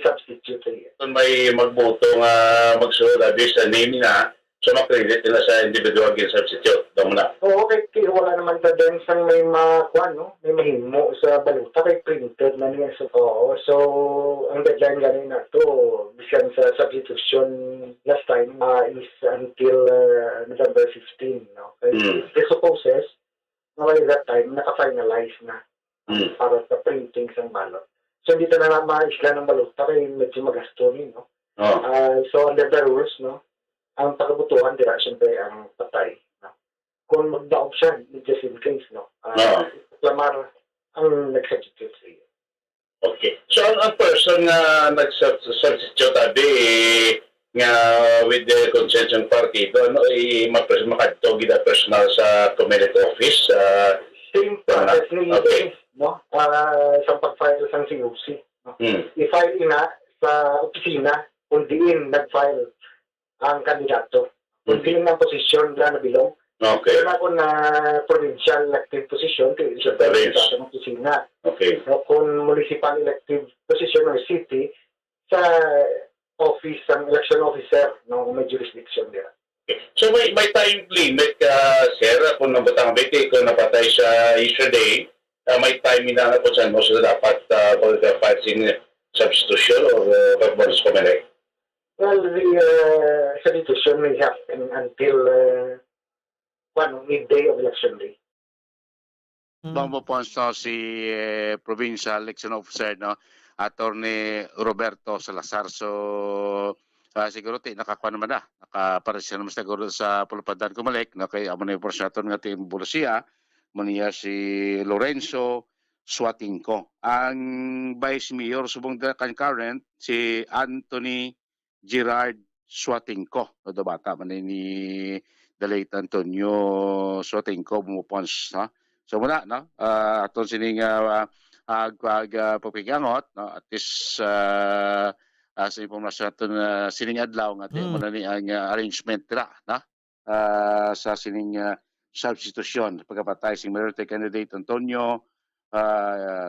substitute. Kung may magboto nga magsunod abis sa name na, so makredit nila sa individual against substitute. Daw mo na. Oo, kaya wala naman ta din sang may no? May mahimo sa baluta kay printed na niya. So ang deadline ganin na to, bisan sa substitution last time is until November 15, no? Presupposes na by that time naka-finalize na para sa printing sang balot. So hindi na maisla ng balota kay medyo magasto rin, no? So under the rules, no? Ang pagkabutuhan dira siyempre ang patay, no? Kung magdaog siya, just in case, no? Lamar ang nag-substitute sa iyo. Okay. So ang person nga nag-substitute abi nga with the consent ng partido, ano, makadto gid personal sa community office. Same process ni no? Isang pag-file sa COC. No? I-file ina sa opisina kung diin nag-file ang kandidato. Kung diin ang posisyon na nabilong. Okay. Kaya ako na provincial elective position, kaya isa sa opisina. Okay. No? Kung municipal elective position or city, sa office, ang election officer, no, may jurisdiction nila. So may time limit ka, sir, kung nabutang bete, kung napatay sa yesterday, may time na po saan mo sila dapat pag-fighting substitution or pag-bonus kumilig? Well, the substitution may happen until midday of election day. Bombo Ponso, si Provincial Election Officer, no? Attorney Roberto Salazar. So, siguro nakakuha naman na. Nakaparesya naman siguro sa pulupadan kumalik. No? Kaya amo na yung porsyadon ng ating Bulasia. Maniya si Lorenzo Suatingco. Ang Vice Mayor subong current, si Anthony Gerard Suatingco. No, bata man ni the late Antonio Suatingco bumupons. No? So muna, no? Aton sining pagpigangot, no? At least sa informasyon natin sining adlaw nga muna ni ang arrangement nila, no? Sa sining substitution pagkapatay si minority candidate Antonio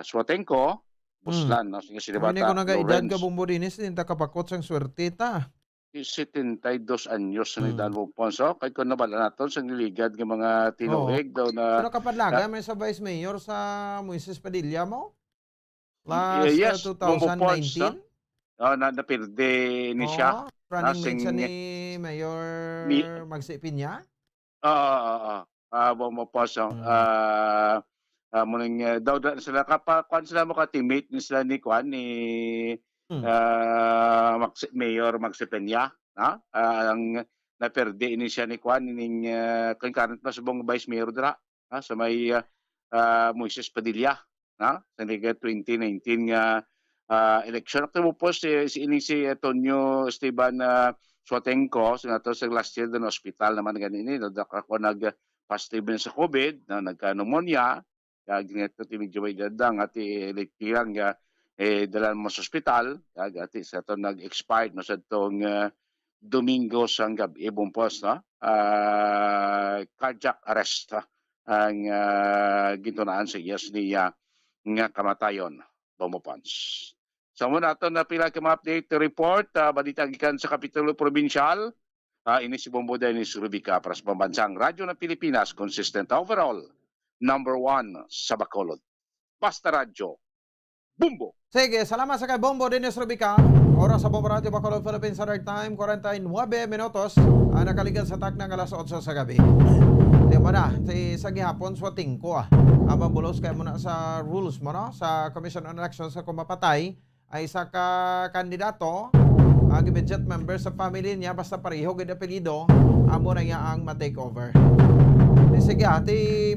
Suatingco, Buslan, no? Sige sila bata. Hindi ko nag-edad ka Bombodinis, hindi kapakot sang swerte ta. 72 anyos na nidaan mo Ponso. Kahit kung nabala natin sa niligad ng mga tinuig daw na... Pero kapadlaga, may sa Vice Mayor sa Moises Padilla mo? Last yes, 2019? Napirde ni siya. Running mate siya ni Mayor Magsi Piña? Bumuponso. Muning daw sila kuan sila maka-teammate ni sila ni kuan ni Mayor Magsipenya, ang naperde ini siya ni kuan ning current na subong Vice Mayor dira sa may Moises Padilla, sa 2019 nga election. Ako mo po si Antonio Esteban Suatingco, senator sa last year doon hospital naman ganini, ako nag-positive sa COVID, nagka-pneumonia, ginito medyo may dadang at elektirang dalan mo sa ospital, ati sa ito nag-expired no, sa itong Domingo sang gabi, bumpos, no? Cardiac arrest ang gintunaan sa yes niya nga kamatayon, bumupons. Sa muna ito na pila ka update report, balita gikan sa Kapitulo Provincial, ini si Bombo Dennis Rubica para sa Pambansang Radyo ng Pilipinas, consistent overall, number 1 sa Bacolod. Basta Radyo, Bumbo! Sige, salamat sa kay Bombo Dennis Rubica. Oras sa Bombo Radio Bacolod, Philippines Standard Time, 49 minutos. Nakaligan sa tak ng alas 8 sa gabi. Di ba na, sa gihapon, Suatingco mabulos kayo muna sa rules mo, no? Sa Commission on Elections sa kumapatay, ay isa ka kandidato, immediate member sa family niya, basta pareho, ganda apelido, amo na niya ang ma-takeover. Sige,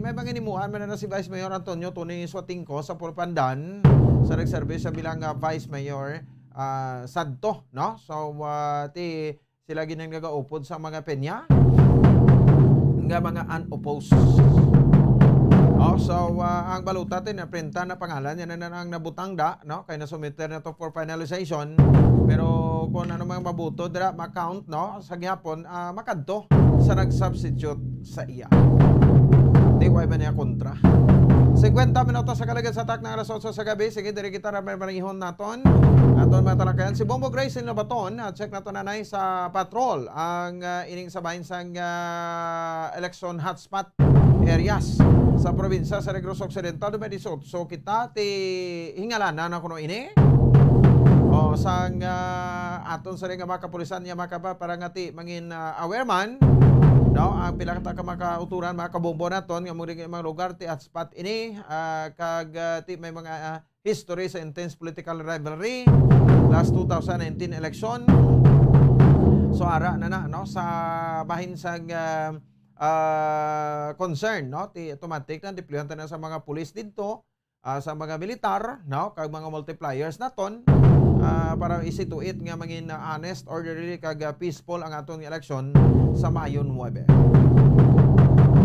may mga inimuan na si Vice Mayor Antonio Tony Suatingco sa Pulpandan sa nag-service sa bilang Vice Mayor Santo, no? So, sila ginang nag-aupod sa mga penya nga mga unopposed. So, ang baluta pinta na pangalan, yan na ang nabutang no? Kaya nasumiter na to for finalization. Pero kung ano mga mabuto, dira ma-count, no? Sa gihapon, makadto sa nag-substitute sa iya. Di ko ay man niya kontra. 50 minutos sa kalagad sa tak ng alas 8 sa gabi. Sige, diri kita na marihon naton. Aton matalakayan si Bombo Grace in Labaton. Check nato nanay sa patrol ang ining sabahin sang election hotspot areas sa probinsya sa Negros Occidental Dumadisot. So kita hingalanan na kuno ini. O sang aton sa ring mga kapulisan niya makaba para ngati mangin aware man No, ang pila ka makauturan mga kabombo naton nga muri mga lugar ti at spot ini ti may mga history sa intense political rivalry last 2019 election. So ara na no sa bahin sang concern no ti automatic na deployan na sa mga pulis didto, sa mga militar no kag mga multipliers naton para isituit nga mangin honest, orderly kag peaceful ang aton election sa Mayo 9.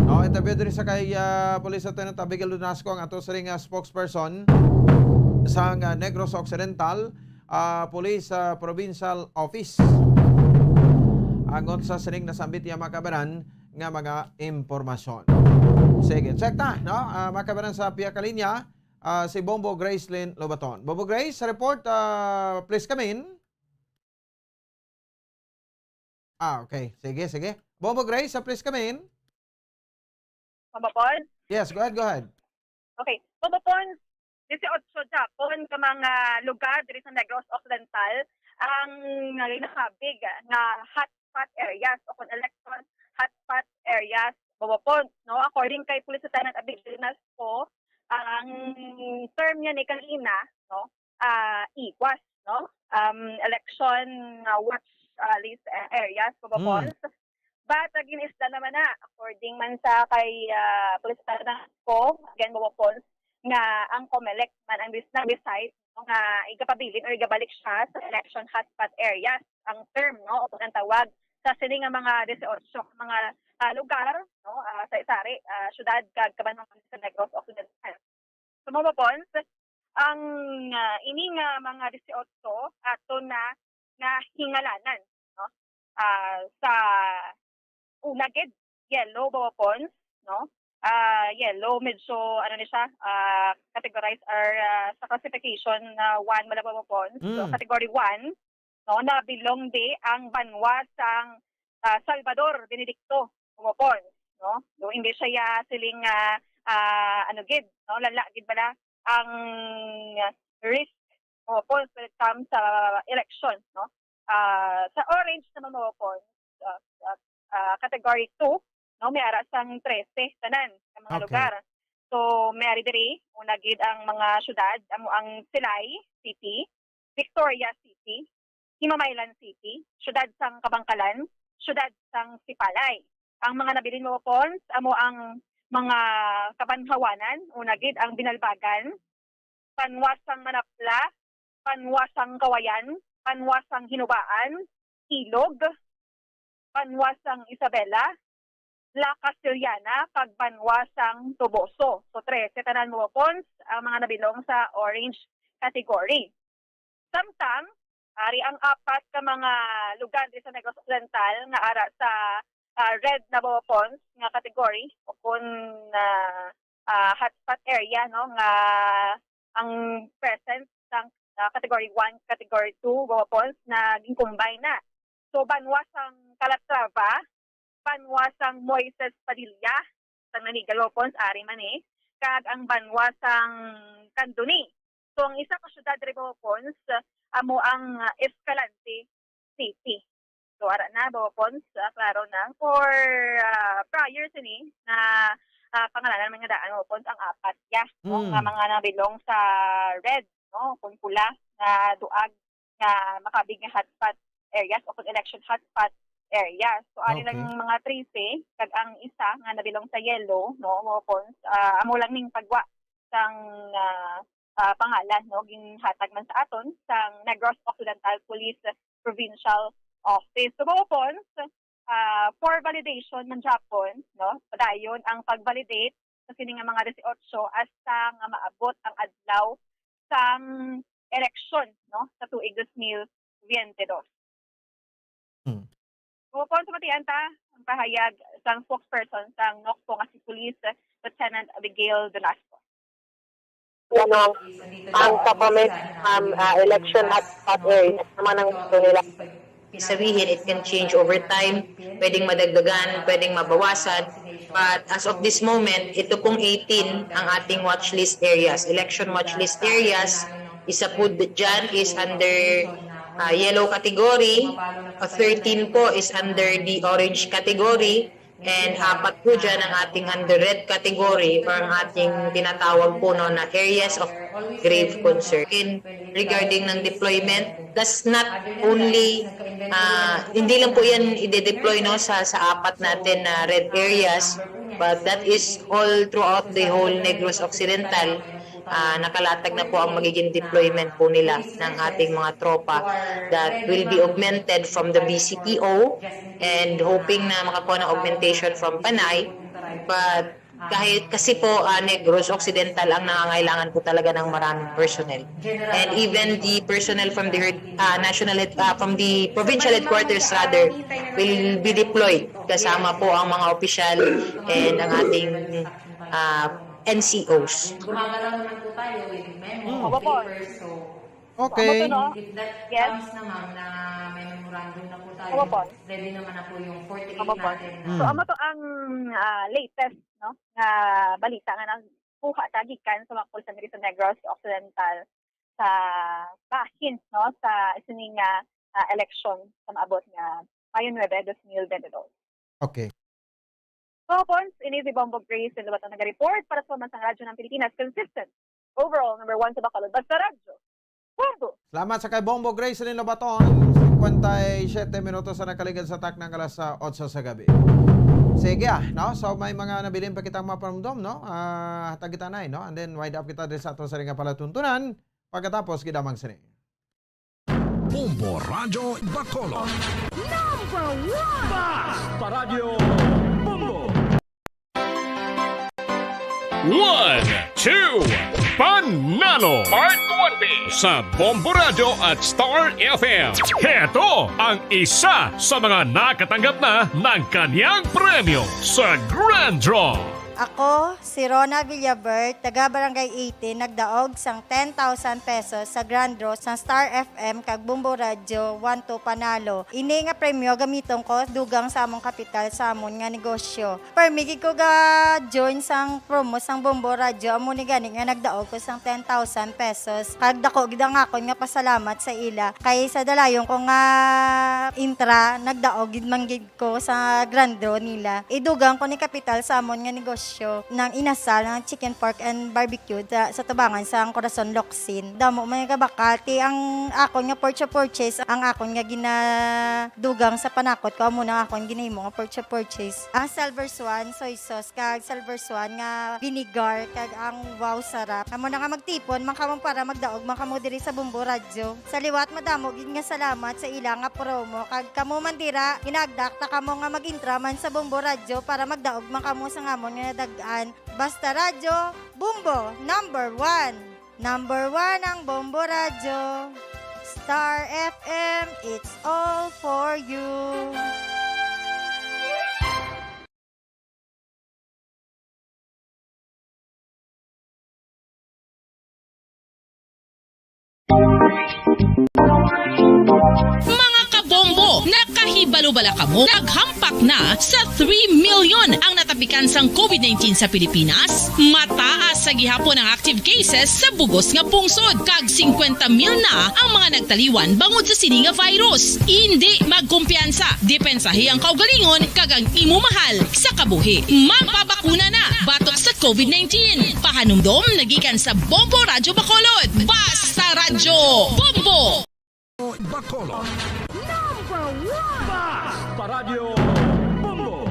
No, interview din sa kay Police Lieutenant Abigail Lunasco ang ato siring spokesperson sa Negros Occidental Police Provincial Office. Angon sa siring nasambit niya makabaran nga mga impormasyon. Sige, check na, no? Makabaran sa piya kalinya si Bombo Gracelyn Lobaton. Bombo Grace, report, please come in. Okay. Sige. Bombo Grace, please come in. Mabapon? Yes, go ahead. Okay. Mabapon, 18 Japon ka mga lugar diri sa Negros Occidental ang nakabig nga hotspot areas o kung election hotspot areas. Mabapon, no? According kay Police Lieutenant Abigail Lunasco, ang term niya ni kanina, no? IWAS, no? Election watch list areas, mabapon. But again, isda naman na, according man sa kay Police Lieutenant ko, again, mabapon, nga ang COMELEC man ang decide nga igapabilin or igabalik siya sa election hotspot areas. Ang term, no, o ang tawag sa sining nga mga 18 mga lugar, no, sa isari, syudad kag kaban sa Negros Occidental. So mabapon, ang ini nga mga 18 ato na hingalanan, no, sa unagid yellow mabapon, no. Yellow, medyo, ni siya, categorized or sa classification 1 malababapon. So, category 1, no, na belong ang banwa sang Salvador Benedicto, mabapon, no? So, hindi siya siling, gid, no, lalagid bala ang risk, mabapon, when it comes sa election, no? Sa orange naman mabapon, category 2, no, may ara sang 13 tanan sa mga lugar. So may ari diri una gid ang mga syudad amo ang Silay City, Victoria City, Himamaylan City, syudad sang Kabangkalan, syudad sang Sipalay. Ang mga nabilin mo pons amo ang mga Kabanhawanan, una gid ang Binalbagan, Panwasang Manapla, Panwasang Kawayan, Panwasang Hinubaan, Ilog, Panwasang Isabela, La Castillana, Pagbanwasang Toboso. So 13 tanan mo pons ang mga nabilong sa orange category. Samtang ari ang apat ka mga lugar di sa Negros Occidental nga ara sa red na pons nga category o kun hotspot area, no, nga ang presence sang category 1, category 2 pons na gin-combine na. So Banwasang Calatrava, Banwasang Moises Padilla, sa Nanigalopons, ari man kag ang Banwasang Candoni. So ang isa ka syudad Ribopons, amo ang Escalante City. So ara na Bopons, klaro na for prior sini na pangalanan mga daan Bopons ang apat no, nga mga nabilong sa red, no, kung pula na duag na makabig nga hotspot areas o kung election hotspot areas. So ari lang mga 13 kag ang isa nga nabilong sa yellow, no, mo pons amo lang ning pagwa sang pangalan, no, ginhatag man sa aton sang Negros Occidental Police Provincial Office. So mo pons for validation man Japon, no, padayon ang pag-validate sa sini nga mga 18 hasta nga maabot ang adlaw sang election, no, sa tuig 2022. Upon sa matianta, ang pahayag sang spokesperson sang NOCPO nga si Police Lieutenant Abigail Lunasco. Ang government election hotspot area naman ang gusto nila. Sabihin, it can change over time. Pwedeng madagdagan, pwedeng mabawasan. But as of this moment, ito pong 18 ang ating watch list areas. Election watch list areas, isa po dyan is under yellow category, 13 po is under the orange category, And 4 po dyan ang ating under red category or ang ating tinatawag po no, na areas of grave concern. Regarding ng deployment, that's not only, hindi lang po yan i-deploy no, sa 4 natin na red areas, but that is all throughout the whole Negros Occidental. Nakalatag na po ang magiging deployment po nila ng ating mga tropa that will be augmented from the BCPO and hoping na makakuha ng augmentation from Panay. But kahit kasi po Negros Occidental ang nangangailangan po talaga ng maraming personnel. And even the personnel from the from the provincial headquarters rather will be deployed kasama po ang mga opisyal and ang ating NCOs. Gumagalaw naman po tayo with memo, papers, so Okay. if that comes naman na may memorandum na po tayo, ready naman na po yung 48 natin. So, amo to ang latest no nga balita nga nang kuha sa gikan sa mga pulsan diri sa Negros Occidental sa bahin no sa isining election sa maabot nga Mayo 9, 2022. Okay. So, Pons, ini si Bombo Grace and Lubat ang nag-report para sa Mansang Radyo ng Pilipinas. Consistent. Overall, number 1 sa Bacolod. Basta Radyo. Bombo! Salamat sa kay Bombo Grace Lin Lobaton. 57 minutos sa nakaligan sa tak ng alas 8 sa gabi. Sige no? So may mga nabilin pa kitang maparamdom, no? Tagitanay, no? And then wind up kita din sa ato sa ringa palatuntunan. Pagkatapos, gidamang sini. Bombo Radyo Bacolod. Number 1! Basta Radyo Bombo! 1, 2, Panalo Part 1B sa Bombo Radio at Star FM. Heto ang isa sa mga nakatanggap na ng kanyang premyo sa Grand Draw. Ako, si Rona Villabert, taga Barangay 18, nagdaog sang 10,000 pesos sa Grand Draw sa Star FM kag Bombo Radio 1-2 Panalo. Ini nga premyo gamiton ko dugang sa among kapital sa amon nga negosyo. Permigi ko ga join sang promo sang Bombo Radio amo ni gani nga nagdaog ko sang 10,000 pesos. Kag dako gid nga akon nga pasalamat sa ila kay sa dalayon ko nga intra nagdaog gid manggid ko sa Grand Draw nila. Idugang ko ni kapital sa amon nga negosyo ng inasal ng chicken pork and barbecue sa tabangan sa Corazon Locsin. Damo may kabakati ang akon nga purchase ang akon nga ginadugang sa panakot ko amo na akon ginahimo nga purchase. Ang silver swan soy sauce kag silver swan nga vinegar kag ang wow sarap. Amo na nga magtipon man kamo para magdaog man kamo diri sa Bombo Radio. Sa liwat madamo gid nga salamat sa ila nga promo kag kamo man dira ginagdakta kamo nga magintra man sa Bombo Radio para magdaog man kamo sa ngamon nga dagaan. Basta Radyo, Bombo, number 1. Number 1 ang Bombo Radyo. Star FM, it's all for you. Mga kabombo, nakahibalo-bala ka mo, naghampak na sa 3 million ang natapikan sang COVID-19 sa Pilipinas. Mataas sa gihapon ang active cases sa bugos nga pungsod. Kag 50 mil na ang mga nagtaliwan bangod sa sini nga virus. Hindi magkumpiyansa, depensahi ang kaugalingon kag ang imo mahal sa kabuhi. Magpabakuna na batok sa COVID-19. Pahanumdom nagikan sa Bombo Radyo Bacolod. Basta Radyo Bombo! Bacolod. Number 1! Basta Radyo Bombo!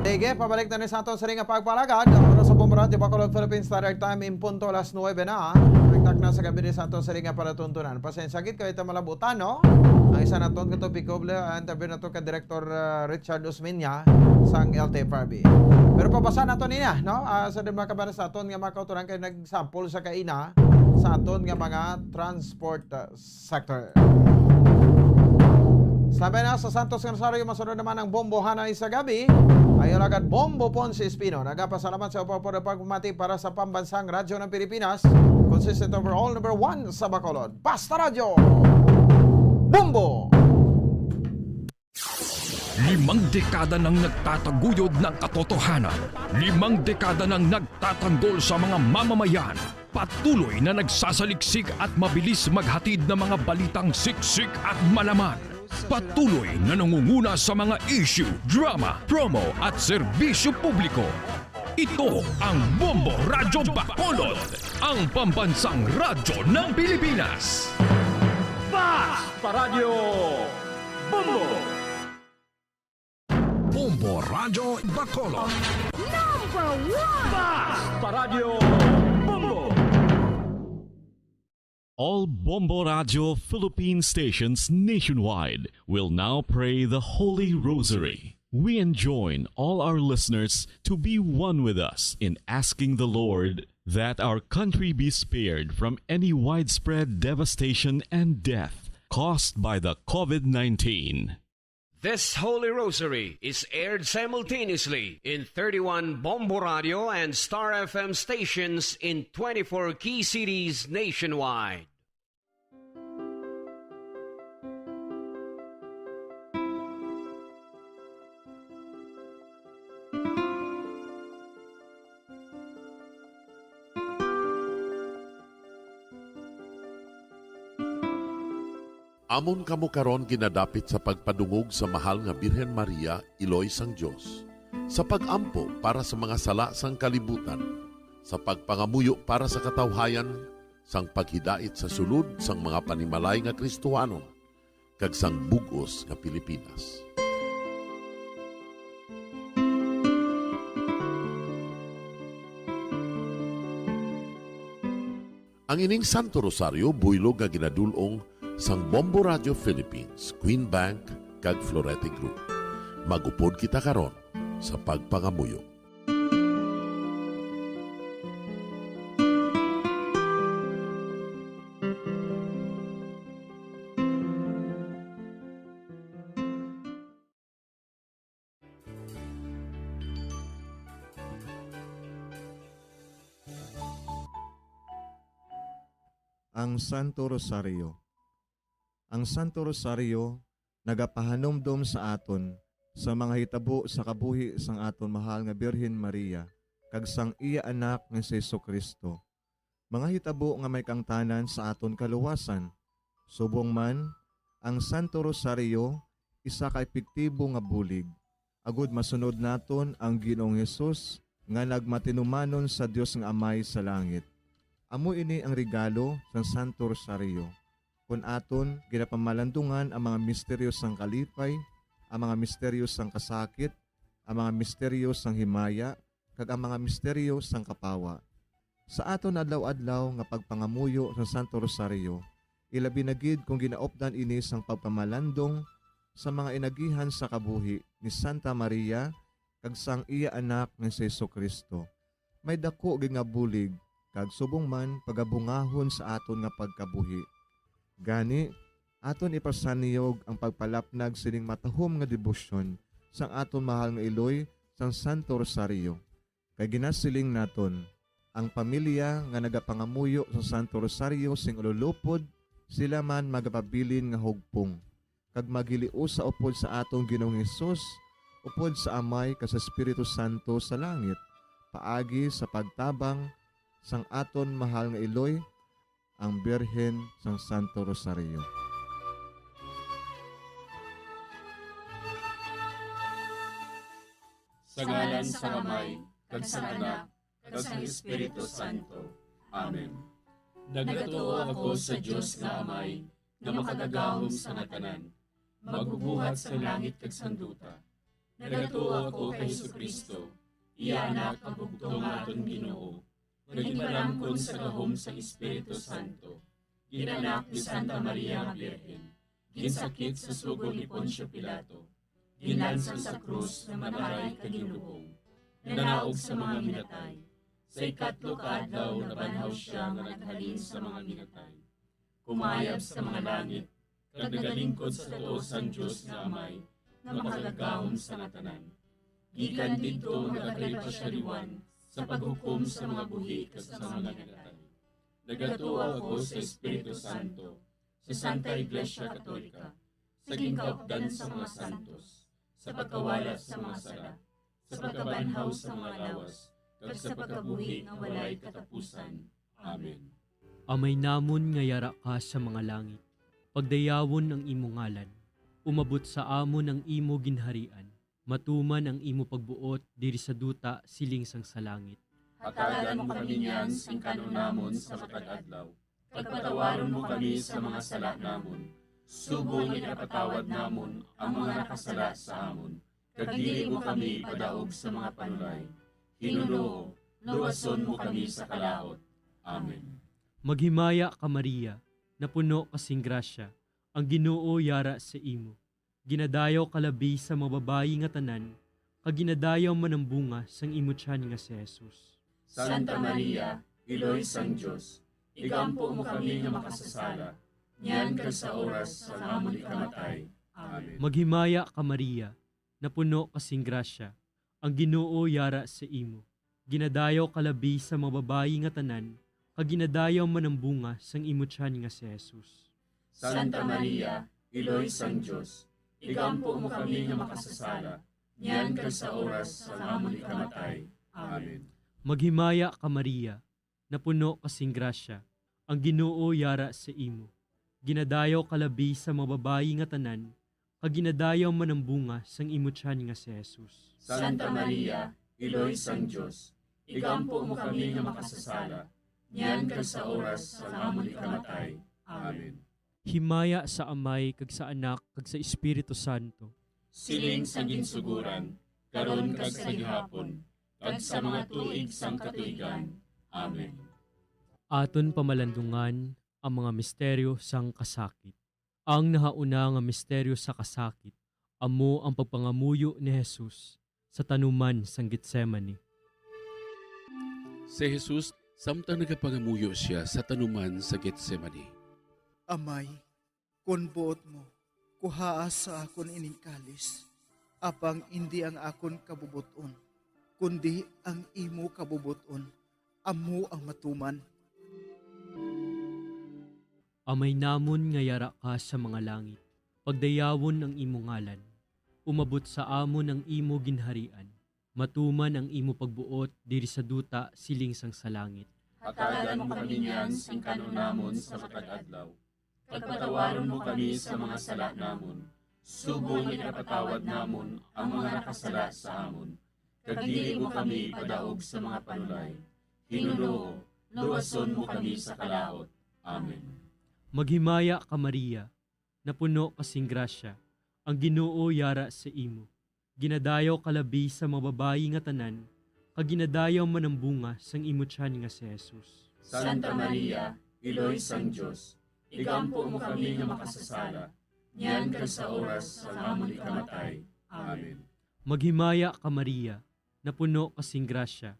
Sige, pabalik na rin sa ato sa ringa pagpalagad. Ano sa Bombo Radio Bacolod Philippines Standard Time in punto alas 9 na. Nagtak na sa gabi rin sa ato sa ringa palatuntunan. Pasensagit kayo ito malabutan, no? Ang isa na ito ito Picoble, interview na ito ka Director Richard Osmeña sang LTFRB. Pero pabasa na ito niya, no? Sa mga kabanas sa aton nga mga kauturan kayo nag-sample sa kaina sa aton nga mga transport sector. Sabi na sa Santos Rosario, masunod naman ang Bombo Hanay sa gabi. Ayon agad Bombo Ponce Espino. Nagpasalamat sa upo na pagmati para sa pambansang radyo ng Pilipinas. Consistent overall number 1 sa Bacolod. Basta Radyo Bombo! 5 dekada nang nagtataguyod ng katotohanan. 5 dekada nang nagtatanggol sa mga mamamayan. Patuloy na nagsasaliksik at mabilis maghatid ng mga balitang siksik at malaman. Patuloy na nangunguna sa mga issue, drama, promo at serbisyo publiko. Ito ang Bombo Radyo Bacolod, ang pambansang radyo ng Pilipinas. Fast Paradyo Bombo! Bombo Radyo Bacolod. Number 1! Fast Paradyo Bombo! All Bombo Radio Philippine stations nationwide will now pray the Holy Rosary. We enjoin all our listeners to be one with us in asking the Lord that our country be spared from any widespread devastation and death caused by the COVID-19. This Holy Rosary is aired simultaneously in 31 Bombo Radio and Star FM stations in 24 key cities nationwide. Amon kamo karon ginadapit sa pagpadungog sa mahal nga Birhen Maria, Iloy sang Dios, sa pagampo para sa mga sala sang kalibutan, sa pagpangamuyo para sa katawhayan, sang paghidait sa sulod sang mga panimalay nga Kristohanon, kag sang bugos nga Pilipinas. Ang ining Santo Rosario buylog nga ginadulong sang Bombo Radio Philippines, Queen Bank, kag Florete Group. Magupod kita karon sa pagpangamuyo. Ang Santo Rosario. Ang Santo Rosario nagapahanomdom sa aton sa mga hitabo sa kabuhi sang aton mahal nga Birhen Maria kag sang iya anak nga si Jesucristo. Mga hitabo nga may kangtanan sa aton kaluwasan. Subong man, ang Santo Rosario isa ka epektibo nga bulig. Agud masunod naton ang Ginoong Hesus nga nagmatinumanon sa Dios nga Amay sa langit. Amo ini ang regalo sang Santo Rosario. Kung aton ginapamalandungan ang mga misteryo sang kalipay, ang mga misteryo sang kasakit, ang mga misteryo sang himaya, kag ang mga misteryo sang kapawa. Sa aton adlaw-adlaw nga pagpangamuyo sa Santo Rosario, ilabi na gid kung ginaopdan ini sang pagpamalandong sa mga inagihan sa kabuhi ni Santa Maria kag sang iya anak nga si Jesucristo. May dako gid nga bulig kag subong man pagabungahon sa aton nga pagkabuhi. Gani, aton ipasaniyog ang pagpalapnag sining matahom nga debosyon sang aton mahal nga Iloy sang Santo Rosario. Kay ginasiling naton, ang pamilya nga nagapangamuyo sa Santo Rosario sing ululupod, sila man magapabilin nga hugpong. Kag magiliu sa upod sa atong Ginoong Hesus, upod sa Amay kas Espiritu Santo sa langit, paagi sa pagtabang sang aton mahal nga Iloy, ang Birhen sang Santo Rosario. Sa ngalan sa Amay, kag sa Anak, kag sa Espiritu Santo. Amen. Nagatuo ako sa Dios nga Amay, nga makagagahom sa natanan, magbubuhat sa langit kag sanduta. Nagatuo ako kay Jesucristo, iya anak ang bugtong aton Ginoo. Nagipalangkon sa gahom sa Espiritu Santo. Ginanak ni Santa Maria nga Birhen. Ginsakit sa sugod ni Poncio Pilato. Ginlansang sa krus na mataray kag ginlubong. Nanaog sa mga minatay. Sa ikatlo ka adlaw nabanhaw siya nga naghalin sa mga minatay. Kumayab sa mga langit, kag nagalingkod sa tuo sang Dios nga Amay, nga makagagahom sa natanan. Gikan didto nagakalipasyariwan sa paghukom sa mga buhi ket sa mga minatay. Nagatuo ako sa Espiritu Santo, sa Santa Iglesia Katolika, sa gingkaupdan sa mga santos, sa pagkawalat sa mga sala, sa pagkabanhaw sa mga lawas, kag sa pagkabuhi nga walay katapusan. Amen. Amay namon nga yara ka sa mga langit, pagdayawon ang imong ngalan, umabot sa amon ang imo ginharian. Matuman ang imo pagbuot diri sa duta siling sang sa langit. Hatagan mo kami niyan sing kanon namon sa matag adlaw. Pagpatawaron mo kami sa mga sala namon. Subong ikapatawad namon ang mga nakasala sa amon. Kag dili mo kami padaog sa mga panulay. Hinunoo, luwason mo kami sa kalaot. Amen. Maghimaya ka Maria, napuno kasing grasya, ang Ginoo yara sa imo. Ginadayaw kalabi sa mga babayi nga tanan, kag ginadayaw man ang bunga sang imo tiyan nga si Jesus. Santa Maria, Iloy sang Diyos, igampo mo kami nga makasasala, niyan ka sa oras sa amon ikamatay. Amen. Maghimaya ka Maria, napuno kasing grasya, ang Ginoo yara sa imo. Ginadayaw kalabi sa mga babayi nga tanan, kag ginadayaw man ang bunga sang imo tiyan nga si Jesus. Santa Maria, Iloy sang Diyos, igampo mo kami nga makasasala, niyan ka sa oras sa amon ikamatay. Amen. Maghimaya ka Maria, napuno kasing grasya, ang Ginoo yara sa imo. Ginadayaw kalabi sa mga babayi nga tanan, kag ginadayaw man ang bunga sang imo tiyan nga si Jesus. Santa Maria, Iloy sang Diyos, igampo mo kami nga makasasala, niyan ka sa oras sa amon ikamatay. Amen. Himaya sa Amay kag sa Anak kag sa Espiritu Santo. Siling sa ginsuguran, karon kag sa gihapon, kag sa mga tuig sang katuigan. Amen. Aton pamalandungan ang mga misteryo sang kasakit. Ang nahauna nga misteryo sa kasakit, amo ang pagpangamuyo ni Jesus sa tanuman sang Getsemani. Si Jesus, samtang nagapangamuyo siya sa tanuman sa Getsemani. Amay, kun buot mo, kuhaa sa akon ining kalis, apang hindi ang akon kabubuton, kundi ang imo kabubuton, amo ang matuman. Amay namon nga yara ka sa mga langit, pagdayawon ang imo ngalan, umabot sa amon ang imo ginharian, matuman ang imo pagbuot diri sa duta siling sang sa langit. Hatagan mo kami niyan sing kanon namon sa matag adlaw. Pagpatawaron mo kami sa mga sala namon. Subong ikapatawad namon ang mga nakasala sa amon. Kag dili mo kami padaog sa mga panulay. Hinunoo, luwason mo kami sa kalaot. Amen. Maghimaya ka Maria, napuno kasing grasya, ang Ginoo yara sa imo. Ginadayaw kalabi sa mga babayi nga tanan, kag ginadayaw man ang bunga sang imo tiyan nga si Jesus. Santa Maria, Iloy sang Diyos, igampo mo kami nga makasasala, niyan ka sa oras sa amon ikamatay. Amen. Maghimaya ka Maria, napuno kasing grasya,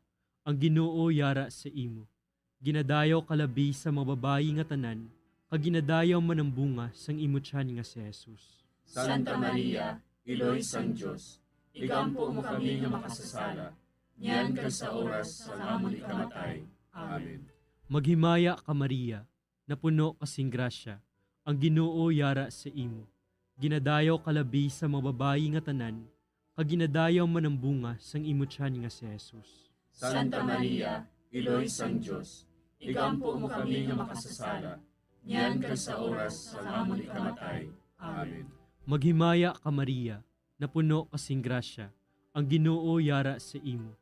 ang Ginoo yara sa imo. Ginadayaw kalabi sa mga babayi nga tanan, kag ginadayaw man ang bunga sang imo tiyan nga si Jesus. Santa Maria, Iloy sang Diyos, igampo mo kami nga makasasala, niyan ka sa oras sa amon ikamatay. Amen. Maghimaya ka Maria, napuno kasing grasya, ang Ginoo yara sa imo. Ginadayaw kalabi sa mga babayi nga tanan, kag ginadayaw man ang bunga sang imo tiyan nga si Jesus. Santa Maria, Iloy sang Diyos, igampo mo kami nga makasasala, niyan ka sa oras sa amon ikamatay. Amen. Maghimaya ka Maria, napuno kasing grasya, ang Ginoo yara sa imo.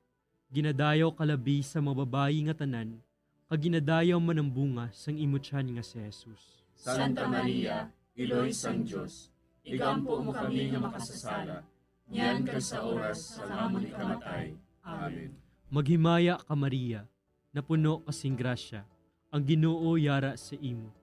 Ginadayaw kalabi sa mga babayi nga tanan, kag ginadayaw man ang bunga sang imo tiyan nga si Jesus. Santa Maria, Iloy sang Diyos, igampo mo kami nga makasasala, niyan ka sa oras sa amon ikamatay. Amen. Maghimaya ka Maria, napuno kasing grasya, ang Ginoo yara sa imo.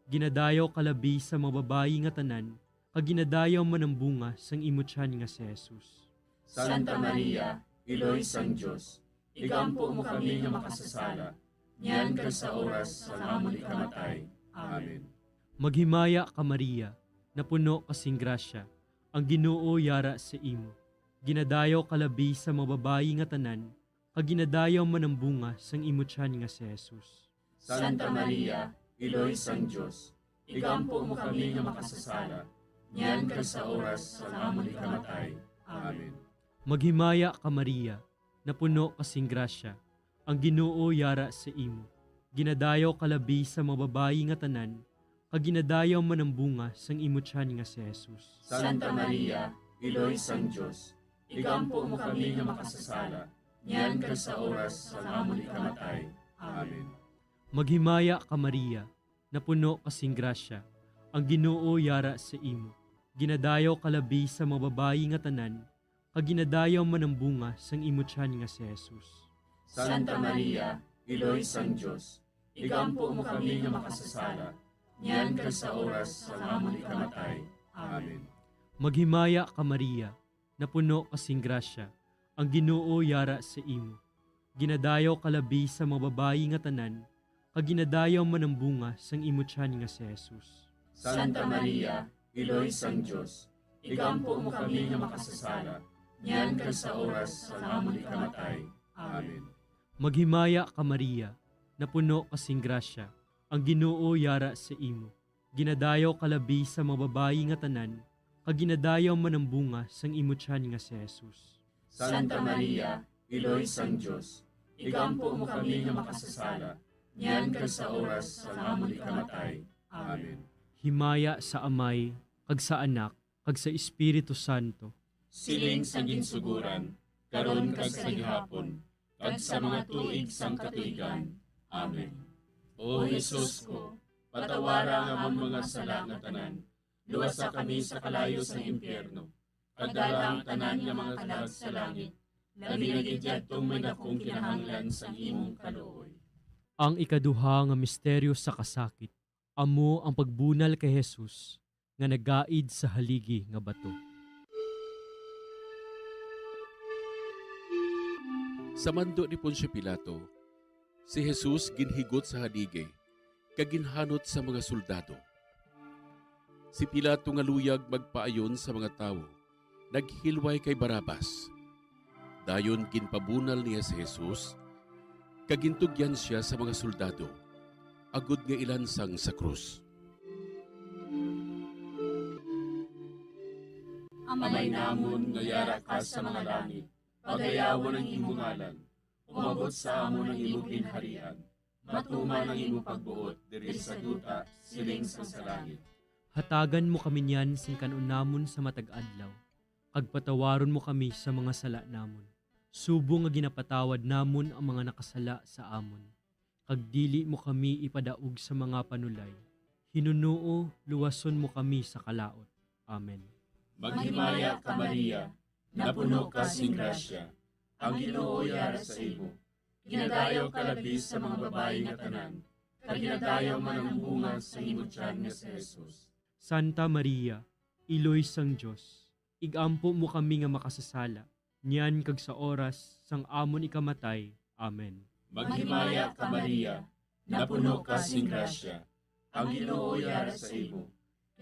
Ginadayaw kalabi sa mga babayi nga tanan, kag ginadayaw man ang bunga sang imo tiyan nga si Jesus. Santa Maria, Iloy sang Diyos, igampo mo kami nga makasasala, niyan ka sa oras sa amon ikamatay. Amen. Maghimaya ka Maria, napuno kasing grasya, ang Ginoo yara sa imo. Ginadayaw kalabi sa mga babayi nga tanan, kag ginadayaw man ang bunga sang imo tiyan nga si Jesus. Santa Maria, Iloy sang Diyos, igampo mo kami nga makasasala, niyan ka sa oras sa amon ikamatay. Amen. Maghimaya ka Maria, napuno kasing grasya, ang Ginoo yara sa imo. Ginadayaw kalabi sa mga babayi nga tanan, kaginadayaw man ang bunga sang imutyan nga si Jesus. Santa Maria, Iloy sang Diyos, igampo mo kami nga makasasala, niyan kag sa oras sa amon ikamatay. Amen. Maghimaya ka Maria, napuno kasing grasya, ang Ginoo yara sa imo. Ginadayaw kalabi sa mga babayi nga tanan, kaginadayaw man ang bunga sang imutyan nga si Jesus. Santa Maria, Iloy sang Diyos, igampo mo kami nga makasasala, niyan kag sa oras sa amon ikamatay. Amen. Maghimaya ka Maria, napuno kasing grasya, ang Ginoo yara sa imo. Ginadayaw kalabi sa mga babayi nga tanan, kaginadayaw man ang bunga sang imutyan nga si Jesus. Santa Maria, Iloy sang Diyos, igampo mo kami nga makasasala, niyan kag sa oras sa amon ikamatay. Amen. Maghimaya ka Maria, napuno kasing grasya, ang Ginoo yara sa imo. Ginadayaw kalabi sa mga babayi nga tanan, kaginadayaw man ang bunga sang imutyan nga si Jesus. Santa Maria, Iloy sang Diyos, igampo mo kami nga makasasala, niyan kag sa oras sa amon ikamatay. Amen. Himaya sa Amay, kag sa Anak, kag sa Espiritu Santo. Siling sa ginsuguran, karon kag sa gihapon, kag sa mga tuig sang katuigan. Amen. O Jesus ko, patawara nga among mga sala nga tanan, luwasa kami sa kalayo sa impyerno, pagdala ang tanan nga mga kalag sa langit, labi na gidyadtong may dakong kinahanglan sa imong kaluoy. Ang ikaduha nga misteryo sa kasakit, amo ang pagbunal kay Jesus nga nagaid sa haligi nga bato. Sa mando ni Poncio Pilato, si Jesus ginhigot sa haligi, kaginhanot sa mga soldado. Si Pilato nga luyag magpaayon sa mga tao, naghilway kay Barabas. Dayon ginpabunal niya si Jesus, kagintugyan siya sa mga soldado, agud nga ilansang sa krus. Amay namon nga yara ka sa mga langit, pagayawan ang imong ngalan, umabot sa amon ang imong ginharian, matuman ang imong pagbuot diri sa duta siling sa langit. Hatagan mo kami niyan sin kanunamon sa matag adlaw, kag patawaron mo kami sa mga sala namon. Subo nga ginapatawad namon ang mga nakasala sa amon. Kag dili mo kami ipadaog sa mga panulay. Hinunuo, luwason mo kami sa kalaot. Amen. Maghimaya ka Maria, napuno ka sing grasya, ang Ginoo yara sa imo. Ginadayaw ka labis sa mga babayi nga tanan, kag ginadayaw man ang bunga sa imong tiyan nga si Jesus. Santa Maria, Iloy sang Diyos, igampo mo kami nga makasasala, niyan kag sa oras sang amon ikamatay. Amen. Maghimaya ka Maria, napuno ka sing grasya, ang Ginoo yara sa imo.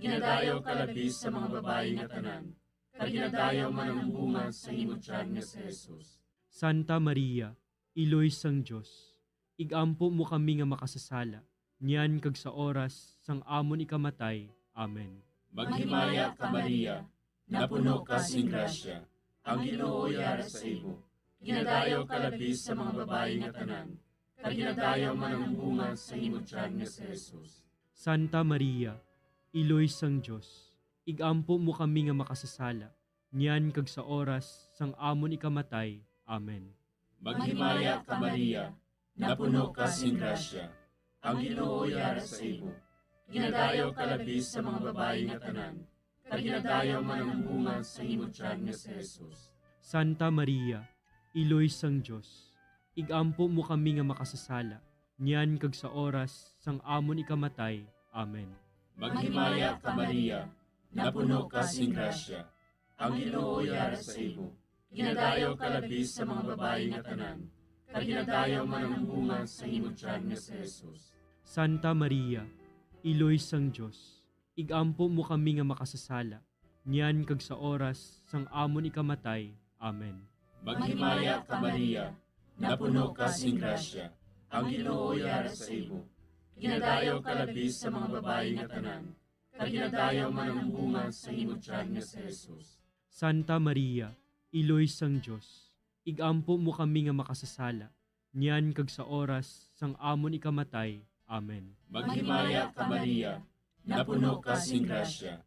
Ginadayaw ka labis sa mga babayi nga tanan, kag ginadayaw man ang bunga sa imong tiyan nga si Jesus. Santa Maria, Iloy sang Diyos, igampo mo kami nga makasasala, niyan kag sa oras sang amon ikamatay. Amen. Maghimaya ka Maria, napuno ka sing grasya, ang Ginoo yara sa imo. Ginadayaw ka labis sa mga babayi nga tanan, kag ginadayaw man ang bunga sa imong tiyan nga si Jesus. Santa Maria, Iloy sang Diyos, igampo mo kami nga makasasala, niyan kag sa oras sang amon ikamatay. Amen. Maghimaya ka Maria, napuno ka sing grasya, ang Ginoo yara sa imo. Ginadayaw ka labis sa mga babayi nga tanan, kag ginadayaw man ang bunga sa imong tiyan nga si Jesus. Santa Maria, Iloy sang Diyos, igampo mo kami nga makasasala, niyan kag sa oras sang amon ikamatay. Amen. Maghimaya ka Maria, napuno ka sing grasya, ang Ginoo yara sa imo. Ginadayaw ka labis sa mga babayi nga tanan, kag ginadayaw man ang bunga sa imong tiyan nga si Jesus. Santa Maria, Iloy sang Diyos, igampo mo kami nga makasasala, niyan kag sa oras sang amon ikamatay. Amen. Maghimaya ka Maria, napuno ka sing grasya, ang Ginoo yara sa imo. Ginadayaw ka labis sa mga babayi nga tanan, kag ginadayaw man ang bunga sa imong tiyan nga si Jesus. Santa Maria, Iloy sang Diyos, igampo mo kami nga makasasala, niyan kag sa oras sang amon ikamatay. Amen. Maghimaya ka Maria, napuno ka sing grasya.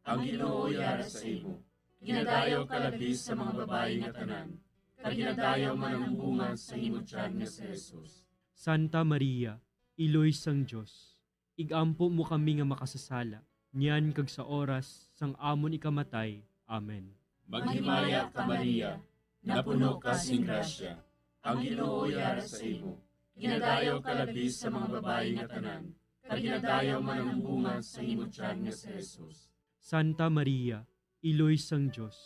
Ang Ginoo yara sa imo. Ginadayaw ka labis sa mga babae nga tanan. Kag ginadayaw man ang bunga sa imo tiyan nga si Jesus. Santa Maria, iloy sang Dios, igampo mo kami nga makasasala, niyan kag sa oras sang amon ikamatay. Amen. Maghimaya ka Maria, napuno ka sing grasya. Ang Ginoo yara sa imo. Ginadayaw ka labis sa mga babae nga tanan. Kag ginadayaw man ang bunga sa imo tiyan nga si Jesus. Santa Maria, iloy sang Dios,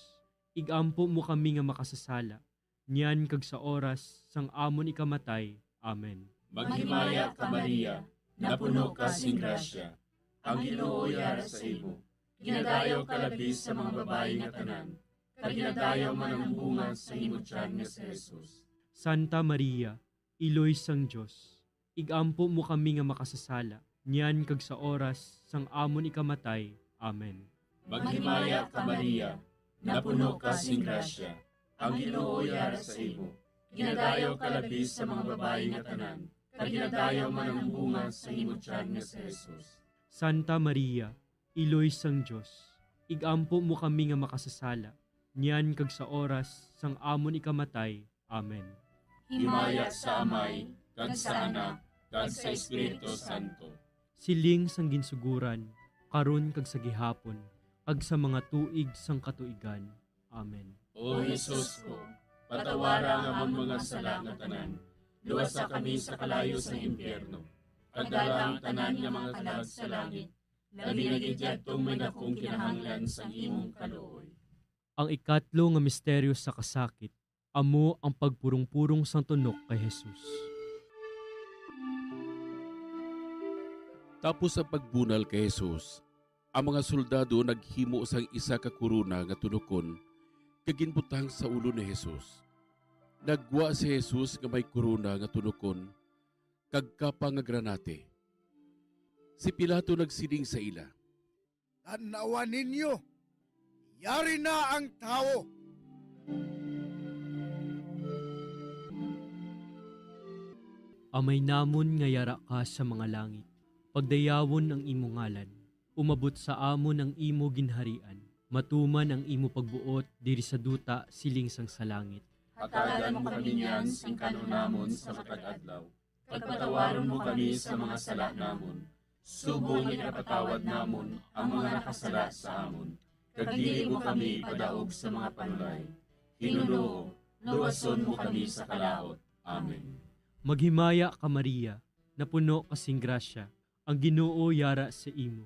igampo mo kami nga makasasala, niyan kag sa oras sang amon ikamatay. Amen. Maghimaya ka Maria, napuno ka sing grasya. Ang Ginoo yara sa imo. Ginadayaw ka labis sa mga babae nga tanan. Kag ginadayaw man ang bunga sa imo tiyan nga si Jesus. Santa Maria, iloy sang Dios, igampo mo kami nga makasasala, niyan kag sa oras sang amon ikamatay. Amen. Maghimaya ka Maria, napuno ka sing grasya. Ang Ginoo yara sa imo. Ginadayaw ka labis sa mga babae nga tanan. Kag ginadayaw man ang bunga sa imo tiyan nga si Jesus. Santa Maria, iloy sang Dios, igampo mo kami nga makasasala, niyan kag sa oras sang amon ikamatay. Amen. Himaya sa Amay, kag sa Anak, kag sa Espiritu Santo. Siling sang ginsuguran, karon kag sa gihapon, kag sa mga tuig sang katuigan. Amen. O Jesus ko, patawara nga among mga sala nga tanan. Luwasa kami sa kalayo sa impyerno. Kagdala ang tanan nga mga kalag sa langit. Labi na gidyadtong may dakong kinahanglan sa imong kaluoy. Ang ikatlo nga misteryo sa kasakit, amo ang pagpurong-purong sang tunok kay Jesus. Tapos sa pagbunal kay Jesus, ang mga soldado naghimo sang isa ka kuruna nga tunokon kaginbutang sa ulo ni Jesus. Nagwa si Jesus nga may kuruna nga tunokon kag kapa nga granate. Si Pilato nagsiling sa ila, Tanawan ninyo, yari na ang tao. Amay namon nga yara ka sa mga langit, pagdayawon ang imo ngalan, umabot sa amon ang imo ginharian, matuman ang imo pagbuot diri sa duta siling sang sa langit. Hatagan mo kami niyan sing kanunamon sa matag adlaw. Pagpatawaron mo kami sa mga sala namon. Subong ipatawad namon ang mga nakasala sa amon. Kag dili mo kami padaog sa mga panulay. Hinunoo, luwason mo kami sa kalaot. Amen. Maghimaya ka Maria, napuno kasing grasya, ang Ginoo yara sa imo.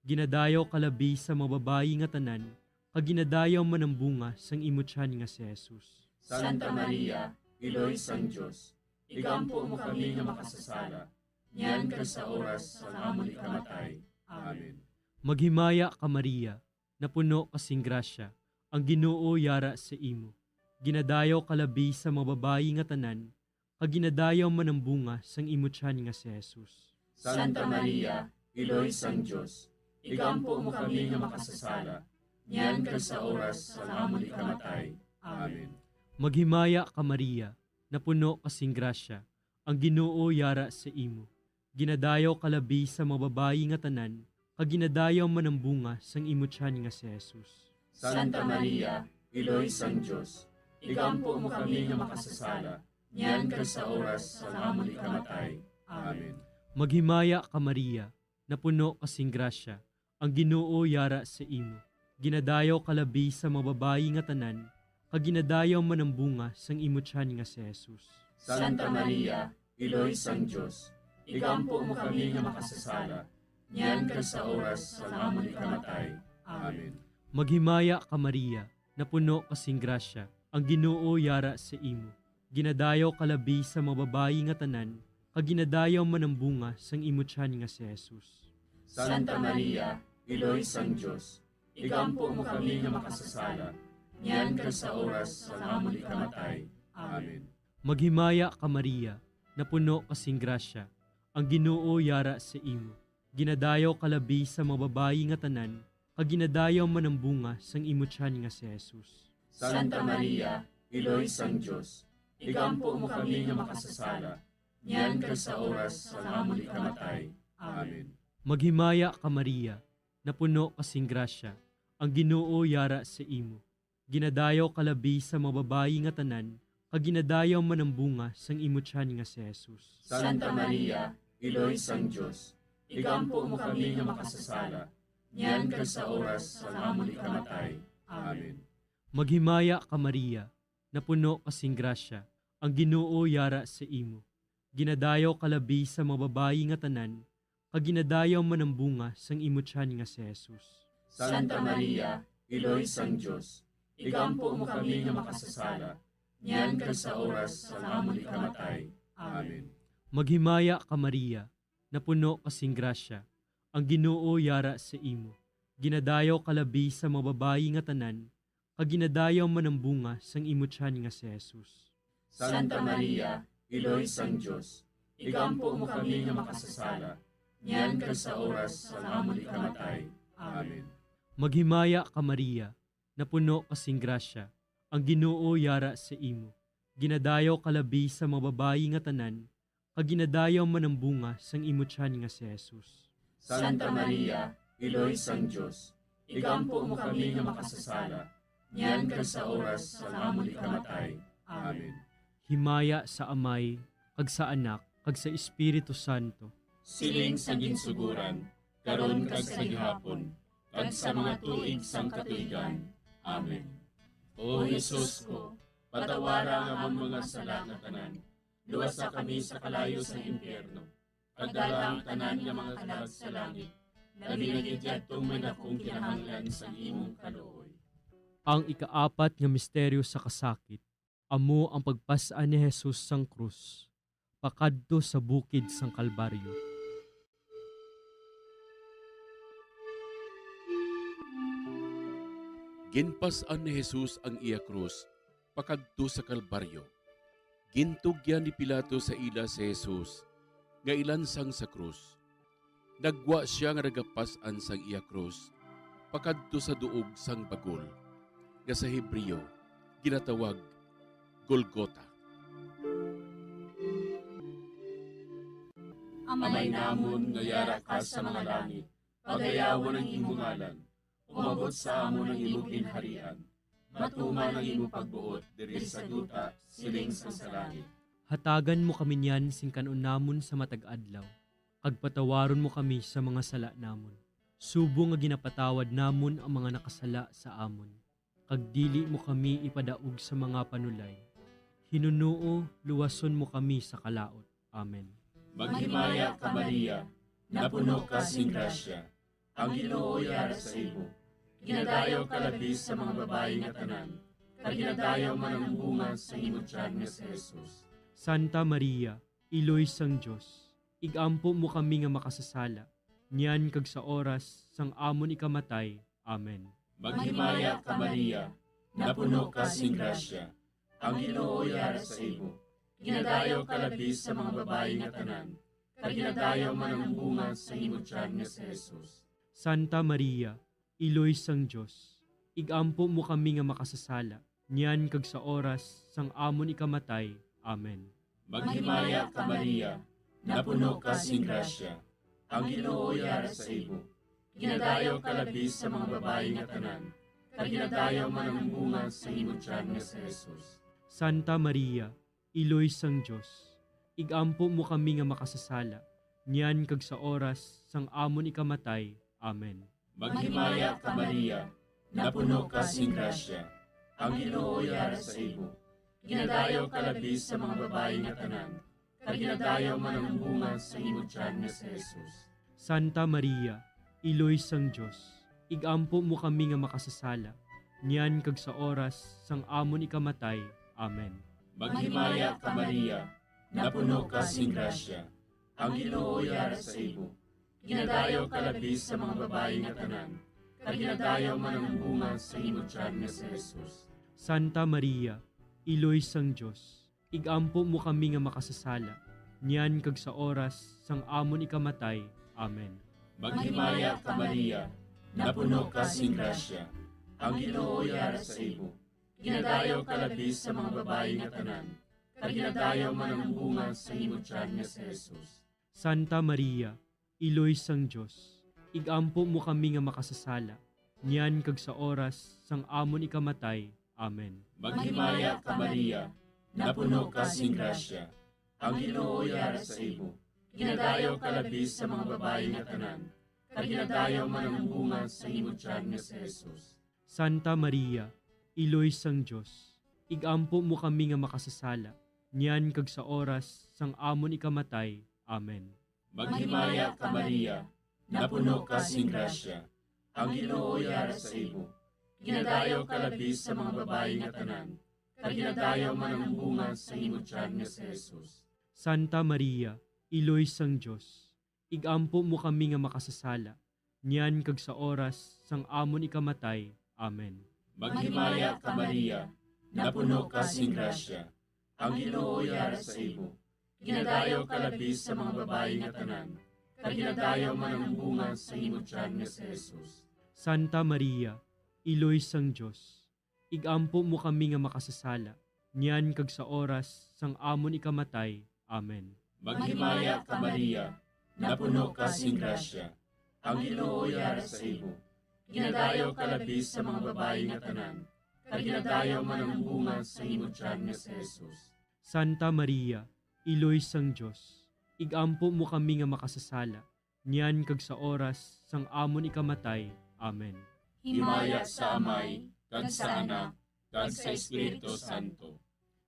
Ginadayaw ka labi sa mga babayi nga tanan, kag ginadayaw man ang bunga sang imo tiyan nga si Jesus. Santa Maria, iloy sang Dios, igampo mo kami nga makasasala, niyan kag sa oras sa amon ikamatay. Amen. Maghimaya ka Maria, napuno kasing grasya, ang Ginoo yara sa imo. Ginadayaw ka labi sa mga babayi nga tanan, kag ginadayaw man ang bunga sang imo tiyan nga si Jesus. Santa Maria, iloy sang Dios, igampo mo kami nga makasasala, niyan kag sa oras sa amon ikamatay. Amen. Maghimaya ka Maria, napuno kasing grasya, ang Ginoo yara sa imo. Ginadayaw ka labi sa mga babayi nga tanan, kag ginadayaw man ang bunga sang imo tiyan nga si Jesus. Santa Maria, iloy sang Dios, igampo mo kami nga makasasala, niyan kag sa oras sa amon ikamatay. Amen. Maghimaya ka Maria, napuno kasing grasya, ang Ginoo yara sa imo. Ginadayaw ka labi sa mga babayi nga tanan, kag ginadayaw man ang bunga sang imo tiyan nga si Jesus. Santa Maria, iloy sang Dios, igampo mo kami nga makasasala, niyan kag sa oras sa amon ikamatay. Amen. Maghimaya ka Maria, napuno kasing grasya, ang Ginoo yara sa imo. Ginadayaw ka labi sa mga babayi nga tanan, kag ginadayaw man ang bunga sang imo tiyan nga si Jesus. Santa Maria, iloy sang Dios, igampo mo kami nga makasasala, niyan kag sa oras sa amon ikamatay. Amen. Maghimaya ka Maria, napuno kasing grasya, ang Ginoo yara sa imo. Ginadayaw ka labi sa mga babayi nga tanan, kag ginadayaw man ang bunga sang imo tiyan nga si Jesus. Santa Maria, iloy sang Dios, igampo mo kami nga makasasala, niyan kag sa oras sa amon ikamatay. Amen. Maghimaya ka Maria, napuno kasing grasya, ang Ginoo yara sa imo. Ginadayaw kalabi sa mga babayi nga tanan, kag ginadayaw man ang bunga sang imo tiyan nga si Jesus. Santa Maria, Iloy sang Diyos, igampo mo kami nga makasasala, niyan kag sa oras sa amon ikamatay. Amen. Maghimaya ka Maria, napuno kasing grasya, ang Ginoo yara sa imo. Ginadayaw kalabi sa mga babayi nga tanan, kag ginadayaw man ang bunga sang imo tiyan nga si Jesus. Santa Maria, Iloy sang Diyos, igampo mo kami nga makasasala, niyan kag sa oras sa amon ikamatay. Amen. Maghimaya ka Maria, napuno kasing grasya, ang Ginoo yara sa imo. Ginadayaw kalabi sa mga babayi nga tanan, kag ginadayaw man ang bunga sang imo tiyan nga si Jesus. Santa Maria, Iloy sang Diyos, igampo mo kami nga makasasala, niyan kag sa oras sa amon ikamatay. Amen. Maghimaya ka Maria, napuno kasing grasya, ang Ginoo yara sa imo. Ginadayaw kalabi sa mga babayi nga tanan, kag ginadayaw man ang bunga sang imo tiyan nga si Jesus. Santa Maria, Iloy sang Diyos, igampo mo kami nga makasasala, niyan kag sa oras sa amon ikamatay. Amen. Himaya sa Amay, kag sa Anak, kag sa Espiritu Santo. Siling sa ginsuguran, karon kag sa gihapon, kag sa mga tuig sang katuigan. Amen. O Jesus ko, patawara nga among mga sala nga tanan, luwasa kami sa kalayo sa impyerno, kag dala ang tanan nga mga kalag sa langit, labi na gidyadtong may nakong kinahanglan sa imong kaluoy. Ang ikaapat nga misteryo sa kasakit, amo ang pagpasaan ni Jesus sang krus, pakadto sa bukid sang Kalbaryo. Ginpasan ni Jesus ang iya krus, pakadto sa Kalbaryo. Gintugyan ni Pilato sa ila si Jesus, nga ilansang sa krus. Nagwa siya nga nagapasan sang iya krus, pakadto sa duog sang bagol, nga sa Hebreo, ginatawag Golgota. Amay namon nga yara ka sa mga langit, pagayawan ang imong ngalan, umabot sa amon ang imong ginharian, matuman ang imong pagbuot diri sa duta siling sa langit. Hatagan mo kami niyan sing kanon namon sa matag adlaw, kag patawaron mo kami sa mga sala namon. Subo nga ginapatawad namon ang mga nakasala sa amon, kag dili mo kami ipadaog sa mga panulay. Hinunuo, luwason mo kami sa kalaot. Amen. Maghimaya ka Maria, napuno ka sing grasya, ang Ginoo yara sa imo. Ginadayaw ka labi sa mga babayi nga tanan, kag ginadayaw man ang bunga sa imong tiyan nga si Jesus. Santa Maria, Iloy sang Diyos, igampo mo kami nga makasasala, niyan kag sa oras sang amon ikamatay. Amen. Maghimaya ka Maria, napuno ka sing grasya, ang Ginoo yara sa imo. Ginadayaw ka labi sa mga babayi nga tanan, kag ginadayaw man ang bunga sa imong tiyan nga si Jesus. Santa Maria, Iloy sang Diyos, igampo mo kami nga makasasala, niyan kag sa oras sang amon ikamatay. Amen. Maghimaya ka Maria, napuno ka sing grasya, ang Ginoo yara sa imo. Ginadayaw ka labi sa mga babayi nga tanan, kag ginadayaw man ang bunga sa imong tiyan nga si Jesus. Santa Maria, Iloy sang Diyos, igampo mo kami nga makasasala, niyan kag sa oras sang amon ikamatay. Amen. Maghimaya ka Maria, napuno ka sing grasya, ang Ginoo yara sa imo. Ginadayaw ka labi sa mga babayi nga tanan, kag ginadayaw man ang bunga sa imong tiyan nga si Jesus. Santa Maria, Iloy sang Diyos, igampo mo kami nga makasasala, niyan kag sa oras sang amon ikamatay. Amen. Maghimaya ka Maria, napuno ka sing grasya, ang Ginoo yara sa imo. Ginadayaw ka labi sa mga babayi nga tanan, kag ginadayaw man ang bunga sa imong tiyan nga si Jesus. Santa Maria, Iloy sang Diyos, igampo mo kami nga makasasala, niyan kag sa oras sang amon ikamatay. Amen. Maghimaya ka Maria, napuno ka sing grasya, ang Ginoo yara sa imo. Ginadayaw ka labi sa mga babayi nga tanan, kag ginadayaw man ang bunga sa imong tiyan nga si Jesus. Santa Maria, Iloy sang Dios, igampo mo kami nga makasasala, niyan kag sa oras sang amon ikamatay. Amen. Maghimaya ka Maria, napuno ka sing grasya, ang Ginoo yara sa imo. Ginadayaw ka labis sa mga babae nga tanan, kag ginadayaw man ang bunga sa imong tiyan nga si Jesus. Santa Maria, iloy sang Dios, igampo mo kami nga makasasala, niyan kag sa oras sang amon ikamatay. Amen. Maghimaya ka Maria, napuno ka sing grasya, ang Ginoo yara sa imo. Ginadayaw ka labis sa mga babae nga tanan, kag ginadayaw man ang bunga sa imong tiyan nga si Jesus. Santa Maria, iloy sang Dios, igampo mo kami nga makasasala, niyan kag sa oras sang amon ikamatay. Amen. Maghimaya ka Maria, napuno ka sing grasya, ang Ginoo yara sa imo. Ginadayaw ka labis sa mga babae nga tanan, kag ginadayaw man ang bunga sa imong tiyan nga si Jesus. Santa Maria, iloy sang Dios, igampo mo kami nga makasasala, niyan kag sa oras sang amon ikamatay. Amen. Maghimaya ka Maria, napuno ka sing grasya, ang Ginoo yara sa imo. Ginadayaw ka labis sa mga babae nga tanan, kag ginadayaw man ang bunga sa imong tiyan nga si Jesus. Santa Maria, iloy sang Dios, igampo mo kami nga makasasala, niyan kag sa oras sang amon ikamatay. Amen. Himaya sa Amay, kag sa Anak, kag sa Espiritu Santo.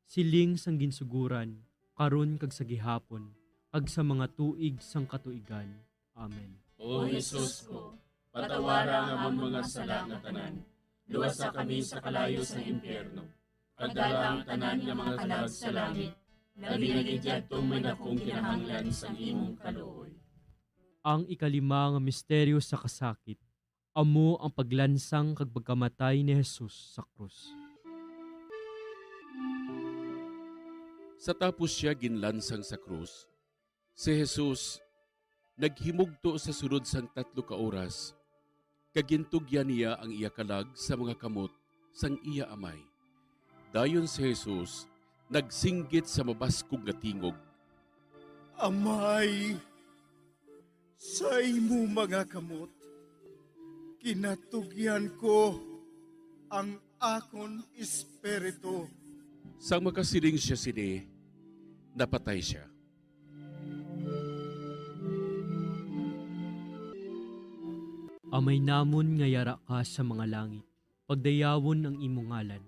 Siling sang ginsuguran, karon kag sa gihapon, kag sa mga tuig sang katuigan. Amen. O Jesus ko, patawara nga among mga sala nga tanan, luwasa kami sa kalayo sa impyerno, kag dala ang tanan nga mga kalag sa langit, labi na gidyadtong may nakong kinahanglan sa imong kaluoy. Ang ikalima nga misteryo sa kasakit, amo ang paglansang kag pagkamatay ni Jesus sa krus. Sa tapos siya ginlansang sa krus, si Jesus naghimugto sa sunod sang 3 ka oras, kagintugyan niya ang iya kalag sa mga kamot sang iya amay. Dayon si Jesus nagsinggit sa mabaskog nga tingog. Amay, sa imo mga kamot, kinatugyan ko ang akon espiritu. Sang makasiling siya sini, napatay siya. Amay namon nga yara ka sa mga langit, pagdayawon ang imo ngalan,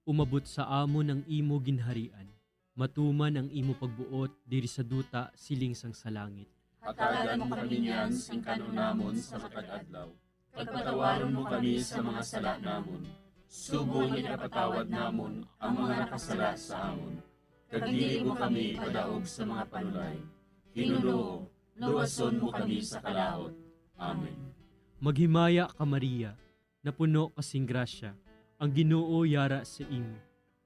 umabot sa amon ang imo ginharian, matuman ang imo pagbuot diri sa duta siling sang sa langit. Hatagan mo kami niyan sing kanon namon sa matag adlaw. Pagpatawaron mo kami sa mga sala namon. Subong ikapatawad namon ang mga nakasala sa amon. Kag dili mo kami padaog sa mga panulay. Hinunoo, luwason mo kami sa kalahot. Amen. Maghimaya ka Maria, napuno kasing grasya, ang Ginoo yara sa imo.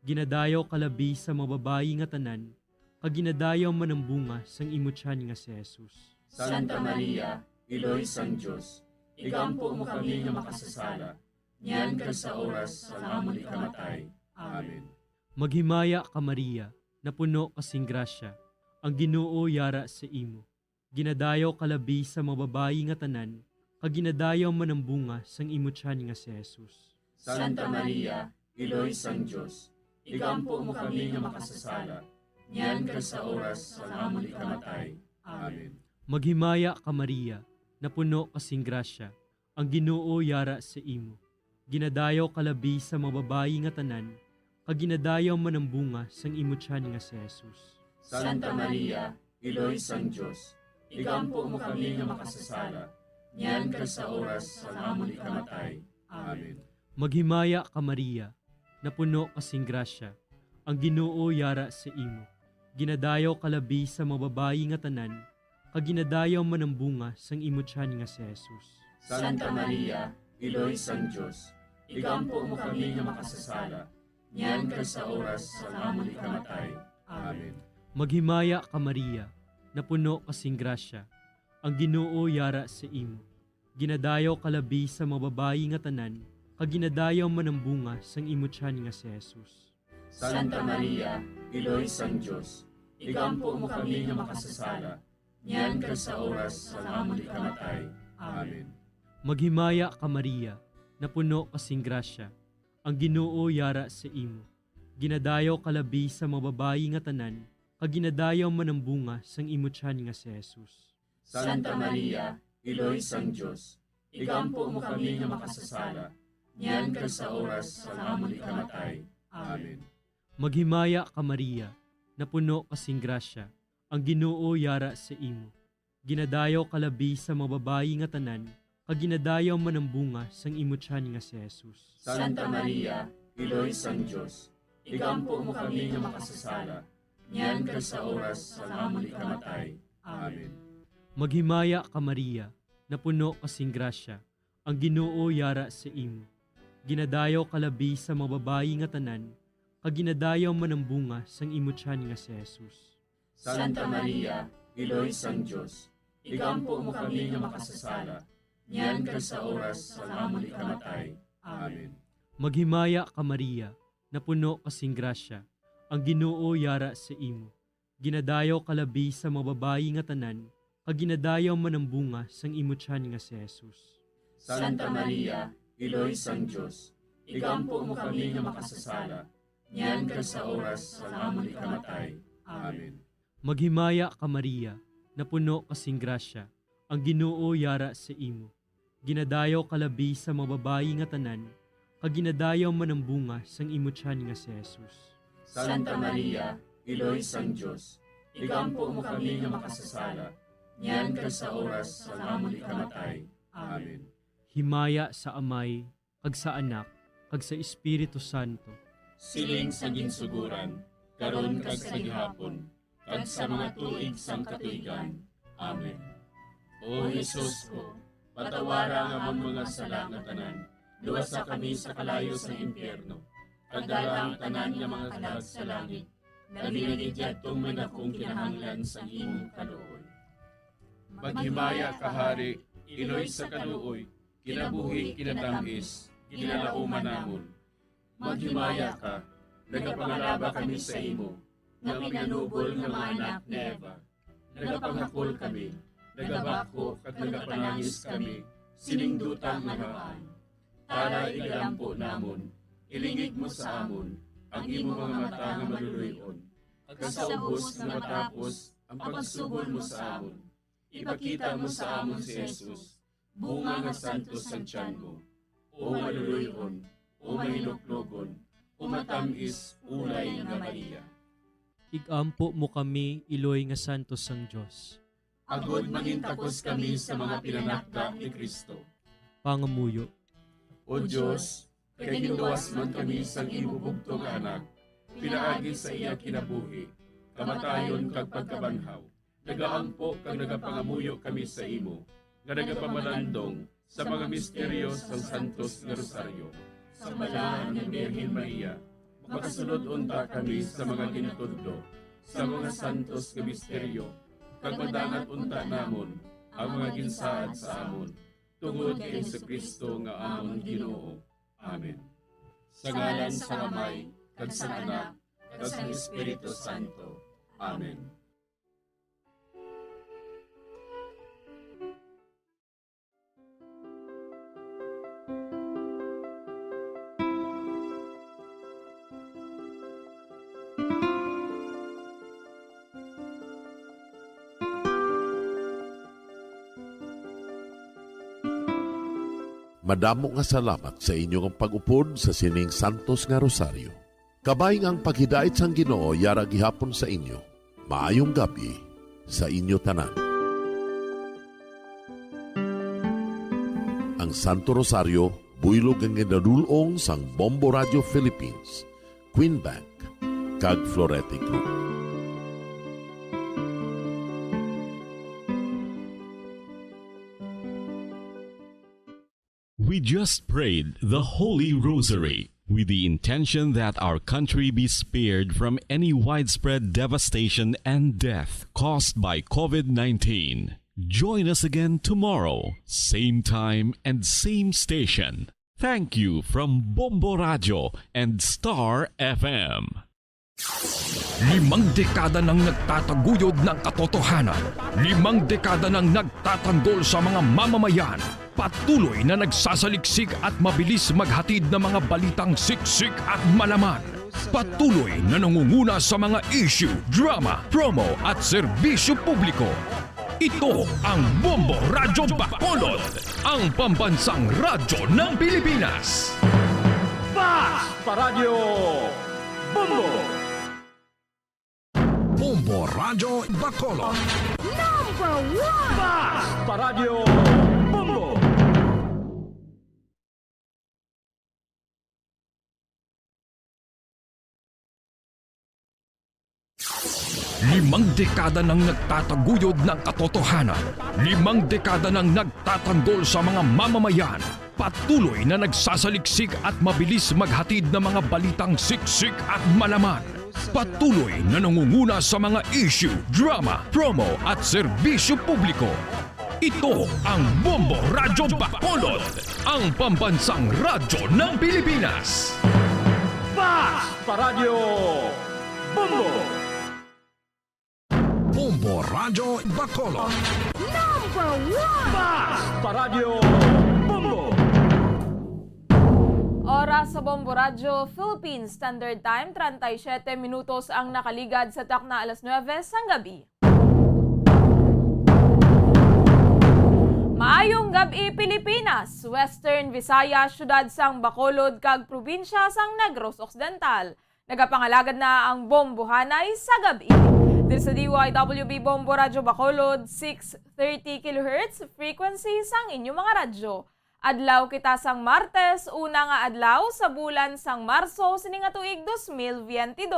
Ginadayaw kalabi sa mga babayi nga tanan, kag ginadayaw man ang bunga sang imo tiyan nga si Jesus. Santa Maria, iloy sang Dios, igampo mo kami nga makasasala, niyan kag sa oras sa amon ikamatay. Amen. Maghimaya ka Maria, napuno kasing grasya, ang Ginoo yara sa imo. Ginadayaw kalabi sa mga babayi nga tanan, kag ginadayaw man ang bunga sang imo tiyan nga si Jesus. Santa Maria, iloy sang Dios, igampo mo kami nga makasasala, niyan kag sa oras sa amon ikamatay. Amen. Maghimaya ka Maria, napuno kasing grasya, ang Ginoo yara sa imo. Ginadayaw kalabi sa mga babayi nga tanan, kag ginadayaw man ang bunga sang imo tiyan nga si Jesus. Santa Maria, iloy sang Dios, igampo mo kami nga makasasala, niyan kag sa oras sa amon ikamatay. Amen. Maghimaya ka Maria, napuno kasing grasya, ang Ginoo yara sa imo. Ginadayaw kalabi sa mga babayi nga tanan, kag ginadayaw man ang bunga sang imo tiyan nga si Jesus. Santa Maria, iloy sang Dios, igampo mo kami nga makasasala, niyan kag sa oras sa amon ikamatay. Amen. Maghimaya ka Maria, napuno kasing grasya, ang Ginoo yara sa imo. Ginadayaw kalabi sa mga babayi nga tanan, kag ginadayaw man ang bunga sang imo tiyan nga si Jesus. Santa Maria, iloy sang Dios, igampo mo kami nga makasasala, niyan kag sa oras sa amon ikamatay. Amen. Maghimaya ka Maria, napuno kasing grasya, ang Ginoo yara sa imo. Ginadayaw kalabi sa mga babayi nga tanan, kag ginadayaw man ang bunga sang imo tiyan nga si Jesus. Santa Maria, Iloy sang Dios, igampo mo kami nga makasasala, niyan kag sa oras sa amon ikamatay. Amen. Maghimaya ka Maria, napuno kasing grasya, ang Ginoo yara sa imo. Ginadayaw kalabi sa mga babayi nga tanan, kag ginadayaw man ang bunga sang imo tiyan nga si Jesus. Santa Maria, Iloy sang Dios, igampo mo kami nga makasasala, niyan kag sa oras sa amon ikamatay. Amen. Maghimaya ka Maria, napuno kasing grasya, ang Ginoo yara sa imo. Ginadayaw kalabi sa mga babayi nga tanan, kag ginadayaw man ang bunga sang imo tiyan nga si Jesus. Santa Maria, Iloy sang Dios, igampo mo kami nga makasasala, niyan kag sa oras sa amon ikamatay. Amen. Maghimaya ka Maria, napuno kasing grasya, ang Ginoo yara sa imo. Ginadayaw kalabi sa mga babayi nga tanan, kag ginadayaw man ang bunga sang imo tiyan nga si Jesus. Santa Maria, Iloy sang Dios, igampo mo kami nga makasasala, niyan kag sa oras sa amon ikamatay. Amen. Maghimaya ka Maria, napuno kasing grasya, ang Ginoo yara sa imo. Ginadayaw kalabi sa mga babayi nga tanan, kag ginadayaw man ang bunga sang imo tiyan nga si Jesus. Santa Maria, Iloy sang Dios, igampo mo kami nga makasasala, niyan kag sa oras sa amon ikamatay. Amen. Himaya sa Amay, kag sa Anak, kag sa Espiritu Santo. Siling sa ginsuguran, karon kag sa gihapon, kag sa mga tuig sang katuigan. Amen. O Jesus ko, patawara nga among mga sala nga tanan, luwasa kami sa kalayo sa impyerno, kag dala ang tanan nga mga kalag sa langit, nabinagidjadtong may nakong kinahanglan sa imong kaluoy. Maghimaya ka Hari, Iloy sa kaluoy, kinabuhi kinatamis, ginalauman namon. Maghimaya ka, nagapangalaba kami sa imo, nga pinanubol nga mga anak ni Eva. Nagapangakol kami, nagabako at nagapanangis kami, siningdutang nagaan. Para igalampo namon, ilingig mo sa amon, ang imo mga mata nga maluluyon. At sa ubos na matapos, ang pagsugod mo sa amon. Ipakita mo sa amon si Jesus, bunga nga santos sa tiyan mo. O maluluyon, o mahiloklogon, o matamis, ulay nga Maria. Igampo mo kami, Iloy nga santos sang Dios. Agod mangintapos kami sa mga pinanakda ni Kristo. Pangamuyo. O Diyos, kay ginluwas man kami sang imo bugtong anak, pinaagi sa iya kinabuhi, kamatayon kag pagkabanhaw. Nagaampo kag nagapangamuyo kami sa imo, nga nagapamalandong sa mga misteryos ng Santos nga Rosaryo. Sa balahan ng Birhen Maria, makasunod unta kami sa mga ginatudlo, sa mga santos nga misteryo, kag madangat unta namon ang mga ginsaad sa amon, tungod kay Jesucristo nga amon Ginoo. Amen. Sa ngalan sa Amay, kag sa Anak, kag sa Espiritu Santo. Amen. Madamo nga salamat sa inyong pag-upod sa sining Santos nga Rosaryo. Kabayng ang paghidait sang Ginoo yara gihapon sa inyo. Maayong gabi sa inyo tanan. Ang Santo Rosario buylog ang ginadulong sang Bombo Radio Philippines, Queen Bank, kag Florete Group. We just prayed the Holy Rosary with the intention that our country be spared from any widespread devastation and death caused by COVID-19. Join us again tomorrow, same time and same station. Thank you from Bombo Radio and Star FM. 5 dekada nang nagtataguyod ng katotohanan. 5 dekada nang nagtatanggol sa mga mamamayan. Patuloy na nagsasaliksik at mabilis maghatid ng mga balitang siksik at malaman. Patuloy na nangunguna sa mga issue, drama, promo at serbisyo publiko. Ito ang Bombo Radyo Bacolod, ang pambansang radyo ng Pilipinas. Fast Paradyo Bombo! Bombo Radyo Bacolod. Number 1! Fast Paradyo Bombo! Limang dekada nang nagtataguyod ng katotohanan. 5 dekada nang nagtatanggol sa mga mamamayan. Patuloy na nagsasaliksik at mabilis maghatid ng mga balitang siksik at malaman. Patuloy na nangunguna sa mga issue, drama, promo at serbisyo publiko. Ito ang Bombo Radyo Bacolod, ang pambansang radyo ng Pilipinas. Fast Paradyo Bombo! Bombo Radyo Bacolod. Number 1! Fast Paradyo Bombo! Oras sa Bombo Radyo, Philippines Standard Time, 37 minutos ang nakaligad sa takna alas 9 sang gabi. Maayong gabi Pilipinas, Western Visayas, syudad sang Bacolod kag probinsya sang Negros Occidental. Nagapangalagad na ang bombohanay sa gabi. Dito sa DYWB Bombo Radyo Bacolod, 630 kHz frequency sang inyong mga radyo. Adlaw kita sang Martes, una nga adlaw sa bulan sang Marso sininga tuig 2022.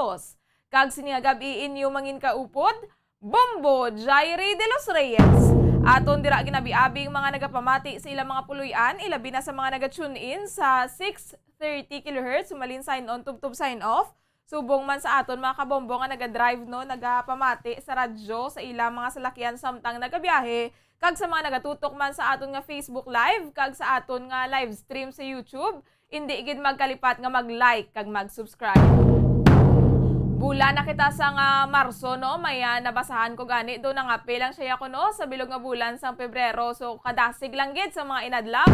Kag sininga gabi inyo mangin kaupod, Bombo Jairi de los Reyes. Aton dira ginabi-abing mga nagapamati sa ilang mga puluyan, ilabi na sa mga naga-tune in sa 630 kHz, sumalin sign on, tubtub sign off. Subong man sa aton mga kabombo nga naga-drive no, nagapamati sa radyo sa ilang mga salakyan samtang nagabiyahe, kag sa mga nagatutok man sa aton nga Facebook Live, kag sa aton nga live stream sa YouTube, hindi gid magkalipat nga mag-like kag mag-subscribe. Bula na kita sa nga Marso no, may nabasahan ko gani do na nga lang siya ko no sa bilog nga bulan sang Pebrero, so kadasig lang gid sa mga inadlaw.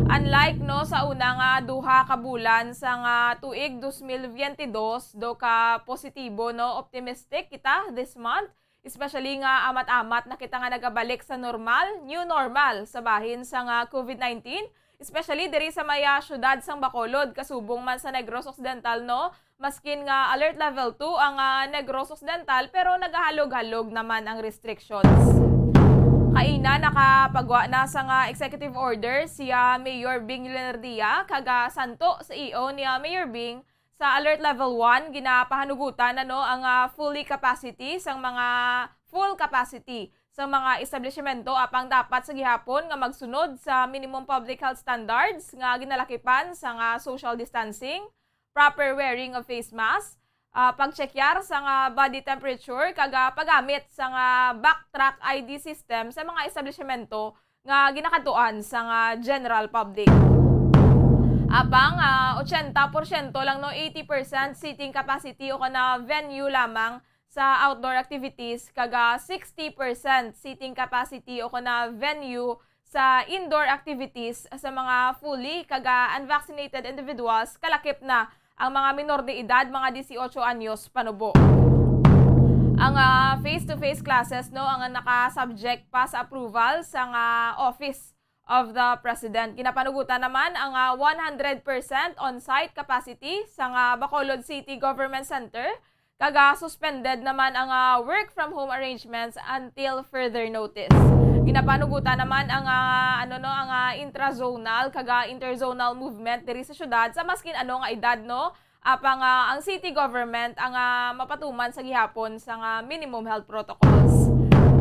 Unlike no sa una nga duha ka bulan sa nga tuig 2022, do ka positibo no, optimistic kita this month, especially nga amat-amat na kita nga nagabalik sa normal, new normal sa bahin sa nga COVID-19, especially diri sa maya syudad sang Bacolod, kasubong man sa Negros Occidental no, maskin nga alert level 2 ang Negros Occidental, pero nagahalog-halog naman ang restrictions. Kaina nakapagwa na sa nga executive order siya Mayor Bing Leonardia, kaga santo sa EO niya Mayor Bing sa alert level 1 ginapahanugutan na no ang full capacity sa mga establishmento apang dapat sa gihapon nga magsunod sa minimum public health standards nga ginalakipan sa nga social distancing, proper wearing of face mask, pagchekyar sa nga body temperature, kaga paggamit sa nga backtrack ID system sa mga establishmento nga ginakatuan sa nga general public. Apang 80% lang no, 80% seating capacity o kana venue lamang sa outdoor activities, kaga 60% seating capacity o kana venue sa indoor activities sa mga fully kaga unvaccinated individuals, kalakip na ang mga minor de edad, mga 18 anyos panubo. Ang face-to-face classes no, ang naka-subject pa sa approval sa Office of the President. Ginapanugutan naman ang 100% on-site capacity sa Bacolod City Government Center. Kaga suspended naman ang work from home arrangements until further notice. Ginapanugutan naman ang intrazonal kaga interzonal movement diri sa syudad sa maskin ano nga edad no, apang ang city government ang mapatuman sa gihapon sa minimum health protocols.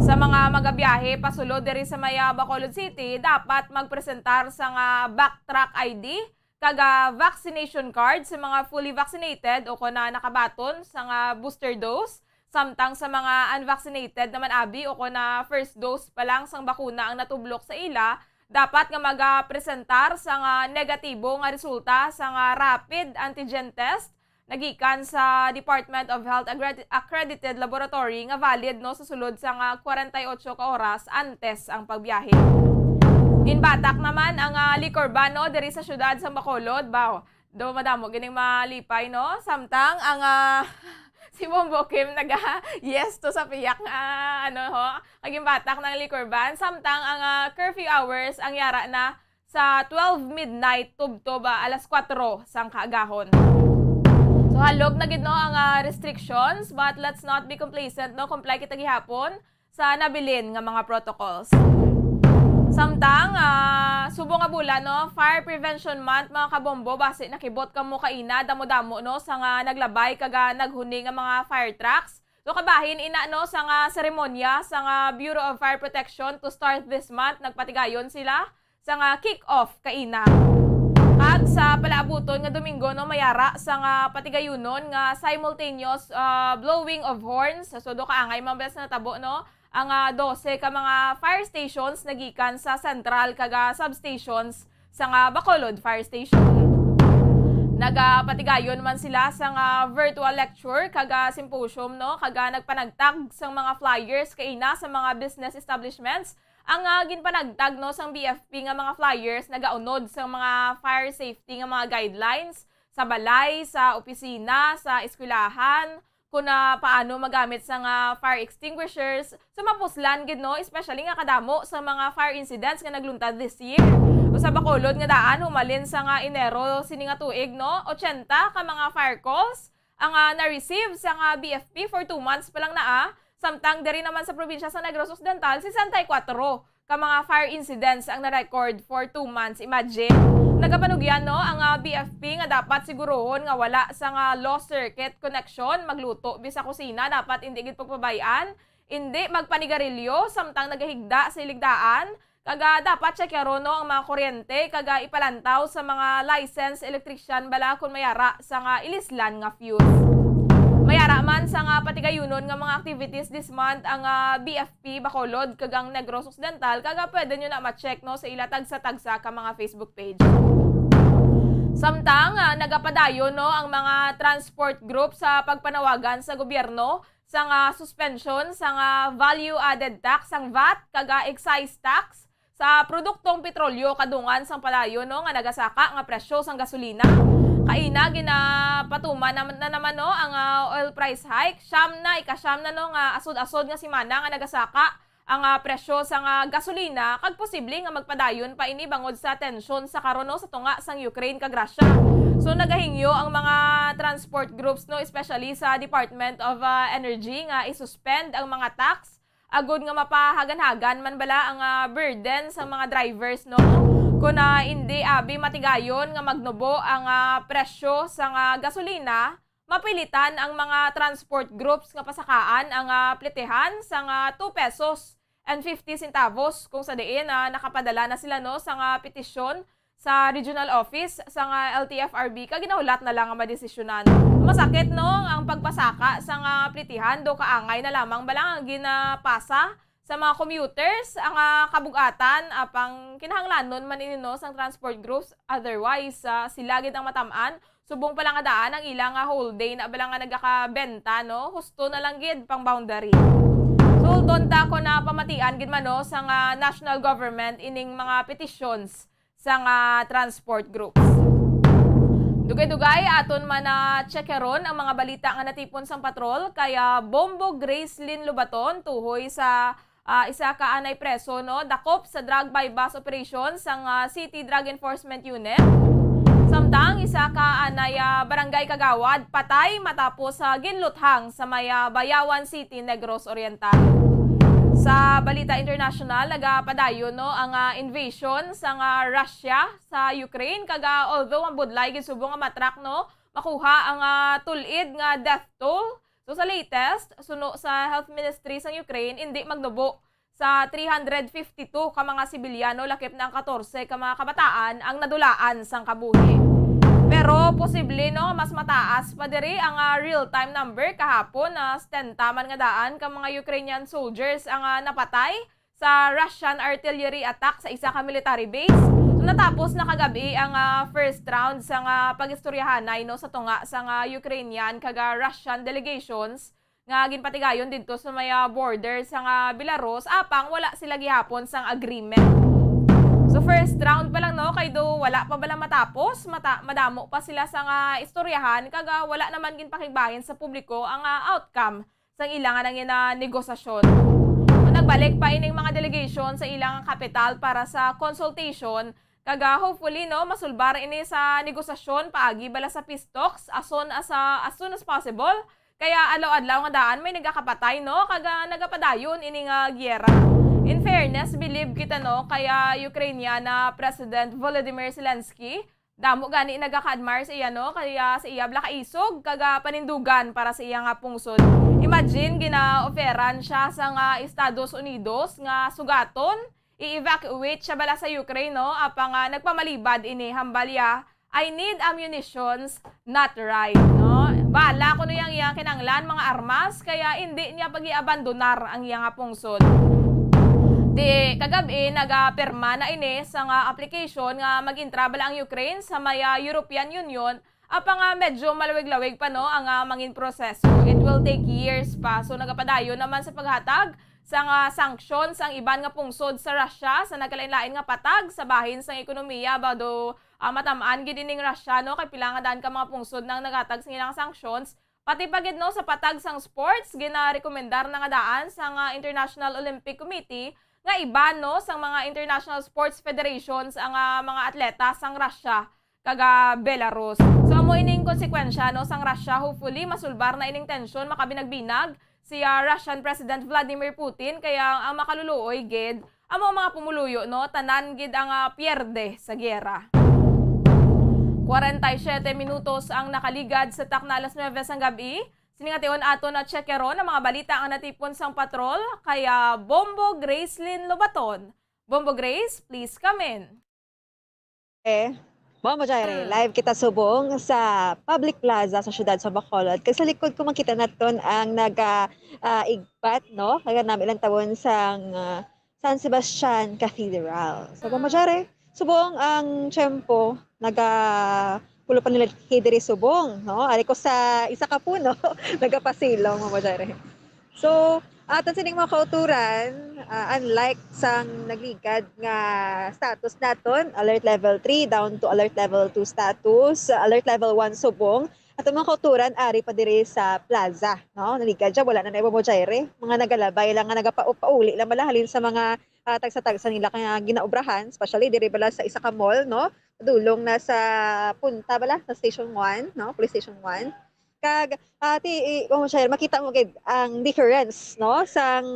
Sa mga magabiyahe pasulod diri sa maya Bacolod City, dapat magpresentar sa backtrack ID kaga vaccination card sa mga fully vaccinated o kuna nakabaton sa booster dose. Samtang sa mga unvaccinated naman abi o kuna first dose pa lang sang bakuna ang natublok sa ila, dapat nga magapresentar sa negatibo nga resulta sa rapid antigen test nagikan sa Department of Health accredited laboratory nga valid no sa sulod sa nga 48 ka oras antes ang pagbiyahe. Ginbatak naman ang liquor ban no diri sa syudad sa Bacolod. Do madamo gining malipay no. Samtang ang si Bombo Kim yes to sa piyak nga ginbatak ng liquor ban. Samtang ang curfew hours ang yara na sa 12 midnight tubto alas 4 sang kaagahon. So halog na gid no ang restrictions, but let's not be complacent no, comply kita gihapon sa nabilin nga mga protocols. Samtang subong nga bulan no, Fire Prevention Month mga kabombo, base nakibot kamo kaina damo-damo no sa nga naglabay kaga naghuni nga mga fire trucks. So kabahin ina no sa nga seremonya sa nga Bureau of Fire Protection to start this month, nagpatigayon sila sa nga kick-off kaina. At sa palaabuton nga Domingo no, mayara sa nga patigayunon nga simultaneous blowing of horns. So do kaangay mambes na tabo no, ang 12 ka mga fire stations nagikan sa central kaga substations sa nga Bacolod Fire Station. Nagapatigayon man sila sa nga virtual lecture kaga symposium no, kaga nagpanagtag sa mga flyers kaina sa mga business establishments. Ang ginpanagtag no sang BFP nga mga flyers nagaunod sa mga fire safety nga mga guidelines sa balay, sa opisina, sa eskwelahan, kung paano magamit sa nga fire extinguishers, sa mapuslan gid no, especially nga kadamo sa mga fire incidents nga nagluntad this year. O sa Bacolod nga daan humalin sa nga Enero sini nga tuig no, 80 ka mga fire calls ang na-receive sa nga BFP for 2 months pa lang na Samtang diri naman sa probinsya sa Negros Occidental, 64 ka mga fire incidents ang na-record for 2 months. Imagine, nagapanugyan no ang BFP nga dapat sigurohon nga wala sa nga low circuit connection, magluto bisa kusina, dapat hindi gid pagpabayaan, hindi magpanigarilyo samtang nagahigda sa iligdaan, kaga dapat checkero no ang mga kuryente, kaga ipalantaw sa mga licensed electrician bala kung mayara sa nga ilislan nga fuse. Mayara man sa nga patigayunon nga mga activities this month ang BFP Bacolod kagang Negros Occidental, kaga pwede nyo na ma-check no sa ila tagsa-tagsa ka mga Facebook page. Samtang nagapadayon no ang mga transport group sa pagpanawagan sa gobyerno sa nga suspension sa nga value added tax ang VAT kaga excise tax sa produktong petrolyo kadungan sang padayon no nga nagasaka nga presyo sang gasolina. Kaina ginapatuman na naman no ang oil price hike. Ikasyam na no nga asod-asod nga simana nga nagasaka ang presyo sa nga gasolina kag posible nga magpadayon pa ini bangod sa tensyon sa karon no sa tunga sang Ukraine kag Russia. So nagahingyo ang mga transport groups no, especially sa Department of Energy nga isuspend ang mga tax agod nga mapahagan-hagan man bala ang burden sa mga drivers no. Kung hindi abi matigayon nga magnubo ang presyo sa gasolina, mapilitan ang mga transport groups nga pasakaan ang plitehan sa 2 pesos and 50 centavos kung sa diin nakapadala na sila no sa petisyon sa regional office sa LTFRB kag ginahulat na lang ang madesisyonan. Masakit no ang pagpasaka sa plitihan do kaangay na lamang balang ang ginapasa sa mga commuters ang kabugatan apang kinahanglanon man ini no sang transport groups, otherwise sila gid ang matamaan subong pa lang nga daan ang ilang whole day na bala nga nagakabenta no, husto na lang gid pang boundary. So tonta ko na pamatian gid man no sang national government ining mga petitions sang transport groups. Dugay-dugay aton man checkeron ang mga balita nga natipon sang patrol kaya Bombo Grace Lynn Lubaton tuhoy sa isa ka anay preso no, dakop sa drug by bus operation sang City Drug Enforcement Unit. Samtang isa ka anay barangay Kagawad patay matapos ginluthang sa may Bayawan City, Negros Oriental. Sa balita international, nagapadayon no ang invasion sa Russia sa Ukraine kaga although ang budlay gid subong nga matrak no makuha ang tulid nga death toll. So sa latest, suno sa Health Ministry sa Ukraine, hindi magnubo sa 352 ka mga sibilyano lakip na ang 14 ka mga kabataan ang nadulaan sang kabuhi. Pero posible no mas mataas pa diri ang real-time number kahapon na stenta man nga daan ka mga Ukrainian soldiers ang napatay sa Russian artillery attack sa isa ka military base. So, natapos na kagabi ang first round sa pag-istoryahanay no, sa tunga sa Ukrainian kaga Russian delegations nga ginpatigayon dito sa may border sa Belarus apang wala sila gihapon sang agreement. So first round pa lang no, kay do wala pa bala matapos, madamo pa sila sa istoryahan kaga wala naman ginpakigbahin sa publiko ang outcome sang ilang nga negosasyon. Nagbalik pa ining mga delegation sa ilang kapital para sa consultation kaga hopefully no masulbar ini sa negosasyon paagi bala sa peace talks as soon as possible. Kaya adlaw-adlaw nga daan may nagakapatay no kaga nagapadayon ini nga giyera. In fairness, believe kita no kaya Ukrainian President Volodymyr Zelensky damo gani nagaka-admire sa iya no kaya sa iya bla kaisog kaga panindugan para sa iya nga pungsod. Imagine gina-offeran siya sa Estados Unidos nga sugaton i-evacuate siya bala sa Ukraine no apang nagpamalibad ini hambalya I need ammunitions not right no. Bala ko no yang kinanglan mga armas kaya hindi niya pag-iabandonar ang iya nga pungsod. Di kagabi nagapirma na ini sa application nga mag-intravel ang Ukraine sa may European Union apang medyo malawig-lawig pa no ang mangin proseso. It will take years pa. So nagapadayon naman sa paghatag sa sanctions ang iban nga pungsod sa Russia sa nagkalain-lain nga patag sa bahin sa ekonomiya bado matamaan gid ining Russia no kay pila nga daan ka mga pungsod nang nagatag sa ilang sanctions. Pati pagid no sa patag sang sports gina-rekomendar na nga daan sa International Olympic Committee nga iba no sang mga international sports federations ang mga atleta sang Russia kaga Belarus. So amo ining konsekwensya no sang Russia hopefully masulbar na ining tensyon makabinagbinag si Russian President Vladimir Putin kaya ang makaluluoy gid amo mga pumuluyo no tanan gid ang pierde sa giyera. 47 minutos ang nakaligad sa takna alas 9 sang gabi. Siningation ato na checkeron ang mga balita ang natipon sang patrol kaya Bombo Gracelyn Lobaton. Bombo Grace, please come in. Bombo Jaire, live kita subong sa public plaza sa siyudad sa Bacolod. Kasi sa likod ko makita naton ang naga-igpat, no? Kaya namin ilang tawon sang San Sebastian Cathedral. So Bombo Jaire, subong ang tiyempo, pulo pa nila hidiri subong, no? Ari ko sa isa ka puno, nagapasilong Bombo Jaire. So, aton sining mga kauturan, unlike sang nagligad nga status naton, alert level 3 down to alert level 2 status, alert level 1 subong, at mga kauturan ari pa diri sa plaza, no? Naligad dyan, wala na na Bombo Jaire, mga nagalabay lang nga nagapauli lang malahalin sa mga tagsa-tagsa nila kaya ginaobrahan, especially diri bala sa isa ka mall, no? Dulong na sa punta bala sa Station 1, no? Police Station 1. Kag Bombo Jaire, makita mo gid ang difference no sang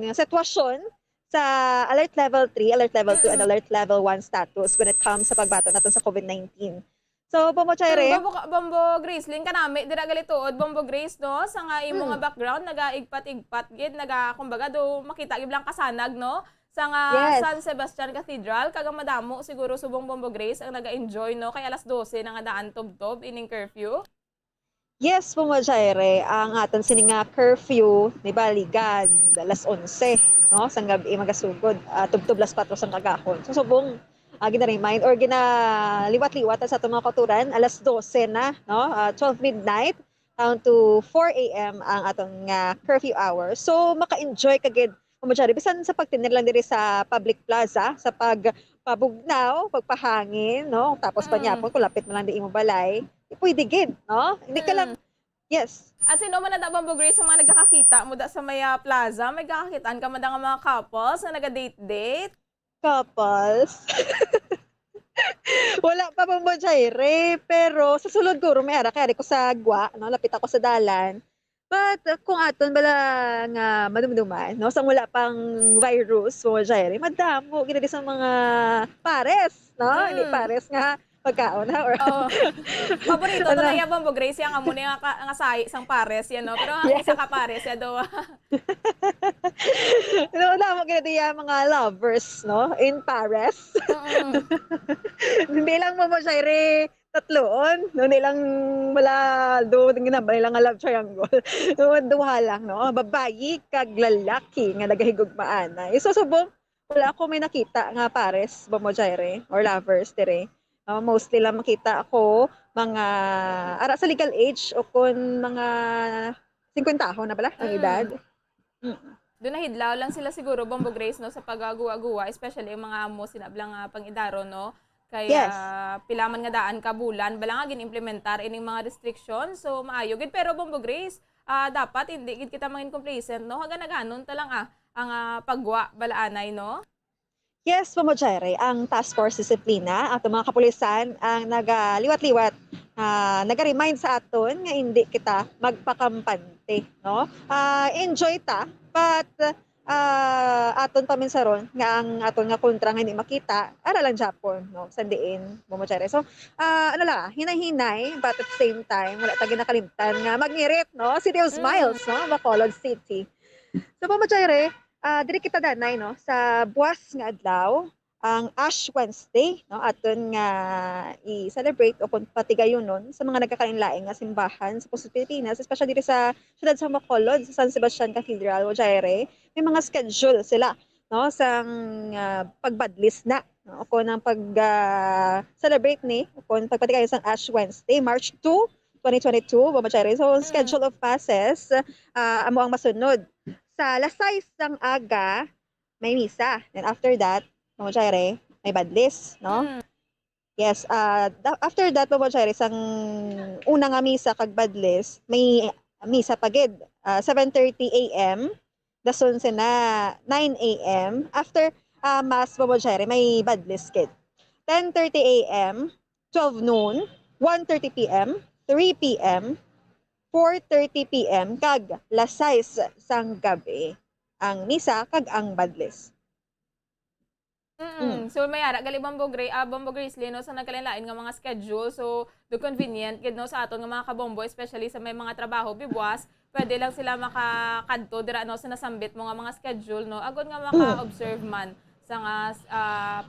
sitwasyon sa alert level 3, alert level 2 and alert level 1 status when it comes sa pagbato natin sa COVID-19. So Bombo Jaire, Bombo Grace link kanami dira gali tuod Bombo Grace no sa nga imo nga background nagaigpat-igpat gid kumbaga do makita gid lang kasanag no sa nga San Sebastian Cathedral kaga madamo siguro subong Bombo Grace ang naga-enjoy no kay alas 12 na nga daan tubtob ining curfew. yes, Bombo Jaire, ang aton sining nga curfew ni baligad alas 11, no? Sang gabi magasugod, tubtob las 4 sang kagahon. So subong gina-remind or ginaliwat-liwat sa atong mga kauturan alas 12 na, no? 12 midnight down to 4 AM ang atong curfew hour. So maka-enjoy kagid Bombo Jaire bisan sa pagtinir lang diri sa public plaza sa pagpabugnaw, pagpahangin, no? Tapos pa niya kung lapit mo lang di imo balay. Pwede gid, no? Hindi ka lang, yes. At sino man na Bombo Grace sa mga nagkakakita mo da sa may plaza, may kakakitaan ka man nga mga couples na naga-date-date? Couples? Wala pa Bombo Jaire, pero sa sulod ko, may ara kaya ko sa Gwa, no? Lapit ako sa dalan. But kung aton bala nga madumduman, no? Sang wala pang virus, Bombo Jaire, madamo, ginadi sa mga pares, no? Hindi pares nga, pagkaon ha or paborito to na iya Bombo Grace yang amo nga say sang pares yan no pero isa ka pares ya do no na mo gid mga lovers no in Paris hindi lang Bombo Jaire tatloon, no nilang wala do ginaba nilang nga love triangle. No duha lang no, babayi kag lalaki nga nagahigugmaan. So subong wala ako may nakita nga pares ba mo Jaire or lovers dire. Mostly lang makita ako mga ara sa legal age o kun mga 50 taon na pala ang edad. Doon nahidlaw lang sila siguro, Bombo Grace, no, sa pagaguwa-guwa, especially yung mga amo sinablang pang-idaro, no? Kaya Yes. pilaman nga daan ka bulan, bala nga ginimplementar ining mga restrictions. So maayo gid pero Bombo Grace, dapat hindi gid kita mangin complacent, no? Haga naganon talang ang pagwa balaanay, no? Yes, Mamo Jaire, ang Task Force Disiplina at mga kapulisan ang nagaliwat-liwat, naga-remind sa aton nga hindi kita magpakampante, no? Enjoy ta, but aton paminsaron nga ang aton nga kontra nga hindi makita, ara lang Japon, no? Sandiin, Mamo Jaire. So, ano lang, hinay-hinay, but at the same time, wala tagi nakalimtan nga mag-ngirit, no? City of Smiles, no? Bacolod City. So, Mamo Jaire, diri kita danay no sa buwas nga adlaw ang Ash Wednesday no aton nga i-celebrate o kung patigayonon sa mga nagkakainlaing nga simbahan sa Pusod Pilipinas, especially diri sa siyudad sa Bacolod sa San Sebastian Cathedral o Jaire. May mga schedule sila no sang pagbadlis na no o nang pag celebrate ni o kung pagpatigayon sang Ash Wednesday March 2 2022 Mama Jaire. So schedule of masses amo ang masunod. Sa alas 6 ng aga, may misa. Then after that, Mamo Jaire, may badlis, no? Yes, after that, Mamo Jaire, sang una nga misa kag badlis, may misa pagid. 7:30 a.m. Dason sina 9 a.m. After mass, Mamo Jaire, may badlis kid. 10:30 a.m., 12 noon, 1:30 p.m., 3 p.m., 4:30 p.m. kag alas 6 sang gabi ang misa kag ang badlis. So may ara gali Bombo Grace no sa nagkalain nga mga schedule. So do convenient gid no sa aton nga mga kabombo, especially sa may mga trabaho bibuas, pwede lang sila makakadto dira no sa nasambit mo nga mga schedule no agod nga maka-observe man sa nga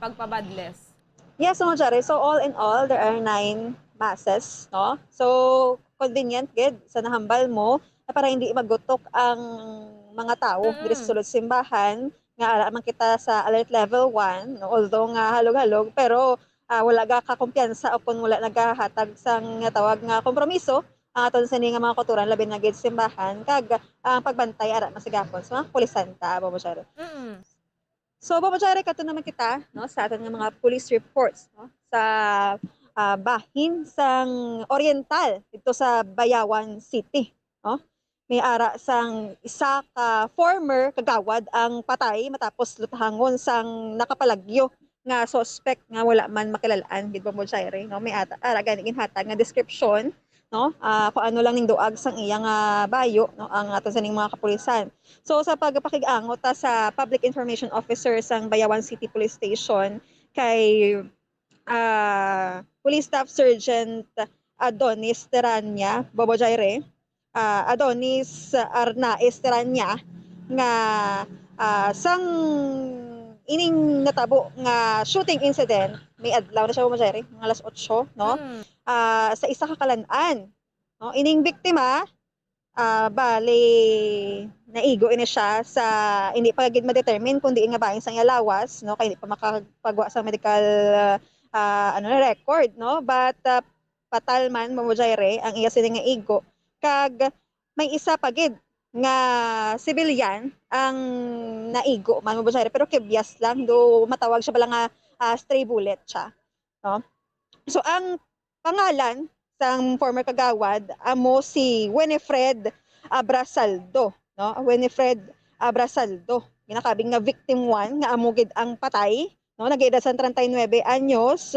pagpabadles. Yes, Mamo Jaire. So all in all, there are 9 masses, no? So convenient gid sa nahambal mo na para hindi magutok ang mga tao diri sa sulod simbahan nga ara man kita sa alert level 1, no? Although nga halog-halog pero wala ga ka kumpiyansa o kung wala nagahatag sang tawag nga kompromiso ang aton sa nga mga koturan labi na gid simbahan kag ang pagbantay ara masigapon sa mga pulisanta, Mamo Jaire. So, Mamo Jaire, kato naman kita no, sa aton nga mga police reports no, sa bahin sang Oriental dito sa Bayawan City. No? May ara sang isa ka former kagawad ang patay matapos lutahangon sang nakapalagyo nga suspect nga wala man makilalaan gid Mamo Jaire. No? May ara gani ginhatag nga description no kung ano lang ning duag sang iyang bayo no ang aton sa ning mga kapulisan. So sa pagpakig-angot sa Public Information Officer sang Bayawan City Police Station kay Police Staff Sergeant Adonis Teranya, Mamo Jaire, Adonis Arnaez Teranya nga sang ining natabo nga shooting incident may adlaw na siya Mamo Jaire, mga alas 8 no. Sa isa ka kalan-an no ining biktima bali naigo ini siya sa hindi pa gid ma-determine kundi nga bahin sang lawas no kay hindi pa makapagwa sa medical record no but patal man Mamo Jaire ang iya sini nga igo kag may isa pa gid nga civilian ang naigo man Mamo Jaire pero kibyas lang do matawag siya bala nga stray bullet siya no. So ang pangalan sang former kagawad amo si Winifred Abrasaldo no. Winifred Abrasaldo ginakabing nga victim 1 nga amo gid ang patay no, nag-edad sa 39 anyos,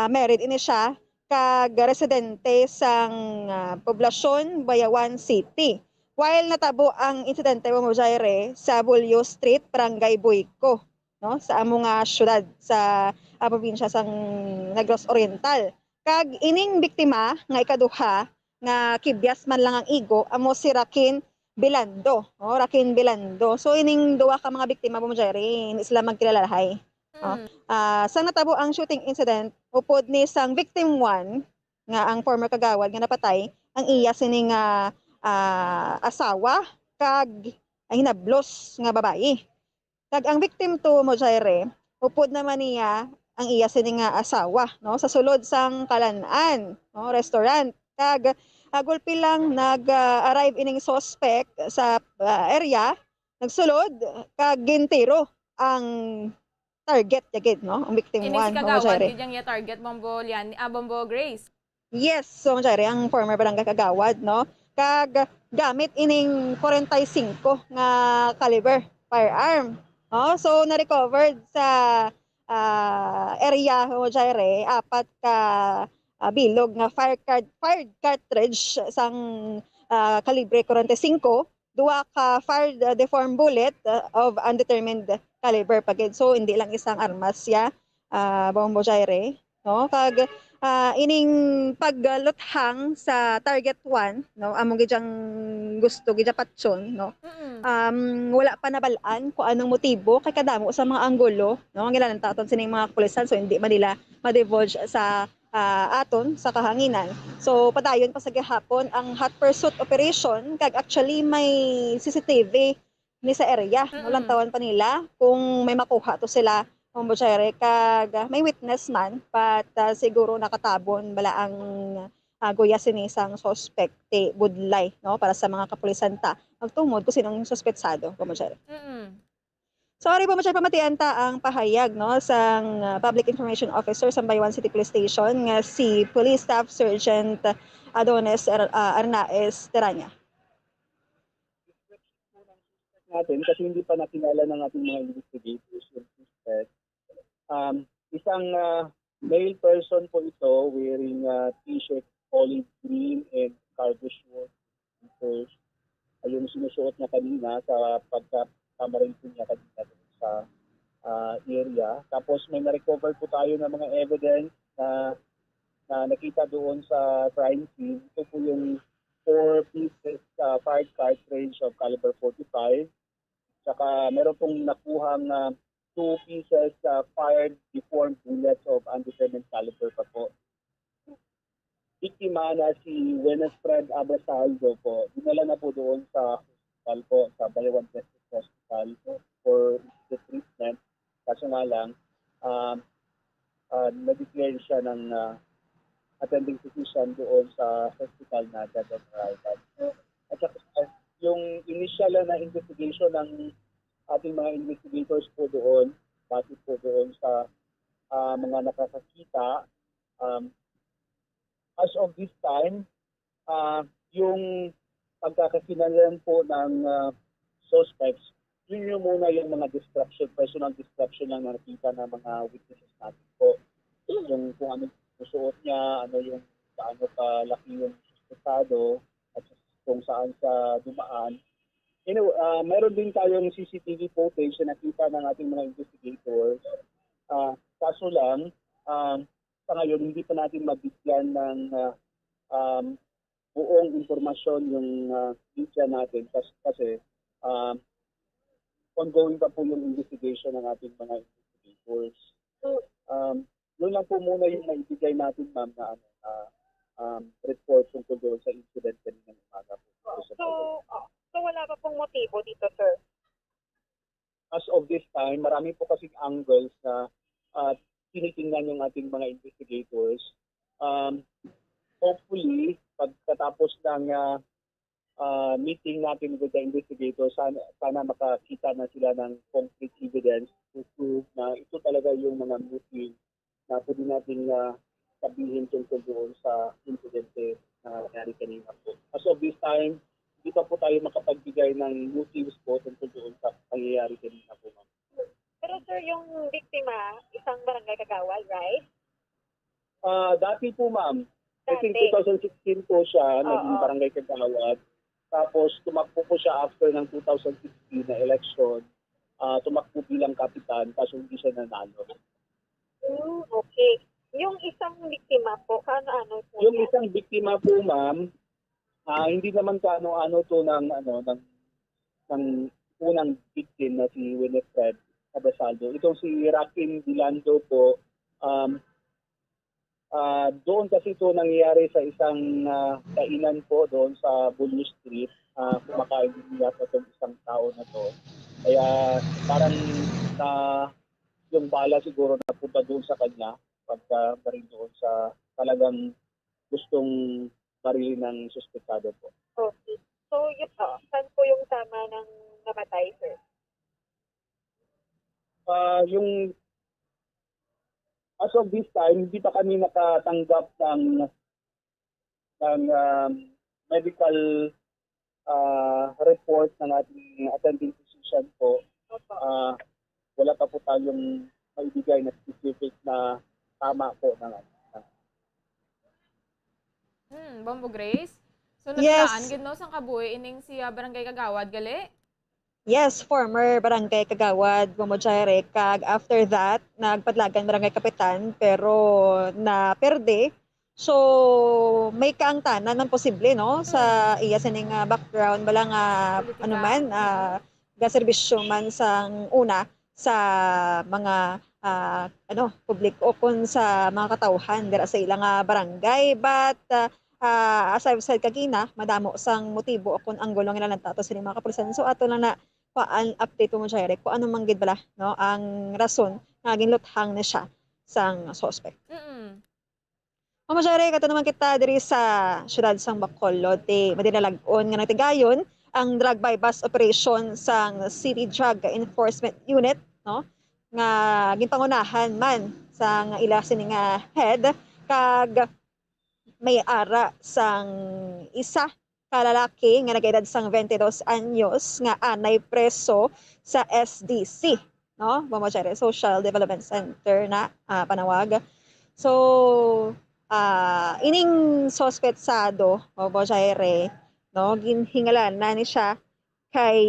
married ini siya kag residente sang poblasyon Bayawan City. While natabo ang insidente Mamo Jaire sa Bulyo Street, Barangay Boyco, no, sa amo nga syudad sa probinsya sang Negros Oriental. Kag ining biktima nga ikaduha nga kibyas man lang ang igo amo si Rakin Bilando, no, Rakin Bilando. So ining duha ka mga biktima Mamo Jaire, hindi sila magkilalahay. Sang natabo ang shooting incident, upod ni sang victim 1 nga ang former kagawad nga napatay, ang iya sining asawa kag ang hinablos nga babae. Kag ang victim 2 mo Jaire, upod naman niya ang iya sining asawa no sa sulod sang Kalan-an, no, restaurant. Kag gulpi lang nag-arrive ining suspect sa area, nagsulod kag gintiro ang target yagid no ang victim Ini 1 si mo kagawad, Jaire. yun yung target, Bombo Grace. Yes, so Jaire, ang former barangay kagawad no kag gamit ining 45 nga caliber firearm. No? So na-recovered sa area mo Jaire, 4 ka bilog nga fired cartridge sang kalibre 45, 2 ka fired deformed bullet of undetermined caliber pagid. So hindi lang isang armas ya Bombo Jaire, no? Kag ining pagluthang sa target 1, no, amo gidyang gusto gidya patson, no. Wala pa nabalaan kung anong motibo kay kadamo sa mga anggulo, no, ang ilan taton sining mga pulisan, so hindi man nila ma-divulge sa aton sa kahanginan. So padayon pa sa gihapon ang hot pursuit operation kag actually may CCTV ni sa area. Walang tawan pa nila kung may makuha to sila Bombo Jaire, kag may witness man but siguro nakatabon bala ang guya sinisang suspect budlay no para sa mga kapulisan ta magtungod kung sinong suspetsado Bombo Jaire. Sorry Bombo Jaire, pamatian ta ang pahayag no sang Public Information Officer sa Baywan City Police Station nga si Police Staff Sergeant Adonis Arnaez Teranya. Natin kasi hindi pa nakilala ng ating mga investigators yung suspect. Isang male person po ito wearing t-shirt olive green and cargo short. First, ayun sinusuot niya kanina sa pagkamarin niya kanina sa area. Tapos may na-recover po tayo ng mga evidence na nakita doon sa crime scene. Ito po yung 4 pieces fired cartridge of caliber 45. Saka meron pong nakuhang 2 pieces fired deformed bullets of undetermined caliber pa po. Biktima na si Winifred Abrasaldo po, dinala na po doon sa hospital po, sa Baywan District Hospital for the treatment. Kaso nga lang, na-declare siya ng attending physician doon sa hospital na dead on arrival. At saka yung initial na investigation ng ating mga investigators po doon, base po doon sa mga nakakakita, as of this time, yung pagkakakinalan po ng suspects, yun yung muna yung mga distraction, personal distraction lang na nakita ng mga witnesses natin po. Yung kung ano susuot niya, ano yung paano kalaki yung suspetado, at kung saan sa dumaan. Meron din tayong CCTV footage na nakita ng ating mga investigators. Kaso lang, sa ngayon, hindi pa natin mabigyan ng buong informasyon yung media natin kasi ongoing pa po yung investigation ng ating mga investigators. Yun lang po muna yung naibigay natin, ma'am, na report tungkol doon sa incident kanina ng umaga po. So wala pa pong motibo dito, sir? As of this time, marami po kasing angles na tinitingnan yung ating mga investigators. Hopefully, pagkatapos ng meeting natin with the investigators, sana makakita na sila ng concrete evidence to prove na ito talaga yung mga motive na pwede natin sabihin tungkol doon sa incidente na nangyari kanina po. As of this time, hindi pa po tayo makapagbigay ng motives po tungkol doon sa pangyayari kanina po, ma'am. Pero sir, yung biktima, isang barangay kagawad, right? Dati po, ma'am. I think 2016 po siya, naging barangay kagawad. Tapos tumakbo po siya after ng 2016 na election. Tumakbo bilang kapitan, kaso hindi siya nanalo. Okay. Yung isang biktima po, ano po? Yung isang biktima po, ma'am, hindi naman kaano-ano to ng unang victim na si Winifred. Abasaldo. Itong si Rakim Dilando po, doon kasi ito nangyayari sa isang kainan po doon sa Bulu Street. Kumakain niya po itong isang tao na to. Kaya parang yung bala siguro napunta doon sa kanya pagka baril doon sa talagang gustong barilin ng suspetado po. Okay. So, yun po. Saan po yung tama ng namatay, sir? Yung as of this time, hindi pa kami nakatanggap ng medical report ng ating attending physician po. Wala pa po tayong maibigay na specific na tama po ng Bombo Grace. So Yes. nakitaan gid no sang kabuhi ining si Barangay Kagawad gali. Yes, former Barangay Kagawad, Momojaire. Kag after that, nagpadlagan Barangay Kapitan pero na perde. So, may kaangtanan ng posible, no? Sa iya sining background, bala nga, ano man, gaserbisyo man sang una sa mga publiko kung sa mga katawhan dira sa ilang barangay. But, as I've said kagina, madamo sang motibo o kung anggulo nga nagtato sa mga kapulisan. So, ato lang na paan update mo siya, kung ano manggid bala, no? Ang rason nga ginluthang na siya sang suspect. Mama Jare, kato naman kita diri sa syudad sang Bacolod, madinalagon nga nagtigayon ang drug by bus operation sang City Drug Enforcement Unit, no? Nga ginpangunahan man sang ila sining head kag may ara sang isa kalalaki nga nagedad sang 22 anyos nga anay preso sa SDC, no? Mama Jare, Social Development Center na panawag. So, ining sospetsado o Bojaire, no, ginhingalan na ni siya kay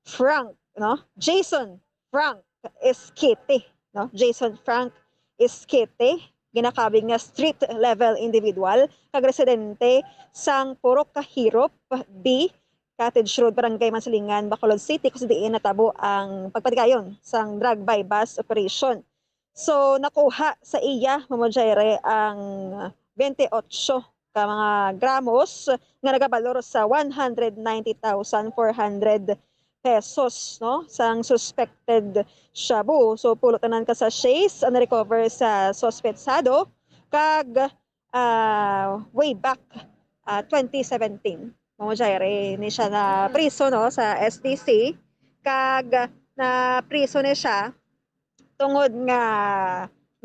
Frank, no, Jason Frank Esquite, no, Jason Frank Esquite, ginakabig nga street level individual kag residente sang Purok Kahirop B, Cottage Road, Barangay Mansilingan, Bacolod City, kung diin natabo ang pagpatigayon sang drug by bus operation. So, nakuha sa iya, Mama Jaire, ang 28 ka mga gramos nga nagabalor sa 190,400 pesos, no? Sang suspected shabu. So, pulutan ka sa sachets ang recover sa sospetsado kag way back 2017. Mama Jaire, ni siya na priso, no, sa SDC kag na priso ni siya tungod nga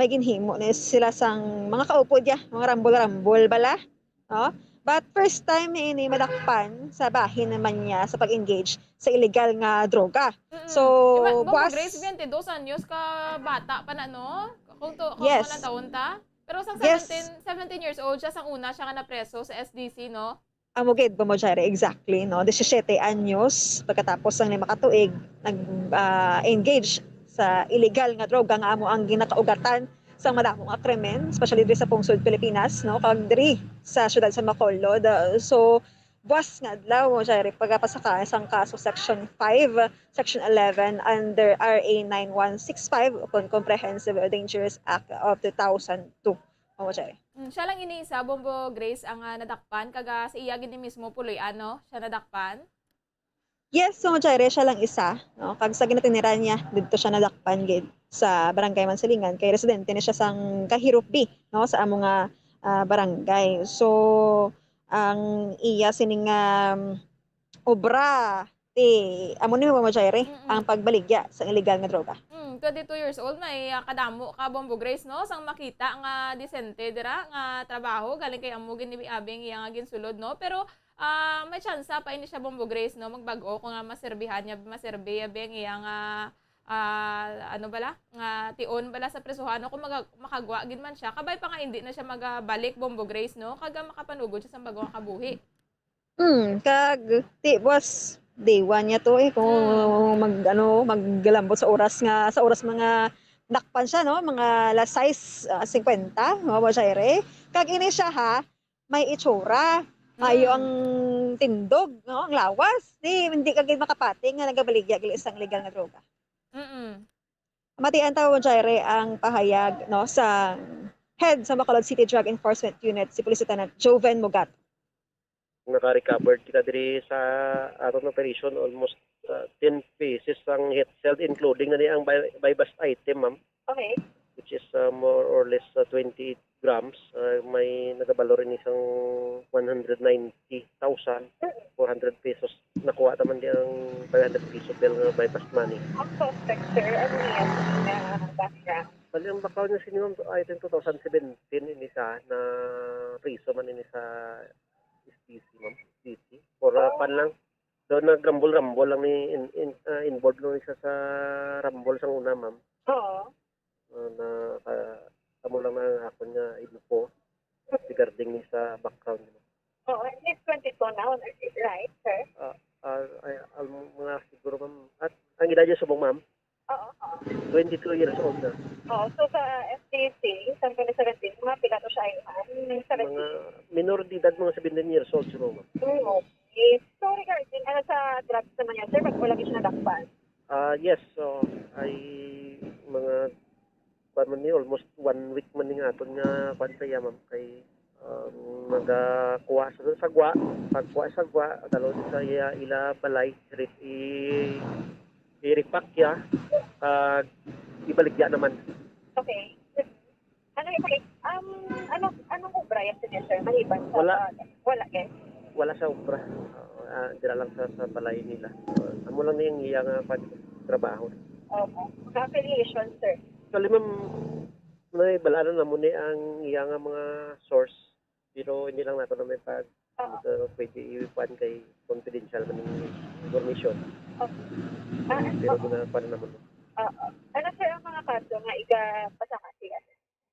may ginhimo ni sila sang mga kaupo dia, mga rambol-rambol bala, no? But first time ini madakpan sa bahin naman niya sa pag-engage sa illegal nga droga. So, Bombo Grace, 22 anyos ka bata pa na, no? Kung Yes. mga taon ta. Pero sang Yes. 17 years old siya sang una siya nga napreso sa SDC, no? Amugid mo Jare, exactly, no? 17 anyos pagkatapos ng 5 katuig nag-engage sa illegal nga droga nga amo ang ginakaugatan sa madamong krimen, especially diri sa Pungsod, Pilipinas, no? Kag diri sa syudad sa Bacolod. So, buwas nga adlaw mo Jare pagpasaka sang kaso Section 5, Section 11 under RA 9165 upon Comprehensive Dangerous Act of 2002. Mo Jare. Siya lang iniisa, Bombo Grace, ang nadakpan kaga sa iya gini mismo puloy ano, siya nadakpan. Yes, so Jaire, siya lang isa. No? Kag sa ginatiniran niya, dito siya nadakpan gid sa Barangay Mansilingan. Kay residente ni siya sang Kahirop B, no? Sa among barangay. So, ang iya sining obra, amo ni mo Jaire, ang pagbaligya sa illegal nga droga. 22 years old, may kadamo ka, Bombo Grace, no? Sang makita nga disente dira nga trabaho, galing kay amo gini abing iya nga ginsulod, no? Pero may chance pa ini siya Bombo Grace, no, magbago kung nga maserbihan niya, maserbi abeng iya nga ano bala nga tion bala sa presuhan, no, kung makagwa gid man siya kabay pa nga hindi na siya magabalik Bombo Grace, no, kaga makapanugod siya sa bago nga kabuhi. Kag was day one niya to kung maggalambot sa oras mga nakpan siya, no, mga alas 6:50, no, Jaire. Kag ini siya may itsura. Mayo ang tindog, no? Ang lawas. Hindi ka gid makapati nga nagabaligya gili isang legal nga droga. Matian tawo Jaire ang pahayag no sa head sa Bacolod City Drug Enforcement Unit si Police Lieutenant Joven Mugat. Naka-recovered kita diri sa aron operation almost 10 pieces ang hit cell including na ang buy bust item, ma'am. Okay. Which is more or less 28 grams. May nagabalo rin isang 190,400 pesos. Nakuha naman di ang 500 pesos bill nga buy bust money. Ang suspect, sir, ano yan na background? Bali ang background niya sinimam item 2017 ini sa na priso man ini sa STC, ma'am. STC. For pan lang. Doon nag-rumble lang ni involved lang siya sa rumble sa una, ma'am. Oo. Na amo lang na ako niya info regarding ni sa background niya. Oo, he's 22 now, right, sir? Mga siguro, ma'am. At ang edad niya subong, ma'am? Oo. 22 years old na. Oo, so sa STC, sa 2017, mga pilato siya ay Mga minor de edad, mga 17 years old siguro, ma'am. Okay. So regarding ano sa drugs naman yan, sir, ba't wala siya nadakpan? Yes, so ay mga man ni almost 1 week man ni aton nga kwan sa ma'am kay nagakuha sa sagwa, pagkuha sa sagwa dalo sa ila balay i-repack ya ibaligya naman. Okay. Anong obra yan sir? Maliban sa wala eh. Wala sa obra. Dira lang sa balay nila. Amo lang niyang iyang trabaho. Okay. Sa affiliation, sir. Actually, ma'am, may balaran na muna ang iyang mga source. Pero hindi lang nato na may pwede iwan kay confidential man yung information. Pero ginapan na muna. Ano sir ang mga kaso nga igapasakasi?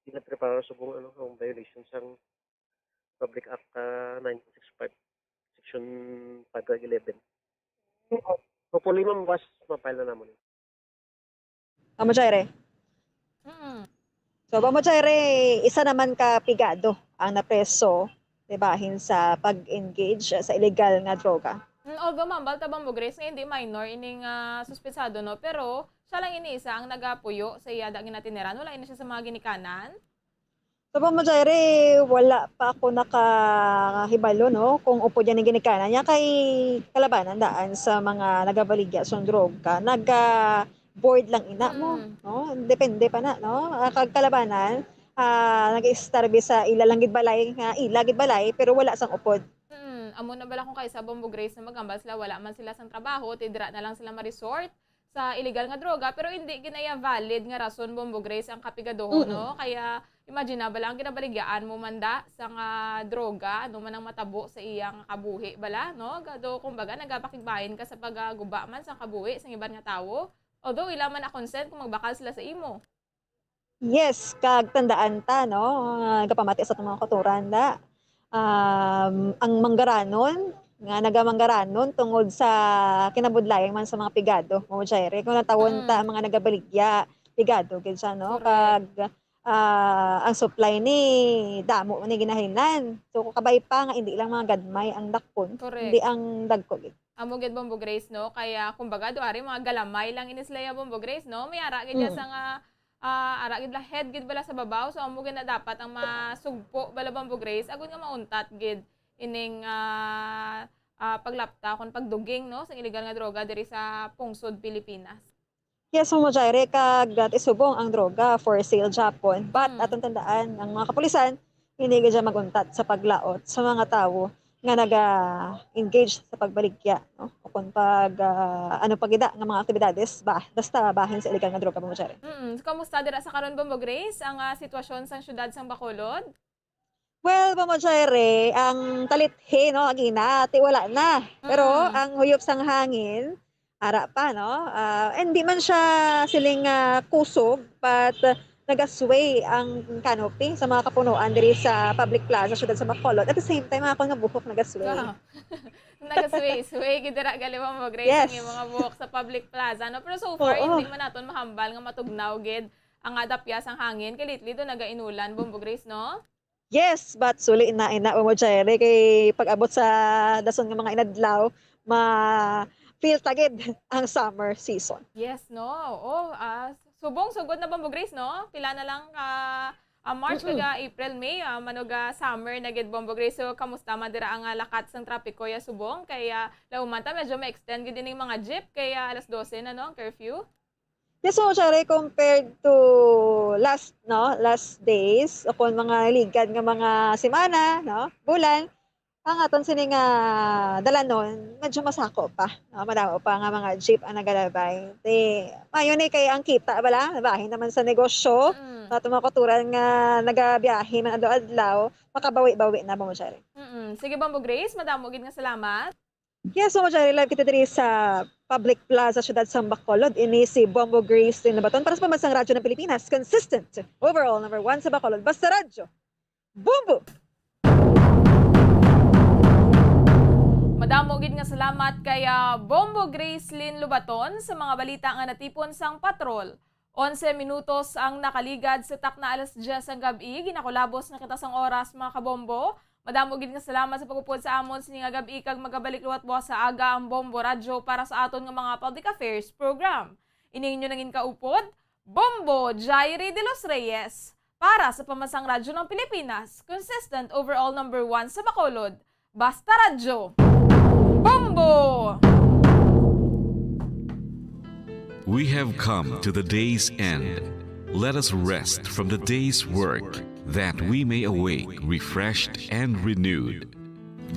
Pinaprepara sa buong violation sa Public Act 1965, Section 511. Hopefully, ma'am, was mapile na naman. Amo Jaire. So, Amo Jaire, isa naman ka pigado ang napreso, bahin sa pag-engage sa illegal nga droga. Although ma'am, balta bang Grace nga hindi minor ining suspetsado no, pero siya lang iniisa ang nagapuyo sa iyada ginatineran. Wala ini siya sa mga ginikanan. So, Amo Jaire, wala pa ako nakahibalo no kung upo diyan ng ginikanan niya kay kalabanan daan sa mga nagabaligya sa droga. Board lang ina mo, no? Depende pa na, no? Kag kalabanan, nag-istarbe sa ilalangid balay nga ilagid balay pero wala sang upod. Amo na bala kung kay sa Bombo Grace na magambal sila, wala man sila sang trabaho, tidra na lang sila ma-resort sa illegal nga droga, pero hindi ginaya valid nga rason Bombo Grace ang kapigadoho, no? Kaya imagine na bala ang ginabaligyan mo manda sa nga droga, ano man ang matabo sa iyang kabuhi bala, no? Gado kumbaga nagapakigbahin ka sa pagguba man sa kabuhi sa iban nga tawo. Although ila man na consent kung magbakal sila sa imo. Yes, kag tandaan ta no, gapamati sa mga koturan da. Ang manggaranon nga nagamanggaranon tungod sa kinabudlayang man sa mga pigado mo Jaire kung natawon ta mga nagabaligya pigado gid siya no. Kag ang supply ni damo ni ginahinan. So kabay pa nga hindi lang mga gadmay ang dakpon, hindi ang dagko gid. Amo gid Bombo Grace no, kaya kumbaga duari mga galamay lang inislaya Bombo Grace no, may ara gid sa nga ara gid la head gid bala sa babaw, so amo gid na dapat ang masugpo bala Bombo Grace agon nga mauntat gid ining paglapta kon pagduging no sa illegal nga droga diri sa pungsod Pilipinas. Yes, mo Jaire, kag isubong ang droga for sale Japon, but atong tandaan ang mga kapulisan hindi gid maguntat sa paglaot sa mga tawo nga naga-engage sa pagbaligya, no? O kung ano pagida nga mga aktibidades, basta bahin sa illegal nga droga mo Jaire. Kamusta dira sa karon Bombo Grace ang sitwasyon sa syudad sang Bacolod? Well, Bombo Jaire, ang talithe no agina wala na. Pero ang huyop sang hangin ara pa no. Hindi man siya siling kusog, but nagasway ang canopy sa mga kapunuan diri sa public plaza syudad sa Bacolod. At the same time, ako nga buhok nagasway. Nagasway gidira gali Bombo Grace ang mga buhok sa public plaza no. Pero so far hindi man naton mahambal nga matugnaw gid ang adapya sang hangin kay lately do nagainulan Bombo Grace no. Yes, but suli na mo Jaire kay pag-abot sa dason nga mga inadlaw feel tagid ang summer season. Yes, no. Oo, subong sugod na Bombo Grace, no? Pila na lang March kaga April, May, manuga summer na gid Bombo Grace. So kamusta man dira ang lakat sang trapiko ya subong kaya laumanta medyo ma-extend gid din mga jeep kaya alas 12 na no ang curfew. Yes, so syempre compared to last days o kung mga ligad nga mga semana, no, bulan, ang aton sini nga dalanon medyo masako pa, no, madamo pa nga mga jeep ang nagalabay. Mayon kay ang kita bala, bahin naman sa negosyo, ato mga kuturan nga nagabiyahe man adlaw, makabawi-bawi na mo syempre. Sige Bombo Grace, madamo gid nga salamat. Yes, so syempre live kita diri sa Public Plaza, Syudad Sang Bacolod. Ini si Bombo Grace din Labaton para sa Pambansang Radyo ng Pilipinas. Consistent, overall, number 1 sa Bacolod. Basta Radyo, Bombo! Madamo gid nga salamat kay Bombo Grace Lynn Lubaton sa mga balita nga natipon sang patrol. 11 minutos ang nakaligad sa takna alas 10 ang gabi. Ginakulabos na kita sang oras mga kabombo. Madamo gid nga salamat sa pagupod sa amon sining nga gabi kag magabalik luwat buwas sa aga ang Bombo Radyo para sa aton nga mga public affairs program. Ininyo nangin kaupod, Bombo Jairi de los Reyes para sa Pambansang Radyo ng Pilipinas, consistent overall number 1 sa Bacolod. Basta Radyo, Bombo! We have come to the day's end. Let us rest from the day's work, that we may awake refreshed and renewed.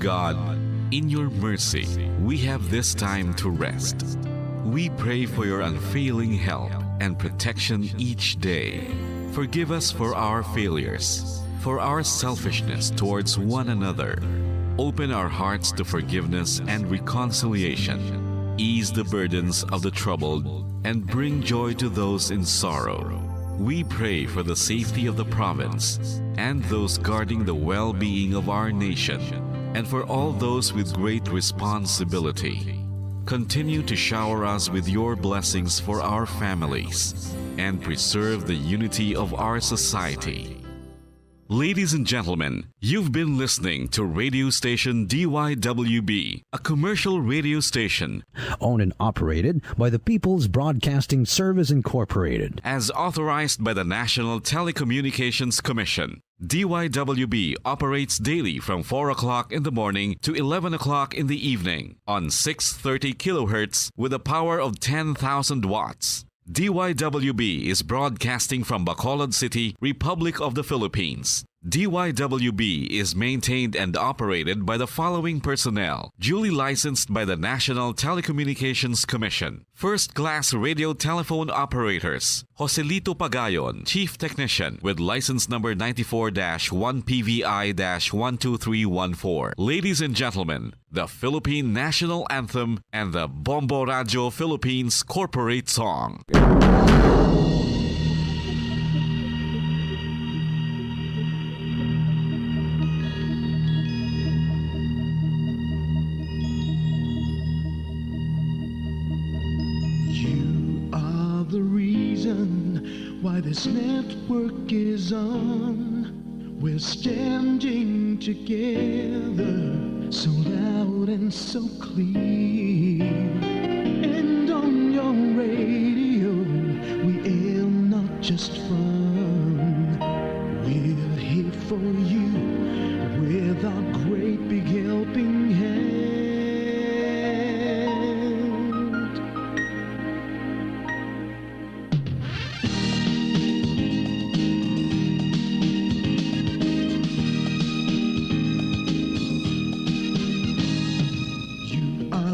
God, in your mercy, we have this time to rest. We pray for your unfailing help and protection each day. Forgive us for our failures, for our selfishness towards one another. Open our hearts to forgiveness and reconciliation. Ease the burdens of the troubled and bring joy to those in sorrow. We pray for the safety of the province and those guarding the well-being of our nation, and for all those with great responsibility. Continue to shower us with your blessings for our families and preserve the unity of our society. Ladies and gentlemen, you've been listening to radio station DYWB, a commercial radio station owned and operated by the People's Broadcasting Service Incorporated, as authorized by the National Telecommunications Commission. DYWB operates daily from 4 o'clock in the morning to 11 o'clock in the evening on 630 kilohertz with a power of 10,000 watts. DYWB is broadcasting from Bacolod City, Republic of the Philippines. DYWB is maintained and operated by the following personnel, duly licensed by the National Telecommunications Commission. First-class radio telephone operators, Joselito Pagayon, Chief Technician with license number 94-1PVI-12314. Ladies and gentlemen, the Philippine National Anthem and the Bombo Radyo Philippines Corporate Song. The reason why this network is on. We're standing together so loud and so clear. And on your radio, we aim not just fun. We're here for you with our great big helping hand.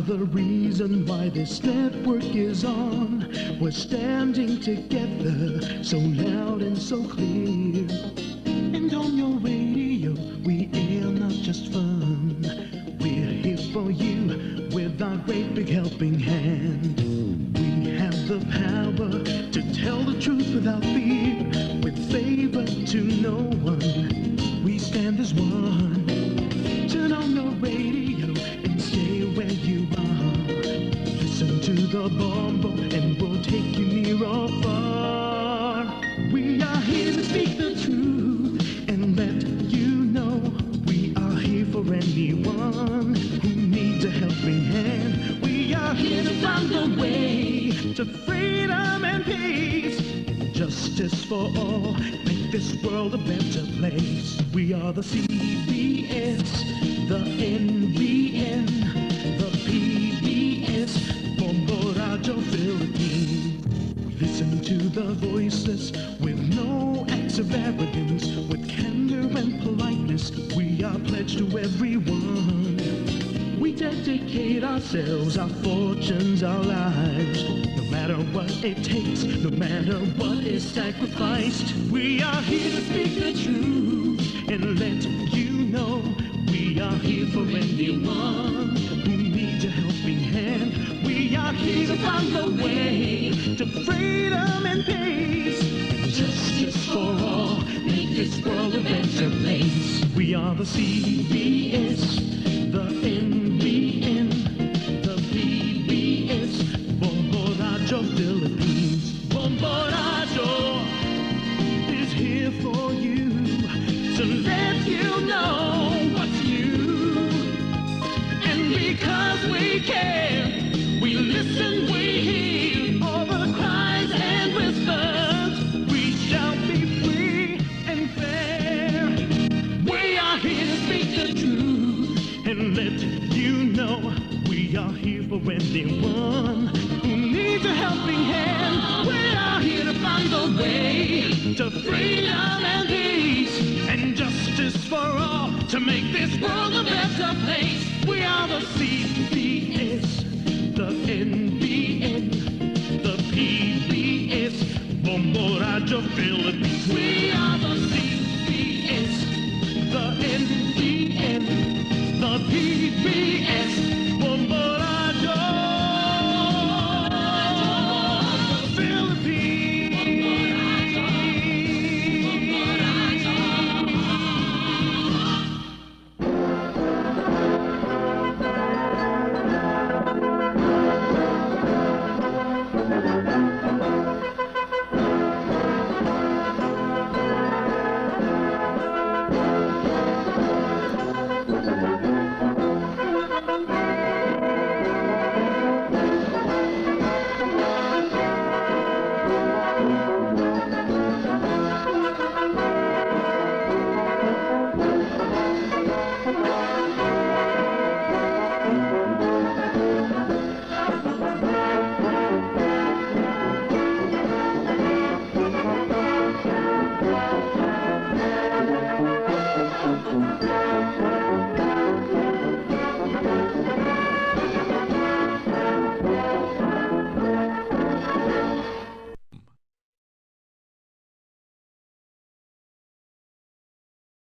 The reason why this network is on. We're standing together so loud and so clear. And on your radio, we air not just fun. We're here for you with our great big helping hand. We have the power to tell the truth without fear, with favor to no one. We stand as one. Turn on your radio and stay where you are. Listen to the Bombo and we'll take you near or far. We are here to speak the truth and let you know we are here for anyone who needs a helping hand. We are here to to freedom and peace, justice for all, make this world a better place. We are the CBS, the NBN, the PBS, Bombo Radio Philippines. We listen to the voiceless with no acts of arrogance, with candor and politeness. We are pledged to everyone. We dedicate ourselves, our fortunes, our lives. No matter what it takes, no matter what is sacrificed, we are here to speak the truth and let you know. We are here for anyone who needs a helping hand. We are here to find the way to freedom and peace, justice for all, make this world a better place. We are the CBS, the NBN, the PBS, Bombo Radio Philippines. Bombo Radio is here for you to let you know what's new. And because we care, we listen, we hear all the cries and whispers. We shall be free and fair. We are here to speak the truth and let you know. We are here for anyone who needs a helping hand. We are here to find the way to freedom and peace and justice for all, to make this world a better place. We are the CBS, the NBN, the PBS, Bombo Radio Philippines. We are the CBS, the NBN, the PBS, Bombo Radio Philippines.